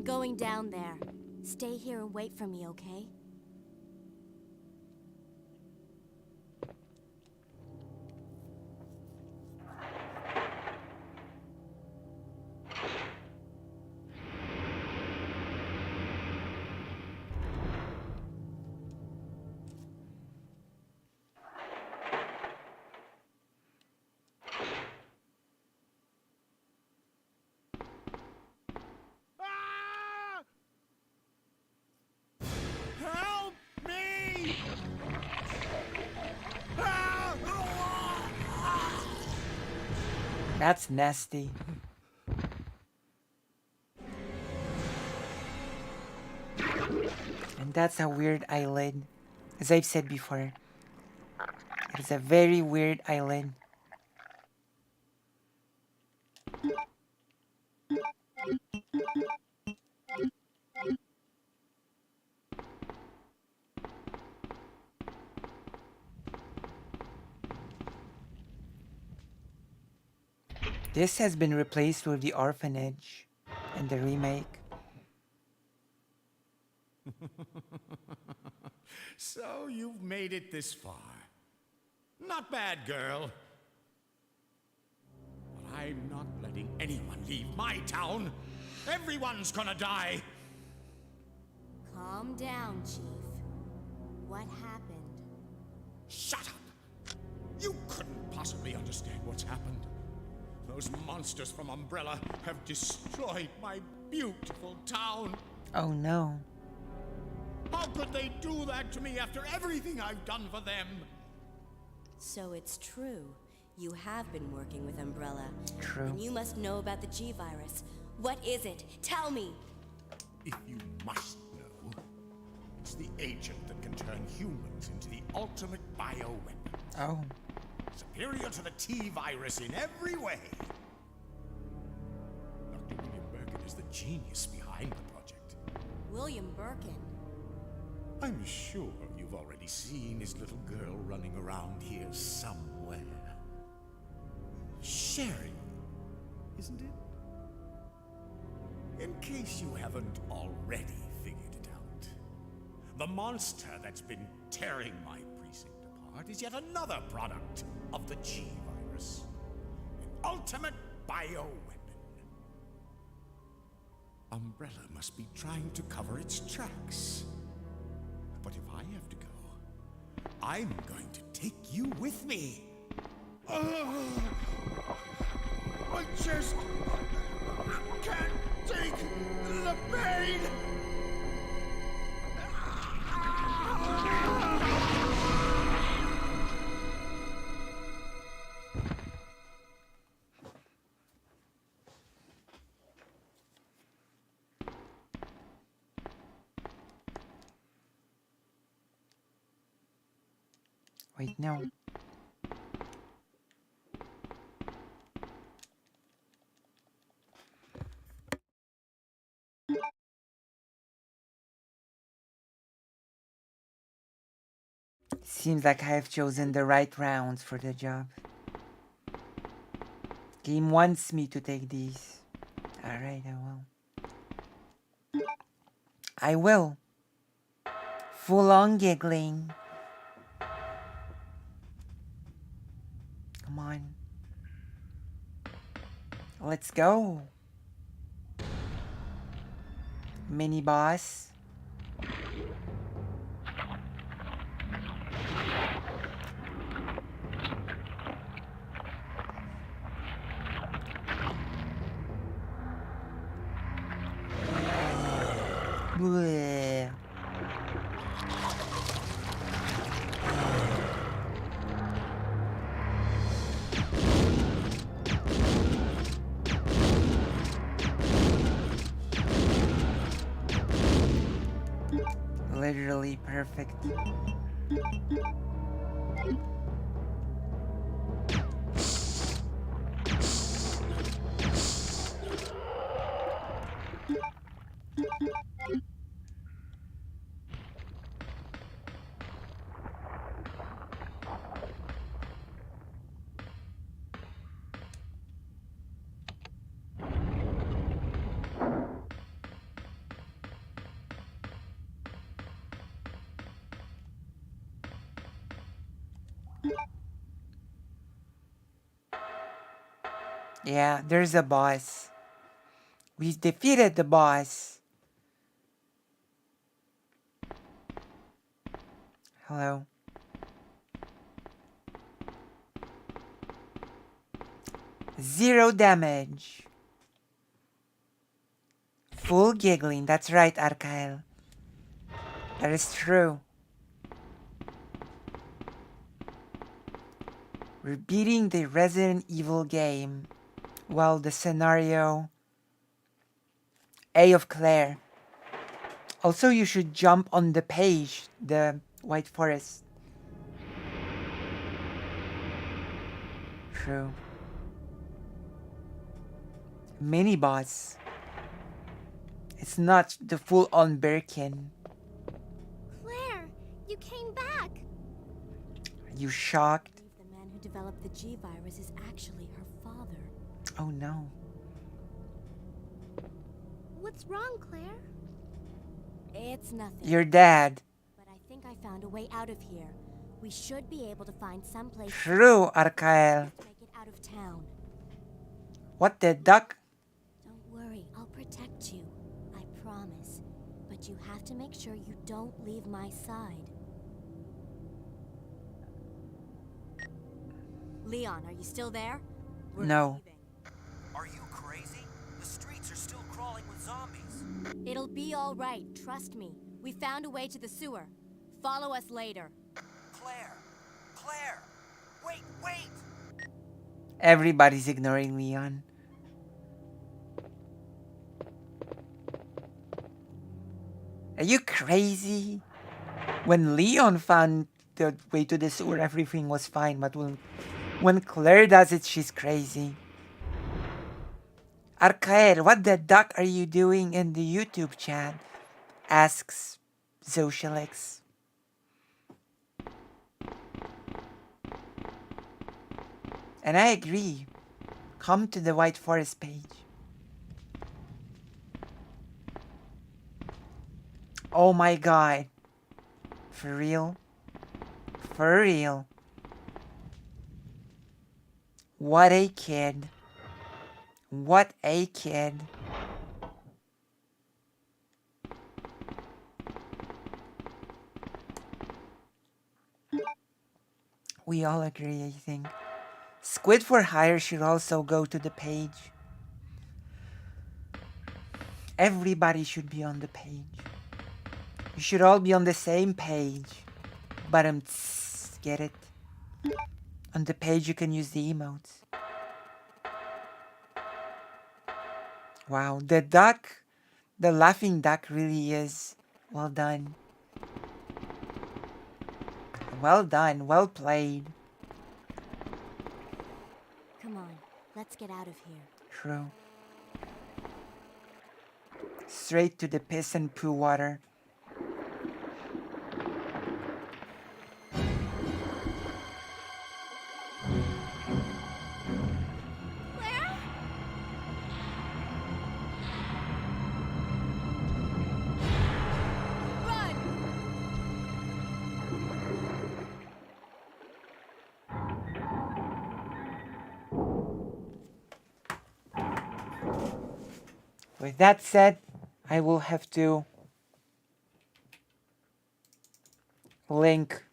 going down there. Stay here and wait for me, okay? Help me! That's nasty. And that's a weird island. As I've said before, it is a very weird island. This has been replaced with the orphanage in the remake. So you've made it this far. Not bad, girl. But I'm not letting anyone leave my town. Everyone's gonna die. Calm down, Chief. What happened? Shut up! You couldn't possibly understand what's happened. Those monsters from Umbrella have destroyed my beautiful town. Oh no. How could they do that to me after everything I've done for them? So it's true. You have been working with Umbrella. True. And you must know about the G-Virus. What is it? Tell me! If you must know, it's the agent that can turn humans into the ultimate bioweapon. Oh. Superior to the T-Virus in every way. Dr. William Birkin is the genius behind the project. William Birkin. I'm sure you've already seen his little girl running around here somewhere. Sherry, isn't it? In case you haven't already figured it out, the monster that's been tearing my precinct apart is yet another product of the G-Virus. An ultimate bioweapon. Umbrella must be trying to cover its tracks. But if I have to go, I'm going to take you with me. I just can't take the pain. Wait, no. Seems like I have chosen the right rounds for the job. Game wants me to take these. Alright, I will. I will. Full on giggling. Come on. Let's go. Mini boss. Bleh. Literally perfect. Yeah, there's a boss. We defeated the boss. Hello. Zero damage. Full giggling. That's right, Arkael. That is true. We're beating the Resident Evil game. Well, the scenario A of Claire. Also, you should jump on the page, the White Forest. True. Mini boss. It's not the full-on Birkin. Claire, you came back. Are you shocked? The man who developed the G virus is actually her father. Oh no. What's wrong, Claire? It's nothing. Your dad. But I think I found a way out of here. We should be able to find some place. True, Arkael. To make it out of town. What the duck? Don't worry, I'll protect you. I promise. But you have to make sure you don't leave my side. Leon, are you still there? No. Are you crazy? The streets are still crawling with zombies. It'll be all right, trust me. We found a way to the sewer. Follow us later. Claire! Claire! Wait! Everybody's ignoring Leon. Are you crazy? When Leon found the way to the sewer, everything was fine. But when Claire does it, she's crazy. Arkael, what the duck are you doing in the YouTube chat? Asks Socialix. And I agree. Come to the White Forest page. Oh my god. For real? For real? What a kid. What a kid. We all agree, I think. Squid for Hire should also go to the page. Everybody should be on the page. You should all be on the same page. But get it? On the page you can use the emotes. Wow, the duck, the laughing duck really is well done. Well done, well played. Come on, let's get out of here. True. Straight to the piss and poo water. With that said, I will have to link.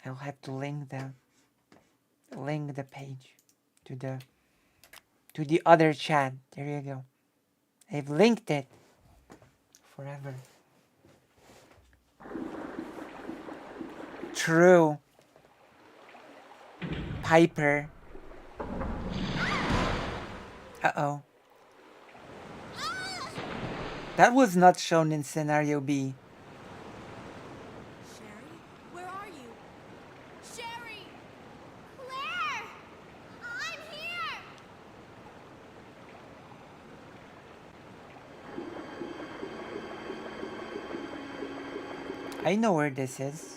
I'll have to link the page to the other chat. There you go. I've linked it forever. True. Piper. Uh-oh. That was not shown in scenario B. Sherry, where are you? Sherry! Claire! I'm here! I know where this is.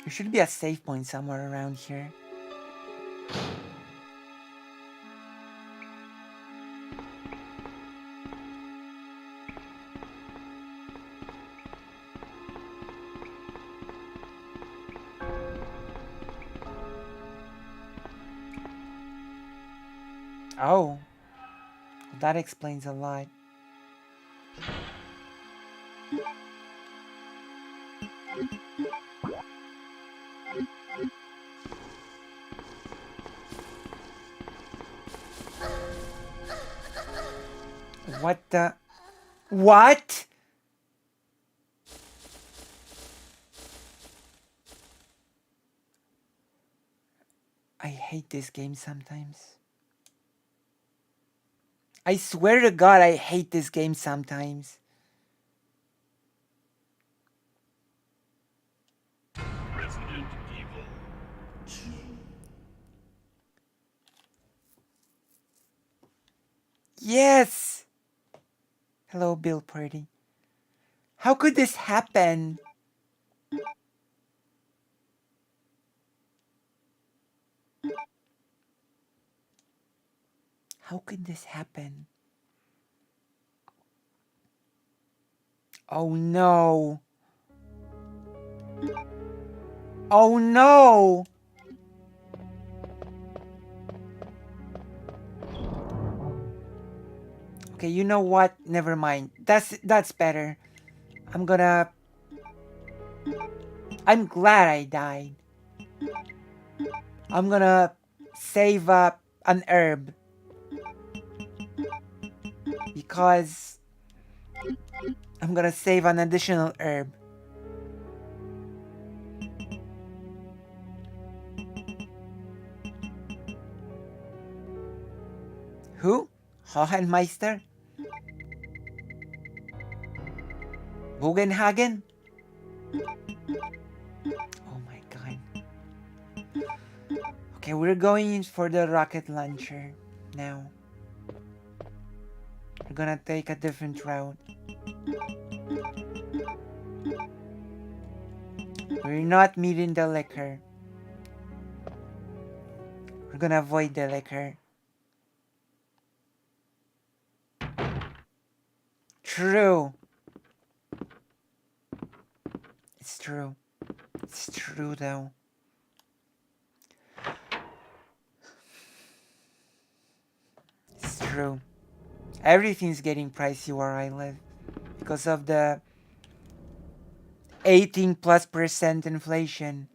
There should be a save point somewhere around here. Oh, that explains a lot. What the? What? I hate this game sometimes. I swear to God, I hate this game sometimes. Resident Evil 2. Yes! Hello, Bill Purdy. How could this happen? How could this happen? Oh no. Oh no! Okay, you know what? Never mind. That's better. I'm glad I died. I'm gonna save up an herb. Because I'm gonna save an additional herb. Who? Hohenmeister? Bugenhagen? Oh my god. Okay, we're going in for the rocket launcher now. We're gonna take a different route. We're not meeting the liquor. We're gonna avoid the liquor. True. It's true. It's true though. It's true. Everything's getting pricey where I live because of the 18+% inflation.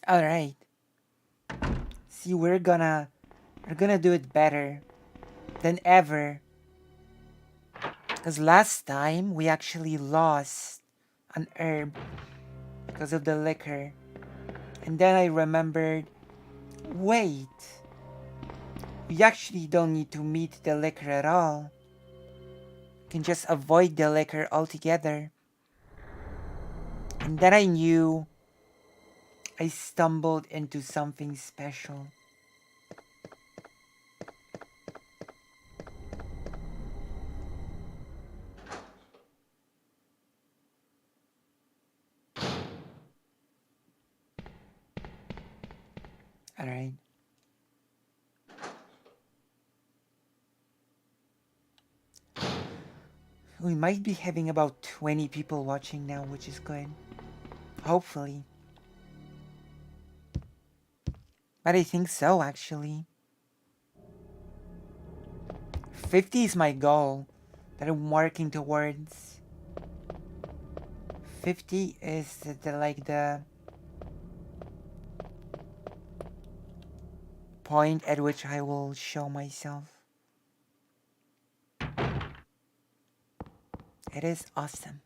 All right. See, we're gonna do it better than ever. Because last time we actually lost an herb because of the liquor. And then I remembered, wait, we actually don't need to meet the liquor at all. We can just avoid the liquor altogether. And then I knew I stumbled into something special. Alright. We might be having about 20 people watching now, which is good. Hopefully. But I think so, actually. 50 is my goal that I'm working towards. 50 is the point at which I will show myself. It is awesome.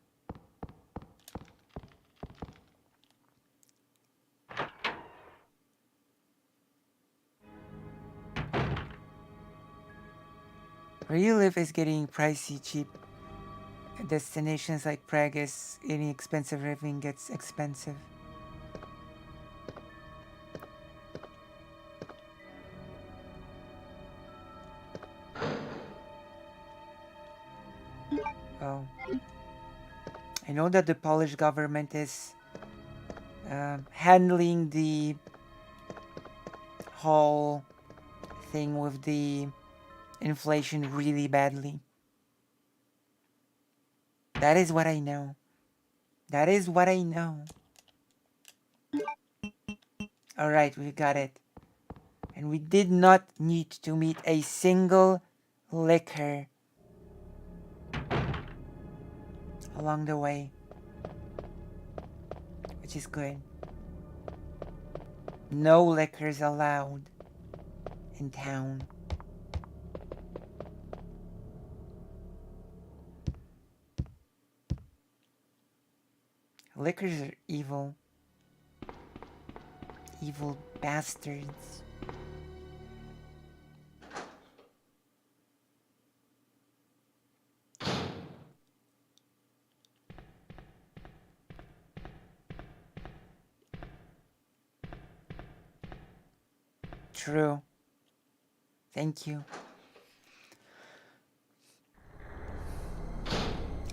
Where you live is getting pricey cheap. Destinations like Prague is getting expensive, everything gets expensive. know. I know that the Polish government is handling the whole thing with the inflation really badly. That is what I know. That is what I know. Alright, we got it. And we did not need to meet a single liquor along the way, which is good. No liquors allowed in town. Liquors are evil. Evil bastards. True. Thank you.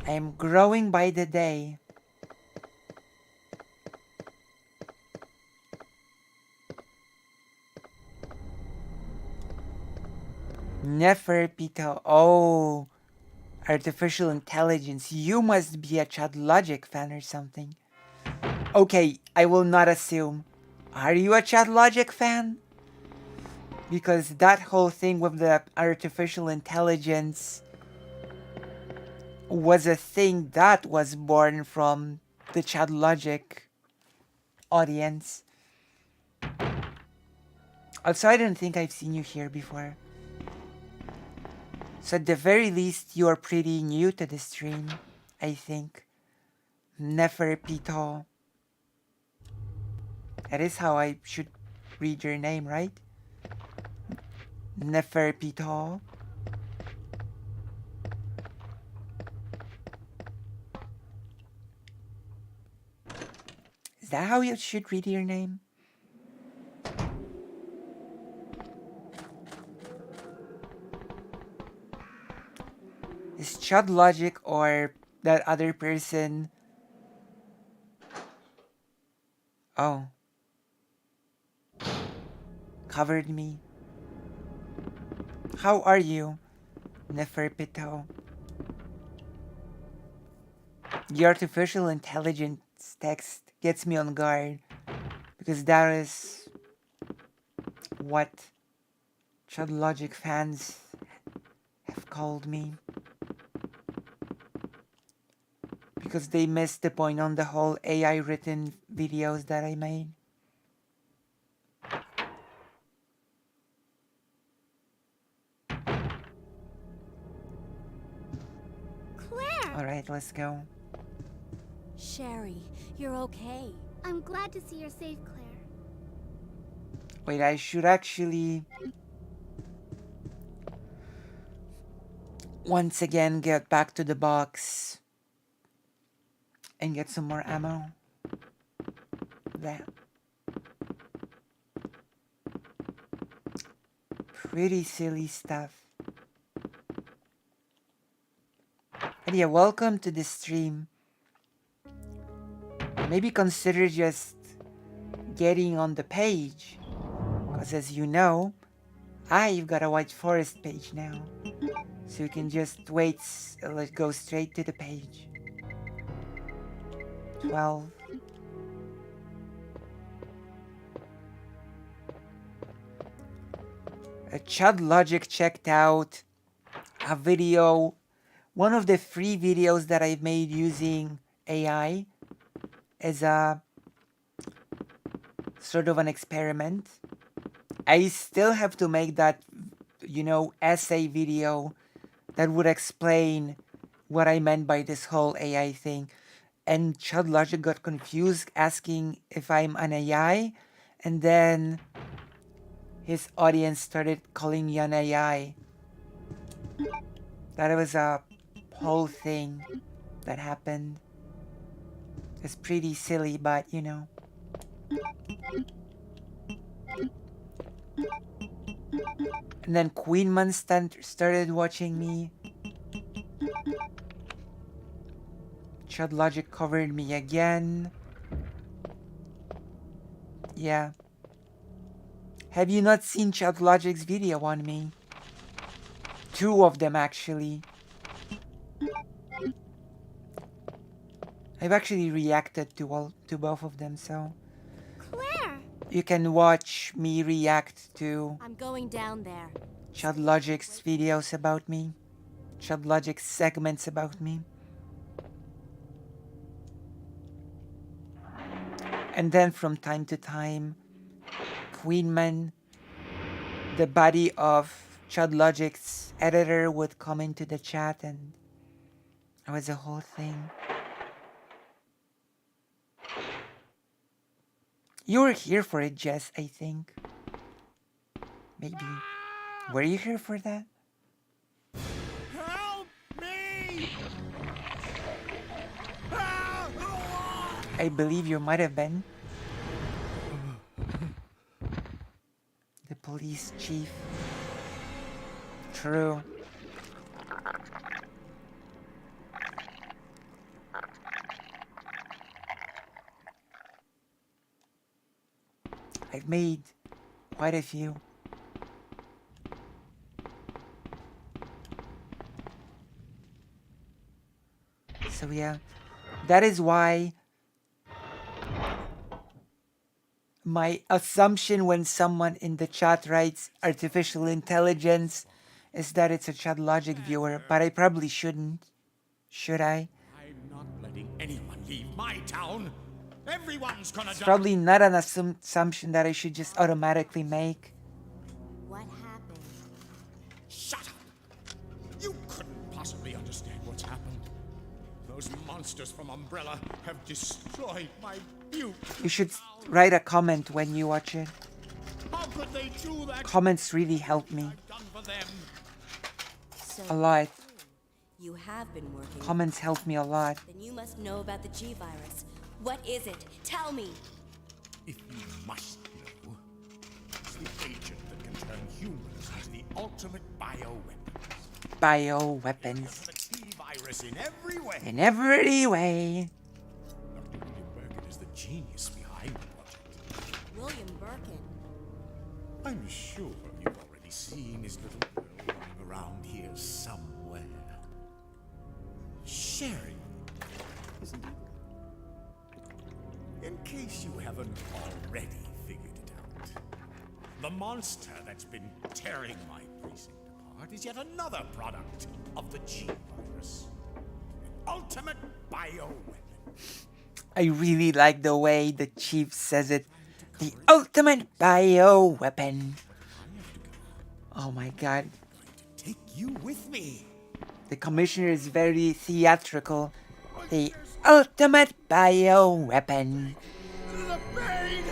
I am growing by the day. Neferpito. Oh, artificial intelligence. You must be a Chad Logic fan or something. Okay, I will not assume. Are you a Chad Logic fan? Because that whole thing with the artificial intelligence was a thing that was born from the Chad Logic audience. Also, I don't think I've seen you here before. So at the very least, you are pretty new to the stream, I think. Neferpito. That is how I should read your name, right? Neferpito. Is that how you should read your name? Is Chud Logic or that other person? Oh. Covered me. How are you, Neferpito? The artificial intelligence text gets me on guard because that is what Chud Logic fans have called me. Because they missed the point on the whole AI written videos that I made. Claire! Alright, let's go. Sherry, you're okay. I'm glad to see you're safe, Claire. Wait, I should actually once again get back to the box and get some more ammo. That. Pretty silly stuff. And yeah, welcome to the stream. Maybe consider just getting on the page. Because as you know, I've got a White Forest page now. So you can just wait, let's go straight to the page. 12. Chud Logic checked out a video, one of the free videos that I've made using AI as a sort of an experiment. I still have to make that, you know, essay video that would explain what I meant by this whole AI thing. And Chud Logic got confused, asking if I'm an AI, and then his audience started calling me an AI. That was a whole thing that happened. It's pretty silly, but you know. And then Queen Man started watching me. Chad Logic covered me again. Yeah. Have you not seen Chad Logic's video on me? 2 of them actually. I've actually reacted to both of them, so Claire! you can watch me react to I'm going down there. Chad Logic's videos about me. Chad Logic's segments about me. And then from time to time, Queenman, the body of Chad Logic's editor, would come into the chat, and it was a whole thing. You were here for it, Jess, I think. Maybe. Were you here for that? Help me! I believe you might have been. The police chief. True. I've made quite a few. So yeah, that is why my assumption when someone in the chat writes artificial intelligence is that it's a Chad Logic viewer, but I probably shouldn't. Should I? I'm not letting anyone leave my town. Everyone's gonna It's die. probably not an assumption that I should just automatically make. What happened? Shut up! You couldn't possibly understand what's happened. Those monsters from Umbrella have destroyed my beautiful. You should write a comment when you watch it. How could they do that? Comments really help me Done for them. So a lot. you have been working. Comments help me a lot. Then you must know about the G virus. What is it? Tell me. If you must know, it's the agent that can turn humans into the ultimate bioweapons. Bioweapons. The T-virus in every way. In every way. Dr. William Birkin is the genius behind the project. William Birkin. I'm sure you've already seen his little girl running around here somewhere. Sherry, isn't it? In case you haven't already figured it out, the monster that's been tearing my precinct apart is yet another product of the G virus. An ultimate bioweapon. I really like the way the chief says it. The ultimate bioweapon. Oh my god. Take you with me. The commissioner is very theatrical. The ultimate bioweapon. The pain!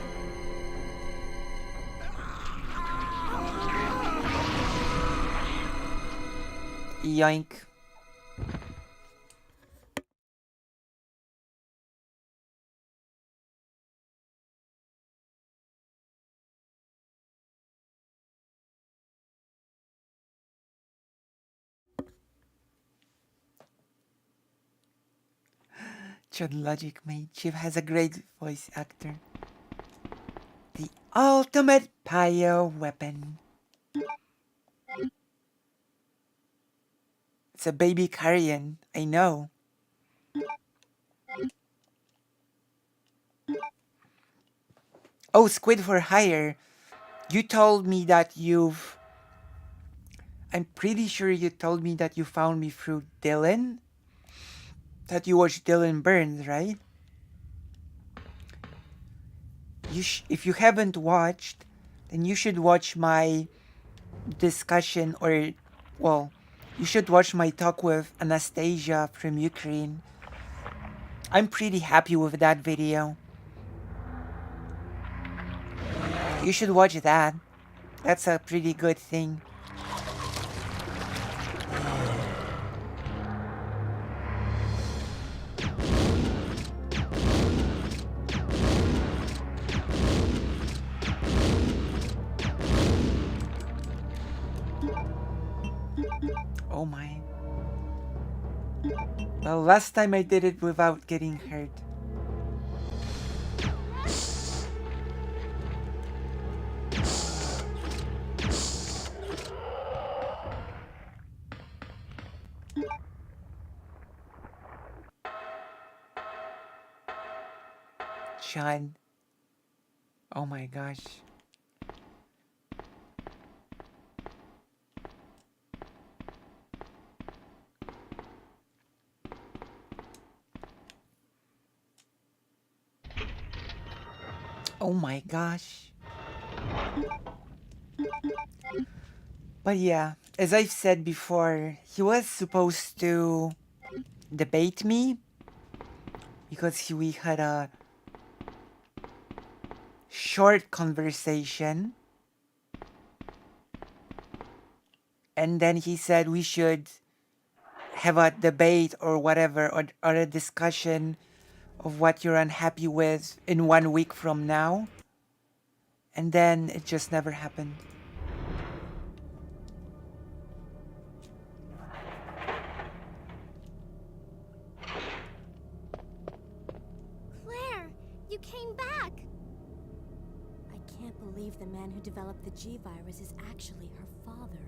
Yoink. Chad Logic, my chief has a great voice actor. The ultimate bioweapon. It's a baby carrion, I know. Oh, Squid for Hire. You told me that you've... I'm pretty sure you told me that you found me through Dylan. That you watched Dylan Burns, right? If you haven't watched, then you should watch my discussion, or, well, you should watch my talk with Anastasia from Ukraine. I'm pretty happy with that video. You should watch that. That's a pretty good thing. Oh my. Well, last time I did it without getting hurt. Sean. Oh my gosh. Oh my gosh. But yeah, as I've said before, he was supposed to debate me because we had a short conversation. And then he said we should have a debate or whatever, or a discussion of what you're unhappy with in 1 week from now. And then it just never happened. Claire, you came back. I can't believe the man who developed the G-Virus is actually her father.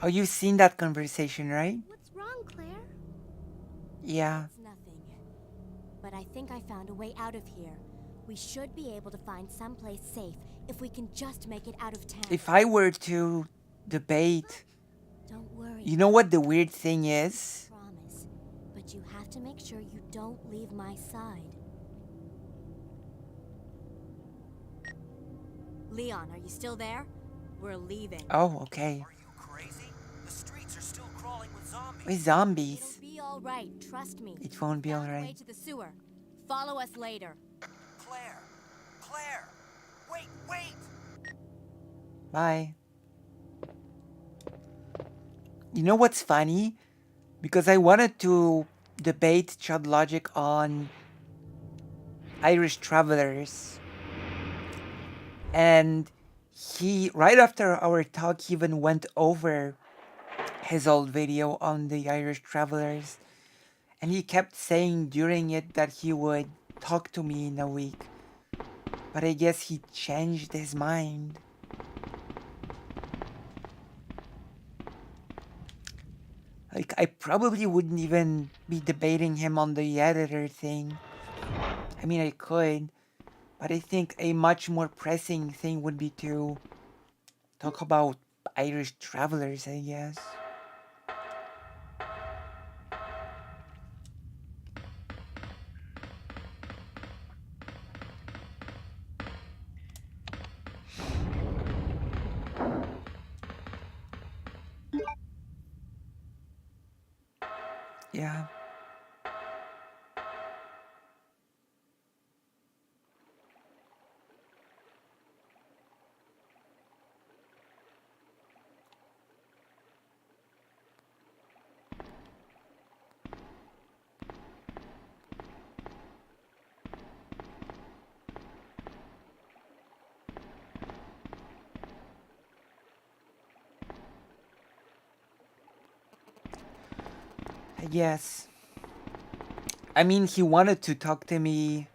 Oh, you've seen that conversation, right? What's wrong, Claire? Yeah. It's nothing. But I think I found a way out of here. We should be able to find someplace safe if we can just make it out of town. If I were to debate, Don't worry. you know what the weird thing is? Promise. But you have to make sure you don't leave my side. Leon, are you still there? We're leaving. Oh, okay. Are you crazy? The streets are still crawling with zombies. With zombies. It'll be all right, trust me. It won't be Found a way alright. to the sewer. Follow us later. Claire! Claire! Wait, wait! Bye. You know what's funny? Because I wanted to debate Chud Logic on Irish Travelers. And he, right after our talk, he even went over his old video on the Irish Travelers. And he kept saying during it that he would talk to me in a week. But I guess he changed his mind. Like, I probably wouldn't even be debating him on the editor thing. I mean, I could. But I think a much more pressing thing would be to talk about Irish Travelers, I guess. Yeah. Yes. I mean, he wanted to talk to me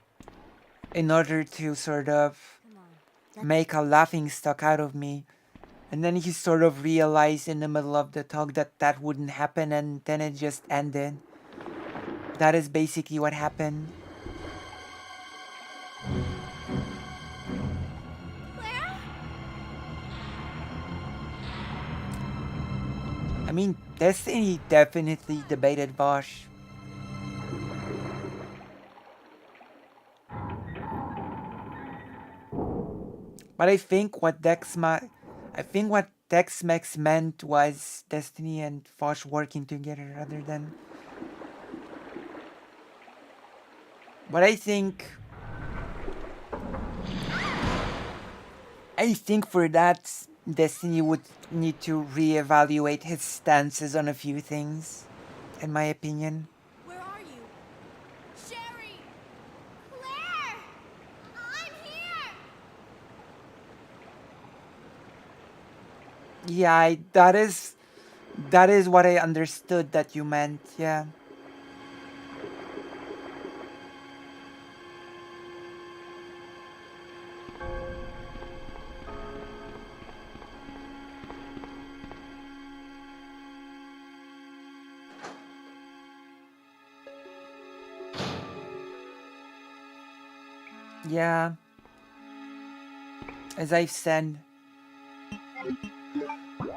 in order to sort of make a laughing stock out of me. And then he sort of realized in the middle of the talk that that wouldn't happen, and then it just ended. That is basically what happened. I mean, Destiny definitely debated Bosch. But I think what Tex-Mex meant was Destiny and Foch working together rather than. But I think for that, Destiny would need to reevaluate his stances on a few things, in my opinion. Where are you? Sherry! Claire! I'm here! Yeah, that is That is what I understood that you meant, yeah. Yeah. As I've said,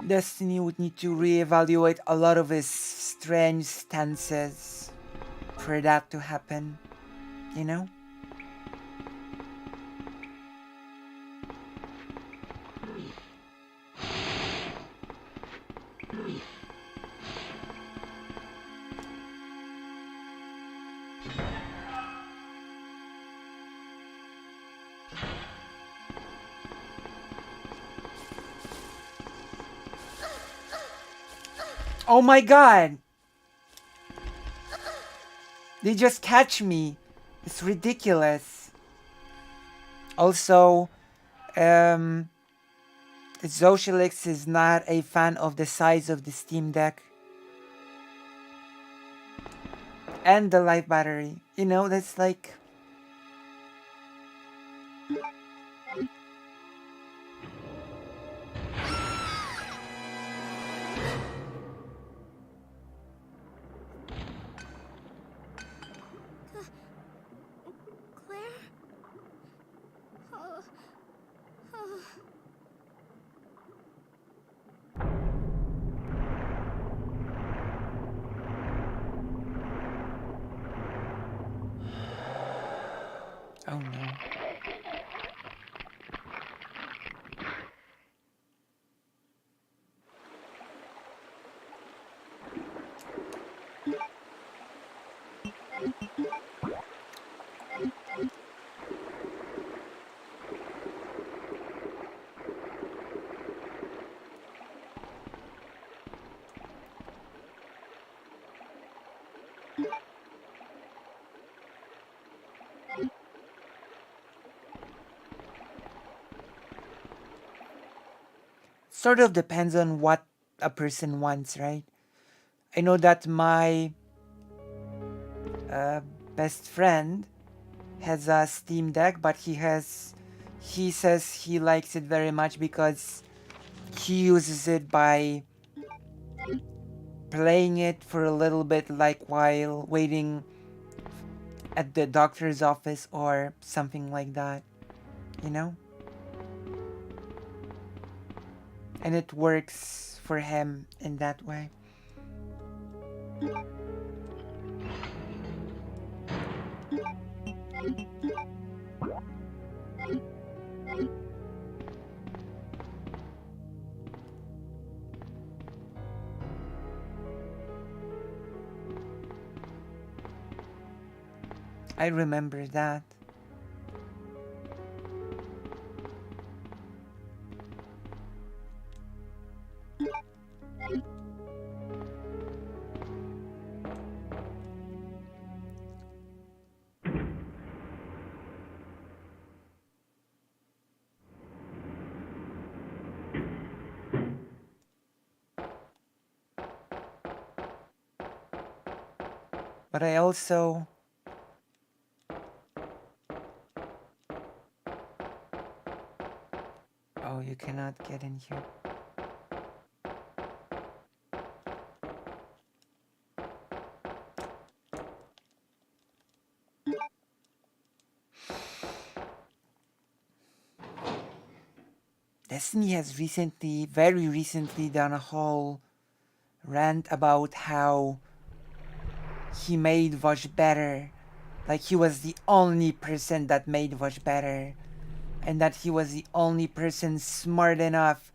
Destiny would need to reevaluate a lot of his strange stances for that to happen, you know? Oh my god! They just catch me. It's ridiculous. Also, Socialix is not a fan of the size of the Steam Deck. And the life battery. You know, that's like... Claire? Oh. Oh. Oh no. Sort of depends on what a person wants, right? I know that my best friend has a Steam Deck, but he says he likes it very much because he uses it by playing it for a little bit, like while waiting at the doctor's office or something like that, you know? And it works for him in that way. I remember that. But I also... Oh, you cannot get in here. Destiny has recently, very recently, done a whole rant about how he made Vosh better. Like he was the only person that made Vosh better. And that he was the only person smart enough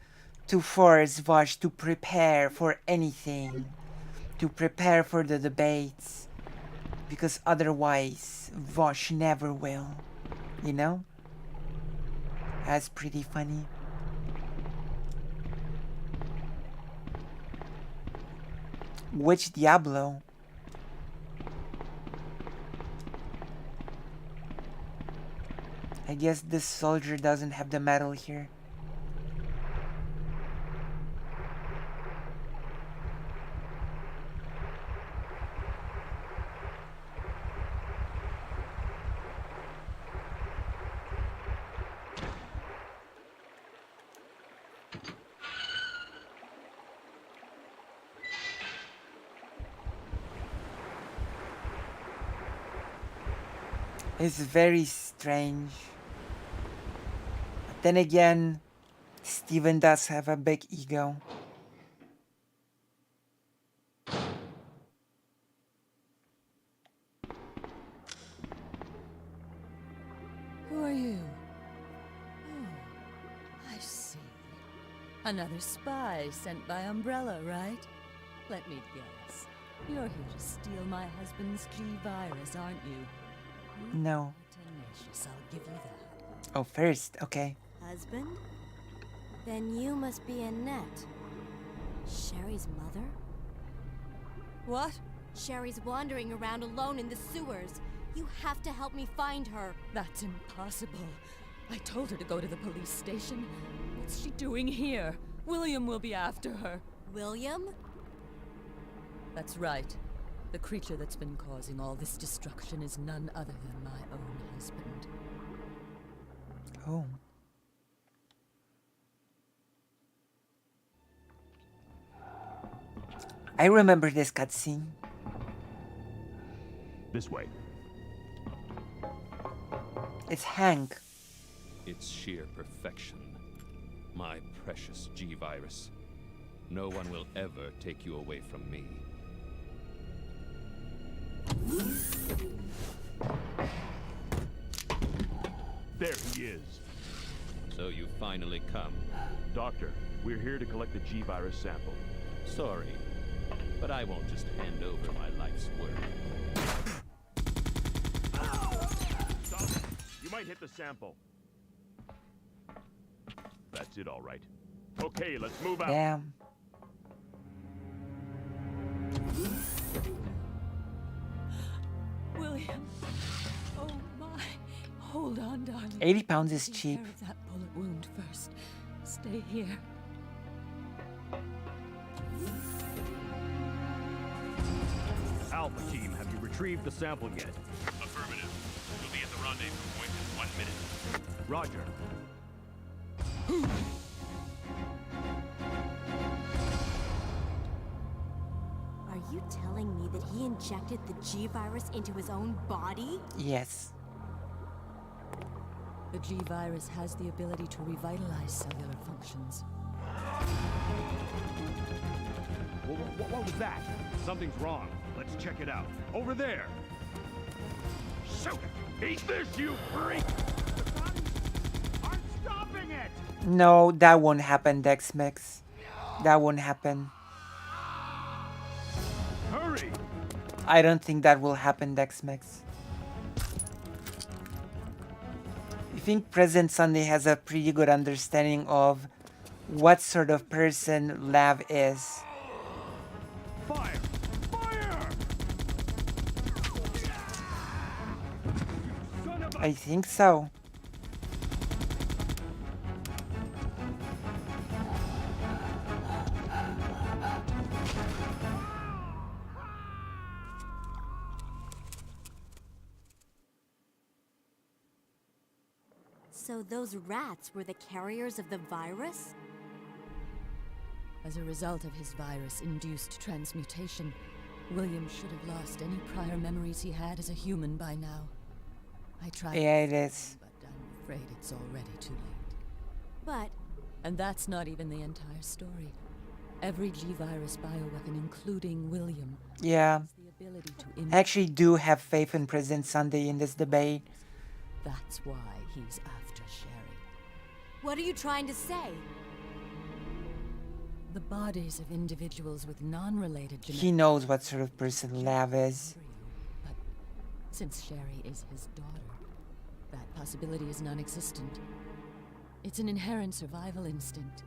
to force Vosh to prepare for anything. To prepare for the debates. Because otherwise, Vosh never will. You know? That's pretty funny. Which Diablo? I guess this soldier doesn't have the medal here. It's very strange. But then again, Steven does have a big ego. Who are you? Oh, I see. Another spy sent by Umbrella, right? Let me guess. You're here to steal my husband's G-Virus, aren't you? No. Tenacious, I'll give you that. Oh, first, okay. Husband? Then you must be Annette. Sherry's mother? What? Sherry's wandering around alone in the sewers. You have to help me find her. That's impossible. I told her to go to the police station. What's she doing here? William will be after her. William? That's right. The creature that's been causing all this destruction is none other than my own husband. Oh. I remember this cutscene. This way. It's Hank. It's sheer perfection. My precious G-Virus. No one will ever take you away from me. There he is. So you finally come. Doctor, we're here to collect the G-Virus sample. Sorry, but I won't just hand over my life's work. Stop it! You might hit the sample. That's it, all right. Okay, let's move out. Damn. William. Oh my. Hold on, darling. 80 pounds is Take cheap. care of that bullet wound first. Stay here. Alpha team, have you retrieved the sample yet? Affirmative. We'll be at the rendezvous point in 1 minute. Roger. Are you telling me that he injected the G-Virus into his own body? Yes. The G-Virus has the ability to revitalize cellular functions. What was that? Something's wrong. Let's check it out. Over there! Shoot! Eat this, you freak! The bodies aren't stopping it! No, that won't happen, Dex Mix. That won't happen. Hurry! I don't think that will happen, Dex Mix. I think President Sunday has a pretty good understanding of what sort of person Lav is. Fire! Fire! Son of a... I think so. So those rats were the carriers of the virus? As a result of his virus-induced transmutation, William should have lost any prior memories he had as a human by now. I tried. Yeah, it is. But I'm afraid it's already too late. But... And that's not even the entire story. Every G-Virus bioweapon, including William, Yeah. has the ability to I actually do have faith in President Sunday in this debate. That's why he's after Sherry. What are you trying to say? The bodies of individuals with non-related genetics. He knows what sort of person Lav is. But since Sherry is his daughter, that possibility is non-existent. It's an inherent survival instinct.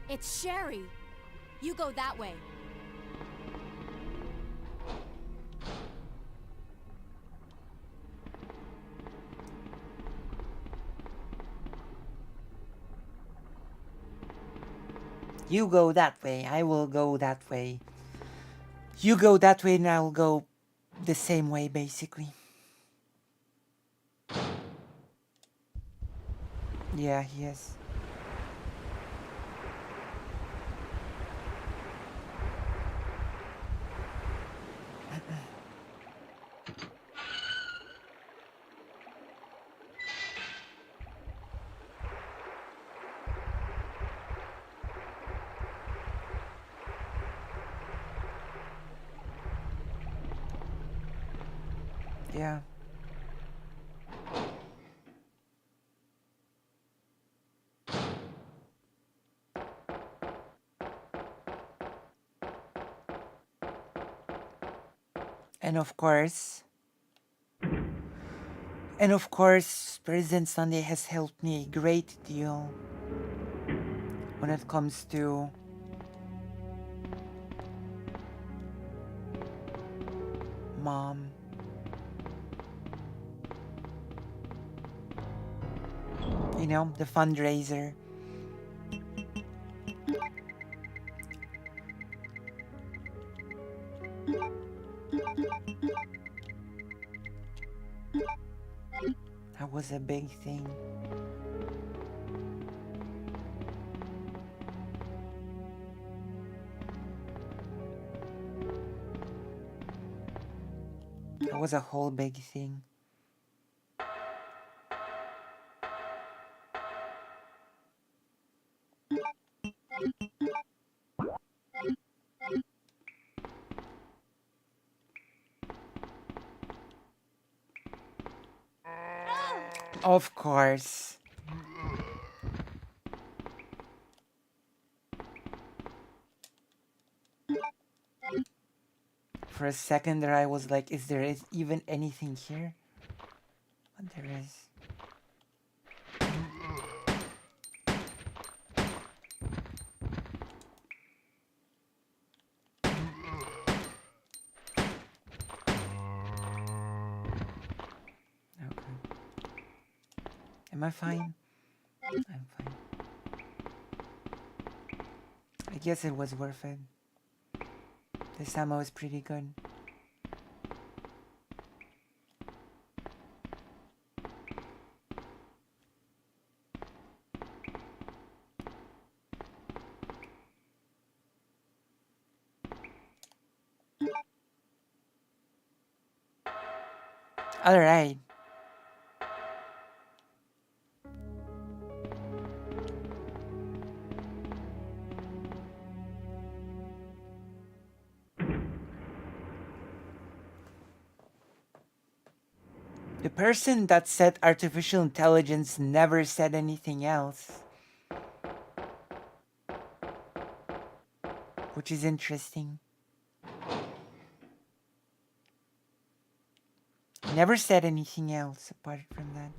It's Sherry. You go that way. You go that way, I will go that way. You go that way and I'll go the same way, basically. Yeah, he is. Yeah. And of course, President Sunday has helped me a great deal when it comes to Mom. You know, the fundraiser. That was a big thing. That was a whole big thing. Of course. For a second there I was like, is there even anything here? But there is. Okay. Am I fine? I'm fine. I guess it was worth it. This ammo is pretty good. Alright. The person that said artificial intelligence never said anything else. Which is interesting. Never said anything else apart from that.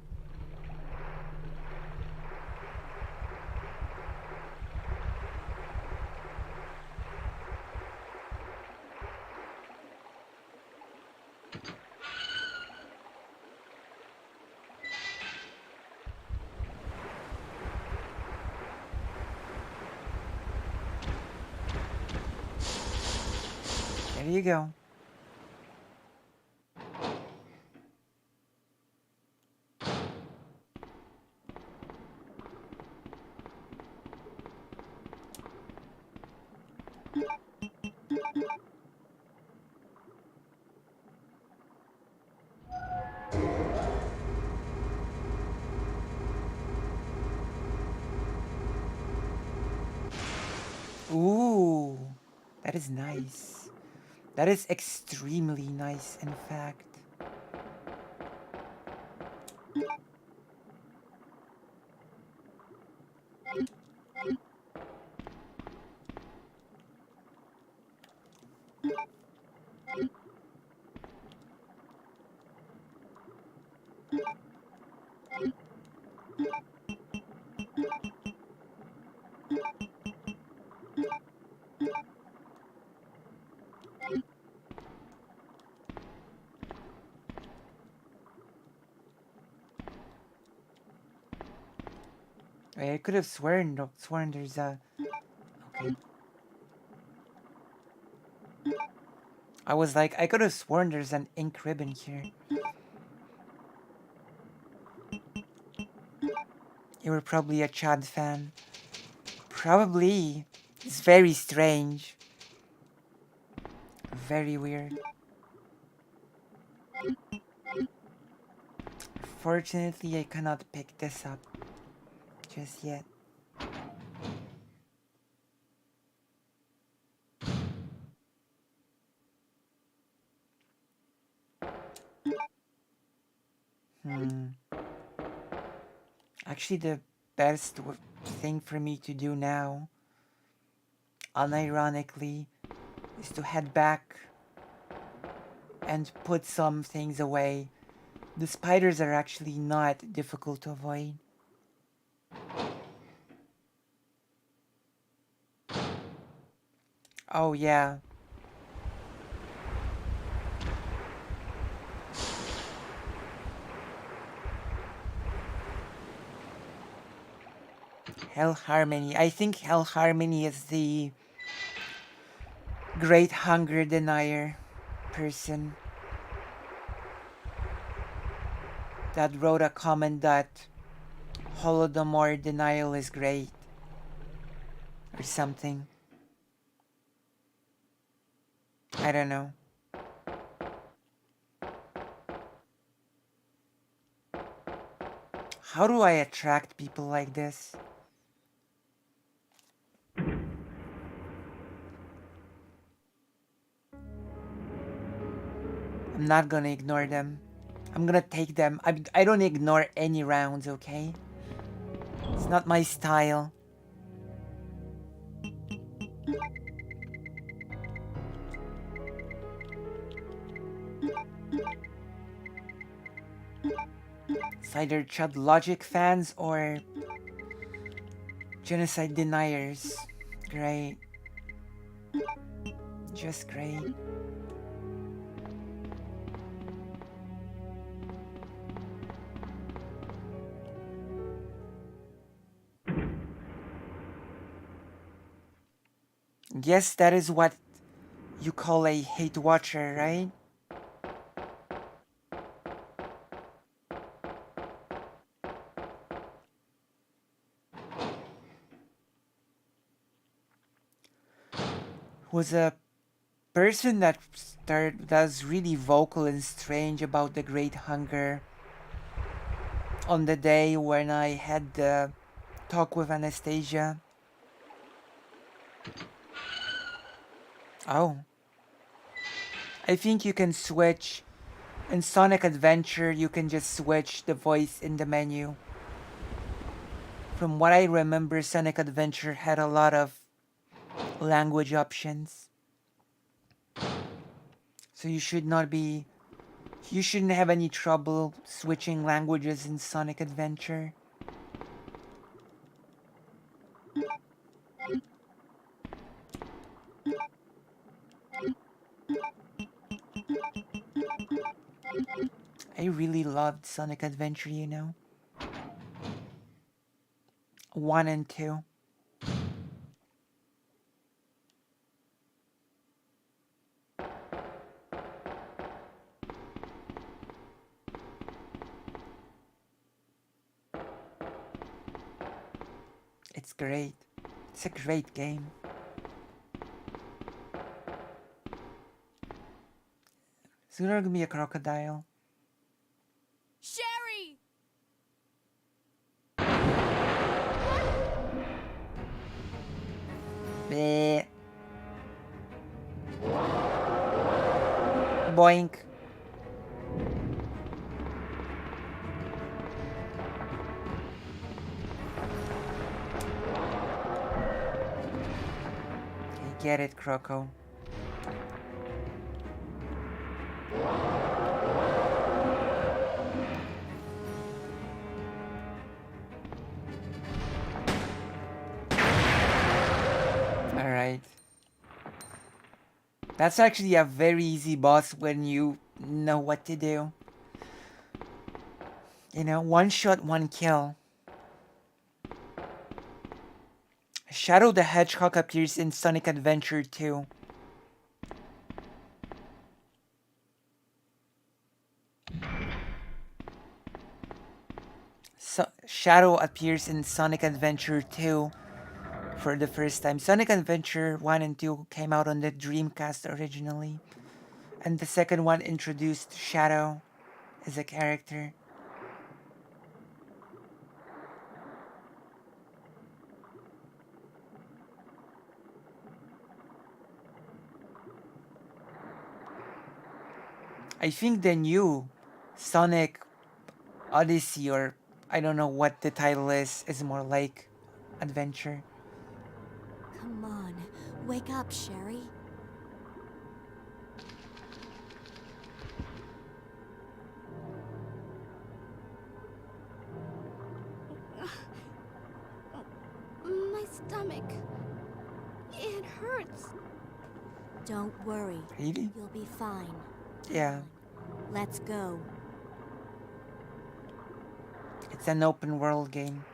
There you go. Ooh, that is nice. That is extremely nice, in fact. I could have sworn there's a... Okay. I was like, I could have sworn there's an ink ribbon here. You were probably a Chad fan. Probably. It's very strange. Very weird. Fortunately, I cannot pick this up just yet. Actually, the best thing for me to do now, unironically, is to head back and put some things away. The spiders are actually not difficult to avoid. Oh yeah. Hell Harmony. I think Hell Harmony is the great hunger denier person that wrote a comment that Holodomor denial is great or something. I don't know. How do I attract people like this? I'm not gonna ignore them. I'm gonna take them. I don't ignore any rounds, okay? It's not my style. It's either Chud Logic fans or genocide deniers. Great. Just great. Guess that is what you call a hate watcher, right? Was a person that's really vocal and strange about the Great Hunger on the day when I had the talk with Anastasia. Oh. I think you can switch. In Sonic Adventure, you can just switch the voice in the menu. From what I remember, Sonic Adventure had a lot of language options. So you shouldn't have any trouble switching languages in Sonic Adventure. I really loved Sonic Adventure, you know. 1 and 2. It's great. It's a great game. Is there gonna be a crocodile? Sherry! Bleh. Boink. Okay, get it, Croco. Alright. That's actually a very easy boss when you know what to do. You know, one shot, one kill. Shadow the Hedgehog appears in Sonic Adventure 2. Shadow appears in Sonic Adventure 2 for the first time. Sonic Adventure 1 and 2 came out on the Dreamcast originally, and the second one introduced Shadow as a character. I think the new Sonic Odyssey, or I don't know what the title is more like adventure. Come on, wake up, Sherry. My stomach. It hurts. Don't worry. Really? You'll be fine. Yeah, Let's go. it's an open world game.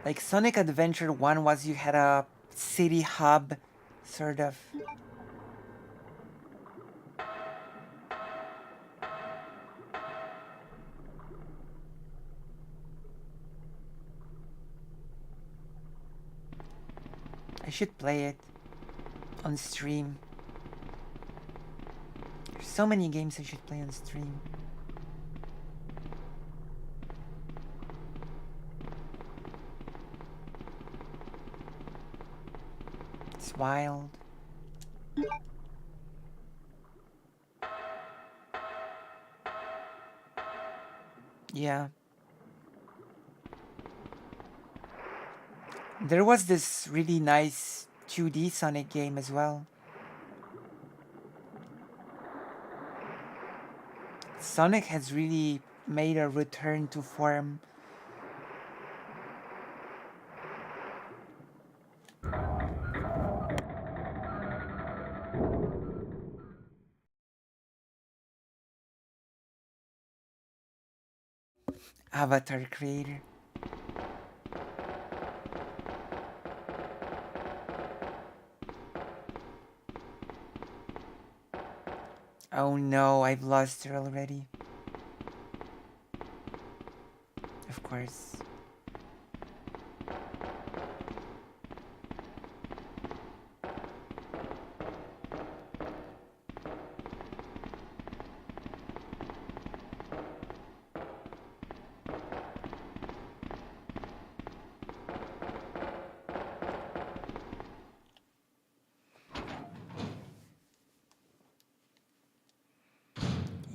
Like Sonic Adventure 1 was, you had a city hub, sort of. I should play it on stream. There's so many games I should play on stream. It's wild. Yeah. There was this really nice 2D Sonic game as well. Sonic has really made a return to form. Avatar creator. Oh no, I've lost her already. Of course.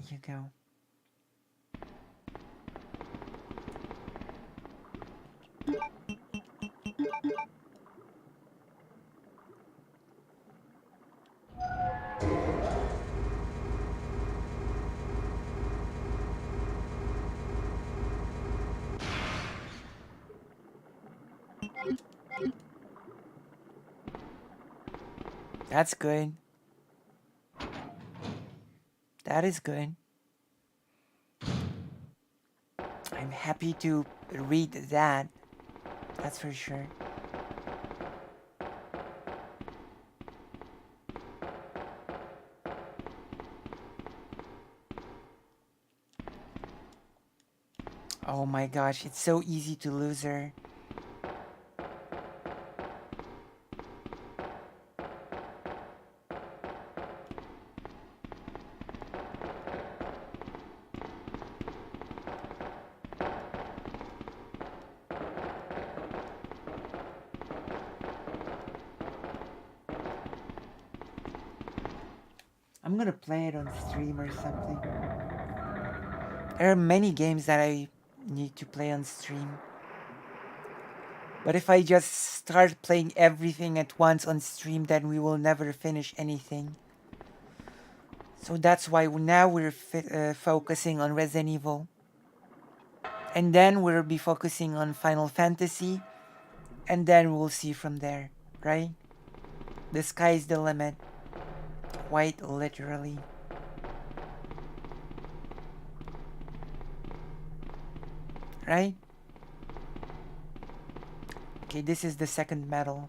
Here you go. That's good. That is good. I'm happy to read that. That's for sure. Oh my gosh, it's so easy to lose her. I'm gonna play it on stream or something. There are many games that I need to play on stream. But if I just start playing everything at once on stream, then we will never finish anything. So that's why now we're focusing on Resident Evil. And then we'll be focusing on Final Fantasy. And then we'll see from there, right? The sky's the limit. Quite literally. Right? Okay, this is the second medal.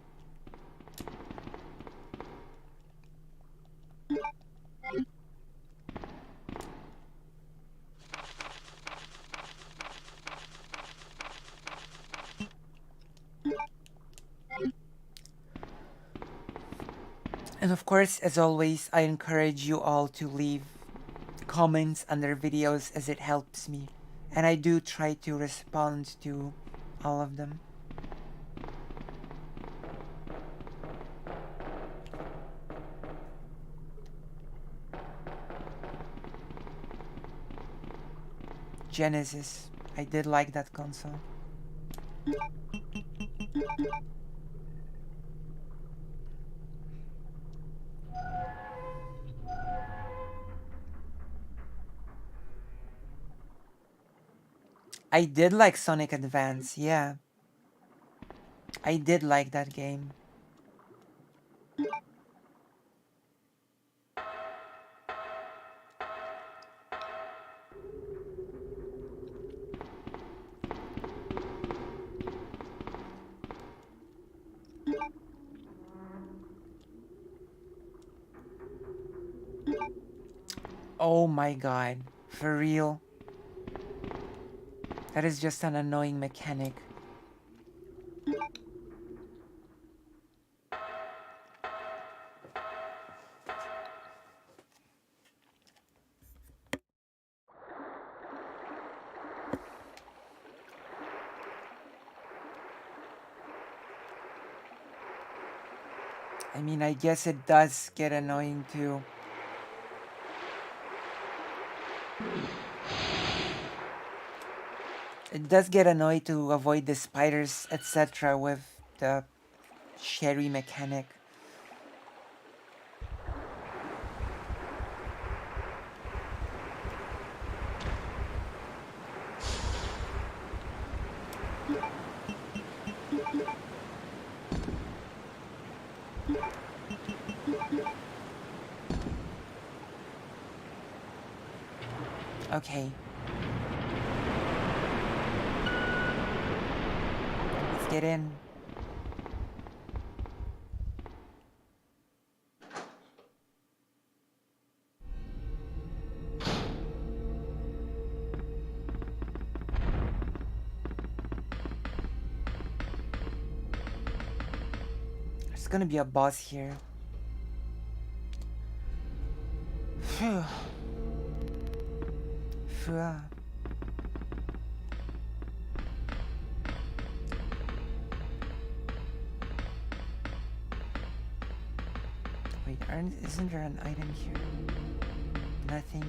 And of course, as always, I encourage you all to leave comments under videos as it helps me. And I do try to respond to all of them. Genesis. I did like that console. I did like Sonic Advance, yeah. I did like that game. Oh my god, for real? That is just an annoying mechanic. I mean, I guess it does get annoying too. It does get annoying to avoid the spiders, etc. with the Sherry mechanic. Okay. Let's get in. There's gonna be a boss here. Phew. Phew. Wait, isn't there an item here? Nothing.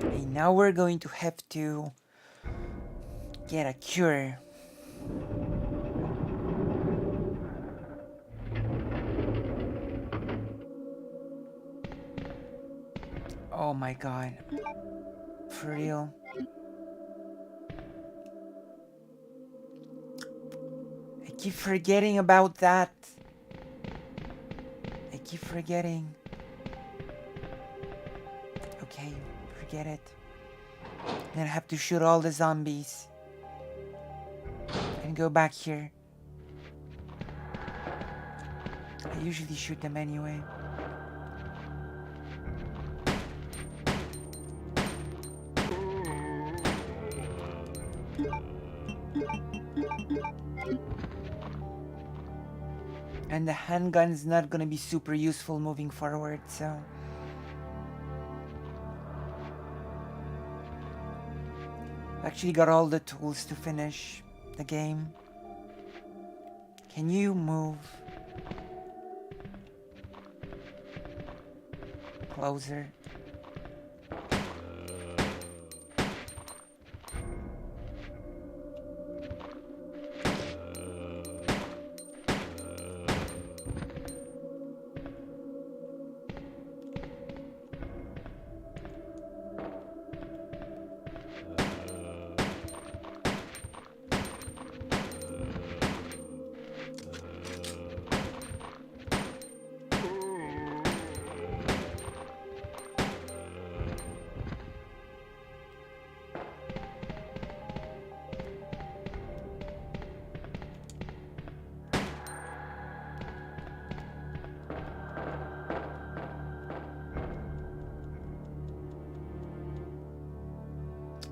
Okay, now we're going to have to get a cure. Oh my god. For real. I keep forgetting about that. I keep forgetting. Okay, forget it. I'm gonna have to shoot all the zombies. And go back here. I usually shoot them anyway. And the handgun's not gonna be super useful moving forward, so... I've actually got all the tools to finish the game. Can you move? closer.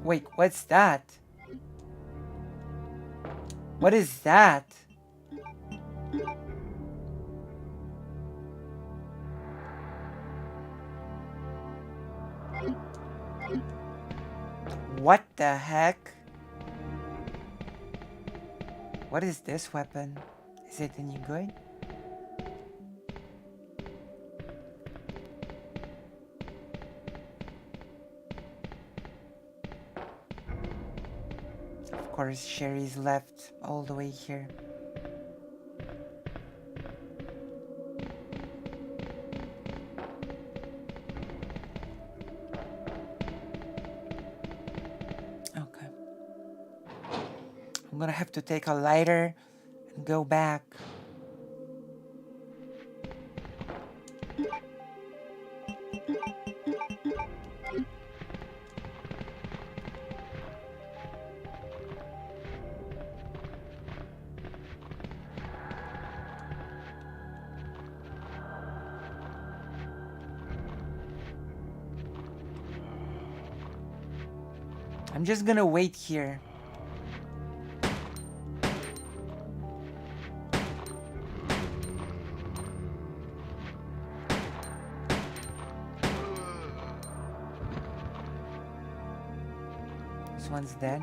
Wait, what's that? What is that? What the heck? What is this weapon? Is it any good? Of course, Sherry's left all the way here. Okay. I'm gonna have to take a lighter and go back. I'm just gonna wait here. This one's dead.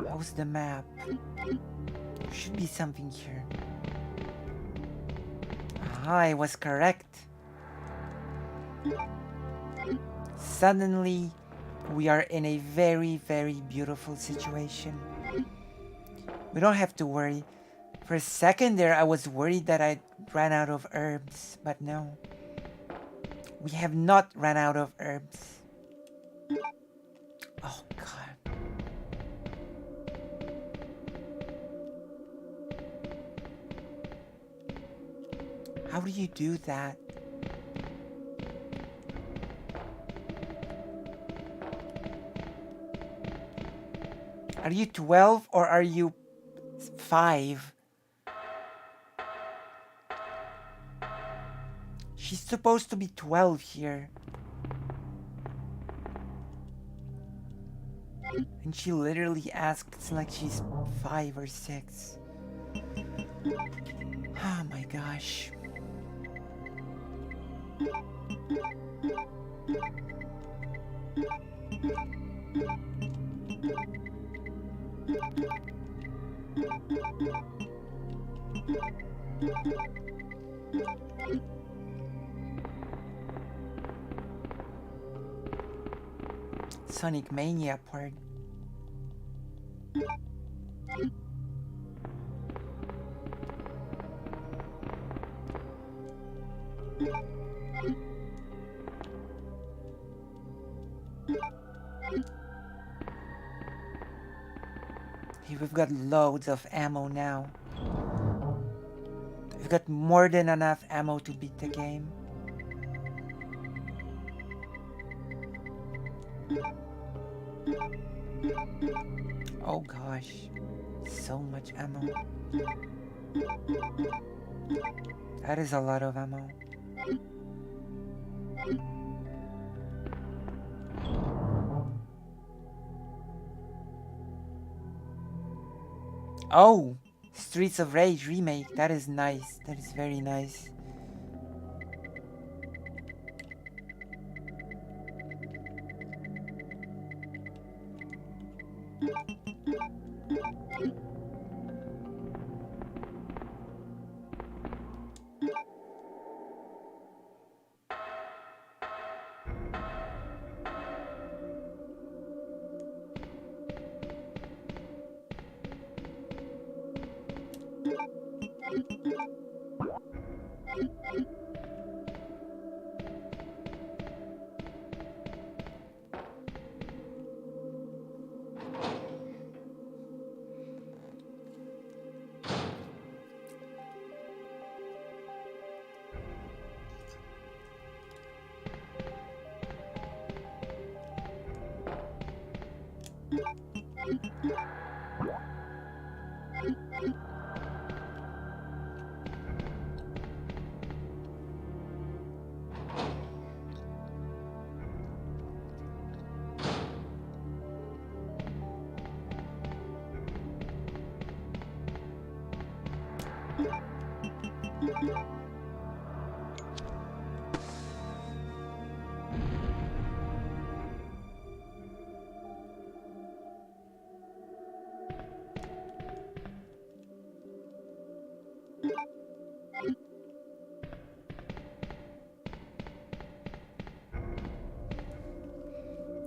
How's the map? There should be something here. Ah, I was correct. Suddenly, we are in a very, very beautiful situation. We don't have to worry. For a second there, I was worried that I ran out of herbs, but no. We have not run out of herbs. Oh, God. How do you do that? Are you 12 or are you 5? She's supposed to be 12 here. And she literally asks like she's 5 or 6. Oh my gosh. Sonic Mania part. Hey, we've got loads of ammo now. We've got more than enough ammo to beat the game. Oh gosh, so much ammo. That is a lot of ammo. Oh, Streets of Rage remake. That is nice. That is very nice.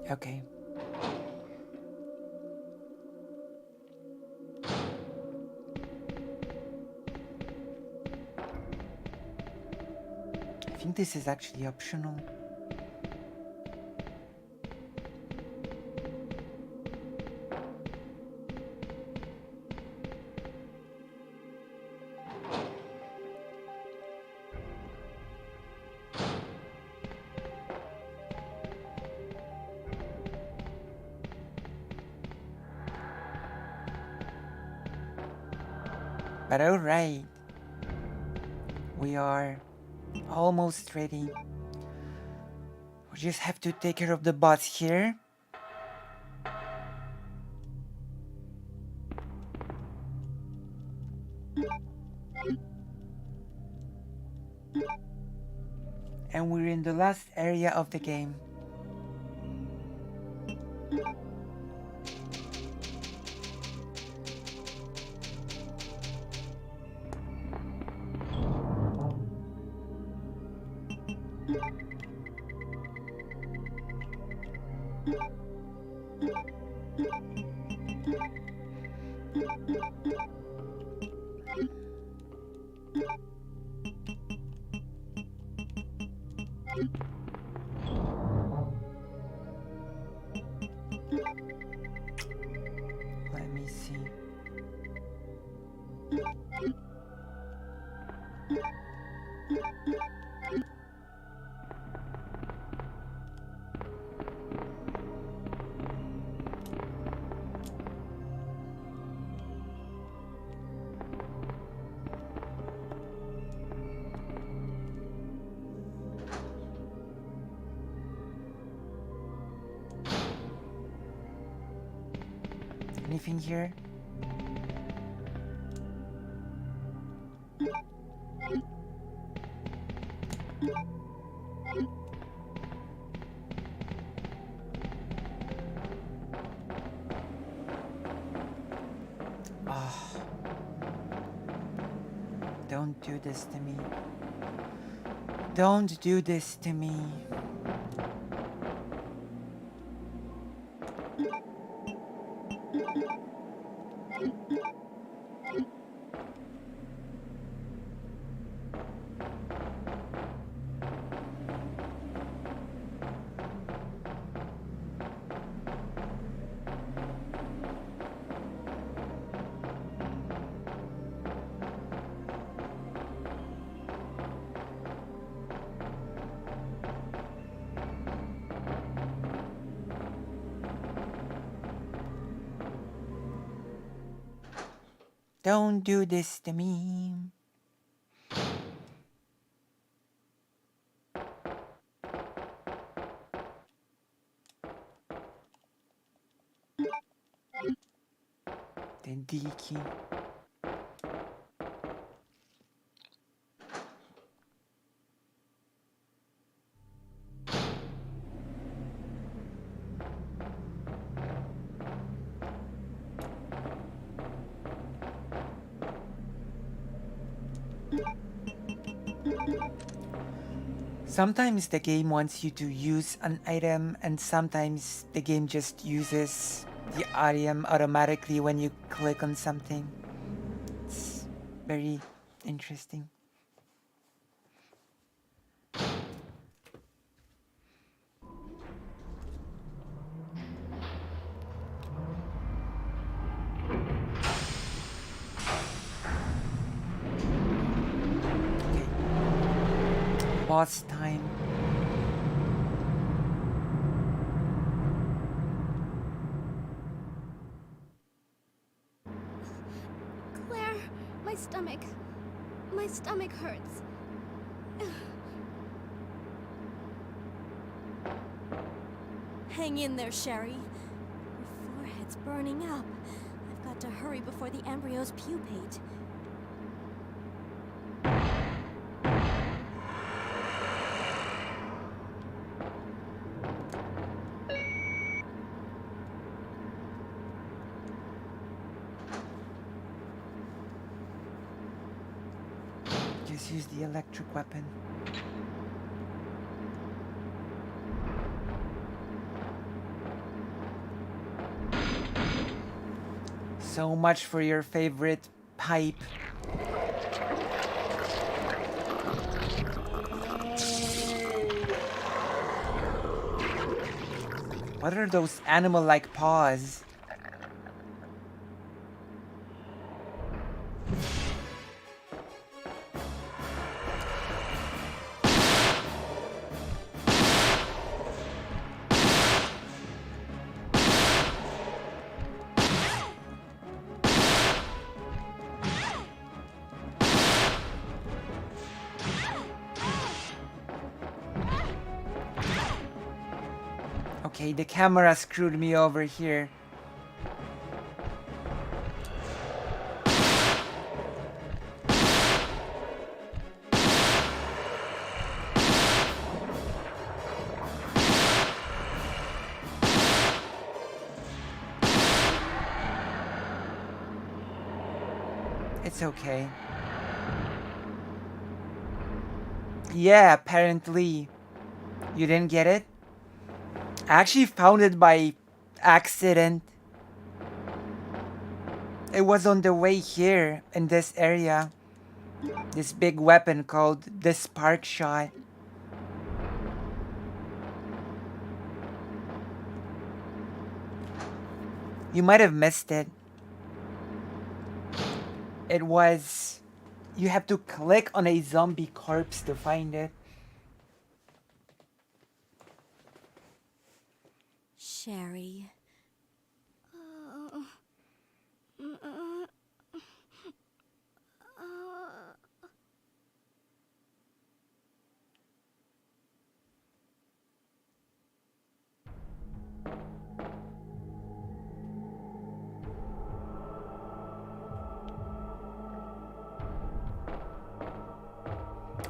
Okay. I think this is actually optional. But alright, we are almost ready. We just have to take care of the boss here. And we're in the last area of the game. Let me see. Anything here? Oh. Don't do this to me. Don't do this to me. Don't do this to me. The D key. Sometimes the game wants you to use an item, and sometimes the game just uses the item automatically when you click on something. It's very interesting. Boss time. Claire, my stomach hurts. Hang in there, Sherry. Your forehead's burning up. I've got to hurry before the embryos pupate. Just use the electric weapon. So much for your favorite pipe. What are those animal-like paws? Okay, the camera screwed me over here. It's okay. Yeah, apparently. You didn't get it? I actually found it by accident. It was on the way here in this area. This big weapon called the Spark Shot. You might have missed it. It was... You have to click on a zombie corpse to find it. Sherry.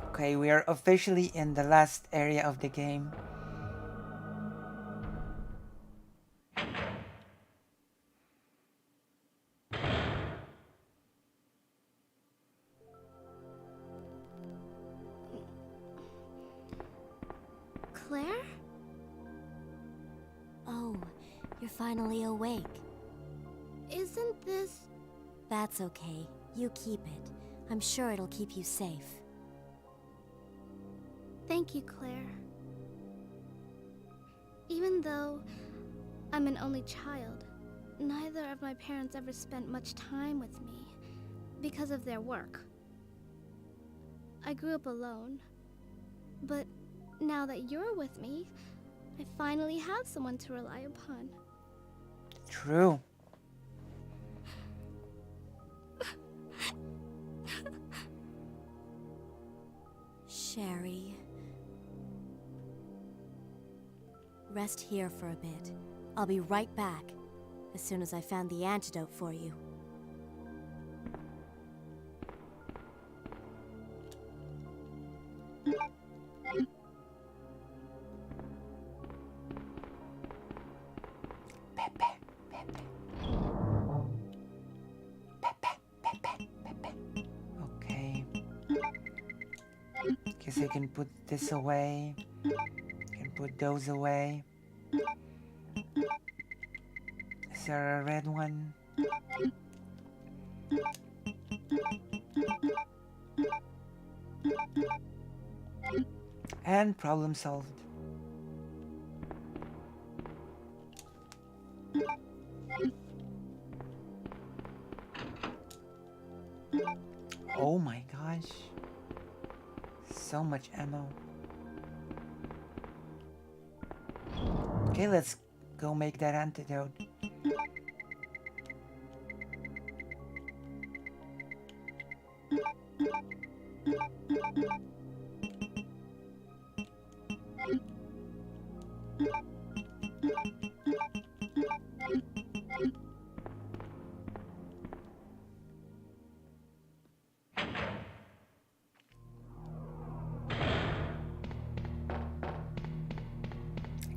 Okay, we are officially in the last area of the game. Claire? Oh, you're finally awake. Isn't this... That's okay. You keep it. I'm sure it'll keep you safe. Thank you, Claire. Even though I'm an only child, neither of my parents ever spent much time with me because of their work. I grew up alone, but now that you're with me, I finally have someone to rely upon. True. Sherry. Rest here for a bit. I'll be right back, as soon as I found the antidote for you. Okay. Guess I can put this away. Can put those away. Is there a red one? And problem solved. Oh my gosh. So much ammo. Okay, let's go make that antidote.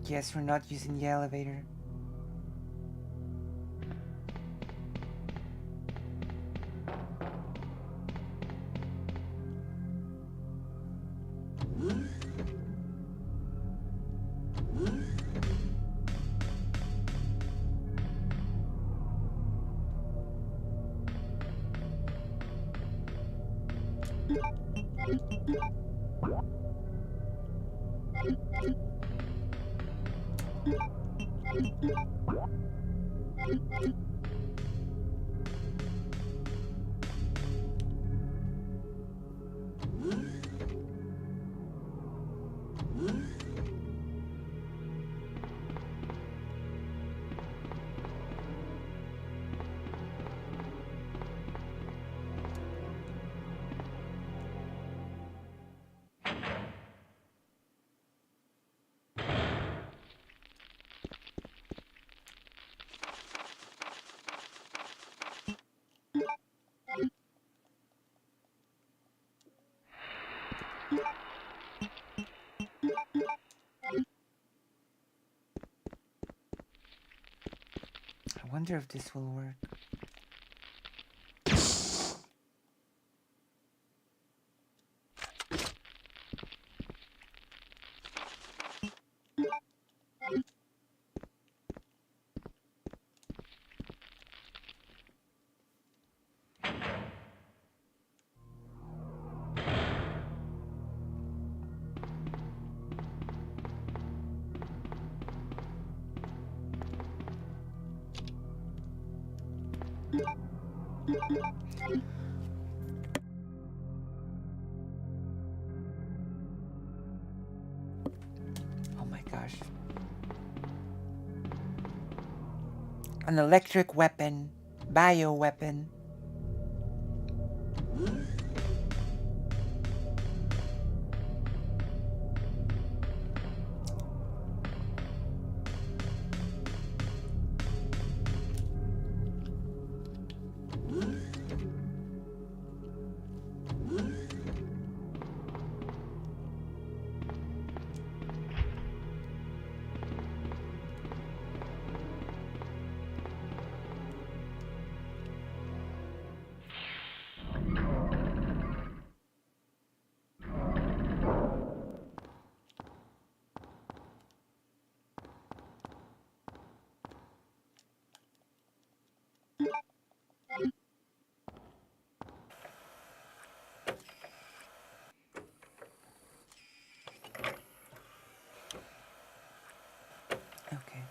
Guess we're not using the elevator. I wonder if this will work. Oh my gosh. An electric weapon. Bio weapon. Okay.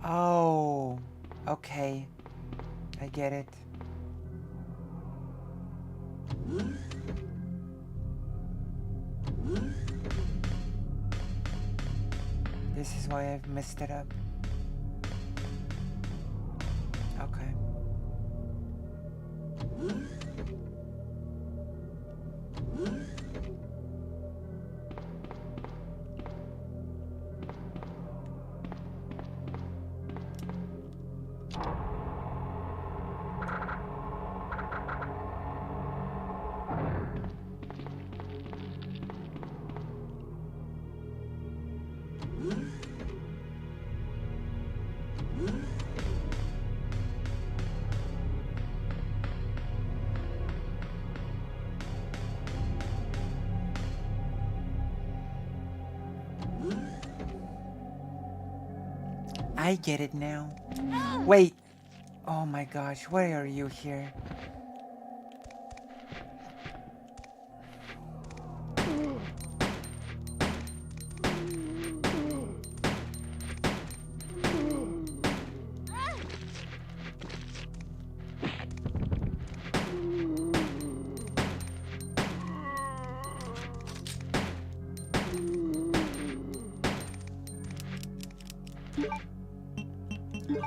Oh, okay. I get it. This is why I've messed it up. Okay. I get it now. Wait. Oh my gosh, why are you here?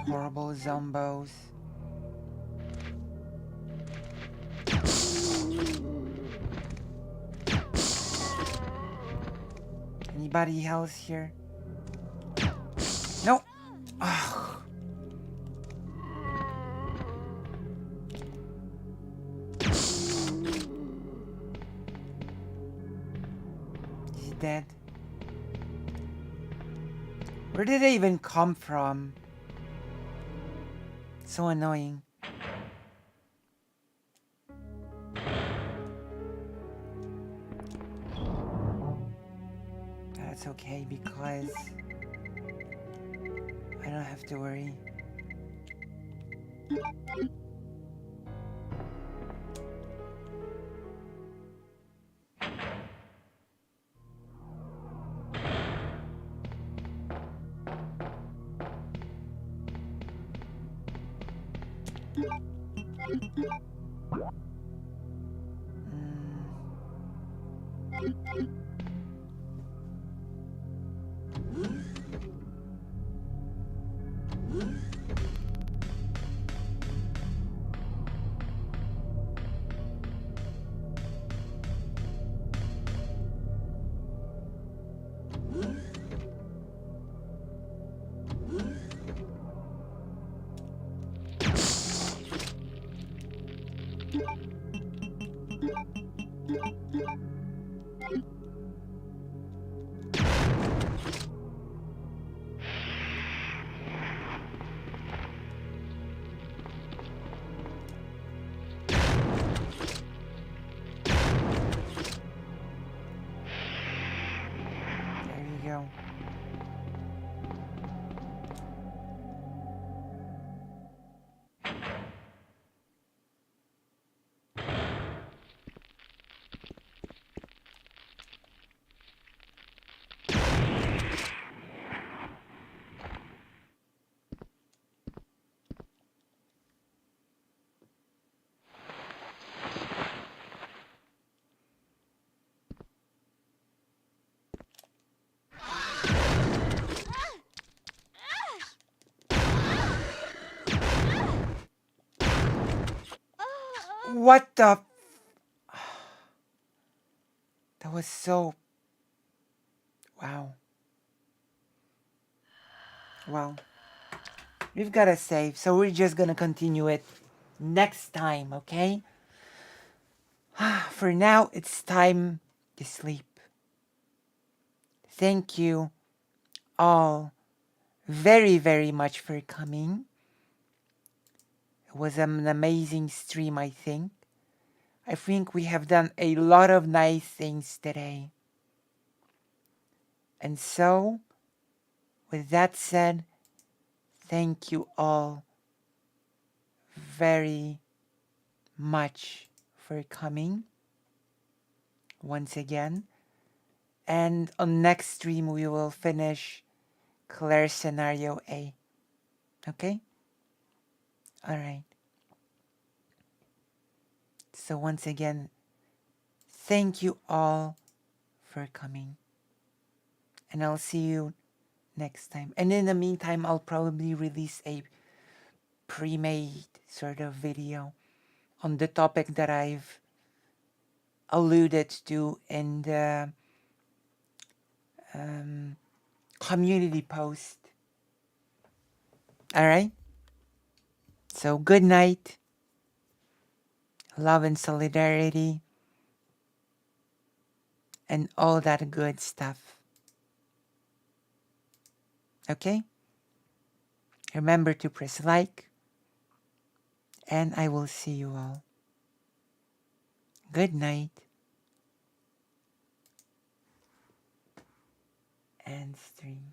Horrible zombos. Anybody else here? No. Ugh. He's dead. Where did they even come from? So annoying. That's okay because I don't have to worry. There you go. What the? That was so... Wow. Well, we've got to save, so we're just gonna continue it next time, okay? For now, it's time to sleep. Thank you all very, very much for coming. It was an amazing stream, I think. I think we have done a lot of nice things today. And so, with that said, thank you all very much for coming once again. And on next stream, we will finish Claire's scenario A. Okay? All right. So once again, thank you all for coming. And I'll see you next time. And in the meantime, I'll probably release a pre-made sort of video on the topic that I've alluded to in the community post. All right? So good night. Love and solidarity. And all that good stuff. Okay? Remember to press like. And I will see you all. Good night. And stream.